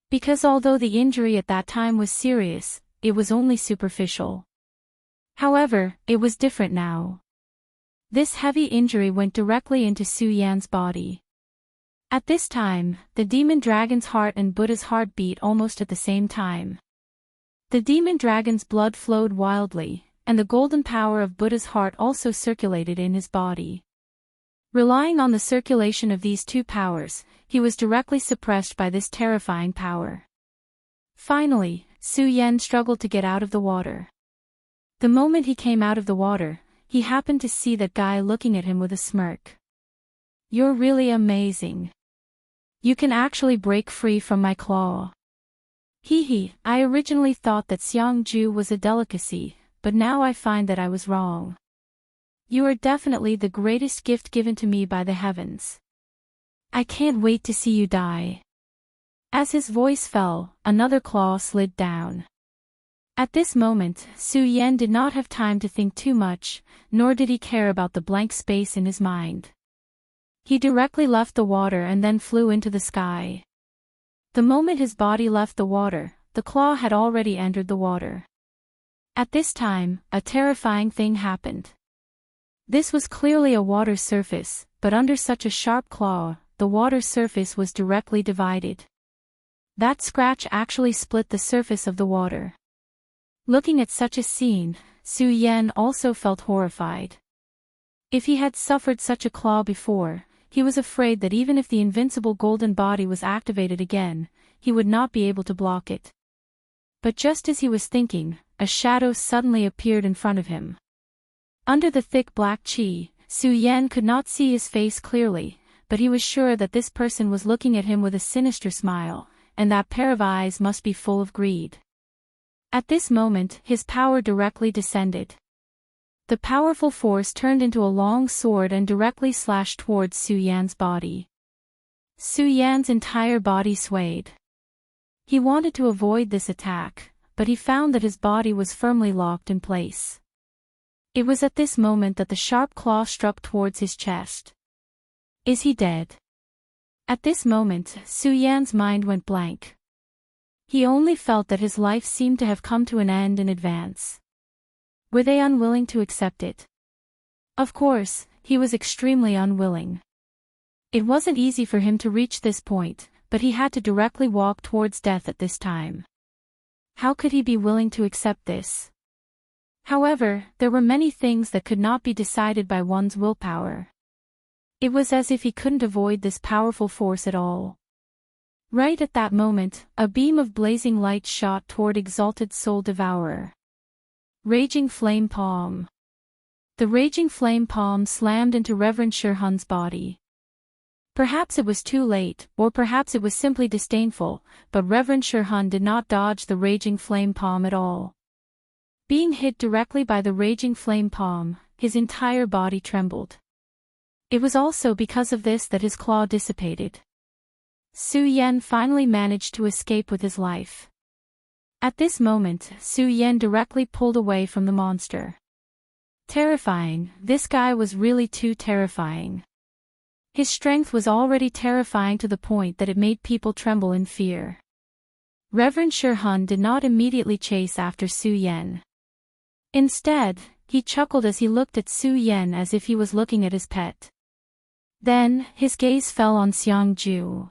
Because although the injury at that time was serious, it was only superficial. However, it was different now. This heavy injury went directly into Su Yan's body. At this time, the demon dragon's heart and Buddha's heart beat almost at the same time. The demon dragon's blood flowed wildly, and the golden power of Buddha's heart also circulated in his body. Relying on the circulation of these two powers, he was directly suppressed by this terrifying power. Finally, Su Yan struggled to get out of the water. The moment he came out of the water, he happened to see that guy looking at him with a smirk. "You're really amazing. You can actually break free from my claw." Hee, I originally thought that Xiangju was a delicacy, but now I find that I was wrong. You are definitely the greatest gift given to me by the heavens. I can't wait to see you die. As his voice fell, another claw slid down. At this moment, Su Yan did not have time to think too much, nor did he care about the blank space in his mind. He directly left the water and then flew into the sky. The moment his body left the water, the claw had already entered the water. At this time, a terrifying thing happened. This was clearly a water surface, but under such a sharp claw, the water surface was directly divided. That scratch actually split the surface of the water. Looking at such a scene, Su Yan also felt horrified. If he had suffered such a claw before, he was afraid that even if the invincible golden body was activated again, he would not be able to block it. But just as he was thinking, a shadow suddenly appeared in front of him. Under the thick black qi, Su Yan could not see his face clearly, but he was sure that this person was looking at him with a sinister smile, and that pair of eyes must be full of greed. At this moment, his power directly descended. The powerful force turned into a long sword and directly slashed towards Su Yan's body. Su Yan's entire body swayed. He wanted to avoid this attack, but he found that his body was firmly locked in place. It was at this moment that the sharp claw struck towards his chest. Is he dead? At this moment, Su Yan's mind went blank. He only felt that his life seemed to have come to an end in advance. Were they unwilling to accept it? Of course, he was extremely unwilling. It wasn't easy for him to reach this point, but he had to directly walk towards death at this time. How could he be willing to accept this? However, there were many things that could not be decided by one's willpower. It was as if he couldn't avoid this powerful force at all. Right at that moment, a beam of blazing light shot toward Exalted Soul Devourer. Raging Flame Palm. The raging flame palm slammed into Reverend Shirhan's body. Perhaps it was too late, or perhaps it was simply disdainful, but Reverend Shirhan did not dodge the raging flame palm at all. Being hit directly by the raging flame palm, his entire body trembled. It was also because of this that his claw dissipated. Su Yan finally managed to escape with his life. At this moment, Su Yan directly pulled away from the monster. Terrifying, this guy was really too terrifying. His strength was already terrifying to the point that it made people tremble in fear. Reverend Shirhan did not immediately chase after Su Yan. Instead, he chuckled as he looked at Su Yan as if he was looking at his pet. Then, his gaze fell on Xiangju.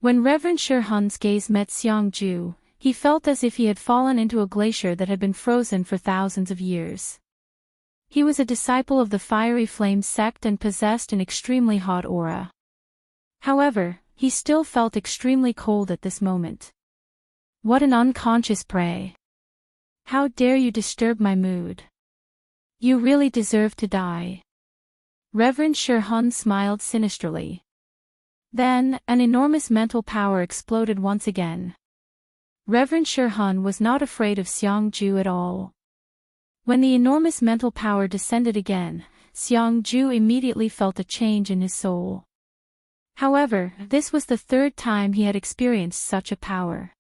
When Reverend Shirhan's gaze met Xiangju, he felt as if he had fallen into a glacier that had been frozen for thousands of years. He was a disciple of the Fiery Flame sect and possessed an extremely hot aura. However, he still felt extremely cold at this moment. What an unconscious prey! How dare you disturb my mood? You really deserve to die. Reverend Shirhan smiled sinisterly. Then, an enormous mental power exploded once again. Reverend Shirhan was not afraid of Xiangju at all. When the enormous mental power descended again, Xiangju immediately felt a change in his soul. However, this was the third time he had experienced such a power.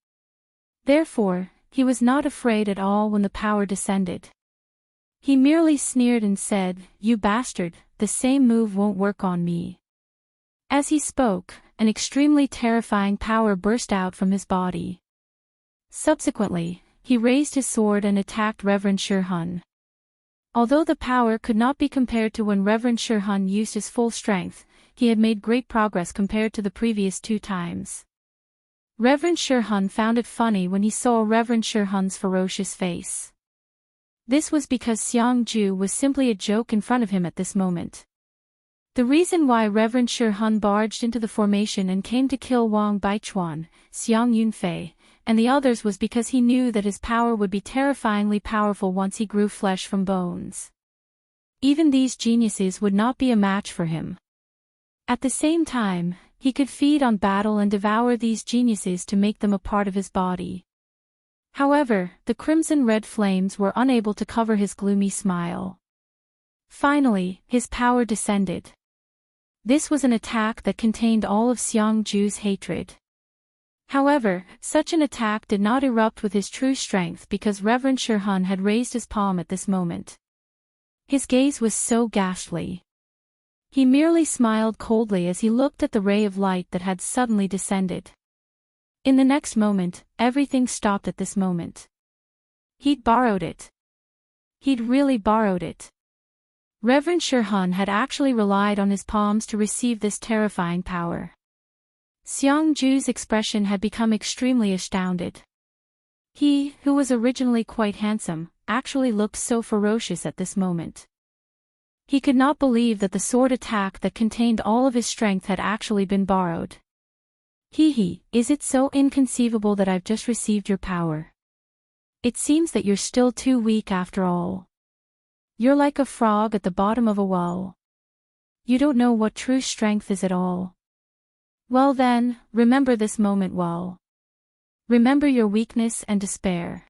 Therefore, he was not afraid at all when the power descended. He merely sneered and said, "You bastard, the same move won't work on me." As he spoke, an extremely terrifying power burst out from his body. Subsequently, he raised his sword and attacked Reverend Shirhan. Although the power could not be compared to when Reverend Shirhan used his full strength, he had made great progress compared to the previous 2 times. Reverend Shirhan found it funny when he saw Reverend Shirhan's ferocious face. This was because Xiangju was simply a joke in front of him at this moment. The reason why Reverend Shirhan barged into the formation and came to kill Wang Baichuan, Xiang Yunfei, and the others was because he knew that his power would be terrifyingly powerful once he grew flesh from bones. Even these geniuses would not be a match for him. At the same time, he could feed on battle and devour these geniuses to make them a part of his body. However, the crimson-red flames were unable to cover his gloomy smile. Finally, his power descended. This was an attack that contained all of Xiangju's hatred. However, such an attack did not erupt with his true strength because Reverend Shirhan had raised his palm at this moment. His gaze was so ghastly. He merely smiled coldly as he looked at the ray of light that had suddenly descended. In the next moment, everything stopped at this moment. He'd borrowed it. He'd really borrowed it. Reverend Shirhan had actually relied on his palms to receive this terrifying power. Xiangju's expression had become extremely astounded. He, who was originally quite handsome, actually looked so ferocious at this moment. He could not believe that the sword attack that contained all of his strength had actually been borrowed. Is it so inconceivable that I've just received your power? It seems that you're still too weak after all. You're like a frog at the bottom of a well. You don't know what true strength is at all. Well then, remember this moment well. Remember your weakness and despair.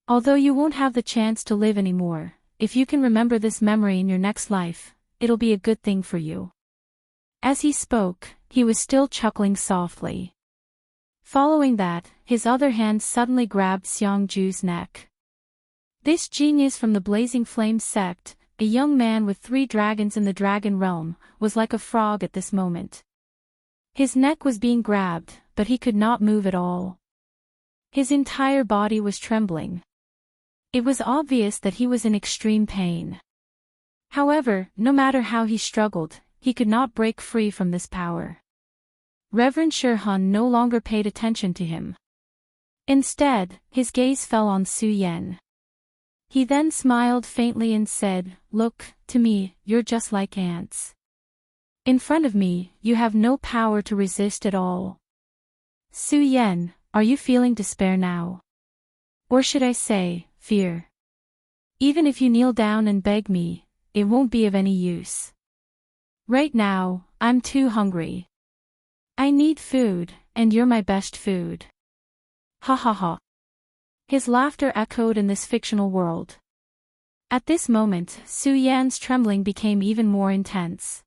Although you won't have the chance to live anymore, if you can remember this memory in your next life, it'll be a good thing for you. As he spoke, he was still chuckling softly. Following that, his other hand suddenly grabbed Xiangju's neck. This genius from the Blazing Flame sect, a young man with 3 dragons in the dragon realm, was like a frog at this moment. His neck was being grabbed, but he could not move at all. His entire body was trembling. It was obvious that he was in extreme pain. However, no matter how he struggled, he could not break free from this power. Reverend Shirhan no longer paid attention to him. Instead, his gaze fell on Su Yan. He then smiled faintly and said, "Look, to me, you're just like ants. In front of me, you have no power to resist at all. Su Yan, are you feeling despair now? Or should I say, fear? Even if you kneel down and beg me, it won't be of any use. Right now, I'm too hungry. I need food, and you're my best food. Ha ha ha. His laughter echoed in this fictional world. At this moment, Su Yan's trembling became even more intense.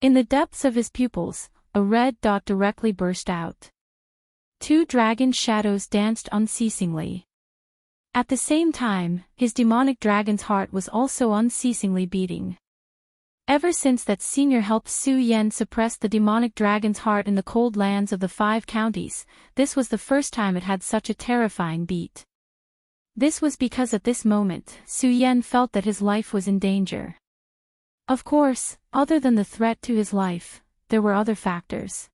In the depths of his pupils, a red dot directly burst out. Two dragon shadows danced unceasingly. At the same time, his demonic dragon's heart was also unceasingly beating. Ever since that senior helped Su Yan suppress the demonic dragon's heart in the cold lands of the 5 counties, this was the first time it had such a terrifying beat. This was because at this moment, Su Yan felt that his life was in danger. Of course, other than the threat to his life, there were other factors.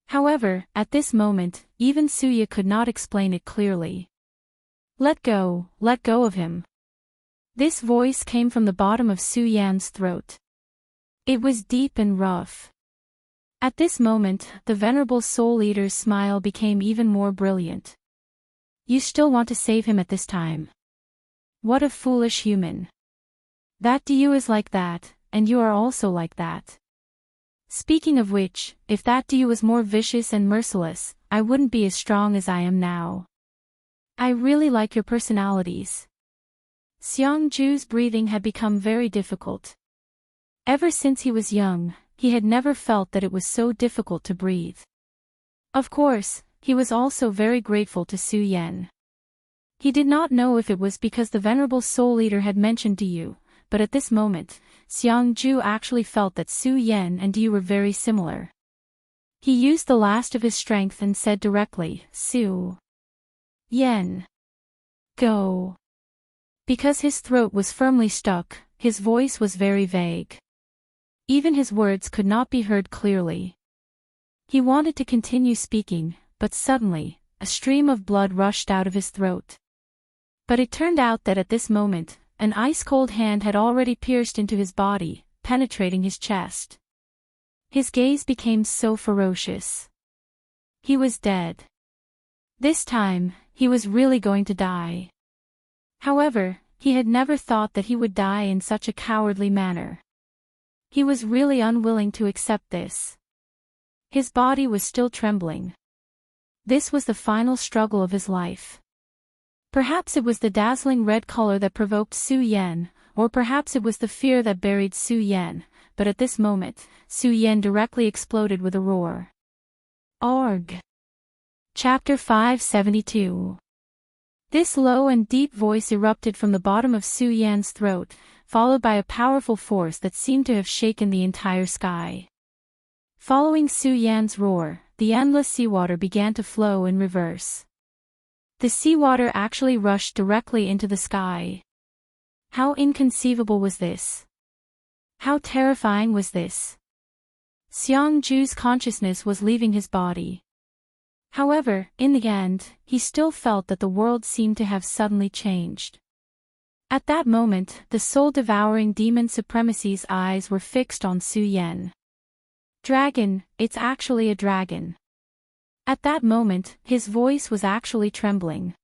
However, at this moment, even Suya could not explain it clearly. Let go of him. This voice came from the bottom of Su Yan's throat. It was deep and rough. At this moment, the venerable soul leader's smile became even more brilliant. You still want to save him at this time? What a foolish human. That Diyu is like that, and you are also like that. Speaking of which, if that Diyu was more vicious and merciless, I wouldn't be as strong as I am now. I really like your personalities. Xiangju's breathing had become very difficult. Ever since he was young, he had never felt that it was so difficult to breathe. Of course, he was also very grateful to Su Yan. He did not know if it was because the venerable soul leader had mentioned Diyu, but at this moment, Xiangju actually felt that Su Yan and Diyu were very similar. He used the last of his strength and said directly, Su Yan. Go. Because his throat was firmly stuck, his voice was very vague. Even his words could not be heard clearly. He wanted to continue speaking, but suddenly, a stream of blood rushed out of his throat. But it turned out that at this moment, an ice-cold hand had already pierced into his body, penetrating his chest. His gaze became so ferocious. He was dead. This time, he was really going to die. However, he had never thought that he would die in such a cowardly manner. He was really unwilling to accept this. His body was still trembling. This was the final struggle of his life. Perhaps it was the dazzling red color that provoked Su Yan, or perhaps it was the fear that buried Su Yan, but at this moment, Su Yan directly exploded with a roar. Org. Chapter 572. This low and deep voice erupted from the bottom of Su Yan's throat, followed by a powerful force that seemed to have shaken the entire sky. Following Su Yan's roar, the endless seawater began to flow in reverse. The seawater actually rushed directly into the sky. How inconceivable was this? How terrifying was this? Xiangju's consciousness was leaving his body. However, in the end, he still felt that the world seemed to have suddenly changed. At that moment, the soul-devouring demon supremacy's eyes were fixed on Su Yan. Dragon, it's actually a dragon. At that moment, his voice was actually trembling.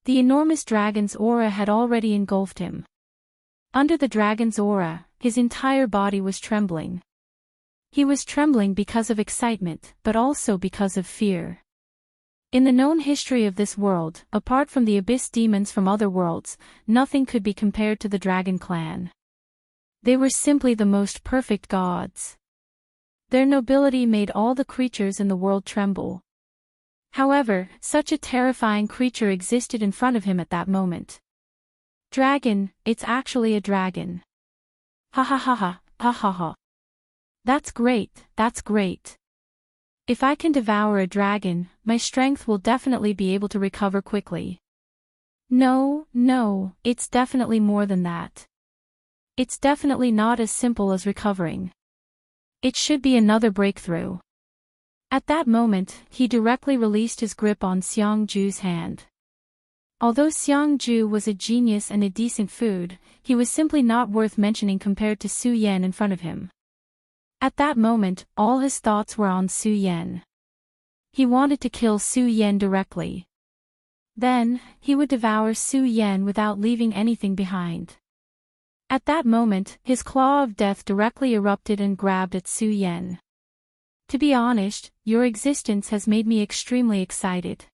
The enormous dragon's aura had already engulfed him. Under the dragon's aura, his entire body was trembling. He was trembling because of excitement, but also because of fear. In the known history of this world, apart from the abyss demons from other worlds, nothing could be compared to the Dragon Clan. They were simply the most perfect gods. Their nobility made all the creatures in the world tremble. However, such a terrifying creature existed in front of him at that moment. Dragon, it's actually a dragon. Ha ha ha ha, ha ha ha. That's great, that's great. If I can devour a dragon, my strength will definitely be able to recover quickly. No, it's definitely more than that. It's definitely not as simple as recovering. It should be another breakthrough. At that moment, he directly released his grip on Xiangju's hand. Although Xiangju was a genius and a decent food, he was simply not worth mentioning compared to Su Yan in front of him. At that moment, all his thoughts were on Su Yan. He wanted to kill Su Yan directly. Then, he would devour Su Yan without leaving anything behind. At that moment, his claw of death directly erupted and grabbed at Su Yan. To be honest, your existence has made me extremely excited.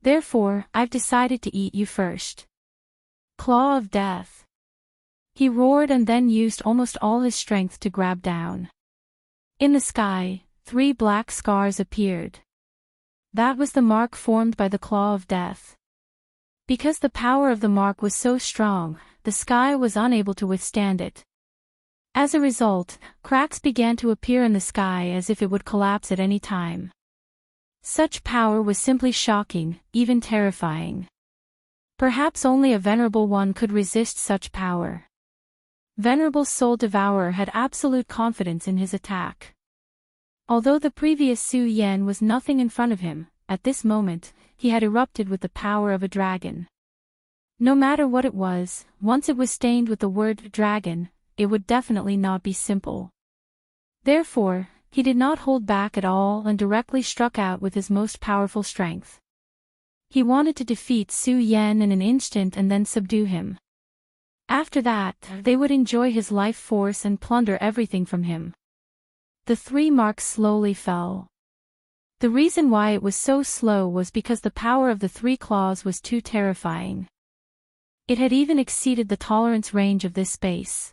Therefore, I've decided to eat you first. Claw of death. He roared and then used almost all his strength to grab down. In the sky, 3 black scars appeared. That was the mark formed by the claw of death. Because the power of the mark was so strong, the sky was unable to withstand it. As a result, cracks began to appear in the sky as if it would collapse at any time. Such power was simply shocking, even terrifying. Perhaps only a venerable one could resist such power. Venerable Soul Devourer had absolute confidence in his attack. Although the previous Su Yan was nothing in front of him, at this moment, he had erupted with the power of a dragon. No matter what it was, once it was stained with the word dragon, it would definitely not be simple. Therefore, he did not hold back at all and directly struck out with his most powerful strength. He wanted to defeat Su Yan in an instant and then subdue him. After that, they would enjoy his life force and plunder everything from him. The 3 marks slowly fell. The reason why it was so slow was because the power of the 3 claws was too terrifying. It had even exceeded the tolerance range of this space.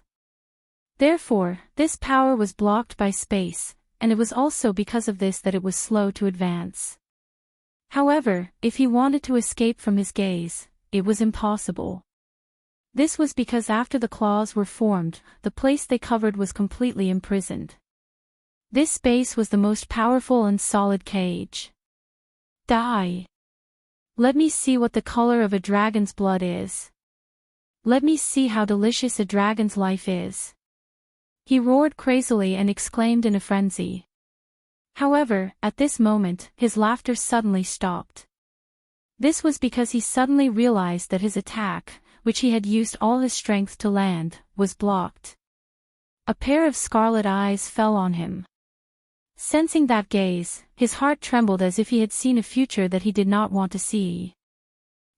Therefore, this power was blocked by space, and it was also because of this that it was slow to advance. However, if he wanted to escape from his gaze, it was impossible. This was because after the claws were formed, the place they covered was completely imprisoned. This space was the most powerful and solid cage. Die! Let me see what the color of a dragon's blood is. Let me see how delicious a dragon's life is. He roared crazily and exclaimed in a frenzy. However, at this moment, his laughter suddenly stopped. This was because he suddenly realized that his attack, which he had used all his strength to land, was blocked. A pair of scarlet eyes fell on him. Sensing that gaze, his heart trembled as if he had seen a future that he did not want to see.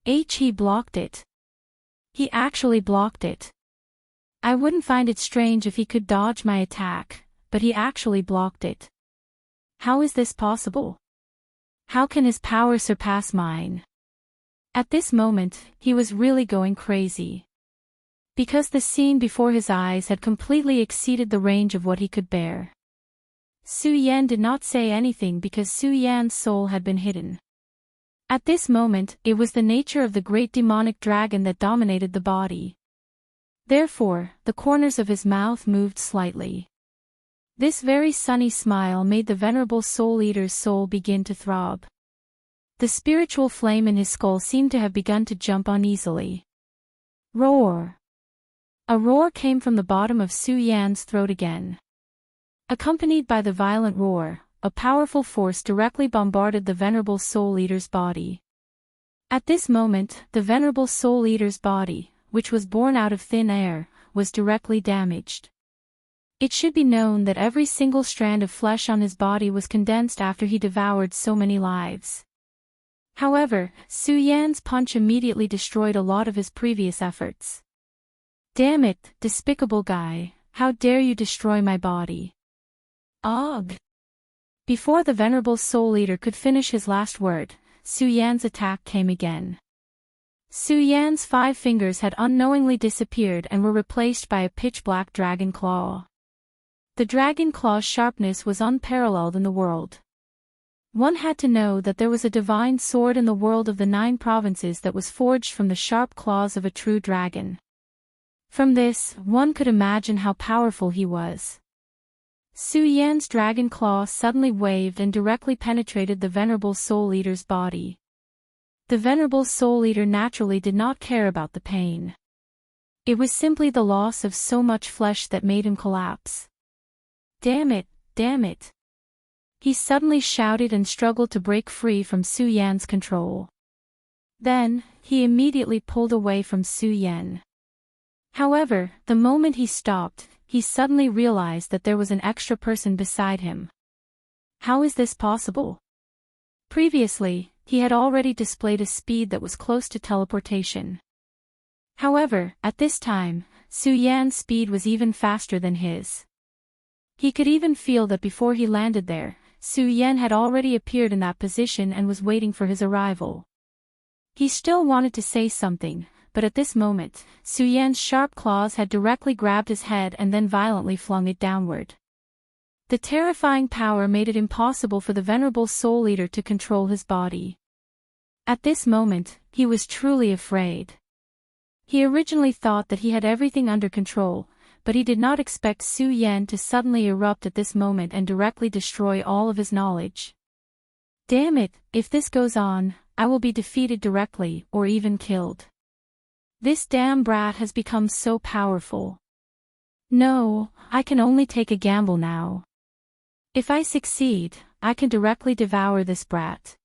He blocked it. He actually blocked it. I wouldn't find it strange if he could dodge my attack, but he actually blocked it. How is this possible? How can his power surpass mine? At this moment, he was really going crazy. Because the scene before his eyes had completely exceeded the range of what he could bear. Su Yan did not say anything because Su Yan's soul had been hidden. At this moment, it was the nature of the great demonic dragon that dominated the body. Therefore, the corners of his mouth moved slightly. This very sunny smile made the venerable soul eater's soul begin to throb. The spiritual flame in his skull seemed to have begun to jump uneasily. Roar! A roar came from the bottom of Su Yan's throat again. Accompanied by the violent roar, a powerful force directly bombarded the venerable soul eater's body. At this moment, the venerable soul eater's body, which was born out of thin air, was directly damaged. It should be known that every single strand of flesh on his body was condensed after he devoured so many lives. However, Su Yan's punch immediately destroyed a lot of his previous efforts. Damn it, despicable guy, how dare you destroy my body? Ugh! Before the venerable soul eater could finish his last word, Su Yan's attack came again. Su Yan's 5 fingers had unknowingly disappeared and were replaced by a pitch-black dragon claw. The dragon claw's sharpness was unparalleled in the world. One had to know that there was a divine sword in the world of the 9 provinces that was forged from the sharp claws of a true dragon. From this, one could imagine how powerful he was. Su Yan's dragon claw suddenly waved and directly penetrated the venerable soul eater's body. The venerable soul eater naturally did not care about the pain. It was simply the loss of so much flesh that made him collapse. Damn it, damn it! He suddenly shouted and struggled to break free from Su Yan's control. Then, he immediately pulled away from Su Yan. However, the moment he stopped, he suddenly realized that there was an extra person beside him. How is this possible? Previously, he had already displayed a speed that was close to teleportation. However, at this time, Su Yan's speed was even faster than his. He could even feel that before he landed there, Su Yan had already appeared in that position and was waiting for his arrival. He still wanted to say something, but at this moment, Su Yan's sharp claws had directly grabbed his head and then violently flung it downward. The terrifying power made it impossible for the venerable soul eater to control his body. At this moment, he was truly afraid. He originally thought that he had everything under control, but he did not expect Su Yan to suddenly erupt at this moment and directly destroy all of his knowledge. Damn it, if this goes on, I will be defeated directly or even killed. This damn brat has become so powerful. No, I can only take a gamble now. If I succeed, I can directly devour this brat.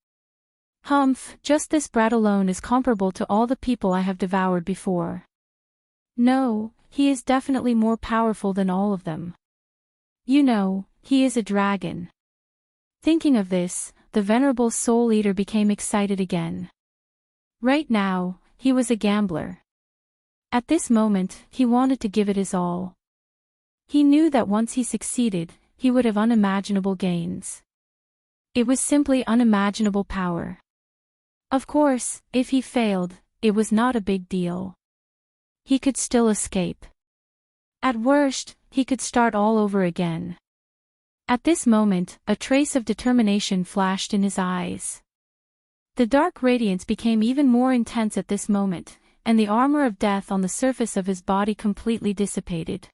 Humph, just this brat alone is comparable to all the people I have devoured before. No, he is definitely more powerful than all of them. You know, he is a dragon. Thinking of this, the venerable soul eater became excited again. Right now, he was a gambler. At this moment, he wanted to give it his all. He knew that once he succeeded, he would have unimaginable gains. It was simply unimaginable power. Of course, if he failed, it was not a big deal. He could still escape. At worst, he could start all over again. At this moment, a trace of determination flashed in his eyes. The dark radiance became even more intense at this moment, and the armor of death on the surface of his body completely dissipated.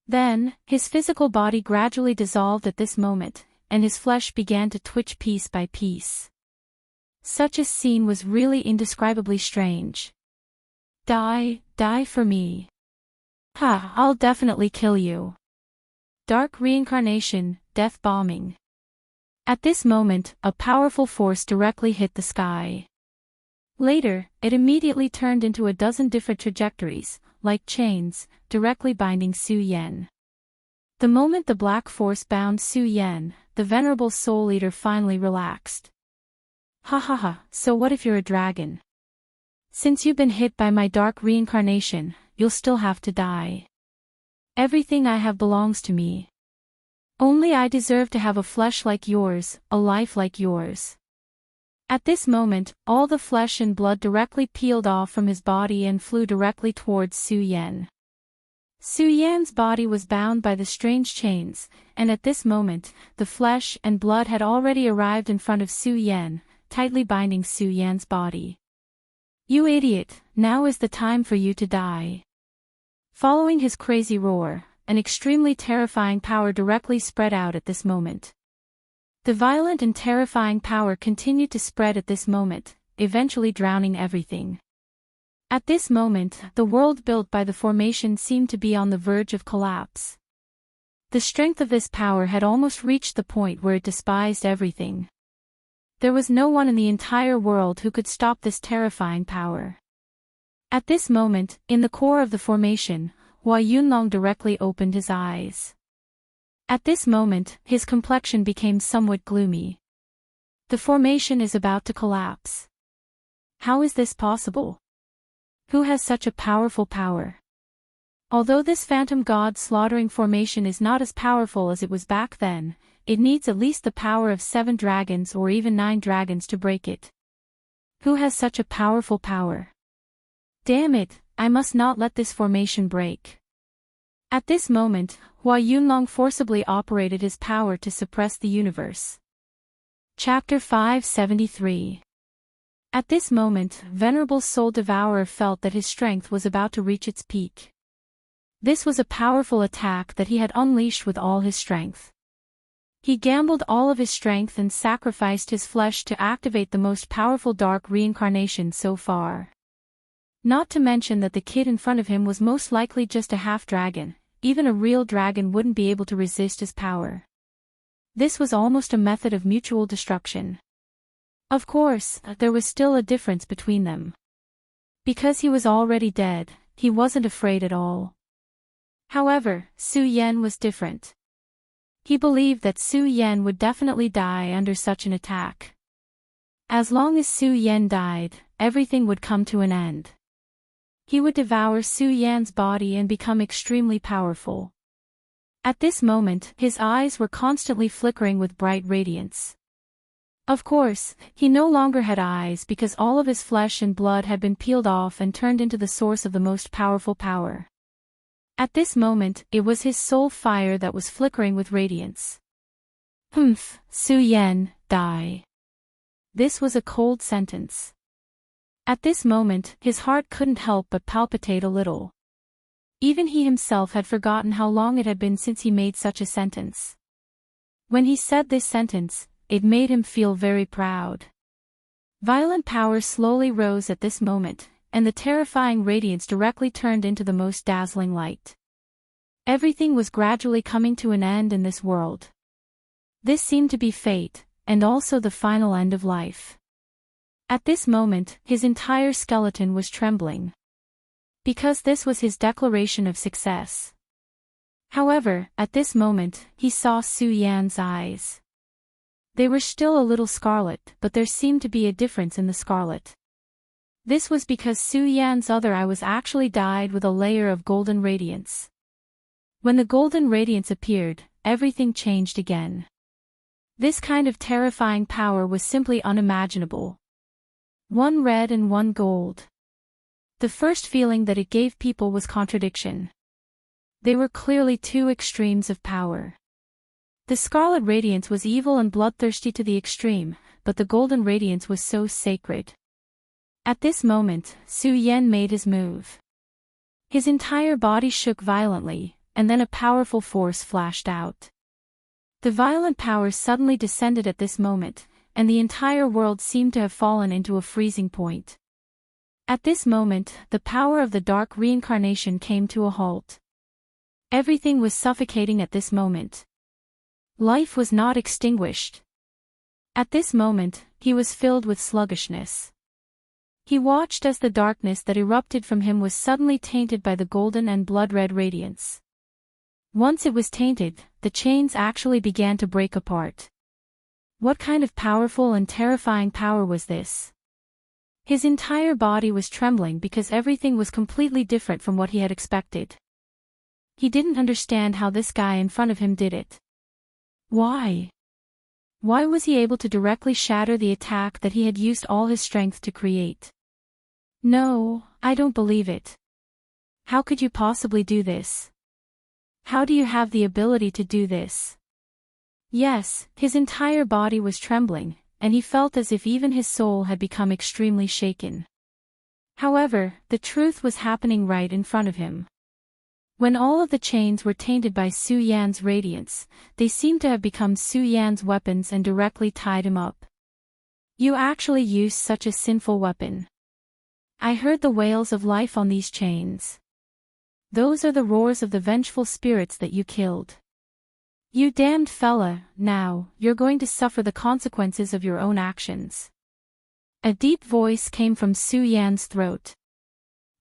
Then, his physical body gradually dissolved at this moment, and his flesh began to twitch piece by piece. Such a scene was really indescribably strange. Die for me. Ha, I'll definitely kill you. Dark reincarnation, death bombing. At this moment, a powerful force directly hit the sky. Later, it immediately turned into a dozen different trajectories, like chains, directly binding Su Yan. The moment the black force bound Su Yan, the venerable soul eater finally relaxed. Ha ha ha, so what if you're a dragon? Since you've been hit by my dark reincarnation, you'll still have to die. Everything I have belongs to me. Only I deserve to have a flesh like yours, a life like yours. At this moment, all the flesh and blood directly peeled off from his body and flew directly towards Su Yan. Su Yan's body was bound by the strange chains, and at this moment, the flesh and blood had already arrived in front of Su Yan, tightly binding Su Yan's body. You idiot, now is the time for you to die. Following his crazy roar, an extremely terrifying power directly spread out at this moment. The violent and terrifying power continued to spread at this moment, eventually drowning everything. At this moment, the world built by the formation seemed to be on the verge of collapse. The strength of this power had almost reached the point where it despised everything. There was no one in the entire world who could stop this terrifying power. At this moment, in the core of the formation, Hua Yunlong directly opened his eyes. At this moment, his complexion became somewhat gloomy. The formation is about to collapse. How is this possible? Who has such a powerful power? Although this phantom god slaughtering formation is not as powerful as it was back then, it needs at least the power of 7 dragons or even 9 dragons to break it. Who has such a powerful power? Damn it, I must not let this formation break. At this moment, Hua Yunlong forcibly operated his power to suppress the universe. Chapter 573. At this moment, Venerable Soul Devourer felt that his strength was about to reach its peak. This was a powerful attack that he had unleashed with all his strength. He gambled all of his strength and sacrificed his flesh to activate the most powerful dark reincarnation so far. Not to mention that the kid in front of him was most likely just a half-dragon, even a real dragon wouldn't be able to resist his power. This was almost a method of mutual destruction. Of course, there was still a difference between them. Because he was already dead, he wasn't afraid at all. However, Su Yan was different. He believed that Su Yan would definitely die under such an attack. As long as Su Yan died, everything would come to an end. He would devour Su Yan's body and become extremely powerful. At this moment, his eyes were constantly flickering with bright radiance. Of course, he no longer had eyes because all of his flesh and blood had been peeled off and turned into the source of the most powerful power. At this moment, it was his soul fire that was flickering with radiance. Humph, Su Yan, die. This was a cold sentence. At this moment, his heart couldn't help but palpitate a little. Even he himself had forgotten how long it had been since he made such a sentence. When he said this sentence, it made him feel very proud. Violent power slowly rose at this moment, and the terrifying radiance directly turned into the most dazzling light. Everything was gradually coming to an end in this world. This seemed to be fate, and also the final end of life. At this moment, his entire skeleton was trembling. Because this was his declaration of success. However, at this moment, he saw Su Yan's eyes. They were still a little scarlet, but there seemed to be a difference in the scarlet. This was because Su Yan's other eye was actually dyed with a layer of golden radiance. When the golden radiance appeared, everything changed again. This kind of terrifying power was simply unimaginable. One red and one gold. The first feeling that it gave people was contradiction. They were clearly two extremes of power. The scarlet radiance was evil and bloodthirsty to the extreme, but the golden radiance was so sacred. At this moment, Su Yan made his move. His entire body shook violently, and then a powerful force flashed out. The violent power suddenly descended at this moment, and the entire world seemed to have fallen into a freezing point. At this moment, the power of the dark reincarnation came to a halt. Everything was suffocating at this moment. Life was not extinguished. At this moment, he was filled with sluggishness. He watched as the darkness that erupted from him was suddenly tainted by the golden and blood-red radiance. Once it was tainted, the chains actually began to break apart. What kind of powerful and terrifying power was this? His entire body was trembling because everything was completely different from what he had expected. He didn't understand how this guy in front of him did it. Why? Why was he able to directly shatter the attack that he had used all his strength to create? No, I don't believe it. How could you possibly do this? How do you have the ability to do this? Yes, his entire body was trembling, and he felt as if even his soul had become extremely shaken. However, the truth was happening right in front of him. When all of the chains were tainted by Su Yan's radiance, they seemed to have become Su Yan's weapons and directly tied him up. You actually used such a sinful weapon. I heard the wails of life on these chains. Those are the roars of the vengeful spirits that you killed. You damned fella, now, you're going to suffer the consequences of your own actions. A deep voice came from Su Yan's throat.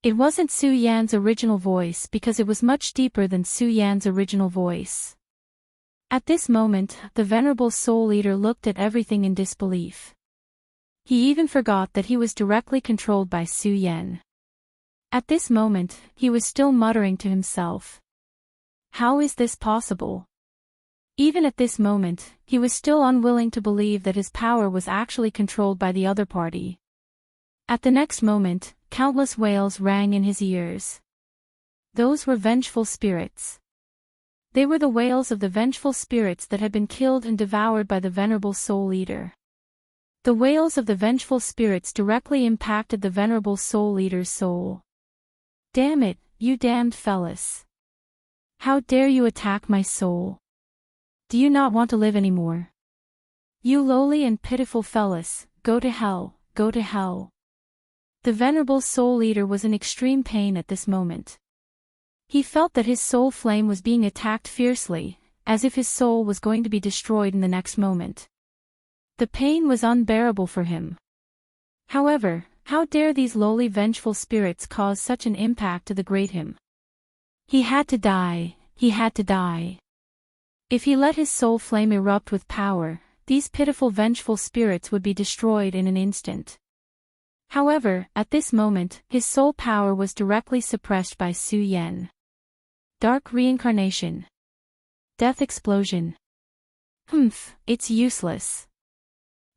It wasn't Su Yan's original voice because it was much deeper than Su Yan's original voice. At this moment, the Venerable Soul Eater looked at everything in disbelief. He even forgot that he was directly controlled by Su Yan. At this moment, he was still muttering to himself. How is this possible? Even at this moment, he was still unwilling to believe that his power was actually controlled by the other party. At the next moment, countless wails rang in his ears. Those were vengeful spirits. They were the wails of the vengeful spirits that had been killed and devoured by the Venerable Soul Eater. The wails of the vengeful spirits directly impacted the Venerable Soul Eater's soul. Damn it, you damned fellas. How dare you attack my soul? Do you not want to live anymore? You lowly and pitiful fellas, go to hell, go to hell. The Venerable Soul Eater was in extreme pain at this moment. He felt that his soul flame was being attacked fiercely, as if his soul was going to be destroyed in the next moment. The pain was unbearable for him. However, how dare these lowly vengeful spirits cause such an impact to the great him? He had to die, he had to die. If he let his soul flame erupt with power, these pitiful vengeful spirits would be destroyed in an instant. However, at this moment, his soul power was directly suppressed by Su Yan. Dark reincarnation. Death explosion. It's useless.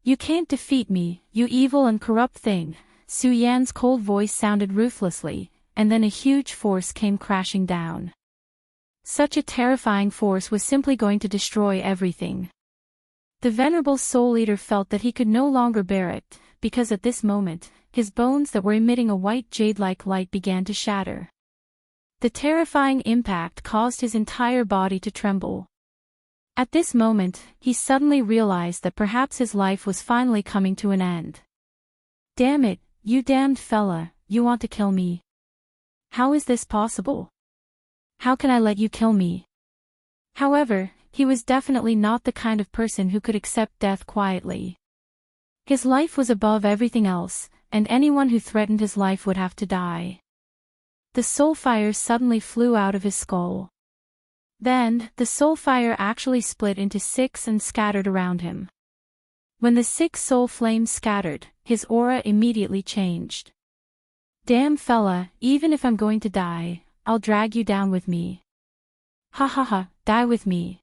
You can't defeat me, you evil and corrupt thing. Su Yan's cold voice sounded ruthlessly, and then a huge force came crashing down. Such a terrifying force was simply going to destroy everything. The venerable soul eater felt that he could no longer bear it, because at this moment, his bones that were emitting a white jade-like light began to shatter. The terrifying impact caused his entire body to tremble. At this moment, he suddenly realized that perhaps his life was finally coming to an end. Damn it, you damned fella, you want to kill me? How is this possible? How can I let you kill me? However, he was definitely not the kind of person who could accept death quietly. His life was above everything else, and anyone who threatened his life would have to die. The soul fire suddenly flew out of his skull. Then, the soul fire actually split into 6 and scattered around him. When the 6 soul flames scattered, his aura immediately changed. Damn fella, even if I'm going to die, I'll drag you down with me. Ha ha ha, die with me.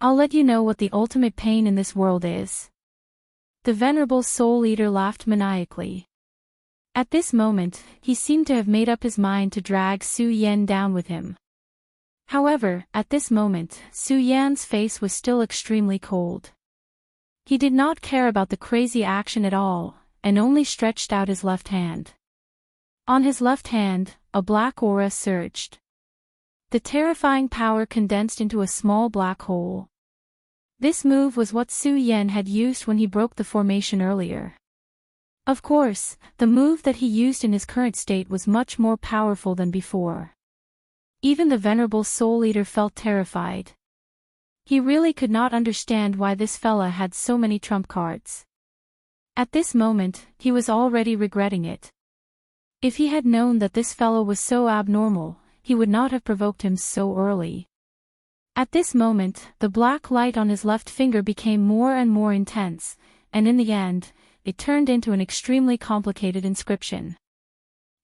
I'll let you know what the ultimate pain in this world is. The venerable soul eater laughed maniacally. At this moment, he seemed to have made up his mind to drag Su Yan down with him. However, at this moment, Su Yan's face was still extremely cold. He did not care about the crazy action at all, and only stretched out his left hand. On his left hand, a black aura surged. The terrifying power condensed into a small black hole. This move was what Su Yan had used when he broke the formation earlier. Of course, the move that he used in his current state was much more powerful than before. Even the venerable soul eater felt terrified. He really could not understand why this fella had so many trump cards. At this moment, he was already regretting it. If he had known that this fellow was so abnormal, he would not have provoked him so early. At this moment, the black light on his left finger became more and more intense, and in the end, it turned into an extremely complicated inscription.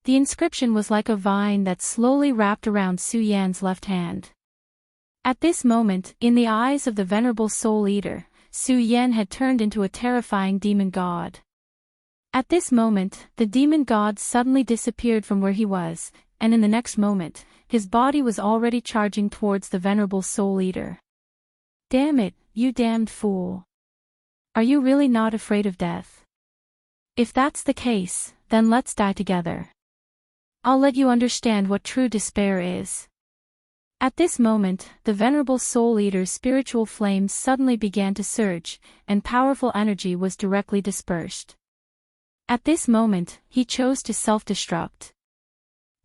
The inscription was like a vine that slowly wrapped around Su Yan's left hand. At this moment, in the eyes of the venerable soul eater, Su Yan had turned into a terrifying demon god. At this moment, the demon god suddenly disappeared from where he was, and in the next moment, his body was already charging towards the venerable soul eater. Damn it, you damned fool. Are you really not afraid of death? If that's the case, then let's die together. I'll let you understand what true despair is. At this moment, the venerable soul eater's spiritual flames suddenly began to surge, and powerful energy was directly dispersed. At this moment, he chose to self-destruct.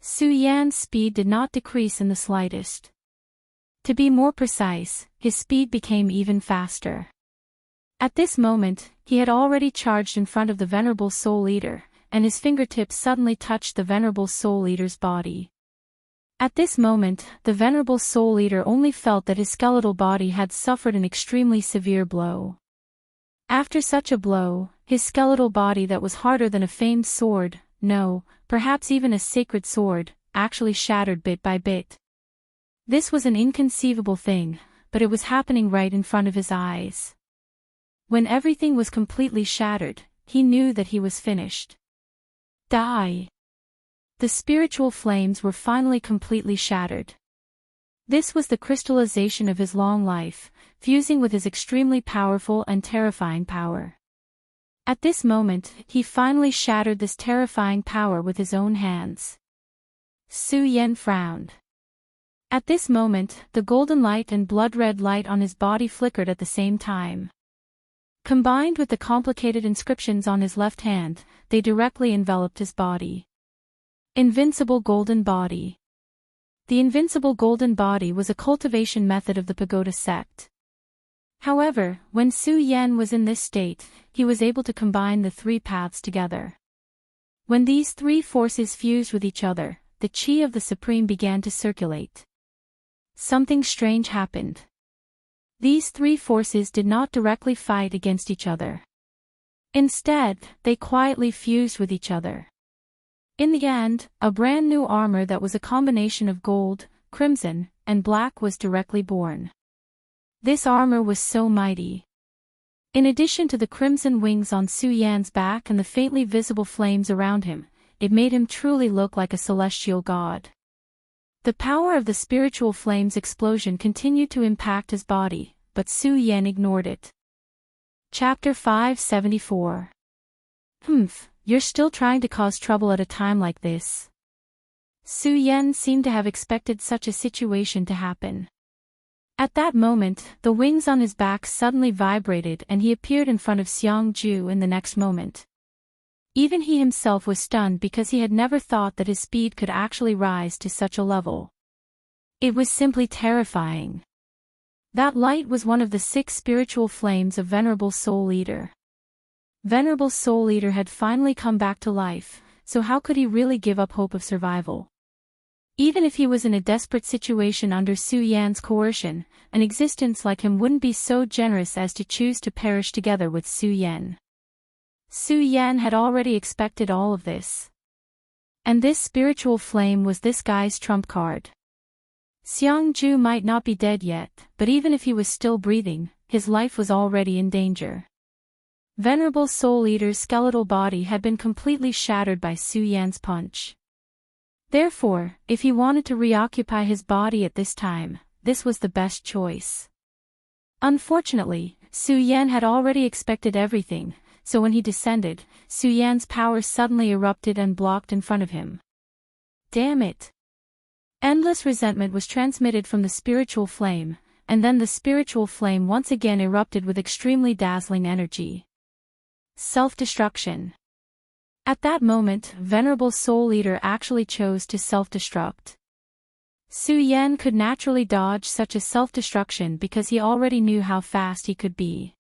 Su Yan's speed did not decrease in the slightest. To be more precise, his speed became even faster. At this moment, he had already charged in front of the venerable soul eater, and his fingertips suddenly touched the venerable soul eater's body. At this moment, the venerable soul eater only felt that his skeletal body had suffered an extremely severe blow. After such a blow, his skeletal body that was harder than a famed sword, no, perhaps even a sacred sword, actually shattered bit by bit. This was an inconceivable thing, but it was happening right in front of his eyes. When everything was completely shattered, he knew that he was finished. Die. The spiritual flames were finally completely shattered. This was the crystallization of his long life, fusing with his extremely powerful and terrifying power. At this moment, he finally shattered this terrifying power with his own hands. Su Yan frowned. At this moment, the golden light and blood-red light on his body flickered at the same time. Combined with the complicated inscriptions on his left hand, they directly enveloped his body. Invincible Golden Body. The Invincible Golden Body was a cultivation method of the Pagoda sect. However, when Su Yan was in this state, he was able to combine the 3 paths together. When these 3 forces fused with each other, the chi of the Supreme began to circulate. Something strange happened. These three forces did not directly fight against each other. Instead, they quietly fused with each other. In the end, a brand new armor that was a combination of gold, crimson, and black was directly born. This armor was so mighty. In addition to the crimson wings on Su Yan's back and the faintly visible flames around him, it made him truly look like a celestial god. The power of the spiritual flames explosion continued to impact his body, but Su Yan ignored it. Chapter 574. You're still trying to cause trouble at a time like this. Su Yan seemed to have expected such a situation to happen. At that moment, the wings on his back suddenly vibrated and he appeared in front of Xiang Ju in the next moment. Even he himself was stunned because he had never thought that his speed could actually rise to such a level. It was simply terrifying. That light was one of the 6 spiritual flames of Venerable Soul Eater. Venerable Soul Eater had finally come back to life, so how could he really give up hope of survival? Even if he was in a desperate situation under Su Yan's coercion, an existence like him wouldn't be so generous as to choose to perish together with Su Yan. Su Yan had already expected all of this. And this spiritual flame was this guy's trump card. Xiang Ju might not be dead yet, but even if he was still breathing, his life was already in danger. Venerable Soul Eater's skeletal body had been completely shattered by Su Yan's punch. Therefore, if he wanted to reoccupy his body at this time, this was the best choice. Unfortunately, Su Yan had already expected everything, so when he descended, Su Yan's power suddenly erupted and blocked in front of him. Damn it! Endless resentment was transmitted from the spiritual flame, and then the spiritual flame once again erupted with extremely dazzling energy. Self-destruction. At that moment, Venerable Soul Eater actually chose to self-destruct. Su Yan could naturally dodge such a self-destruction because he already knew how fast he could be.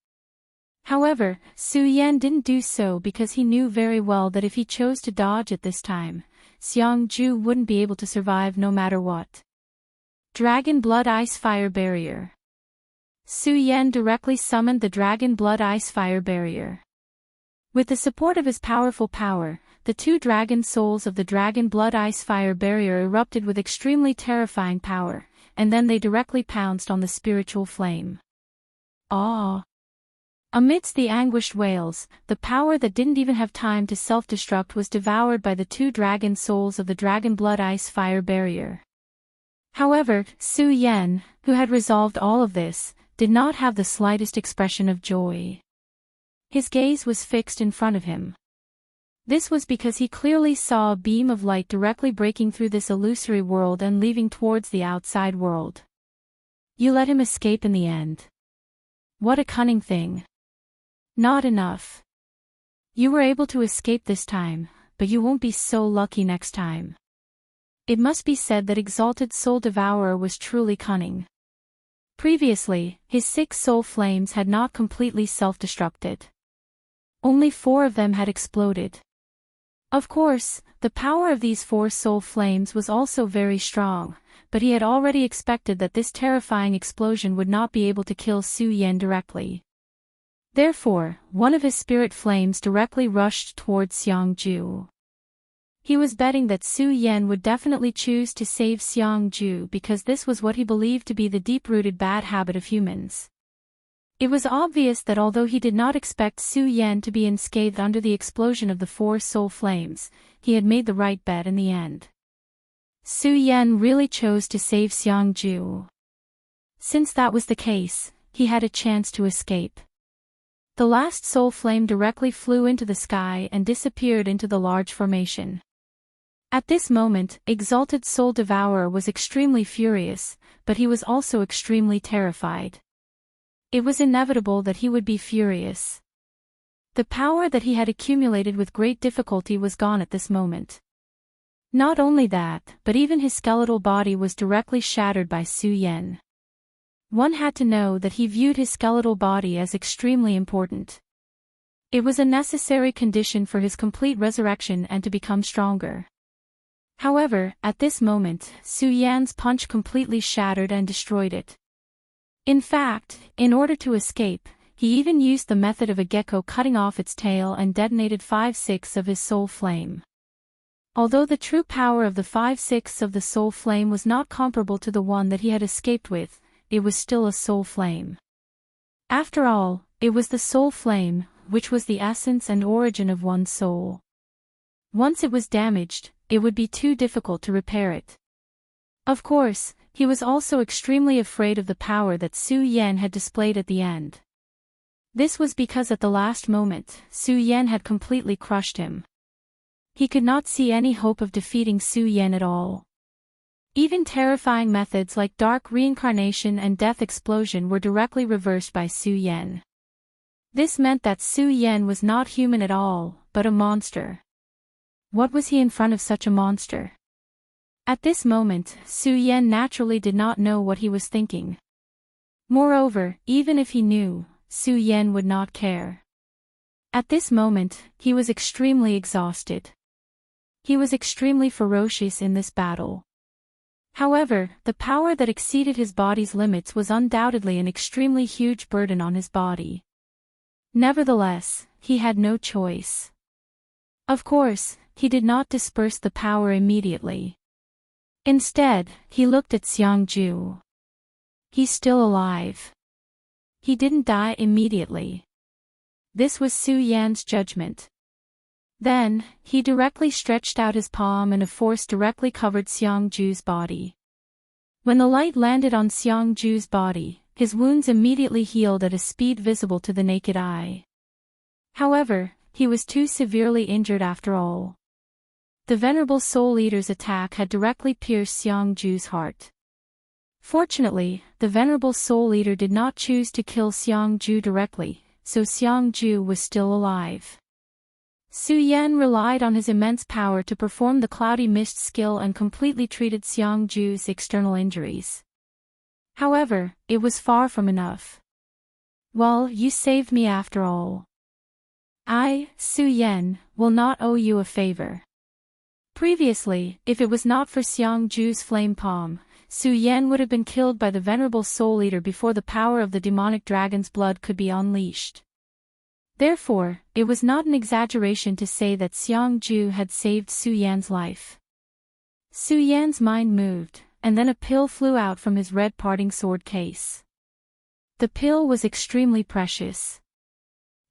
However, Su Yan didn't do so because he knew very well that if he chose to dodge at this time, Xiang Ju wouldn't be able to survive no matter what. Dragon Blood Ice Fire Barrier. Su Yan directly summoned the Dragon Blood Ice Fire Barrier. With the support of his powerful power, the 2 dragon souls of the Dragon Blood Ice Fire Barrier erupted with extremely terrifying power, and then they directly pounced on the spiritual flame. Ah! Amidst the anguished wails, the power that didn't even have time to self-destruct was devoured by the 2 dragon souls of the Dragon Blood Ice Fire Barrier. However, Su Yan, who had resolved all of this, did not have the slightest expression of joy. His gaze was fixed in front of him. This was because he clearly saw a beam of light directly breaking through this illusory world and leaving towards the outside world. You let him escape in the end. What a cunning thing. Not enough. You were able to escape this time, but you won't be so lucky next time. It must be said that Exalted Soul Devourer was truly cunning. Previously, his 6 soul flames had not completely self-destructed. Only 4 of them had exploded. Of course, the power of these 4 soul flames was also very strong, but he had already expected that this terrifying explosion would not be able to kill Su Yan directly. Therefore, one of his spirit flames directly rushed towards Xiang Ju. He was betting that Su Yan would definitely choose to save Xiang Ju because this was what he believed to be the deep-rooted bad habit of humans. It was obvious that although he did not expect Su Yan to be unscathed under the explosion of the 4 soul flames, he had made the right bet in the end. Su Yan really chose to save Xiang Ju. Since that was the case, he had a chance to escape. The last soul flame directly flew into the sky and disappeared into the large formation. At this moment, Exalted Soul Devourer was extremely furious, but he was also extremely terrified. It was inevitable that he would be furious. The power that he had accumulated with great difficulty was gone at this moment. Not only that, but even his skeletal body was directly shattered by Su Yan. One had to know that he viewed his skeletal body as extremely important. It was a necessary condition for his complete resurrection and to become stronger. However, at this moment, Su Yan's punch completely shattered and destroyed it. In fact, in order to escape, he even used the method of a gecko cutting off its tail and detonated 5/6 of his soul flame. Although the true power of the 5/6 of the soul flame was not comparable to the one that he had escaped with, it was still a soul flame. After all, it was the soul flame, which was the essence and origin of one's soul. Once it was damaged, it would be too difficult to repair it. Of course, he was also extremely afraid of the power that Su Yan had displayed at the end. This was because at the last moment, Su Yan had completely crushed him. He could not see any hope of defeating Su Yan at all. Even terrifying methods like dark reincarnation and death explosion were directly reversed by Su Yan. This meant that Su Yan was not human at all, but a monster. What was he in front of such a monster? At this moment, Su Yan naturally did not know what he was thinking. Moreover, even if he knew, Su Yan would not care. At this moment, he was extremely exhausted. He was extremely ferocious in this battle. However, the power that exceeded his body's limits was undoubtedly an extremely huge burden on his body. Nevertheless, he had no choice. Of course, he did not disperse the power immediately. Instead, he looked at Xiangju. He's still alive. He didn't die immediately. This was Su Yan's judgment. Then, he directly stretched out his palm and a force directly covered Xiangju's body. When the light landed on Xiangju's body, his wounds immediately healed at a speed visible to the naked eye. However, he was too severely injured after all. The Venerable Soul Eater's attack had directly pierced Xiangju's heart. Fortunately, the Venerable Soul Eater did not choose to kill Xiangju directly, so Xiangju was still alive. Su Yan relied on his immense power to perform the cloudy mist skill and completely treated Xiangju's external injuries. However, it was far from enough. Well, you saved me after all. I, Su Yan, will not owe you a favor. Previously, if it was not for Xiangju's flame palm, Su Yan would have been killed by the Venerable Soul Eater before the power of the demonic dragon's blood could be unleashed. Therefore, it was not an exaggeration to say that Xiangju had saved Su Yan's life. Su Yan's mind moved, and then a pill flew out from his red parting sword case. The pill was extremely precious.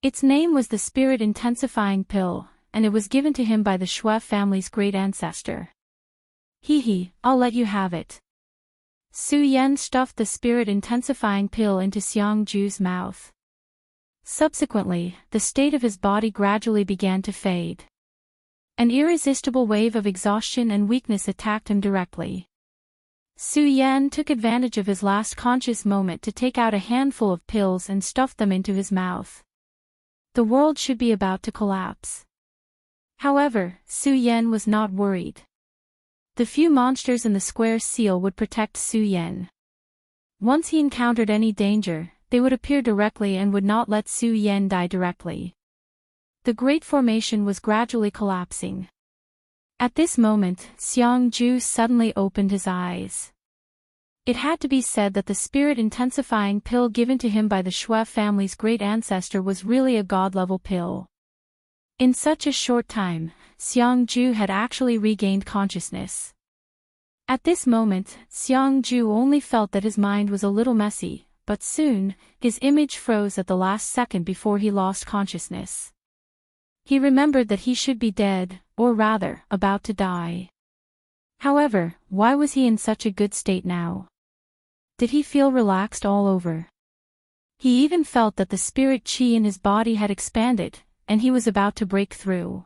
Its name was the Spirit Intensifying Pill, and it was given to him by the Shui family's great ancestor. Hee, I'll let you have it. Su Yan stuffed the Spirit Intensifying Pill into Xiangju's mouth. Subsequently, the state of his body gradually began to fade. An irresistible wave of exhaustion and weakness attacked him directly. Su Yan took advantage of his last conscious moment to take out a handful of pills and stuff them into his mouth. The world should be about to collapse. However, Su Yan was not worried. The few monsters in the square seal would protect Su Yan. Once he encountered any danger, they would appear directly and would not let Su Yan die directly. The great formation was gradually collapsing. At this moment, Xiangju suddenly opened his eyes. It had to be said that the spirit-intensifying pill given to him by the Shui family's great ancestor was really a god-level pill. In such a short time, Xiangju had actually regained consciousness. At this moment, Xiangju only felt that his mind was a little messy, but soon, his image froze at the last second before he lost consciousness. He remembered that he should be dead, or rather, about to die. However, why was he in such a good state now? Did he feel relaxed all over? He even felt that the spirit chi in his body had expanded, and he was about to break through.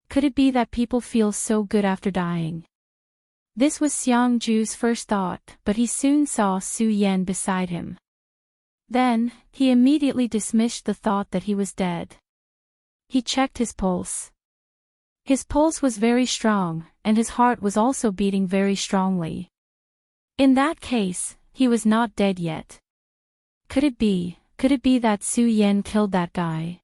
Could it be that people feel so good after dying? This was Xiangju's first thought, but he soon saw Su Yan beside him. Then, he immediately dismissed the thought that he was dead. He checked his pulse. His pulse was very strong, and his heart was also beating very strongly. In that case, he was not dead yet. Could it be that Su Yan killed that guy?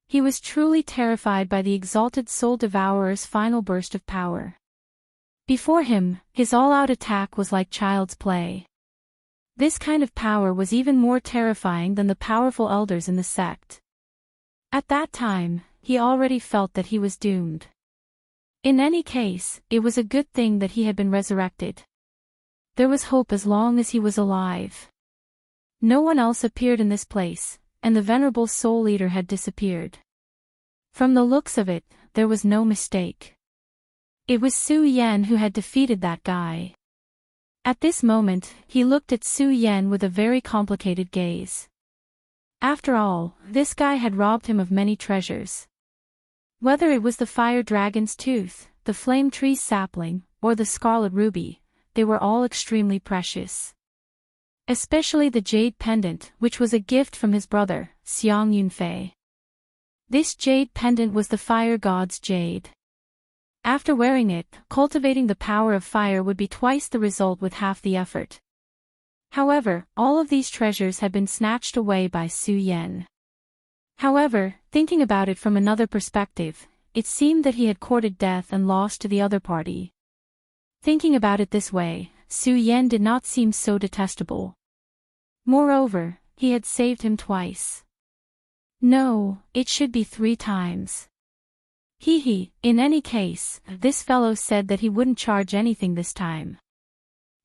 He was truly terrified by the exalted soul devourer's final burst of power. Before him, his all-out attack was like child's play. This kind of power was even more terrifying than the powerful elders in the sect. At that time, he already felt that he was doomed. In any case, it was a good thing that he had been resurrected. There was hope as long as he was alive. No one else appeared in this place, and the venerable soul eater had disappeared. From the looks of it, there was no mistake. It was Su Yan who had defeated that guy. At this moment, he looked at Su Yan with a very complicated gaze. After all, this guy had robbed him of many treasures. Whether it was the fire dragon's tooth, the flame tree's sapling, or the scarlet ruby, they were all extremely precious. Especially the jade pendant, which was a gift from his brother, Xiang Yunfei. This jade pendant was the fire god's jade. After wearing it, cultivating the power of fire would be twice the result with half the effort. However, all of these treasures had been snatched away by Su Yan. However, thinking about it from another perspective, it seemed that he had courted death and lost to the other party. Thinking about it this way, Su Yan did not seem so detestable. Moreover, he had saved him twice. No, it should be 3 times. In any case, this fellow said that he wouldn't charge anything this time.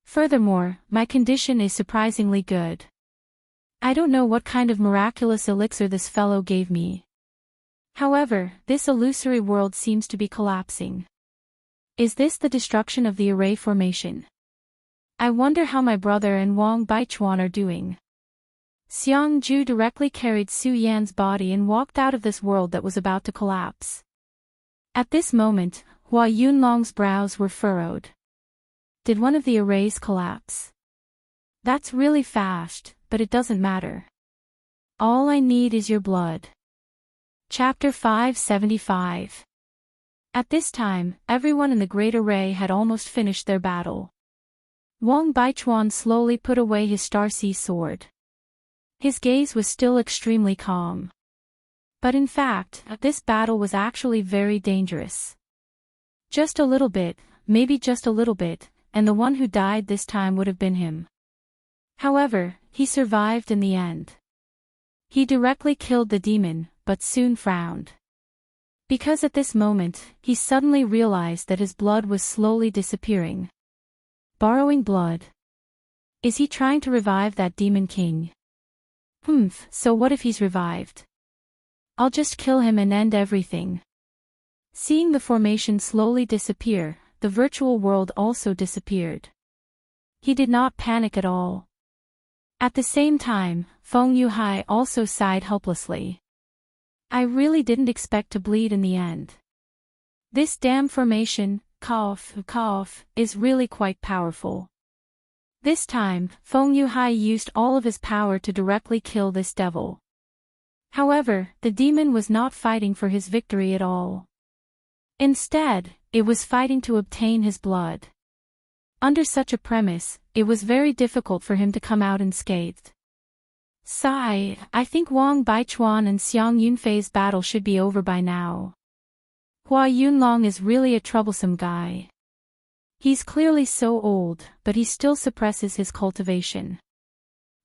Furthermore, my condition is surprisingly good. I don't know what kind of miraculous elixir this fellow gave me. However, this illusory world seems to be collapsing. Is this the destruction of the array formation? I wonder how my brother and Wang Baichuan are doing. Xiang Ju directly carried Su Yan's body and walked out of this world that was about to collapse. At this moment, Hua Yunlong's brows were furrowed. Did one of the arrays collapse? That's really fast, but it doesn't matter. All I need is your blood. Chapter 575. At this time, everyone in the Great Array had almost finished their battle. Wang Baichuan slowly put away his Starseed sword. His gaze was still extremely calm. But in fact, this battle was actually very dangerous. Just a little bit, maybe just a little bit, and the one who died this time would have been him. However, he survived in the end. He directly killed the demon, but soon frowned. Because at this moment, he suddenly realized that his blood was slowly disappearing. Borrowing blood. Is he trying to revive that demon king? So what if he's revived? I'll just kill him and end everything. Seeing the formation slowly disappear, the virtual world also disappeared. He did not panic at all. At the same time, Feng Yuhai also sighed helplessly. I really didn't expect to bleed in the end. This damn formation, cough, is really quite powerful. This time, Feng Yuhai used all of his power to directly kill this devil. However, the demon was not fighting for his victory at all. Instead, it was fighting to obtain his blood. Under such a premise, it was very difficult for him to come out unscathed. Sigh, I think Wang Baichuan and Xiang Yunfei's battle should be over by now. Hua Yunlong is really a troublesome guy. He's clearly so old, but he still suppresses his cultivation.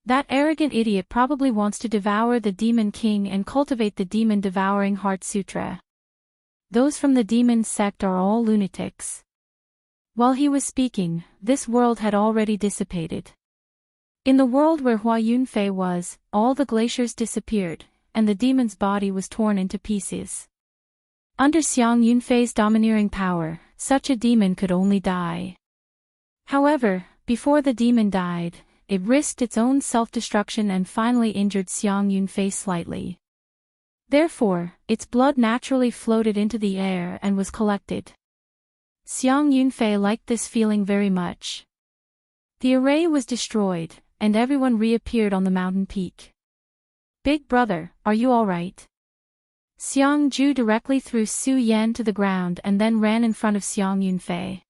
That arrogant idiot probably wants to devour the Demon King and cultivate the demon-devouring Heart Sutra. Those from the demon sect are all lunatics. While he was speaking, this world had already dissipated. In the world where Hua Yunfei was, all the glaciers disappeared, and the demon's body was torn into pieces. Under Xiang Yunfei's domineering power, such a demon could only die. However, before the demon died, it risked its own self-destruction and finally injured Xiang Yunfei slightly. Therefore, its blood naturally floated into the air and was collected. Xiang Yunfei liked this feeling very much. The array was destroyed, and everyone reappeared on the mountain peak. Big brother, are you alright? Xiang Ju directly threw Su Yan to the ground and then ran in front of Xiang Yunfei.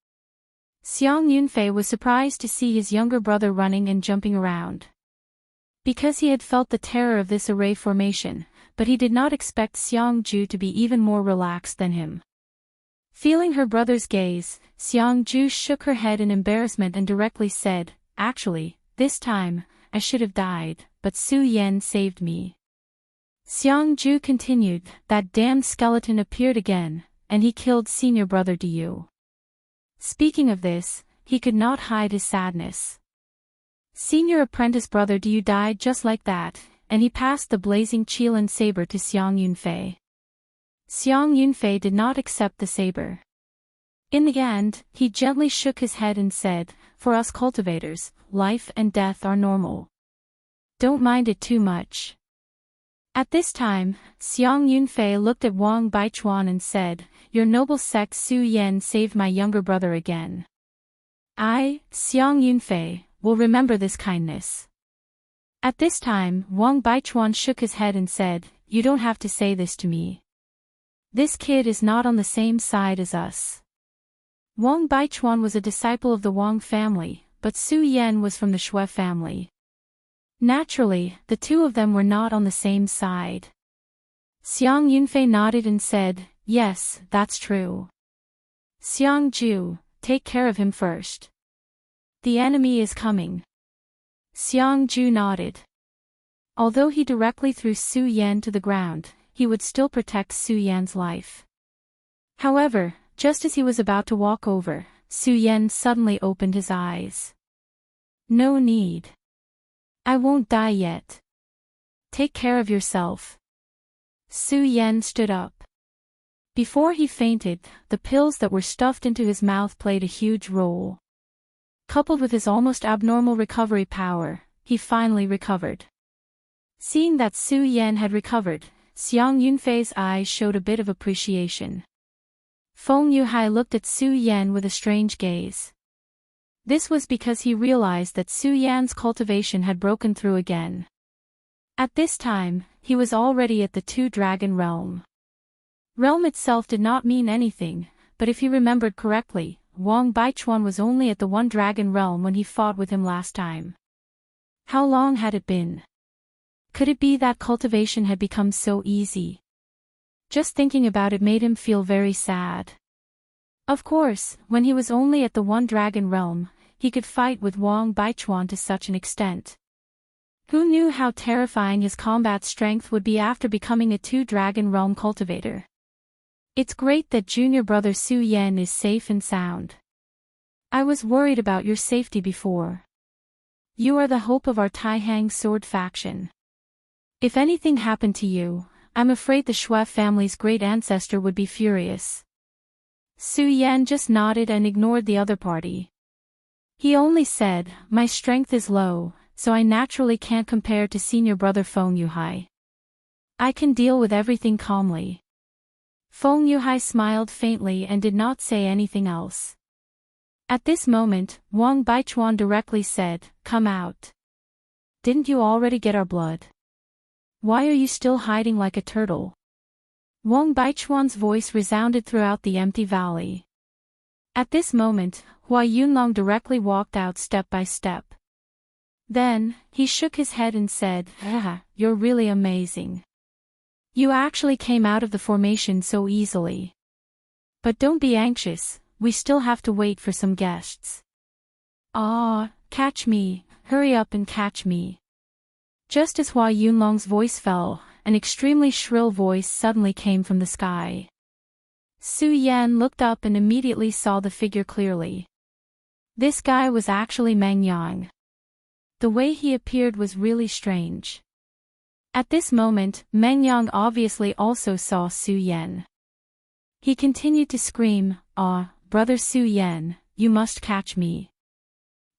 Xiang Yunfei was surprised to see his younger brother running and jumping around. Because he had felt the terror of this array formation, but he did not expect Xiang Ju to be even more relaxed than him. Feeling her brother's gaze, Xiang Ju shook her head in embarrassment and directly said, "Actually, This time, I should have died, but Su Yan saved me. Xiang Ju continued, that damned skeleton appeared again, and he killed senior brother Du. Speaking of this, he could not hide his sadness. Senior apprentice brother Du died just like that, and he passed the blazing Qilin saber to Xiang Yunfei. Xiang Yunfei did not accept the saber. In the end, he gently shook his head and said, for us cultivators, life and death are normal. Don't mind it too much. At this time, Xiang Yunfei looked at Wang Baichuan and said, your noble sect Su Yan saved my younger brother again. I, Xiang Yunfei, will remember this kindness. At this time, Wang Baichuan shook his head and said, you don't have to say this to me. This kid is not on the same side as us. Wang Baichuan was a disciple of the Wang family, but Su Yan was from the Shui family. Naturally, the two of them were not on the same side. Xiang Yunfei nodded and said, yes, that's true. Xiang Ju, take care of him first. The enemy is coming. Xiang Ju nodded. Although he directly threw Su Yan to the ground, he would still protect Su Yan's life. However, just as he was about to walk over, Su Yan suddenly opened his eyes. No need. I won't die yet. Take care of yourself. Su Yan stood up. Before he fainted, the pills that were stuffed into his mouth played a huge role. Coupled with his almost abnormal recovery power, he finally recovered. Seeing that Su Yan had recovered, Xiang Yunfei's eyes showed a bit of appreciation. Feng Yuhai looked at Su Yan with a strange gaze. This was because he realized that Su Yan's cultivation had broken through again. At this time, he was already at the Two-Dragon Realm. Realm itself did not mean anything, but if he remembered correctly, Wang Baichuan was only at the One-Dragon Realm when he fought with him last time. How long had it been? Could it be that cultivation had become so easy? Just thinking about it made him feel very sad. Of course, when he was only at the One-Dragon Realm, he could fight with Wang Baichuan to such an extent. Who knew how terrifying his combat strength would be after becoming a Two-Dragon Realm cultivator? It's great that junior brother Su Yan is safe and sound. I was worried about your safety before. You are the hope of our Taihang sword faction. If anything happened to you, I'm afraid the Shui family's great ancestor would be furious. Su Yan just nodded and ignored the other party. He only said, my strength is low, so I naturally can't compare to senior brother Feng Yuhai. I can deal with everything calmly. Feng Yuhai smiled faintly and did not say anything else. At this moment, Wang Baichuan directly said, come out. Didn't you already get our blood? Why are you still hiding like a turtle? Wang Baichuan's voice resounded throughout the empty valley. At this moment, Hua Yunlong directly walked out step by step. Then, he shook his head and said, you're really amazing. You actually came out of the formation so easily. But don't be anxious, we still have to wait for some guests. Catch me, hurry up and catch me. Just as Hua Yunlong's voice fell, an extremely shrill voice suddenly came from the sky. Su Yan looked up and immediately saw the figure clearly. This guy was actually Meng Yang. The way he appeared was really strange. At this moment, Meng Yang obviously also saw Su Yan. He continued to scream, brother Su Yan, you must catch me.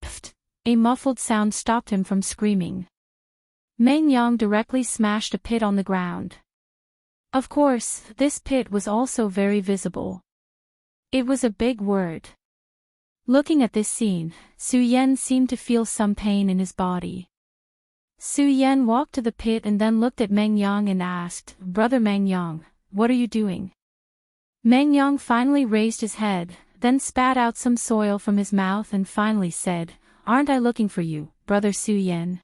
Pfft! A muffled sound stopped him from screaming. Meng Yang directly smashed a pit on the ground. Of course, this pit was also very visible. It was a big word. Looking at this scene, Su Yan seemed to feel some pain in his body. Su Yan walked to the pit and then looked at Meng Yang and asked, Brother Meng Yang, what are you doing? Meng Yang finally raised his head, then spat out some soil from his mouth and finally said, Aren't I looking for you, Brother Su Yan?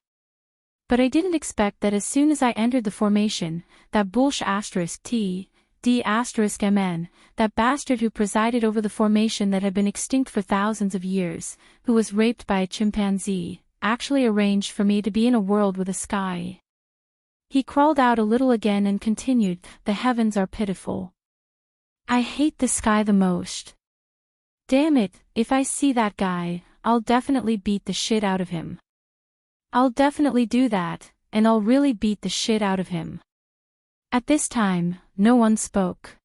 But I didn't expect that as soon as I entered the formation, that bullsh*t d*mn, that bastard who presided over the formation that had been extinct for thousands of years, who was raped by a chimpanzee, actually arranged for me to be in a world with a sky. He crawled out a little again and continued, the heavens are pitiful. I hate the sky the most. Damn it, if I see that guy, I'll definitely beat the shit out of him. I'll definitely do that, and I'll really beat the shit out of him. At this time, no one spoke.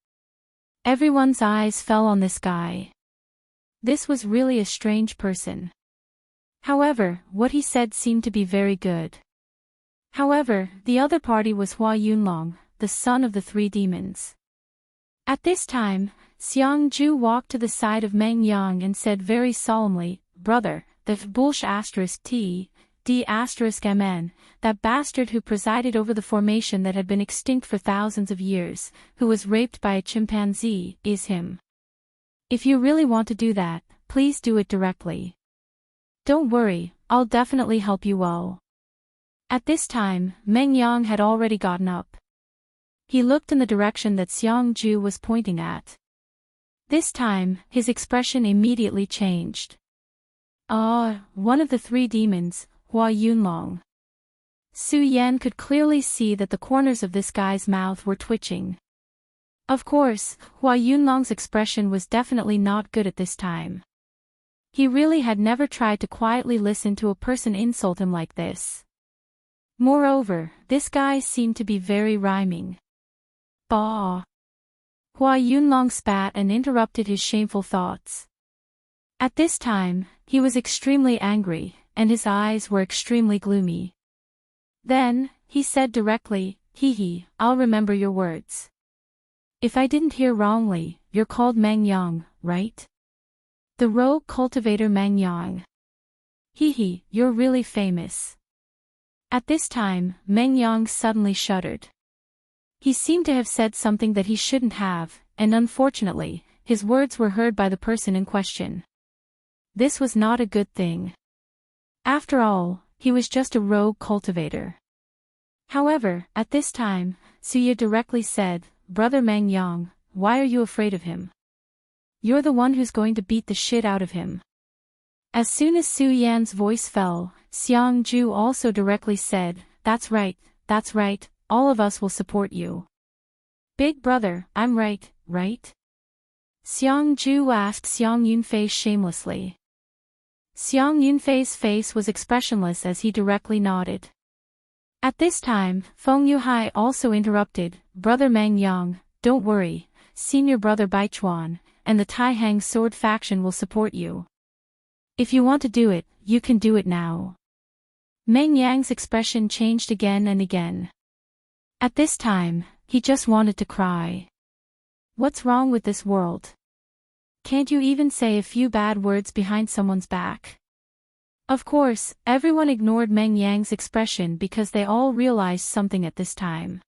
Everyone's eyes fell on this guy. This was really a strange person. However, what he said seemed to be very good. However, the other party was Hua Yunlong, the son of the three demons. At this time, Xiangju walked to the side of Meng Yang and said very solemnly, Brother, the Bulsh *T*D*MN, that bastard who presided over the formation that had been extinct for thousands of years, who was raped by a chimpanzee, is him. If you really want to do that, please do it directly. Don't worry, I'll definitely help you all. At this time, Meng Yang had already gotten up. He looked in the direction that Xiangju was pointing at. This time, his expression immediately changed. One of the three demons, Hua Yunlong. Su Yan could clearly see that the corners of this guy's mouth were twitching. Of course, Hua Yunlong's expression was definitely not good at this time. He really had never tried to quietly listen to a person insult him like this. Moreover, this guy seemed to be very rhyming. Bah! Hua Yunlong spat and interrupted his shameful thoughts. At this time, he was extremely angry, and his eyes were extremely gloomy. Then, he said directly, I'll remember your words. If I didn't hear wrongly, you're called Meng Yang, right? The rogue cultivator Meng Yang. You're really famous. At this time, Meng Yang suddenly shuddered. He seemed to have said something that he shouldn't have, and unfortunately, his words were heard by the person in question. This was not a good thing. After all, he was just a rogue cultivator. However, at this time, Suya directly said, Brother Meng Yang, why are you afraid of him? You're the one who's going to beat the shit out of him. As soon as Su Yan's voice fell, Xiangju also directly said, That's right, all of us will support you. Big brother, I'm right, right? Xiangju asked Xiang Yunfei shamelessly. Xiang Yunfei's face was expressionless as he directly nodded. At this time, Feng Yuhai also interrupted, Brother Meng Yang, don't worry, Senior Brother Baichuan, and the Taihang sword faction will support you. If you want to do it, you can do it now. Meng Yang's expression changed again and again. At this time, he just wanted to cry. What's wrong with this world? Can't you even say a few bad words behind someone's back? Of course, everyone ignored Meng Yang's expression because they all realized something at this time.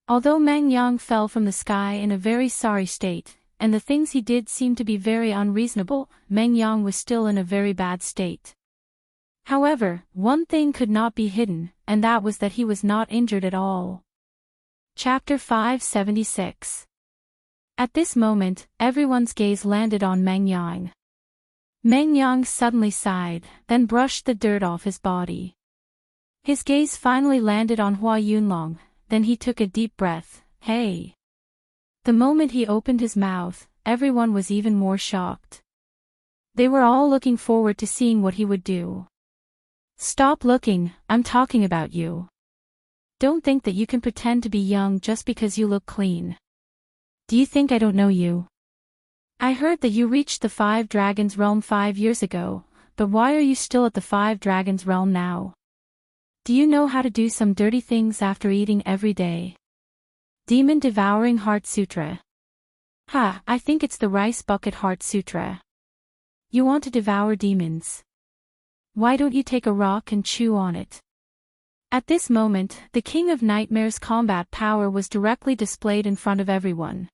Although Meng Yang fell from the sky in a very sorry state, and the things he did seemed to be very unreasonable, Meng Yang was still in a very bad state. However, one thing could not be hidden, and that was that he was not injured at all. Chapter 576. At this moment, everyone's gaze landed on Meng Yang. Meng Yang suddenly sighed, then brushed the dirt off his body. His gaze finally landed on Hua Yunlong, then he took a deep breath, Hey! The moment he opened his mouth, everyone was even more shocked. They were all looking forward to seeing what he would do. Stop looking, I'm talking about you. Don't think that you can pretend to be young just because you look clean. Do you think I don't know you? I heard that you reached the Five Dragons Realm 5 years ago, but why are you still at the Five Dragons Realm now? Do you know how to do some dirty things after eating every day? Demon Devouring Heart Sutra. I think it's the Rice Bucket Heart Sutra. You want to devour demons? Why don't you take a rock and chew on it? At this moment, the King of Nightmares' combat power was directly displayed in front of everyone.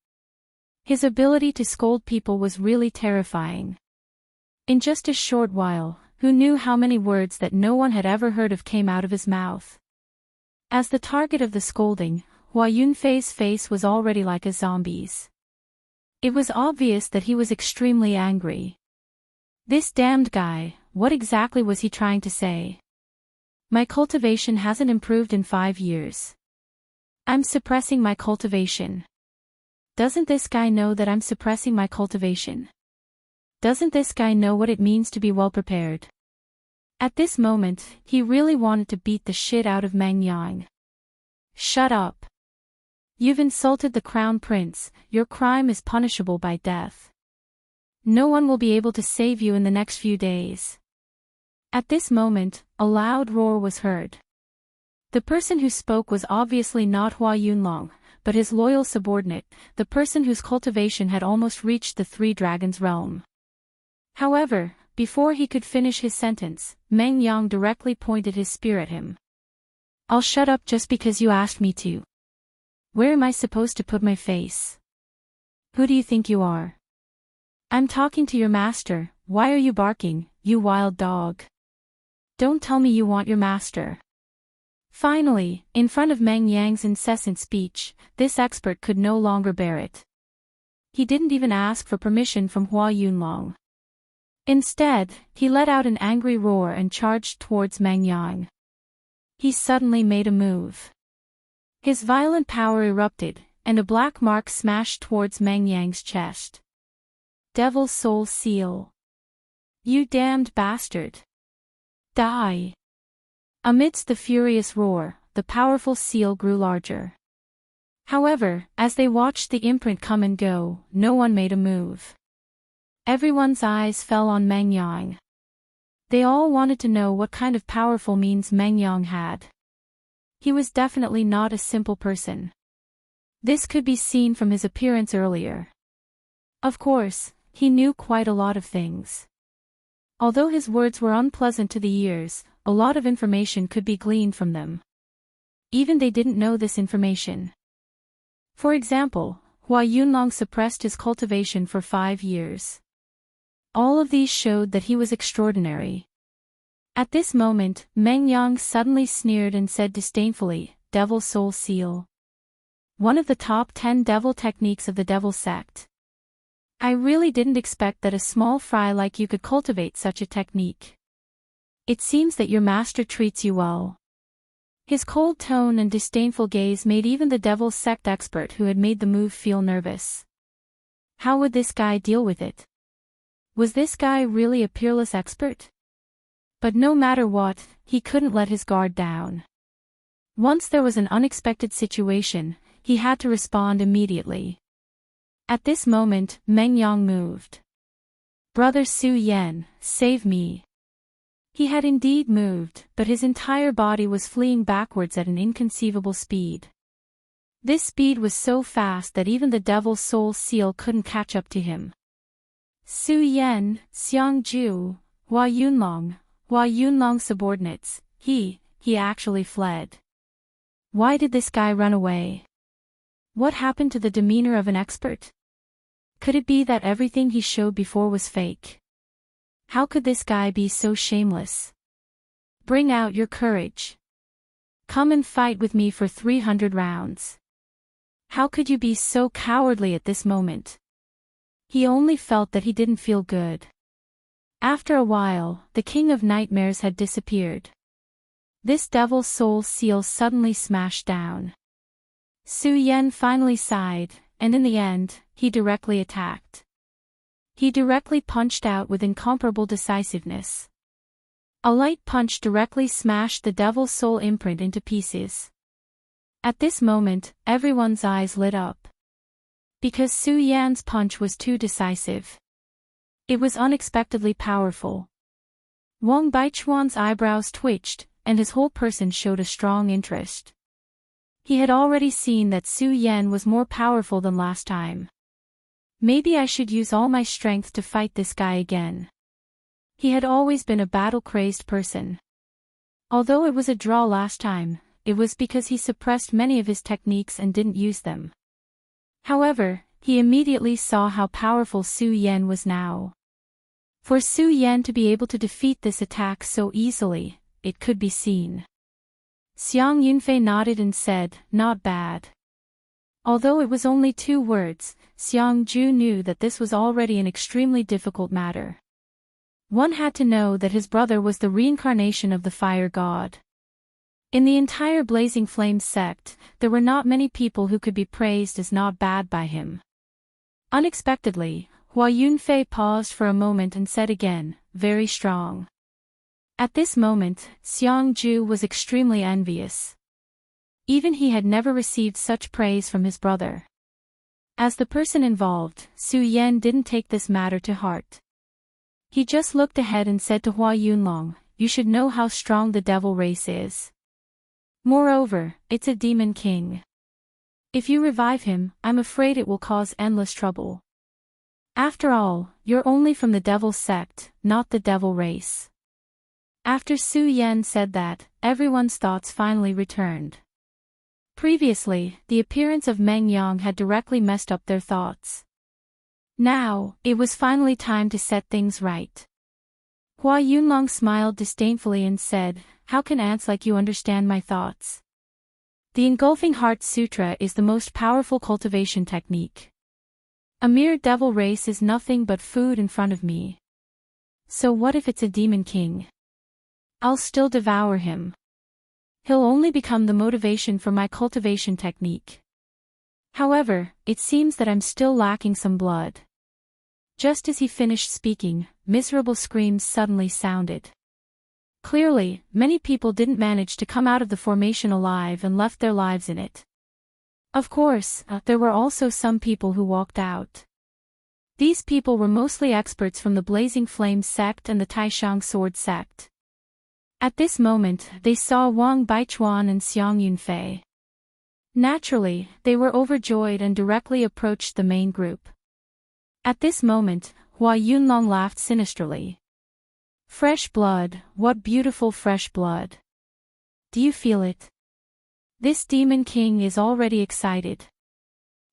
His ability to scold people was really terrifying. In just a short while, who knew how many words that no one had ever heard of came out of his mouth? As the target of the scolding, Hua Yunfei's face was already like a zombie's. It was obvious that he was extremely angry. This damned guy, what exactly was he trying to say? My cultivation hasn't improved in 5 years. I'm suppressing my cultivation. Doesn't this guy know that I'm suppressing my cultivation? Doesn't this guy know what it means to be well prepared? At this moment, he really wanted to beat the shit out of Meng Yang. Shut up. You've insulted the crown prince, your crime is punishable by death. No one will be able to save you in the next few days. At this moment, a loud roar was heard. The person who spoke was obviously not Hua Yunlong, but his loyal subordinate, the person whose cultivation had almost reached the Three Dragons realm. However, before he could finish his sentence, Meng Yang directly pointed his spear at him. I'll shut up just because you asked me to. Where am I supposed to put my face? Who do you think you are? I'm talking to your master, why are you barking, you wild dog? Don't tell me you want your master. Finally, in front of Meng Yang's incessant speech, this expert could no longer bear it. He didn't even ask for permission from Hua Yunlong. Instead, he let out an angry roar and charged towards Meng Yang. He suddenly made a move. His violent power erupted, and a black mark smashed towards Meng Yang's chest. Devil's Soul Seal. You damned bastard. Die. Amidst the furious roar, the powerful seal grew larger. However, as they watched the imprint come and go, no one made a move. Everyone's eyes fell on Meng Yang. They all wanted to know what kind of powerful means Meng Yang had. He was definitely not a simple person. This could be seen from his appearance earlier. Of course, he knew quite a lot of things. Although his words were unpleasant to the ears, a lot of information could be gleaned from them. Even they didn't know this information. For example, Hua Yunlong suppressed his cultivation for 5 years. All of these showed that he was extraordinary. At this moment, Meng Yang suddenly sneered and said disdainfully, Devil Soul Seal. One of the top 10 devil techniques of the devil sect. I really didn't expect that a small fry like you could cultivate such a technique. It seems that your master treats you well. His cold tone and disdainful gaze made even the devil sect expert who had made the move feel nervous. How would this guy deal with it? Was this guy really a peerless expert? But no matter what, he couldn't let his guard down. Once there was an unexpected situation, he had to respond immediately. At this moment, Meng Yang moved. Brother Su Yan, save me. He had indeed moved, but his entire body was fleeing backwards at an inconceivable speed. This speed was so fast that even the Devil's Soul Seal couldn't catch up to him. Su Yan, Xiang Ju, Hua Yunlong subordinates, he actually fled. Why did this guy run away? What happened to the demeanor of an expert? Could it be that everything he showed before was fake? How could this guy be so shameless? Bring out your courage. Come and fight with me for 300 rounds. How could you be so cowardly at this moment? He only felt that he didn't feel good. After a while, the King of Nightmares had disappeared. This Devil's Soul Seal suddenly smashed down. Su Yan finally sighed, and in the end, he directly attacked. He directly punched out with incomparable decisiveness. A light punch directly smashed the Devil's Soul imprint into pieces. At this moment, everyone's eyes lit up. Because Su Yan's punch was too decisive. It was unexpectedly powerful. Wang Baichuan's eyebrows twitched, and his whole person showed a strong interest. He had already seen that Su Yan was more powerful than last time. Maybe I should use all my strength to fight this guy again. He had always been a battle-crazed person. Although it was a draw last time, it was because he suppressed many of his techniques and didn't use them. However, he immediately saw how powerful Su Yan was now. For Su Yan to be able to defeat this attack so easily, it could be seen. Xiang Yunfei nodded and said, not bad. Although it was only 2 words, Xiang Ju knew that this was already an extremely difficult matter. One had to know that his brother was the reincarnation of the fire god. In the entire Blazing Flames sect, there were not many people who could be praised as not bad by him. Unexpectedly, Hua Yunfei paused for a moment and said again, "Very strong." At this moment, Xiang Ju was extremely envious. Even he had never received such praise from his brother. As the person involved, Su Yan didn't take this matter to heart. He just looked ahead and said to Hua Yunlong, "You should know how strong the devil race is. Moreover, it's a demon king. If you revive him, I'm afraid it will cause endless trouble. After all, you're only from the devil sect, not the devil race." After Su Yan said that, everyone's thoughts finally returned. Previously, the appearance of Meng Yang had directly messed up their thoughts. Now, it was finally time to set things right. Hua Yunlong smiled disdainfully and said, "How can ants like you understand my thoughts? The Engulfing Heart Sutra is the most powerful cultivation technique. A mere devil race is nothing but food in front of me. So what if it's a demon king? I'll still devour him. He'll only become the motivation for my cultivation technique. However, it seems that I'm still lacking some blood." Just as he finished speaking, miserable screams suddenly sounded. Clearly, many people didn't manage to come out of the formation alive and left their lives in it. Of course, there were also some people who walked out. These people were mostly experts from the Blazing Flame sect and the Taishang Sword sect. At this moment, they saw Wang Baichuan and Xiang Yunfei. Naturally, they were overjoyed and directly approached the main group. At this moment, Hua Yunlong laughed sinisterly. "Fresh blood, what beautiful fresh blood. Do you feel it? This demon king is already excited.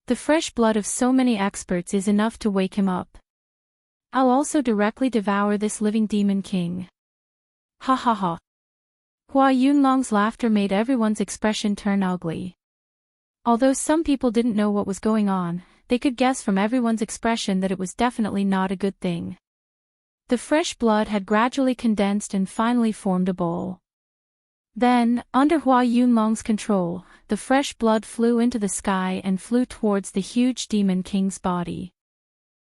The fresh blood of so many experts is enough to wake him up. I'll also directly devour this living demon king." Ha ha ha. Hua Yunlong's laughter made everyone's expression turn ugly. Although some people didn't know what was going on, they could guess from everyone's expression that it was definitely not a good thing. The fresh blood had gradually condensed and finally formed a bowl. Then, under Hua Yunlong's control, the fresh blood flew into the sky and flew towards the huge demon king's body.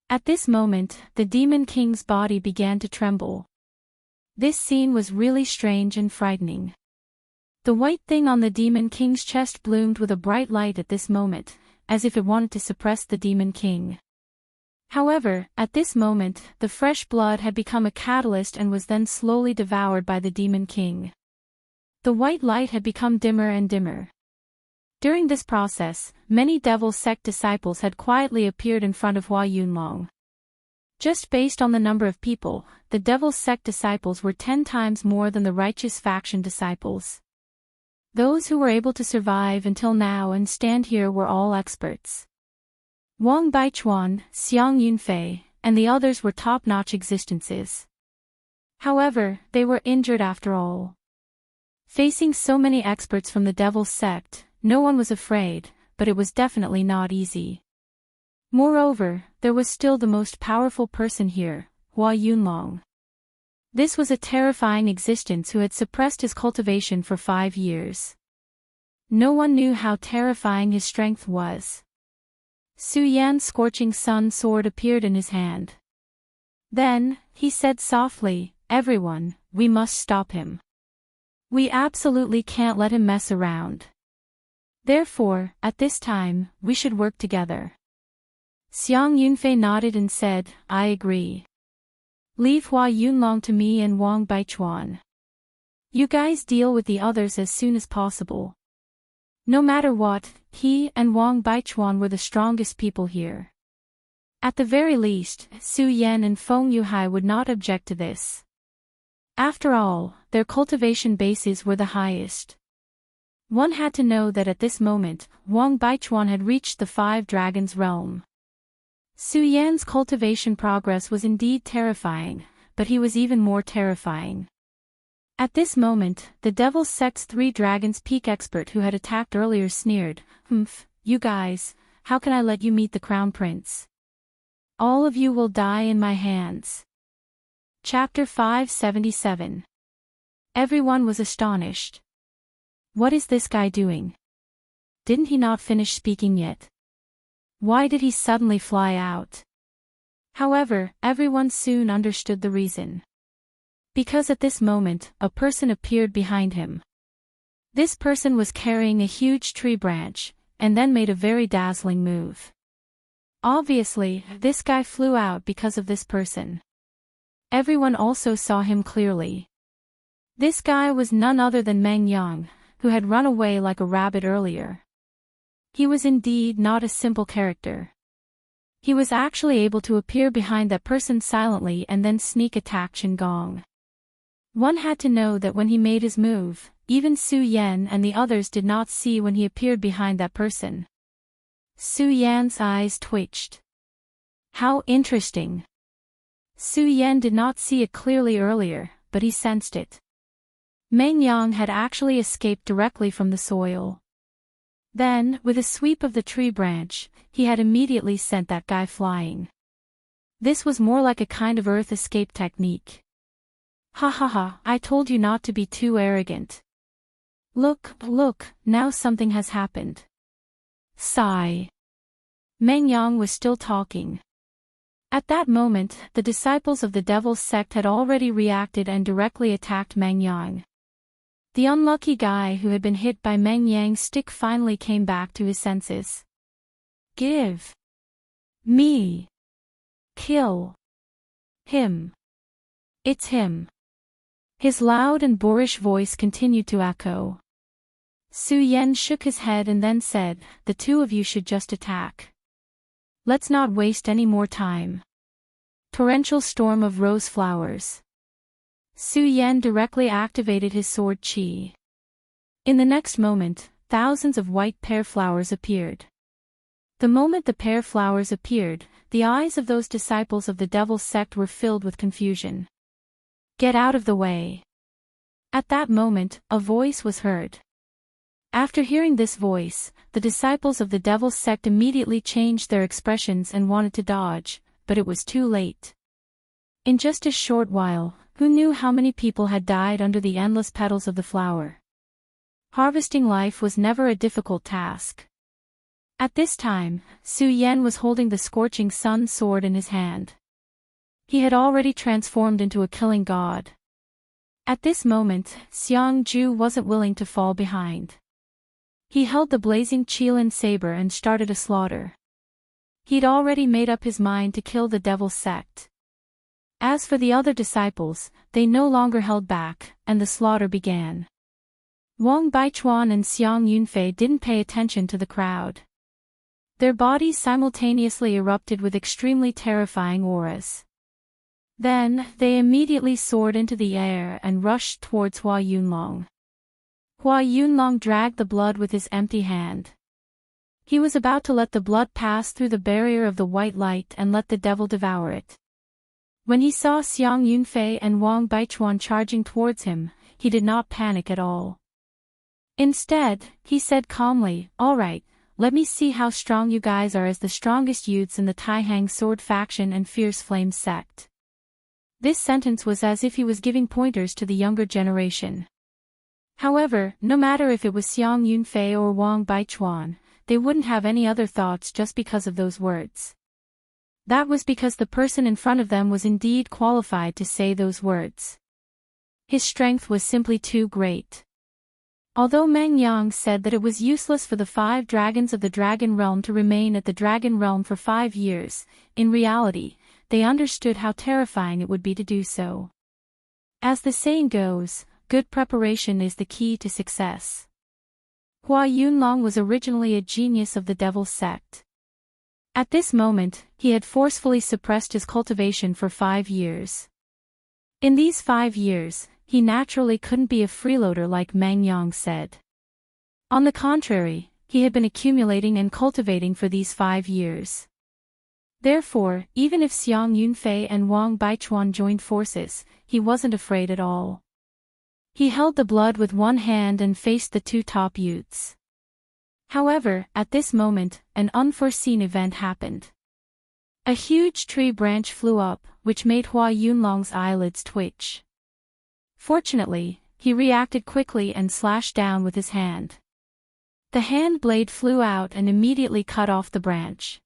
At this moment, the demon king's body began to tremble. This scene was really strange and frightening. The white thing on the demon king's chest bloomed with a bright light at this moment, as if it wanted to suppress the demon king. However, at this moment, the fresh blood had become a catalyst and was then slowly devoured by the demon king. The white light had become dimmer and dimmer. During this process, many devil sect disciples had quietly appeared in front of Hua Yunlong. Just based on the number of people, the devil sect disciples were 10 times more than the righteous faction disciples. Those who were able to survive until now and stand here were all experts. Wang Baichuan, Xiang Yunfei, and the others were top-notch existences. However, they were injured after all. Facing so many experts from the devil sect, no one was afraid, but it was definitely not easy. Moreover, there was still the most powerful person here, Hua Yunlong. This was a terrifying existence who had suppressed his cultivation for 5 years. No one knew how terrifying his strength was. Su Yan's scorching sun sword appeared in his hand. Then, he said softly, "Everyone, we must stop him. We absolutely can't let him mess around. Therefore, at this time, we should work together." Xiang Yunfei nodded and said, "I agree. Leave Hua Yunlong to me and Wang Baichuan. You guys deal with the others as soon as possible." No matter what, he and Wang Baichuan were the strongest people here. At the very least, Su Yan and Feng Yuhai would not object to this. After all, their cultivation bases were the highest. One had to know that at this moment, Wang Baichuan had reached the 5 Dragons realm. Su Yan's cultivation progress was indeed terrifying, but he was even more terrifying. At this moment, the Devil Sect's 3 Dragons Peak expert who had attacked earlier sneered, You guys, how can I let you meet the Crown Prince? All of you will die in my hands." Chapter 577. Everyone was astonished. What is this guy doing? Didn't he not finish speaking yet? Why did he suddenly fly out? However, everyone soon understood the reason. Because at this moment, a person appeared behind him. This person was carrying a huge tree branch, and then made a very dazzling move. Obviously, this guy flew out because of this person. Everyone also saw him clearly. This guy was none other than Meng Yang, who had run away like a rabbit earlier. He was indeed not a simple character. He was actually able to appear behind that person silently and then sneak attack Qin Gong. One had to know that when he made his move, even Su Yan and the others did not see when he appeared behind that person. Su Yan's eyes twitched. How interesting. Su Yan did not see it clearly earlier, but he sensed it. Meng Yang had actually escaped directly from the soil. Then, with a sweep of the tree branch, he had immediately sent that guy flying. This was more like a kind of earth escape technique. Ha ha ha, I told you not to be too arrogant. Look, now something has happened. Sigh. Meng Yang was still talking. At that moment, the disciples of the Devil's sect had already reacted and directly attacked Meng Yang. The unlucky guy who had been hit by Meng Yang's stick finally came back to his senses. Give me. Kill him. It's him. His loud and boorish voice continued to echo. Su Yan shook his head and then said, the two of you should just attack. Let's not waste any more time. Torrential storm of rose flowers. Su Yan directly activated his sword qi. In the next moment, thousands of white pear flowers appeared. The moment the pear flowers appeared, the eyes of those disciples of the Devil's sect were filled with confusion. Get out of the way. At that moment, a voice was heard. After hearing this voice, the disciples of the Devil's sect immediately changed their expressions and wanted to dodge, but it was too late. In just a short while, who knew how many people had died under the endless petals of the flower? Harvesting life was never a difficult task. At this time, Su Yan was holding the scorching sun sword in his hand. He had already transformed into a killing god. At this moment, Xiang Ju wasn't willing to fall behind. He held the blazing Qilin saber and started a slaughter. He'd already made up his mind to kill the Devil's sect. As for the other disciples, they no longer held back, and the slaughter began. Wang Baichuan and Xiang Yunfei didn't pay attention to the crowd. Their bodies simultaneously erupted with extremely terrifying auras. Then, they immediately soared into the air and rushed towards Hua Yunlong. Hua Yunlong dragged the blood with his empty hand. He was about to let the blood pass through the barrier of the white light and let the devil devour it. When he saw Xiang Yunfei and Wang Baichuan charging towards him, he did not panic at all. Instead, he said calmly, all right, let me see how strong you guys are as the strongest youths in the Taihang sword faction and fierce flame sect. This sentence was as if he was giving pointers to the younger generation. However, no matter if it was Xiang Yunfei or Wang Baichuan, they wouldn't have any other thoughts just because of those words. That was because the person in front of them was indeed qualified to say those words. His strength was simply too great. Although Meng Yang said that it was useless for the 5 dragons of the Dragon Realm to remain at the Dragon Realm for 5 years, in reality, they understood how terrifying it would be to do so. As the saying goes, good preparation is the key to success. Hua Yunlong was originally a genius of the Devil's sect. At this moment, he had forcefully suppressed his cultivation for 5 years. In these 5 years, he naturally couldn't be a freeloader like Meng Yang said. On the contrary, he had been accumulating and cultivating for these 5 years. Therefore, even if Xiang Yunfei and Wang Baichuan joined forces, he wasn't afraid at all. He held the blood with one hand and faced the 2 top youths. However, at this moment, an unforeseen event happened. A huge tree branch flew up, which made Hua Yunlong's eyelids twitch. Fortunately, he reacted quickly and slashed down with his hand. The hand blade flew out and immediately cut off the branch.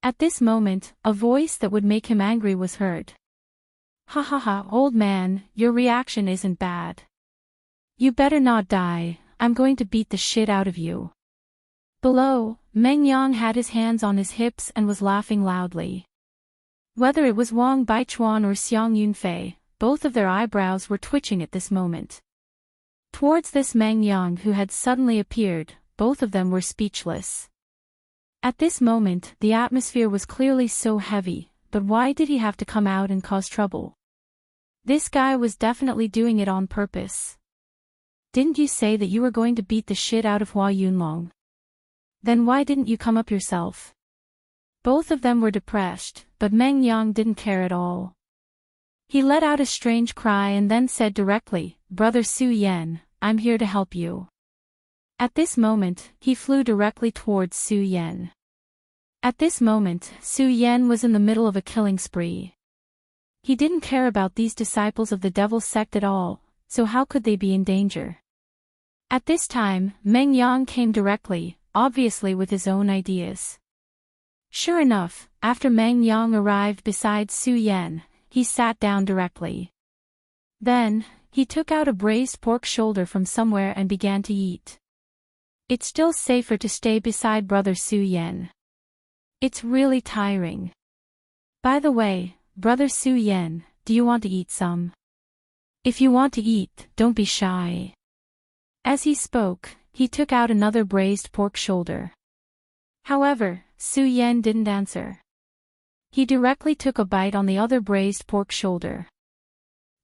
At this moment, a voice that would make him angry was heard. "Ha ha ha, old man, your reaction isn't bad. You better not die, I'm going to beat the shit out of you." Below, Meng Yang had his hands on his hips and was laughing loudly. Whether it was Wang Baichuan or Xiang Yunfei, both of their eyebrows were twitching at this moment. Towards this Meng Yang who had suddenly appeared, both of them were speechless. At this moment, the atmosphere was clearly so heavy, but why did he have to come out and cause trouble? This guy was definitely doing it on purpose. "Didn't you say that you were going to beat the shit out of Hua Yunlong? Then why didn't you come up yourself?" Both of them were depressed, but Meng Yang didn't care at all. He let out a strange cry and then said directly, "Brother Su Yan, I'm here to help you." At this moment, he flew directly towards Su Yan. At this moment, Su Yan was in the middle of a killing spree. He didn't care about these disciples of the devil's sect at all, so how could they be in danger? At this time, Meng Yang came directly, obviously with his own ideas. Sure enough, after Meng Yang arrived beside Su Yan, he sat down directly. Then, he took out a braised pork shoulder from somewhere and began to eat. It's still safer to stay beside Brother Su Yan. It's really tiring. By the way, Brother Su Yan, do you want to eat some? If you want to eat, don't be shy. As he spoke, he took out another braised pork shoulder. However, Su Yan didn't answer. He directly took a bite on the other braised pork shoulder.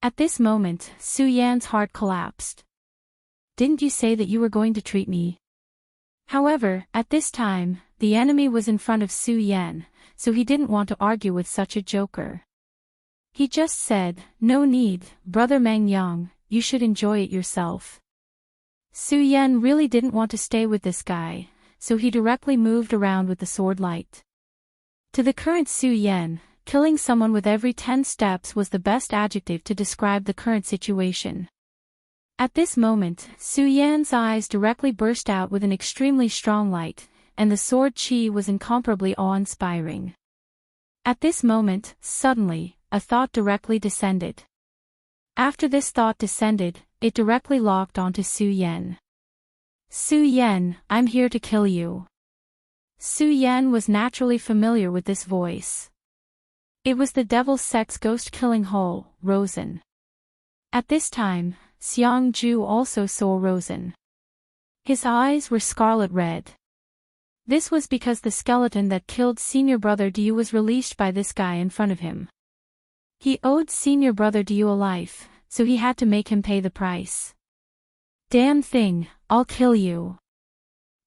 At this moment, Su Yan's heart collapsed. "Didn't you say that you were going to treat me?" However, at this time, the enemy was in front of Su Yan, so he didn't want to argue with such a joker. He just said, "No need, Brother Meng Yang, you should enjoy it yourself." Su Yan really didn't want to stay with this guy, so he directly moved around with the sword light. To the current Su Yan, killing someone with every 10 steps was the best adjective to describe the current situation. At this moment, Su Yan's eyes directly burst out with an extremely strong light, and the sword chi was incomparably awe-inspiring. At this moment, suddenly, a thought directly descended. After this thought descended, it directly locked onto Su Yan. "Su Yan, I'm here to kill you." Su Yan was naturally familiar with this voice. It was the devil's sect's ghost-killing Ho, Rosen. At this time, Xiang Ju also saw Rosen. His eyes were scarlet red. This was because the skeleton that killed Senior Brother Diu was released by this guy in front of him. He owed Senior Brother Diu a life, so he had to make him pay the price. "Damn thing, I'll kill you."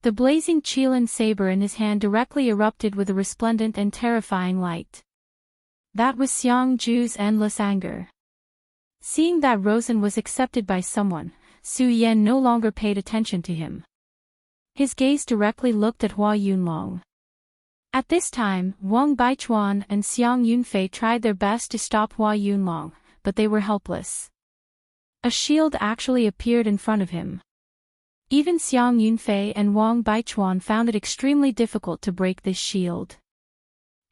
The blazing Qilin saber in his hand directly erupted with a resplendent and terrifying light. That was Xiang Ju's endless anger. Seeing that Rosen was accepted by someone, Su Yan no longer paid attention to him. His gaze directly looked at Hua Yunlong. At this time, Wang Baichuan and Xiang Yunfei tried their best to stop Hua Yunlong, but they were helpless. A shield actually appeared in front of him. Even Xiang Yunfei and Wang Baichuan found it extremely difficult to break this shield.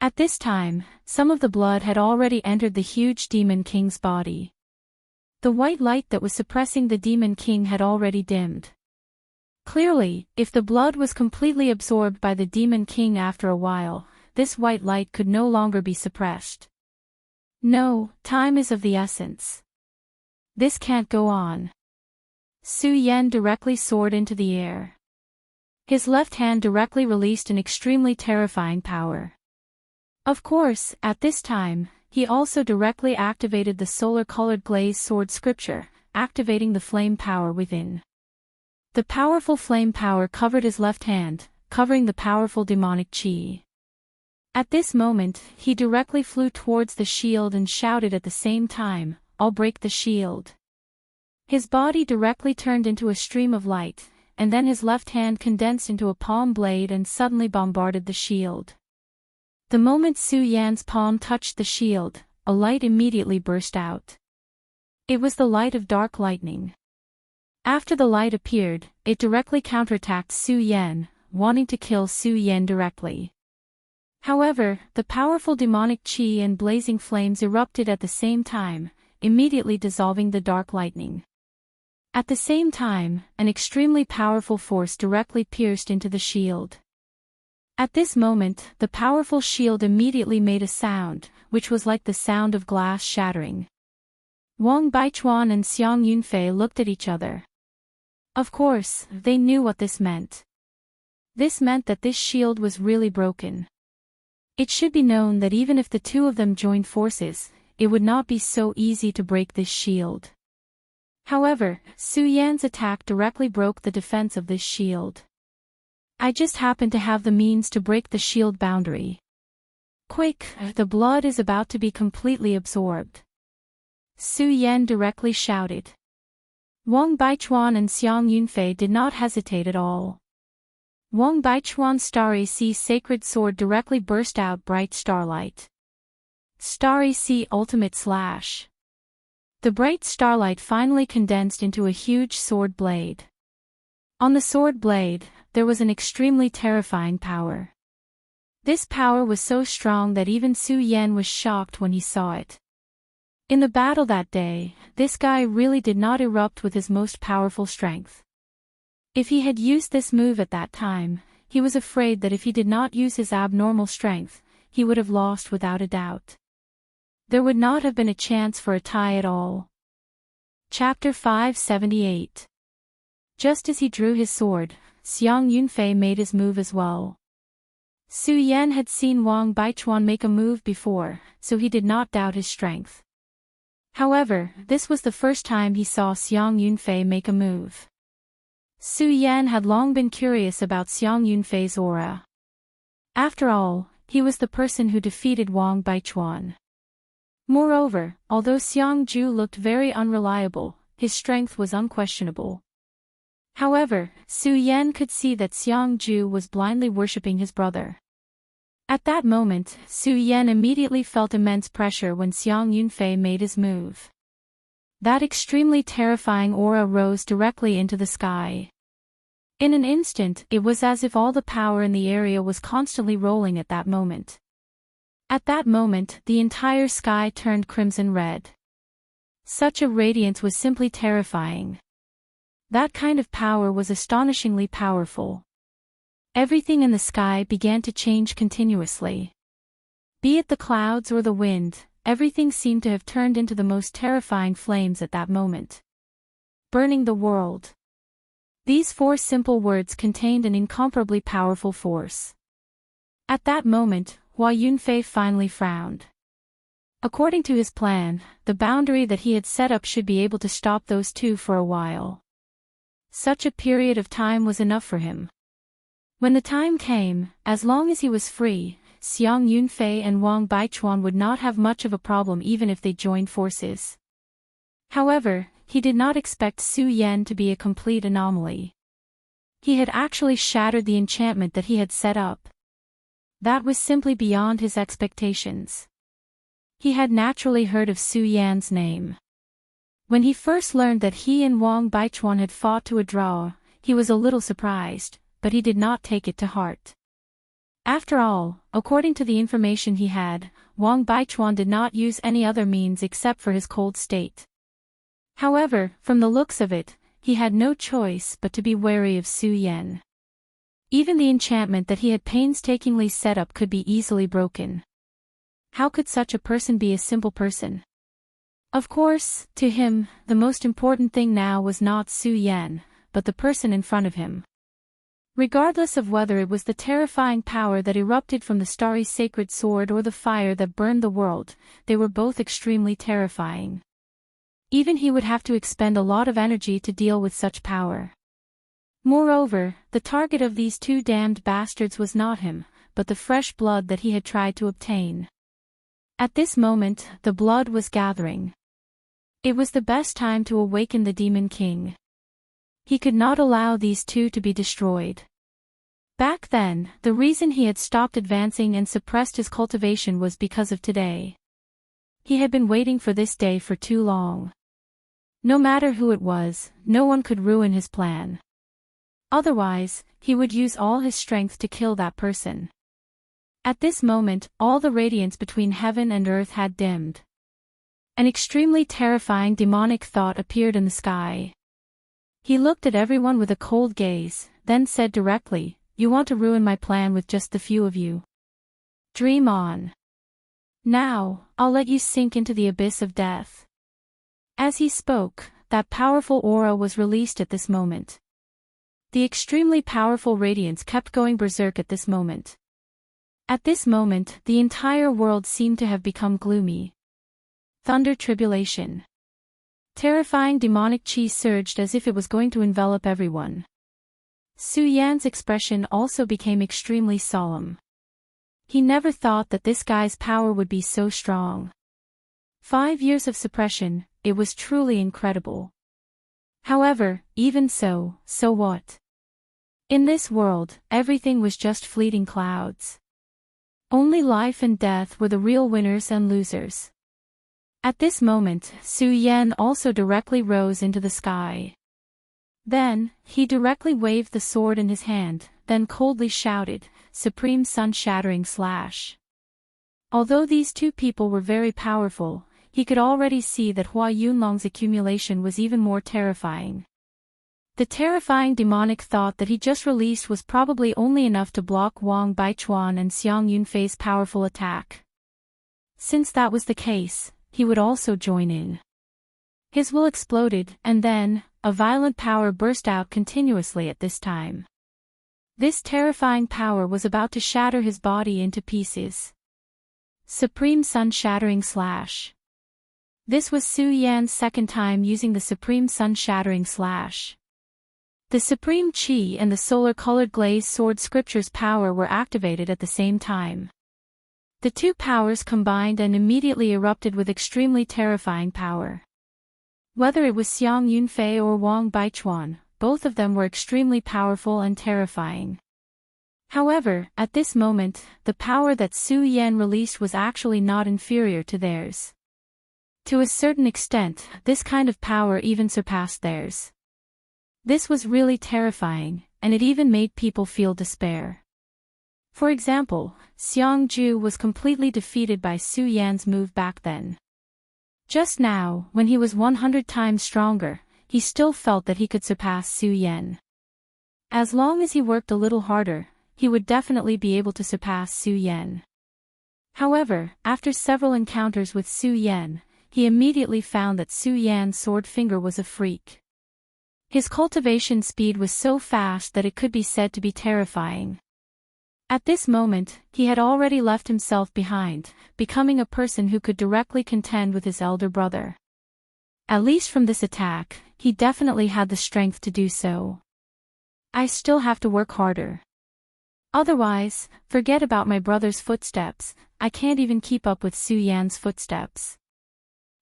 At this time, some of the blood had already entered the huge Demon King's body. The white light that was suppressing the Demon King had already dimmed. Clearly, if the blood was completely absorbed by the Demon King after a while, this white light could no longer be suppressed. No, time is of the essence. This can't go on. Su Yan directly soared into the air. His left hand directly released an extremely terrifying power. Of course, at this time, he also directly activated the solar-colored glaze sword scripture, activating the flame power within. The powerful flame power covered his left hand, covering the powerful demonic chi. At this moment, he directly flew towards the shield and shouted at the same time, "I'll break the shield." His body directly turned into a stream of light, and then his left hand condensed into a palm blade and suddenly bombarded the shield. The moment Su Yan's palm touched the shield, a light immediately burst out. It was the light of dark lightning. After the light appeared, it directly counterattacked Su Yan, wanting to kill Su Yan directly. However, the powerful demonic qi and blazing flames erupted at the same time, immediately dissolving the dark lightning. At the same time, an extremely powerful force directly pierced into the shield. At this moment, the powerful shield immediately made a sound, which was like the sound of glass shattering. Wang Baichuan and Xiang Yunfei looked at each other. Of course, they knew what this meant. This meant that this shield was really broken. It should be known that even if the two of them joined forces, it would not be so easy to break this shield. However, Su Yan's attack directly broke the defense of this shield. I just happen to have the means to break the shield boundary. Quick, the blood is about to be completely absorbed. Su Yan directly shouted. Wang Baichuan and Xiang Yunfei did not hesitate at all. Wang Baichuan's Starry Sea sacred sword directly burst out bright starlight. Starry Sea Ultimate Slash. The bright starlight finally condensed into a huge sword blade. On the sword blade, there was an extremely terrifying power. This power was so strong that even Su Yan was shocked when he saw it. In the battle that day, this guy really did not erupt with his most powerful strength. If he had used this move at that time, he was afraid that if he did not use his abnormal strength, he would have lost without a doubt. There would not have been a chance for a tie at all. Chapter 578. Just as he drew his sword, Xiang Yunfei made his move as well. Su Yan had seen Wang Baichuan make a move before, so he did not doubt his strength. However, this was the first time he saw Xiang Yunfei make a move. Su Yan had long been curious about Xiang Yunfei's aura. After all, he was the person who defeated Wang Baichuan. Moreover, although Xiang Ju looked very unreliable, his strength was unquestionable. However, Su Yan could see that Xiang Ju was blindly worshipping his brother. At that moment, Su Yan immediately felt immense pressure when Xiang Yunfei made his move. That extremely terrifying aura rose directly into the sky. In an instant, it was as if all the power in the area was constantly rolling at that moment. At that moment, the entire sky turned crimson red. Such a radiance was simply terrifying. That kind of power was astonishingly powerful. Everything in the sky began to change continuously. Be it the clouds or the wind, everything seemed to have turned into the most terrifying flames at that moment. Burning the world. These four simple words contained an incomparably powerful force. At that moment, Hua Yunfei finally frowned. According to his plan, the boundary that he had set up should be able to stop those two for a while. Such a period of time was enough for him. When the time came, as long as he was free, Xiang Yunfei and Wang Baichuan would not have much of a problem even if they joined forces. However, he did not expect Su Yan to be a complete anomaly. He had actually shattered the enchantment that he had set up. That was simply beyond his expectations. He had naturally heard of Su Yan's name. When he first learned that he and Wang Baichuan had fought to a draw, he was a little surprised, but he did not take it to heart. After all, according to the information he had, Wang Baichuan did not use any other means except for his cold state. However, from the looks of it, he had no choice but to be wary of Su Yan. Even the enchantment that he had painstakingly set up could be easily broken. How could such a person be a simple person? Of course, to him, the most important thing now was not Su Yan, but the person in front of him. Regardless of whether it was the terrifying power that erupted from the starry sacred sword or the fire that burned the world, they were both extremely terrifying. Even he would have to expend a lot of energy to deal with such power. Moreover, the target of these two damned bastards was not him, but the fresh blood that he had tried to obtain. At this moment, the blood was gathering. It was the best time to awaken the Demon King. He could not allow these two to be destroyed. Back then, the reason he had stopped advancing and suppressed his cultivation was because of today. He had been waiting for this day for too long. No matter who it was, no one could ruin his plan. Otherwise, he would use all his strength to kill that person. At this moment, all the radiance between heaven and earth had dimmed. An extremely terrifying demonic thought appeared in the sky. He looked at everyone with a cold gaze, then said directly, "You want to ruin my plan with just the few of you? Dream on. Now, I'll let you sink into the abyss of death." As he spoke, that powerful aura was released at this moment. The extremely powerful radiance kept going berserk at this moment. At this moment, the entire world seemed to have become gloomy. Thunder tribulation. Terrifying demonic chi surged as if it was going to envelop everyone. Su Yan's expression also became extremely solemn. He never thought that this guy's power would be so strong. 5 years of suppression, it was truly incredible. However, even so what? In this world, everything was just fleeting clouds. Only life and death were the real winners and losers. At this moment, Su Yan also directly rose into the sky. Then, he directly waved the sword in his hand, then coldly shouted, "Supreme Sun-Shattering Slash." Although these two people were very powerful, he could already see that Hua Yunlong's accumulation was even more terrifying. The terrifying demonic thought that he just released was probably only enough to block Wang Baichuan and Xiang Yunfei's powerful attack. Since that was the case, he would also join in. His will exploded, and then, a violent power burst out continuously at this time. This terrifying power was about to shatter his body into pieces. Supreme Sun-Shattering Slash. This was Su Yan's second time using the Supreme Sun-Shattering Slash. The Supreme Chi and the solar-colored glazed sword scripture's power were activated at the same time. The two powers combined and immediately erupted with extremely terrifying power. Whether it was Xiang Yunfei or Wang Baichuan, both of them were extremely powerful and terrifying. However, at this moment, the power that Su Yan released was actually not inferior to theirs. To a certain extent, this kind of power even surpassed theirs. This was really terrifying, and it even made people feel despair. For example, Xiang Ju was completely defeated by Su Yan's move back then. Just now, when he was 100 times stronger, he still felt that he could surpass Su Yan. As long as he worked a little harder, he would definitely be able to surpass Su Yan. However, after several encounters with Su Yan, he immediately found that Su Yan's sword finger was a freak. His cultivation speed was so fast that it could be said to be terrifying. At this moment, he had already left himself behind, becoming a person who could directly contend with his elder brother. At least from this attack, he definitely had the strength to do so. I still have to work harder. Otherwise, forget about my brother's footsteps, I can't even keep up with Su Yan's footsteps.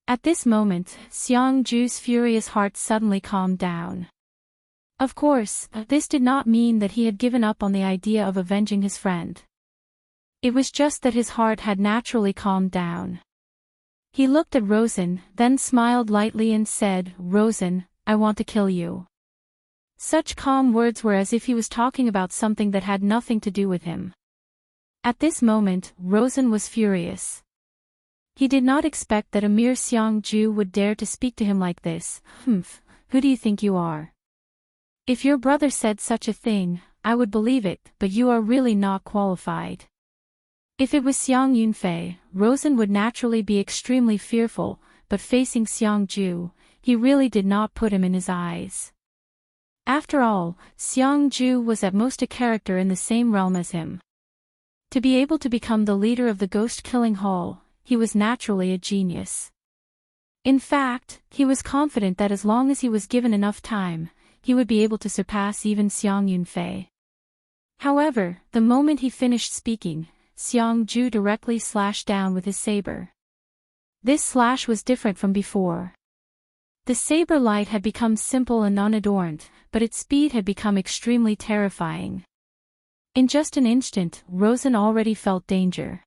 At this moment, Xiang Ju's furious heart suddenly calmed down. Of course, this did not mean that he had given up on the idea of avenging his friend. It was just that his heart had naturally calmed down. He looked at Rosen, then smiled lightly and said, "Rosen, I want to kill you." Such calm words were as if he was talking about something that had nothing to do with him. At this moment, Rosen was furious. He did not expect that a mere Xiang Ju would dare to speak to him like this. Who do you think you are? If your brother said such a thing, I would believe it, but you are really not qualified. If it was Xiang Yunfei, Rosen would naturally be extremely fearful, but facing Xiang Ju, he really did not put him in his eyes. After all, Xiang Ju was at most a character in the same realm as him. To be able to become the leader of the ghost-killing hall, he was naturally a genius. In fact, he was confident that as long as he was given enough time, he would be able to surpass even Xiang Yunfei. However, the moment he finished speaking, Xiang Ju directly slashed down with his saber. This slash was different from before. The saber light had become simple and unadorned, but its speed had become extremely terrifying. In just an instant, Rosen already felt danger.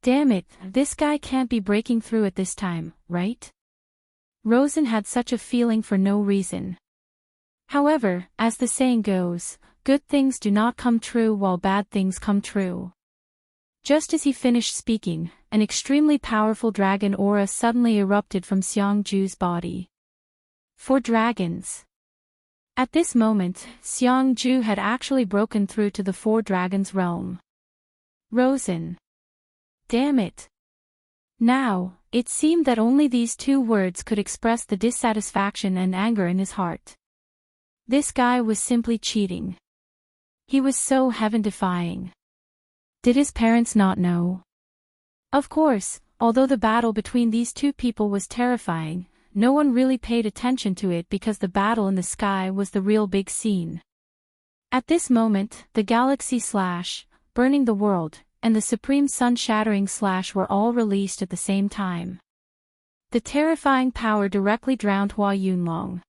Damn it, this guy can't be breaking through at this time, right? Rosen had such a feeling for no reason. However, as the saying goes, good things do not come true while bad things come true. Just as he finished speaking, an extremely powerful dragon aura suddenly erupted from Xiangju's body. 4 dragons. At this moment, Xiangju had actually broken through to the 4 dragons realm. Rosen. Damn it. Now, it seemed that only these 2 words could express the dissatisfaction and anger in his heart. This guy was simply cheating. He was so heaven-defying. Did his parents not know? Of course, although the battle between these 2 people was terrifying, no one really paid attention to it because the battle in the sky was the real big scene. At this moment, the galaxy slash, burning the world, and the supreme sun-shattering slash were all released at the same time. The terrifying power directly drowned Hua Yunlong.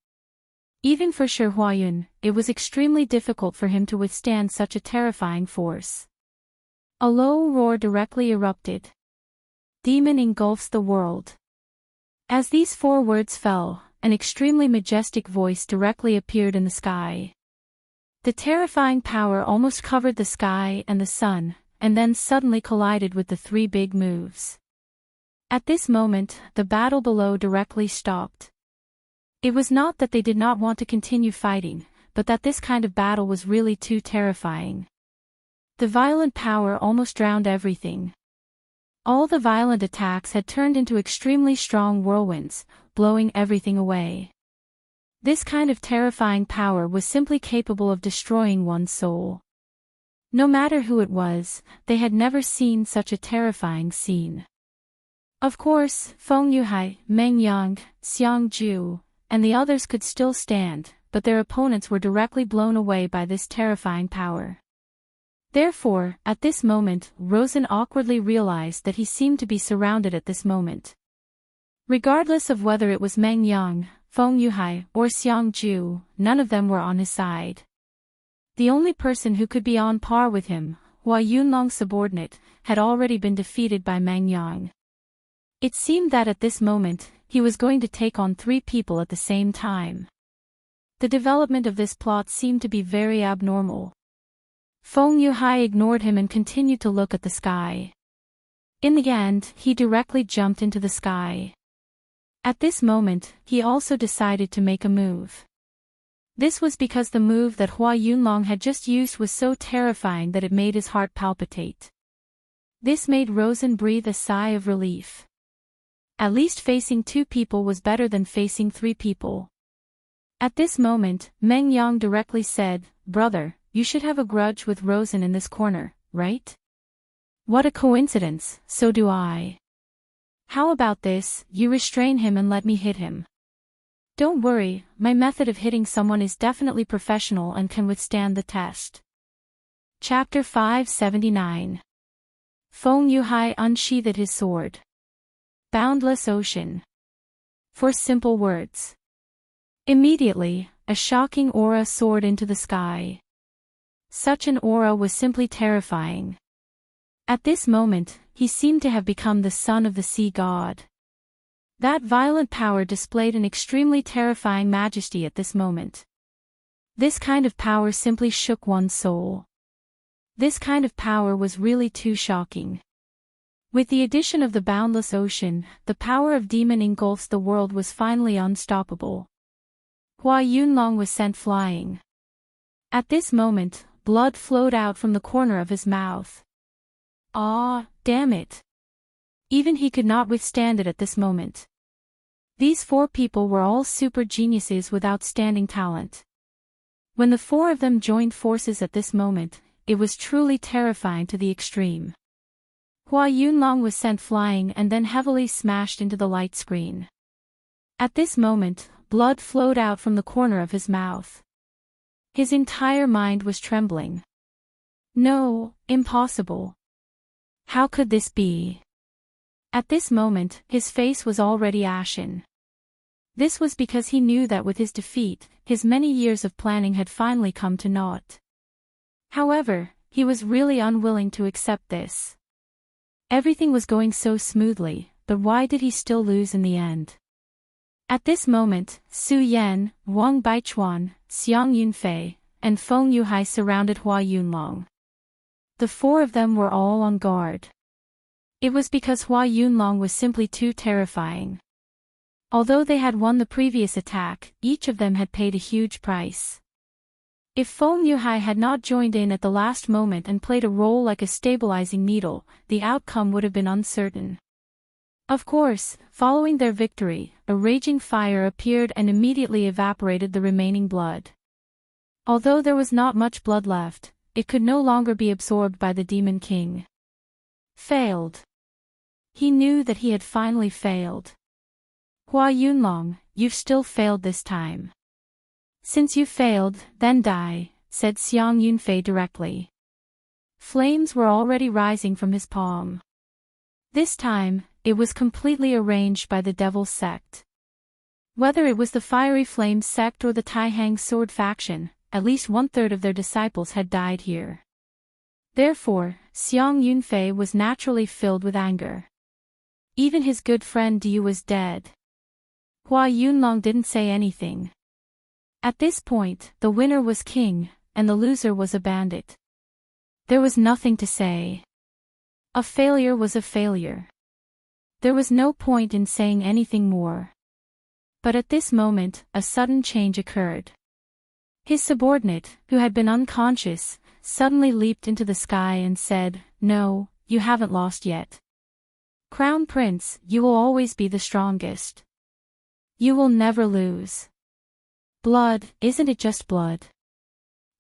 Even for Shi Huayun, it was extremely difficult for him to withstand such a terrifying force. A low roar directly erupted. Demon engulfs the world. As these 4 words fell, an extremely majestic voice directly appeared in the sky. The terrifying power almost covered the sky and the sun, and then suddenly collided with the 3 big moves. At this moment, the battle below directly stopped. It was not that they did not want to continue fighting, but that this kind of battle was really too terrifying. The violent power almost drowned everything. All the violent attacks had turned into extremely strong whirlwinds, blowing everything away. This kind of terrifying power was simply capable of destroying one's soul. No matter who it was, they had never seen such a terrifying scene. Of course, Feng Yuhai, Meng Yang, Xiangju, and the others could still stand, but their opponents were directly blown away by this terrifying power. Therefore, at this moment, Rosen awkwardly realized that he seemed to be surrounded at this moment. Regardless of whether it was Meng Yang, Feng Yuhai, or Xiangju, none of them were on his side. The only person who could be on par with him, Hua Yunlong's subordinate, had already been defeated by Meng Yang. It seemed that at this moment, he was going to take on 3 people at the same time. The development of this plot seemed to be very abnormal. Feng Yuhai ignored him and continued to look at the sky. In the end, he directly jumped into the sky. At this moment, he also decided to make a move. This was because the move that Hua Yunlong had just used was so terrifying that it made his heart palpitate. This made Rosen breathe a sigh of relief. At least facing 2 people was better than facing 3 people. At this moment, Meng Yang directly said, "Brother, you should have a grudge with Rosen in this corner, right? What a coincidence, so do I. How about this, you restrain him and let me hit him. Don't worry, my method of hitting someone is definitely professional and can withstand the test." Chapter 579. Feng Yuhai unsheathed his sword. Boundless ocean. 4 simple words. Immediately, a shocking aura soared into the sky. Such an aura was simply terrifying. At this moment, he seemed to have become the son of the sea god. That violent power displayed an extremely terrifying majesty at this moment. This kind of power simply shook one's soul. This kind of power was really too shocking. With the addition of the boundless ocean, the power of demon engulfs the world was finally unstoppable. Hua Yunlong was sent flying. At this moment, blood flowed out from the corner of his mouth. Ah, damn it. Even he could not withstand it at this moment. These 4 people were all super geniuses with outstanding talent. When the 4 of them joined forces at this moment, it was truly terrifying to the extreme. Hua Yunlong was sent flying and then heavily smashed into the light screen. At this moment, blood flowed out from the corner of his mouth. His entire mind was trembling. No, impossible. How could this be? At this moment, his face was already ashen. This was because he knew that with his defeat, his many years of planning had finally come to naught. However, he was really unwilling to accept this. Everything was going so smoothly, but why did he still lose in the end? At this moment, Su Yan, Wang Baichuan, Xiang Yunfei, and Feng Yuhai surrounded Hua Yunlong. The four of them were all on guard. It was because Hua Yunlong was simply too terrifying. Although they had won the previous attack, each of them had paid a huge price. If Feng Yuhai had not joined in at the last moment and played a role like a stabilizing needle, the outcome would have been uncertain. Of course, following their victory, a raging fire appeared and immediately evaporated the remaining blood. Although there was not much blood left, it could no longer be absorbed by the Demon King. Failed. He knew that he had finally failed. Hua Yunlong, you've still failed this time. Since you failed, then die, said Xiang Yunfei directly. Flames were already rising from his palm. This time, it was completely arranged by the Devil's Sect. Whether it was the Fiery Flame Sect or the Taihang Sword faction, at least 1/3 of their disciples had died here. Therefore, Xiang Yunfei was naturally filled with anger. Even his good friend Diu was dead. Hua Yunlong didn't say anything. At this point, the winner was king, and the loser was a bandit. There was nothing to say. A failure was a failure. There was no point in saying anything more. But at this moment, a sudden change occurred. His subordinate, who had been unconscious, suddenly leaped into the sky and said, "No, you haven't lost yet. Crown Prince, you will always be the strongest. You will never lose. Blood, isn't it just blood?"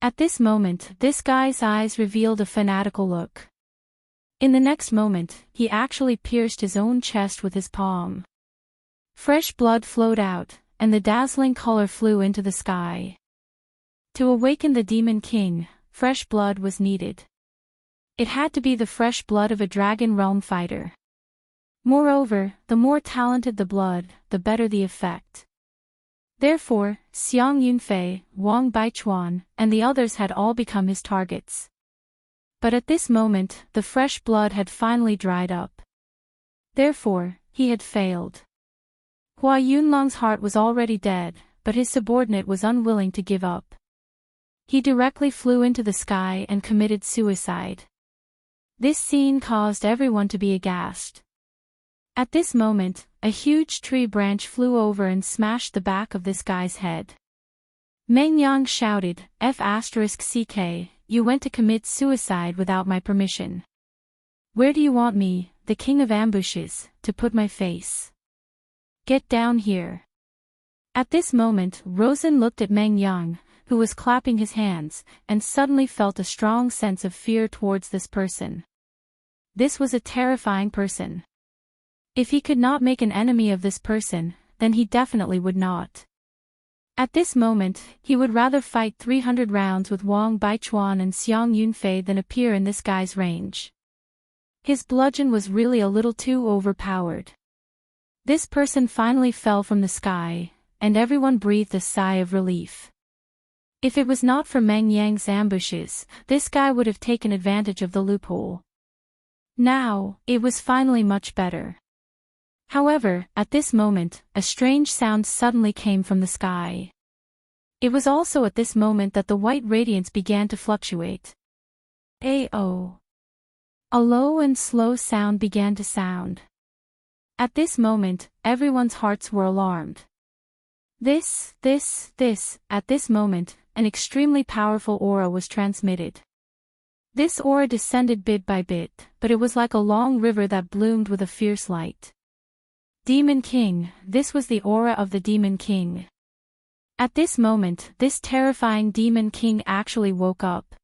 At this moment, this guy's eyes revealed a fanatical look. In the next moment, he actually pierced his own chest with his palm. Fresh blood flowed out, and the dazzling color flew into the sky. To awaken the Demon King, fresh blood was needed. It had to be the fresh blood of a Dragon Realm fighter. Moreover, the more talented the blood, the better the effect. Therefore, Xiang Yunfei, Wang Baichuan, and the others had all become his targets. But at this moment, the fresh blood had finally dried up. Therefore, he had failed. Hua Yunlong's heart was already dead, but his subordinate was unwilling to give up. He directly flew into the sky and committed suicide. This scene caused everyone to be aghast. At this moment, a huge tree branch flew over and smashed the back of this guy's head. Meng Yang shouted, "F***CK, you went to commit suicide without my permission. Where do you want me, the king of ambushes, to put my face? Get down here." At this moment, Rosen looked at Meng Yang, who was clapping his hands, and suddenly felt a strong sense of fear towards this person. This was a terrifying person. If he could not make an enemy of this person, then he definitely would not. At this moment, he would rather fight 300 rounds with Wang Baichuan and Xiang Yunfei than appear in this guy's range. His bludgeon was really a little too overpowered. This person finally fell from the sky, and everyone breathed a sigh of relief. If it was not for Meng Yang's ambushes, this guy would have taken advantage of the loophole. Now, it was finally much better. However, at this moment, a strange sound suddenly came from the sky. It was also at this moment that the white radiance began to fluctuate. A-oh. A low and slow sound began to sound. At this moment, everyone's hearts were alarmed. At this moment, an extremely powerful aura was transmitted. This aura descended bit by bit, but it was like a long river that bloomed with a fierce light. Demon King, this was the aura of the Demon King. At this moment, this terrifying Demon King actually woke up.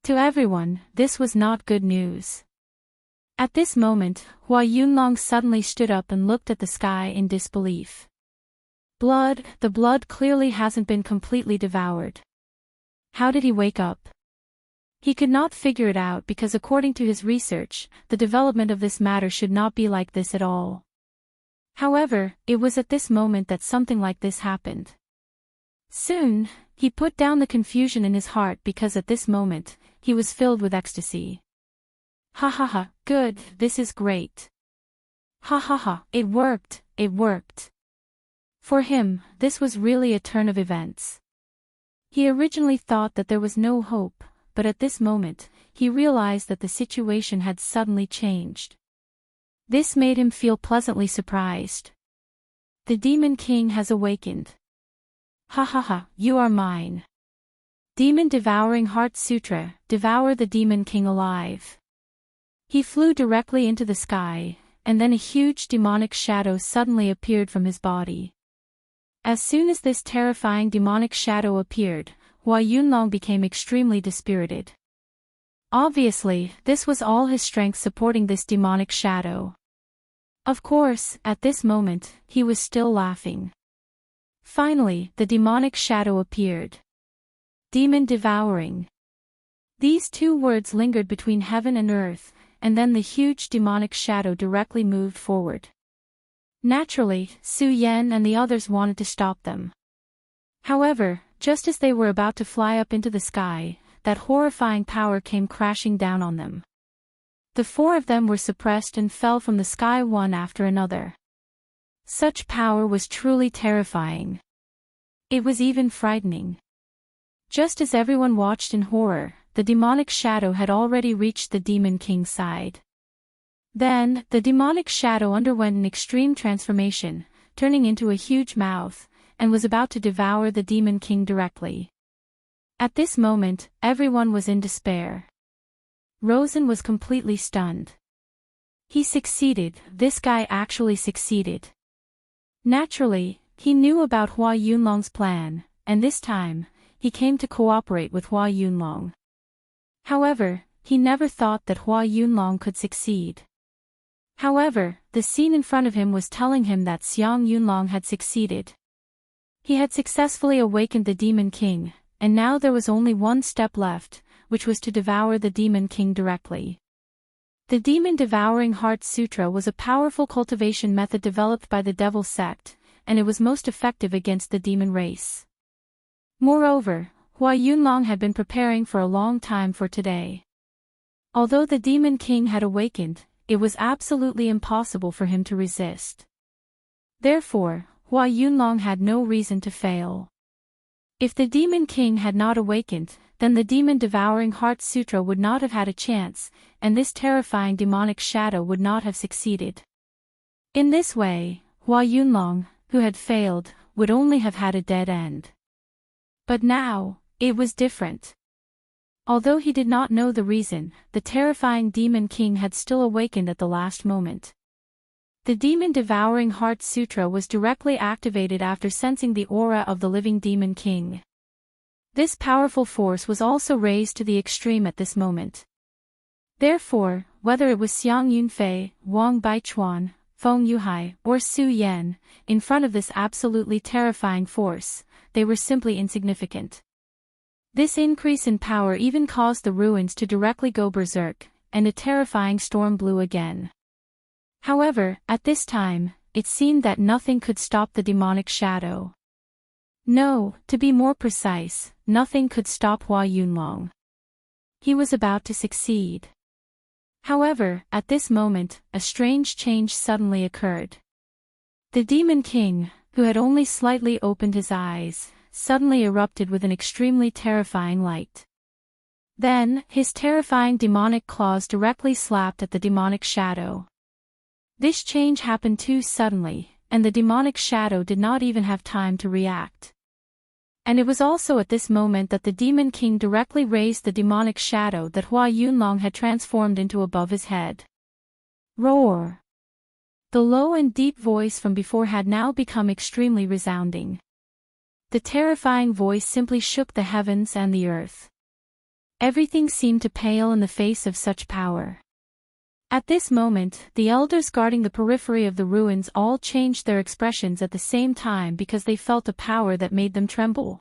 To everyone, this was not good news. At this moment, Hua Yunlong suddenly stood up and looked at the sky in disbelief. Blood, the blood clearly hasn't been completely devoured. How did he wake up? He could not figure it out because according to his research, the development of this matter should not be like this at all. However, it was at this moment that something like this happened. Soon, he put down the confusion in his heart because at this moment, he was filled with ecstasy. Ha ha ha, good, this is great. Ha ha ha, it worked, it worked. For him, this was really a turn of events. He originally thought that there was no hope, but at this moment, he realized that the situation had suddenly changed. This made him feel pleasantly surprised. The Demon King has awakened. Ha ha ha, you are mine. Demon Devouring Heart Sutra, devour the Demon King alive. He flew directly into the sky, and then a huge demonic shadow suddenly appeared from his body. As soon as this terrifying demonic shadow appeared, Hua Yunlong became extremely dispirited. Obviously, this was all his strength supporting this demonic shadow. Of course, at this moment, he was still laughing. Finally, the demonic shadow appeared. Demon Devouring. These two words lingered between heaven and earth, and then the huge demonic shadow directly moved forward. Naturally, Su Yan and the others wanted to stop them. However, just as they were about to fly up into the sky, that horrifying power came crashing down on them. The four of them were suppressed and fell from the sky one after another. Such power was truly terrifying. It was even frightening. Just as everyone watched in horror, the demonic shadow had already reached the Demon King's side. Then, the demonic shadow underwent an extreme transformation, turning into a huge mouth, and was about to devour the Demon King directly. At this moment, everyone was in despair. Rosen was completely stunned. He succeeded, this guy actually succeeded. Naturally, he knew about Hua Yunlong's plan, and this time, he came to cooperate with Hua Yunlong. However, he never thought that Hua Yunlong could succeed. However, the scene in front of him was telling him that Xiang Yunlong had succeeded. He had successfully awakened the Demon King, and now there was only one step left, which was to devour the Demon King directly. The Demon Devouring Heart Sutra was a powerful cultivation method developed by the Devil Sect, and it was most effective against the demon race. Moreover, Hua Yunlong had been preparing for a long time for today. Although the Demon King had awakened, it was absolutely impossible for him to resist. Therefore, Hua Yunlong had no reason to fail. If the Demon King had not awakened, then the Demon Devouring Heart Sutra would not have had a chance, and this terrifying demonic shadow would not have succeeded. In this way, Hua Yunlong, who had failed, would only have had a dead end. But now, it was different. Although he did not know the reason, the terrifying Demon King had still awakened at the last moment. The Demon Devouring Heart Sutra was directly activated after sensing the aura of the living Demon King. This powerful force was also raised to the extreme at this moment. Therefore, whether it was Xiang Yunfei, Wang Baichuan, Feng Yuhai, or Su Yan, in front of this absolutely terrifying force, they were simply insignificant. This increase in power even caused the ruins to directly go berserk, and a terrifying storm blew again. However, at this time, it seemed that nothing could stop the demonic shadow. No, to be more precise, nothing could stop Hua Yunlong. He was about to succeed. However, at this moment, a strange change suddenly occurred. The Demon King, who had only slightly opened his eyes, suddenly erupted with an extremely terrifying light. Then, his terrifying demonic claws directly slapped at the demonic shadow. This change happened too suddenly, and the demonic shadow did not even have time to react. And it was also at this moment that the Demon King directly raised the demonic shadow that Hua Yunlong had transformed into above his head. Roar! The low and deep voice from before had now become extremely resounding. The terrifying voice simply shook the heavens and the earth. Everything seemed to pale in the face of such power. At this moment, the elders guarding the periphery of the ruins all changed their expressions at the same time because they felt a power that made them tremble.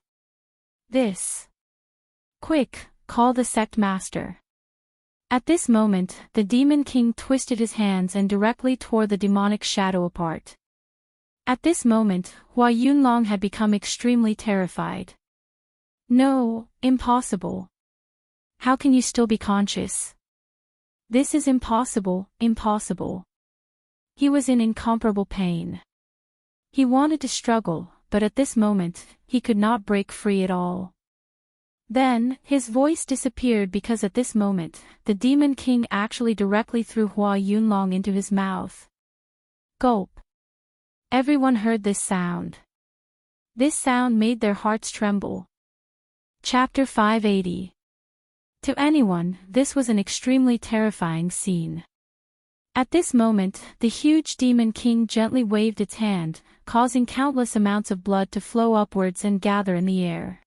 This. Quick, call the sect master. At this moment, the Demon King twisted his hands and directly tore the demonic shadow apart. At this moment, Hua Yunlong had become extremely terrified. No, impossible. How can you still be conscious? This is impossible, impossible. He was in incomparable pain. He wanted to struggle, but at this moment, he could not break free at all. Then, his voice disappeared because at this moment, the Demon King actually directly threw Hua Yunlong into his mouth. Gulp. Everyone heard this sound. This sound made their hearts tremble. Chapter 580. To anyone, this was an extremely terrifying scene. At this moment, the huge Demon King gently waved its hand, causing countless amounts of blood to flow upwards and gather in the air.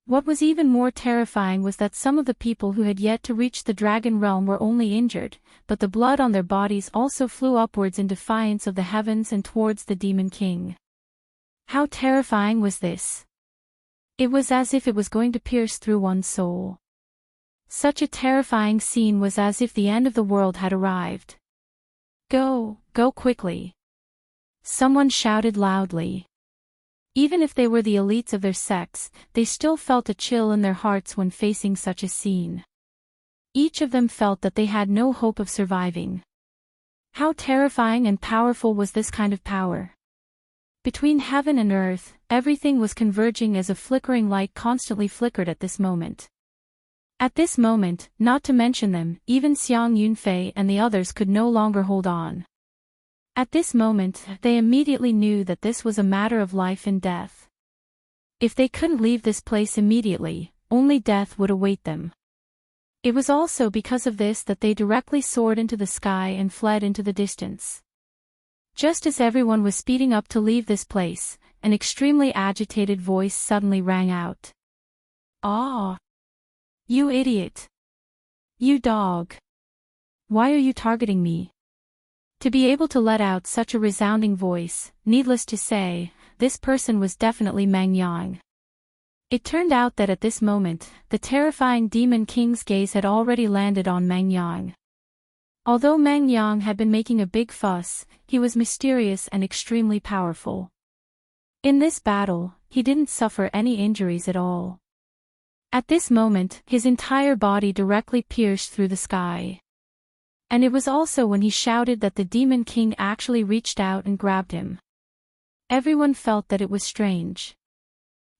What was even more terrifying was that some of the people who had yet to reach the dragon realm were only injured, but the blood on their bodies also flew upwards in defiance of the heavens and towards the Demon King. How terrifying was this? It was as if it was going to pierce through one's soul. Such a terrifying scene was as if the end of the world had arrived. Go quickly. Someone shouted loudly. Even if they were the elites of their sex, they still felt a chill in their hearts when facing such a scene. Each of them felt that they had no hope of surviving. How terrifying and powerful was this kind of power? Between heaven and earth, everything was converging as a flickering light constantly flickered at this moment. At this moment, not to mention them, even Xiang Yunfei and the others could no longer hold on. At this moment, they immediately knew that this was a matter of life and death. If they couldn't leave this place immediately, only death would await them. It was also because of this that they directly soared into the sky and fled into the distance. Just as everyone was speeding up to leave this place, an extremely agitated voice suddenly rang out. "Ah! You idiot! You dog! Why are you targeting me?" To be able to let out such a resounding voice, needless to say, this person was definitely Meng Yang. It turned out that at this moment, the terrifying Demon King's gaze had already landed on Meng Yang. Although Meng Yang had been making a big fuss, he was mysterious and extremely powerful. In this battle, he didn't suffer any injuries at all. At this moment, his entire body directly pierced through the sky. And it was also when he shouted that the Demon King actually reached out and grabbed him. Everyone felt that it was strange.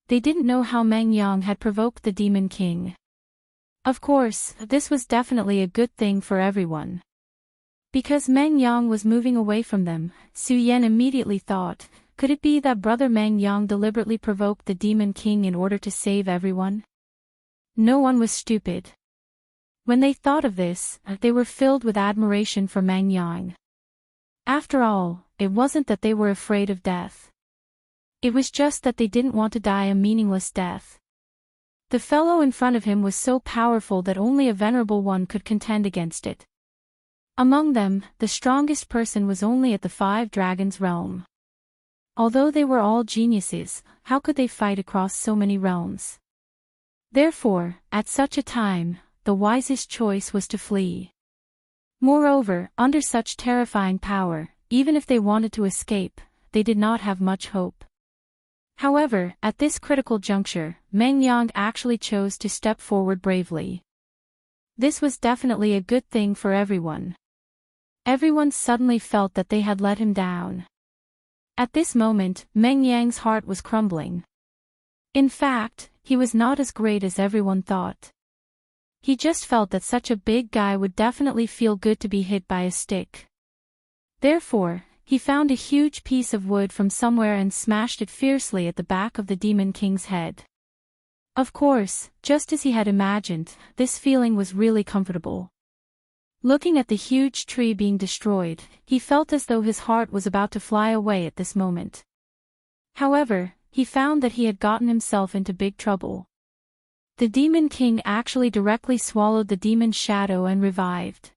They didn't know how Meng Yang had provoked the Demon King. Of course, this was definitely a good thing for everyone. Because Meng Yang was moving away from them, Su Yan immediately thought, could it be that brother Meng Yang deliberately provoked the Demon King in order to save everyone? No one was stupid. When they thought of this, they were filled with admiration for Meng Yang. After all, it wasn't that they were afraid of death. It was just that they didn't want to die a meaningless death. The fellow in front of him was so powerful that only a venerable one could contend against it. Among them, the strongest person was only at the Five Dragons realm. Although they were all geniuses, how could they fight across so many realms? Therefore, at such a time, the wisest choice was to flee. Moreover, under such terrifying power, even if they wanted to escape, they did not have much hope. However, at this critical juncture, Meng Yang actually chose to step forward bravely. This was definitely a good thing for everyone. Everyone suddenly felt that they had let him down. At this moment, Meng Yang's heart was crumbling. In fact, he was not as great as everyone thought. He just felt that such a big guy would definitely feel good to be hit by a stick. Therefore, he found a huge piece of wood from somewhere and smashed it fiercely at the back of the Demon King's head. Of course, just as he had imagined, this feeling was really comfortable. Looking at the huge tree being destroyed, he felt as though his heart was about to fly away at this moment. However, he found that he had gotten himself into big trouble. The Demon King actually directly swallowed the demon's shadow and revived.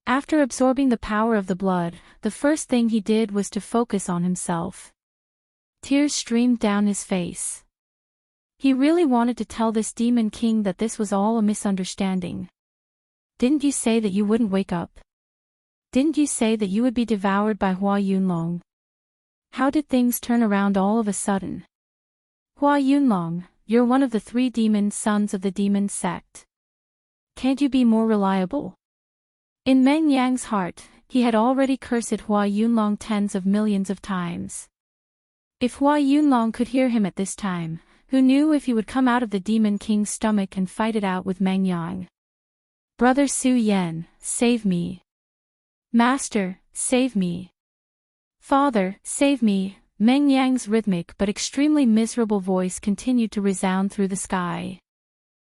After absorbing the power of the blood, the first thing he did was to focus on himself. Tears streamed down his face. He really wanted to tell this Demon King that this was all a misunderstanding. Didn't you say that you wouldn't wake up? Didn't you say that you would be devoured by Hua Yunlong? How did things turn around all of a sudden? Hua Yunlong, you're one of the 3 demon sons of the demon sect. Can't you be more reliable? In Meng Yang's heart, he had already cursed Hua Yunlong tens of millions of times. If Hua Yunlong could hear him at this time, who knew if he would come out of the Demon King's stomach and fight it out with Meng Yang? Brother Su Yan, save me. Master, save me. Father, save me. Meng Yang's rhythmic but extremely miserable voice continued to resound through the sky.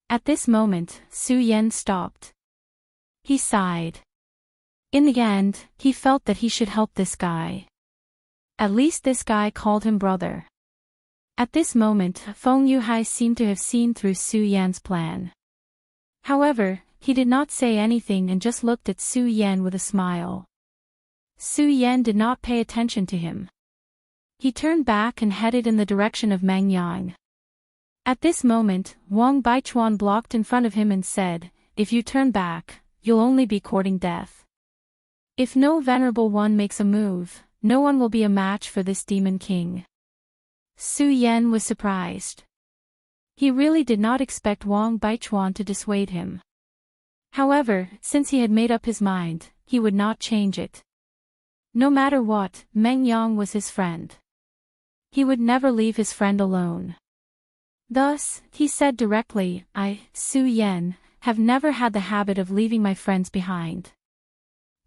At this moment, Su Yan stopped. He sighed. In the end, he felt that he should help this guy. At least this guy called him brother. At this moment, Feng Yuhai seemed to have seen through Su Yan's plan. However, he did not say anything and just looked at Su Yan with a smile. Su Yan did not pay attention to him. He turned back and headed in the direction of Meng Yang. At this moment, Wang Baichuan blocked in front of him and said, "If you turn back, you'll only be courting death. If no venerable one makes a move, no one will be a match for this demon king." Su Yan was surprised. He really did not expect Wang Baichuan to dissuade him. However, since he had made up his mind, he would not change it. No matter what, Meng Yang was his friend. He would never leave his friend alone. Thus, he said directly, "I, Su Yan, have never had the habit of leaving my friends behind.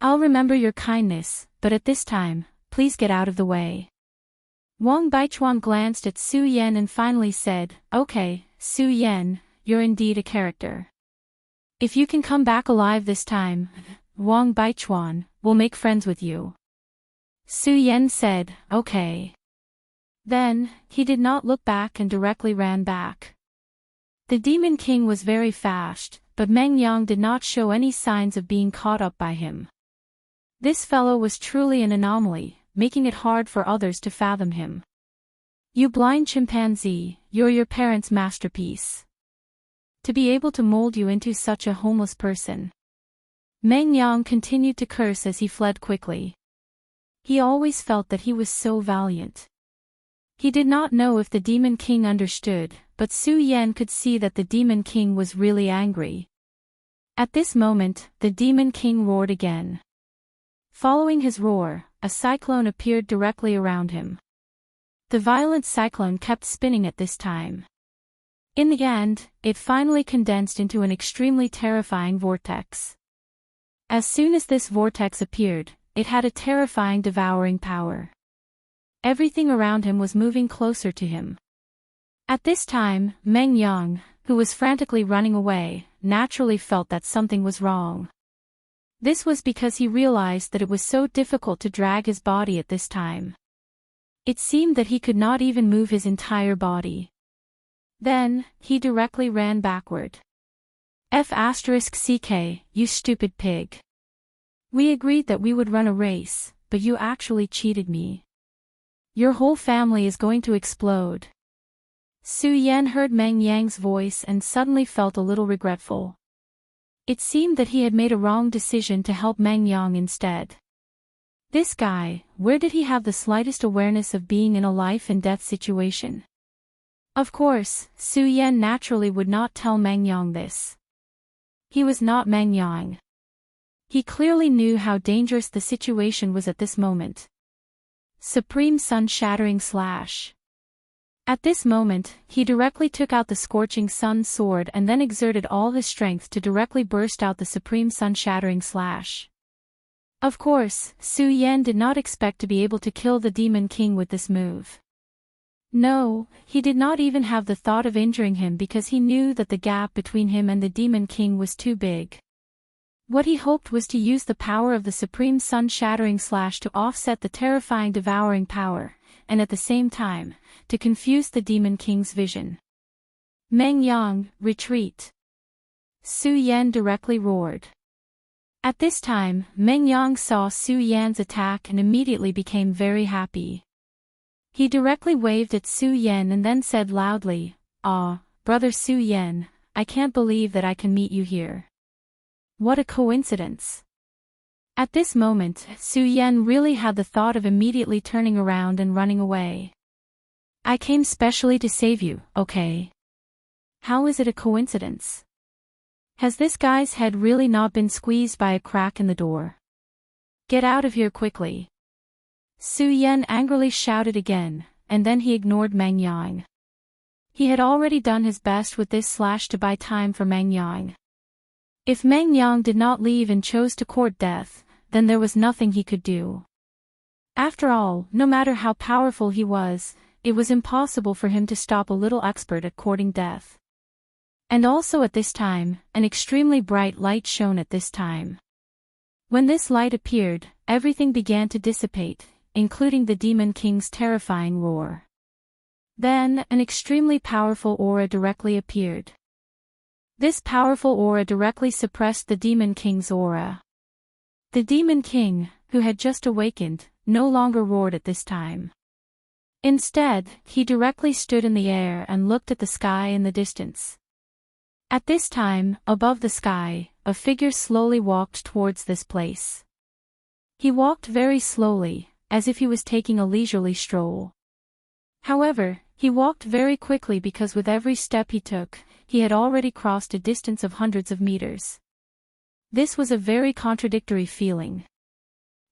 I'll remember your kindness, but at this time, please get out of the way." Wang Baichuan glanced at Su Yan and finally said, "Okay, Su Yan, you're indeed a character. If you can come back alive this time, Wang Baichuan, will make friends with you." Su Yan said, "Okay." Then, he did not look back and directly ran back. The Demon King was very fast, but Meng Yang did not show any signs of being caught up by him. This fellow was truly an anomaly, making it hard for others to fathom him. "You blind chimpanzee, you're your parents' masterpiece. To be able to mold you into such a homeless person." Meng Yang continued to curse as he fled quickly. He always felt that he was so valiant. He did not know if the Demon King understood, but Su Yan could see that the Demon King was really angry. At this moment, the Demon King roared again. Following his roar, a cyclone appeared directly around him. The violent cyclone kept spinning at this time. In the end, it finally condensed into an extremely terrifying vortex. As soon as this vortex appeared, it had a terrifying devouring power. Everything around him was moving closer to him. At this time, Meng Yang, who was frantically running away, naturally felt that something was wrong. This was because he realized that it was so difficult to drag his body at this time. It seemed that he could not even move his entire body. Then, he directly ran backward. F***ck, you stupid pig. We agreed that we would run a race, but you actually cheated me. Your whole family is going to explode. Su Yan heard Meng Yang's voice and suddenly felt a little regretful. It seemed that he had made a wrong decision to help Meng Yang instead. This guy, where did he have the slightest awareness of being in a life and death situation? Of course, Su Yan naturally would not tell Meng Yang this. He was not Meng Yang. He clearly knew how dangerous the situation was at this moment. Supreme Sun-Shattering Slash. At this moment, he directly took out the Scorching Sun sword and then exerted all his strength to directly burst out the Supreme Sun-Shattering Slash. Of course, Su Yan did not expect to be able to kill the Demon King with this move. No, he did not even have the thought of injuring him because he knew that the gap between him and the Demon King was too big. What he hoped was to use the power of the Supreme Sun-Shattering Slash to offset the terrifying devouring power, and at the same time, to confuse the Demon King's vision. Meng Yang, retreat. Su Yan directly roared. At this time, Meng Yang saw Su Yan's attack and immediately became very happy. He directly waved at Su Yan and then said loudly, "Ah, brother Su Yan, I can't believe that I can meet you here. What a coincidence." At this moment, Su Yan really had the thought of immediately turning around and running away. I came specially to save you, okay? How is it a coincidence? Has this guy's head really not been squeezed by a crack in the door? Get out of here quickly. Su Yan angrily shouted again, and then he ignored Meng Yang. He had already done his best with this slash to buy time for Meng Yang. If Meng Yang did not leave and chose to court death, then there was nothing he could do. After all, no matter how powerful he was, it was impossible for him to stop a little expert at courting death. And also at this time, an extremely bright light shone at this time. When this light appeared, everything began to dissipate, including the Demon King's terrifying roar. Then, an extremely powerful aura directly appeared. This powerful aura directly suppressed the Demon King's aura. The Demon King, who had just awakened, no longer roared at this time. Instead, he directly stood in the air and looked at the sky in the distance. At this time, above the sky, a figure slowly walked towards this place. He walked very slowly, as if he was taking a leisurely stroll. However, he walked very quickly because with every step he took, he had already crossed a distance of hundreds of meters. This was a very contradictory feeling.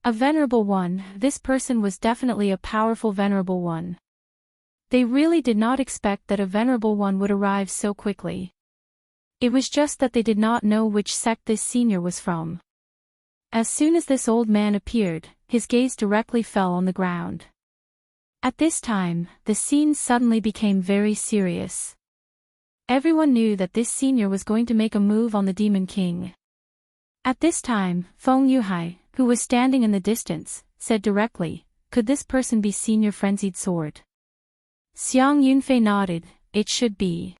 A venerable one, this person was definitely a powerful venerable one. They really did not expect that a venerable one would arrive so quickly. It was just that they did not know which sect this senior was from. As soon as this old man appeared, his gaze directly fell on the ground. At this time, the scene suddenly became very serious. Everyone knew that this senior was going to make a move on the Demon King. At this time, Feng Yuhai, who was standing in the distance, said directly, "Could this person be Senior Frenzied Sword?" Xiang Yunfei nodded, "It should be."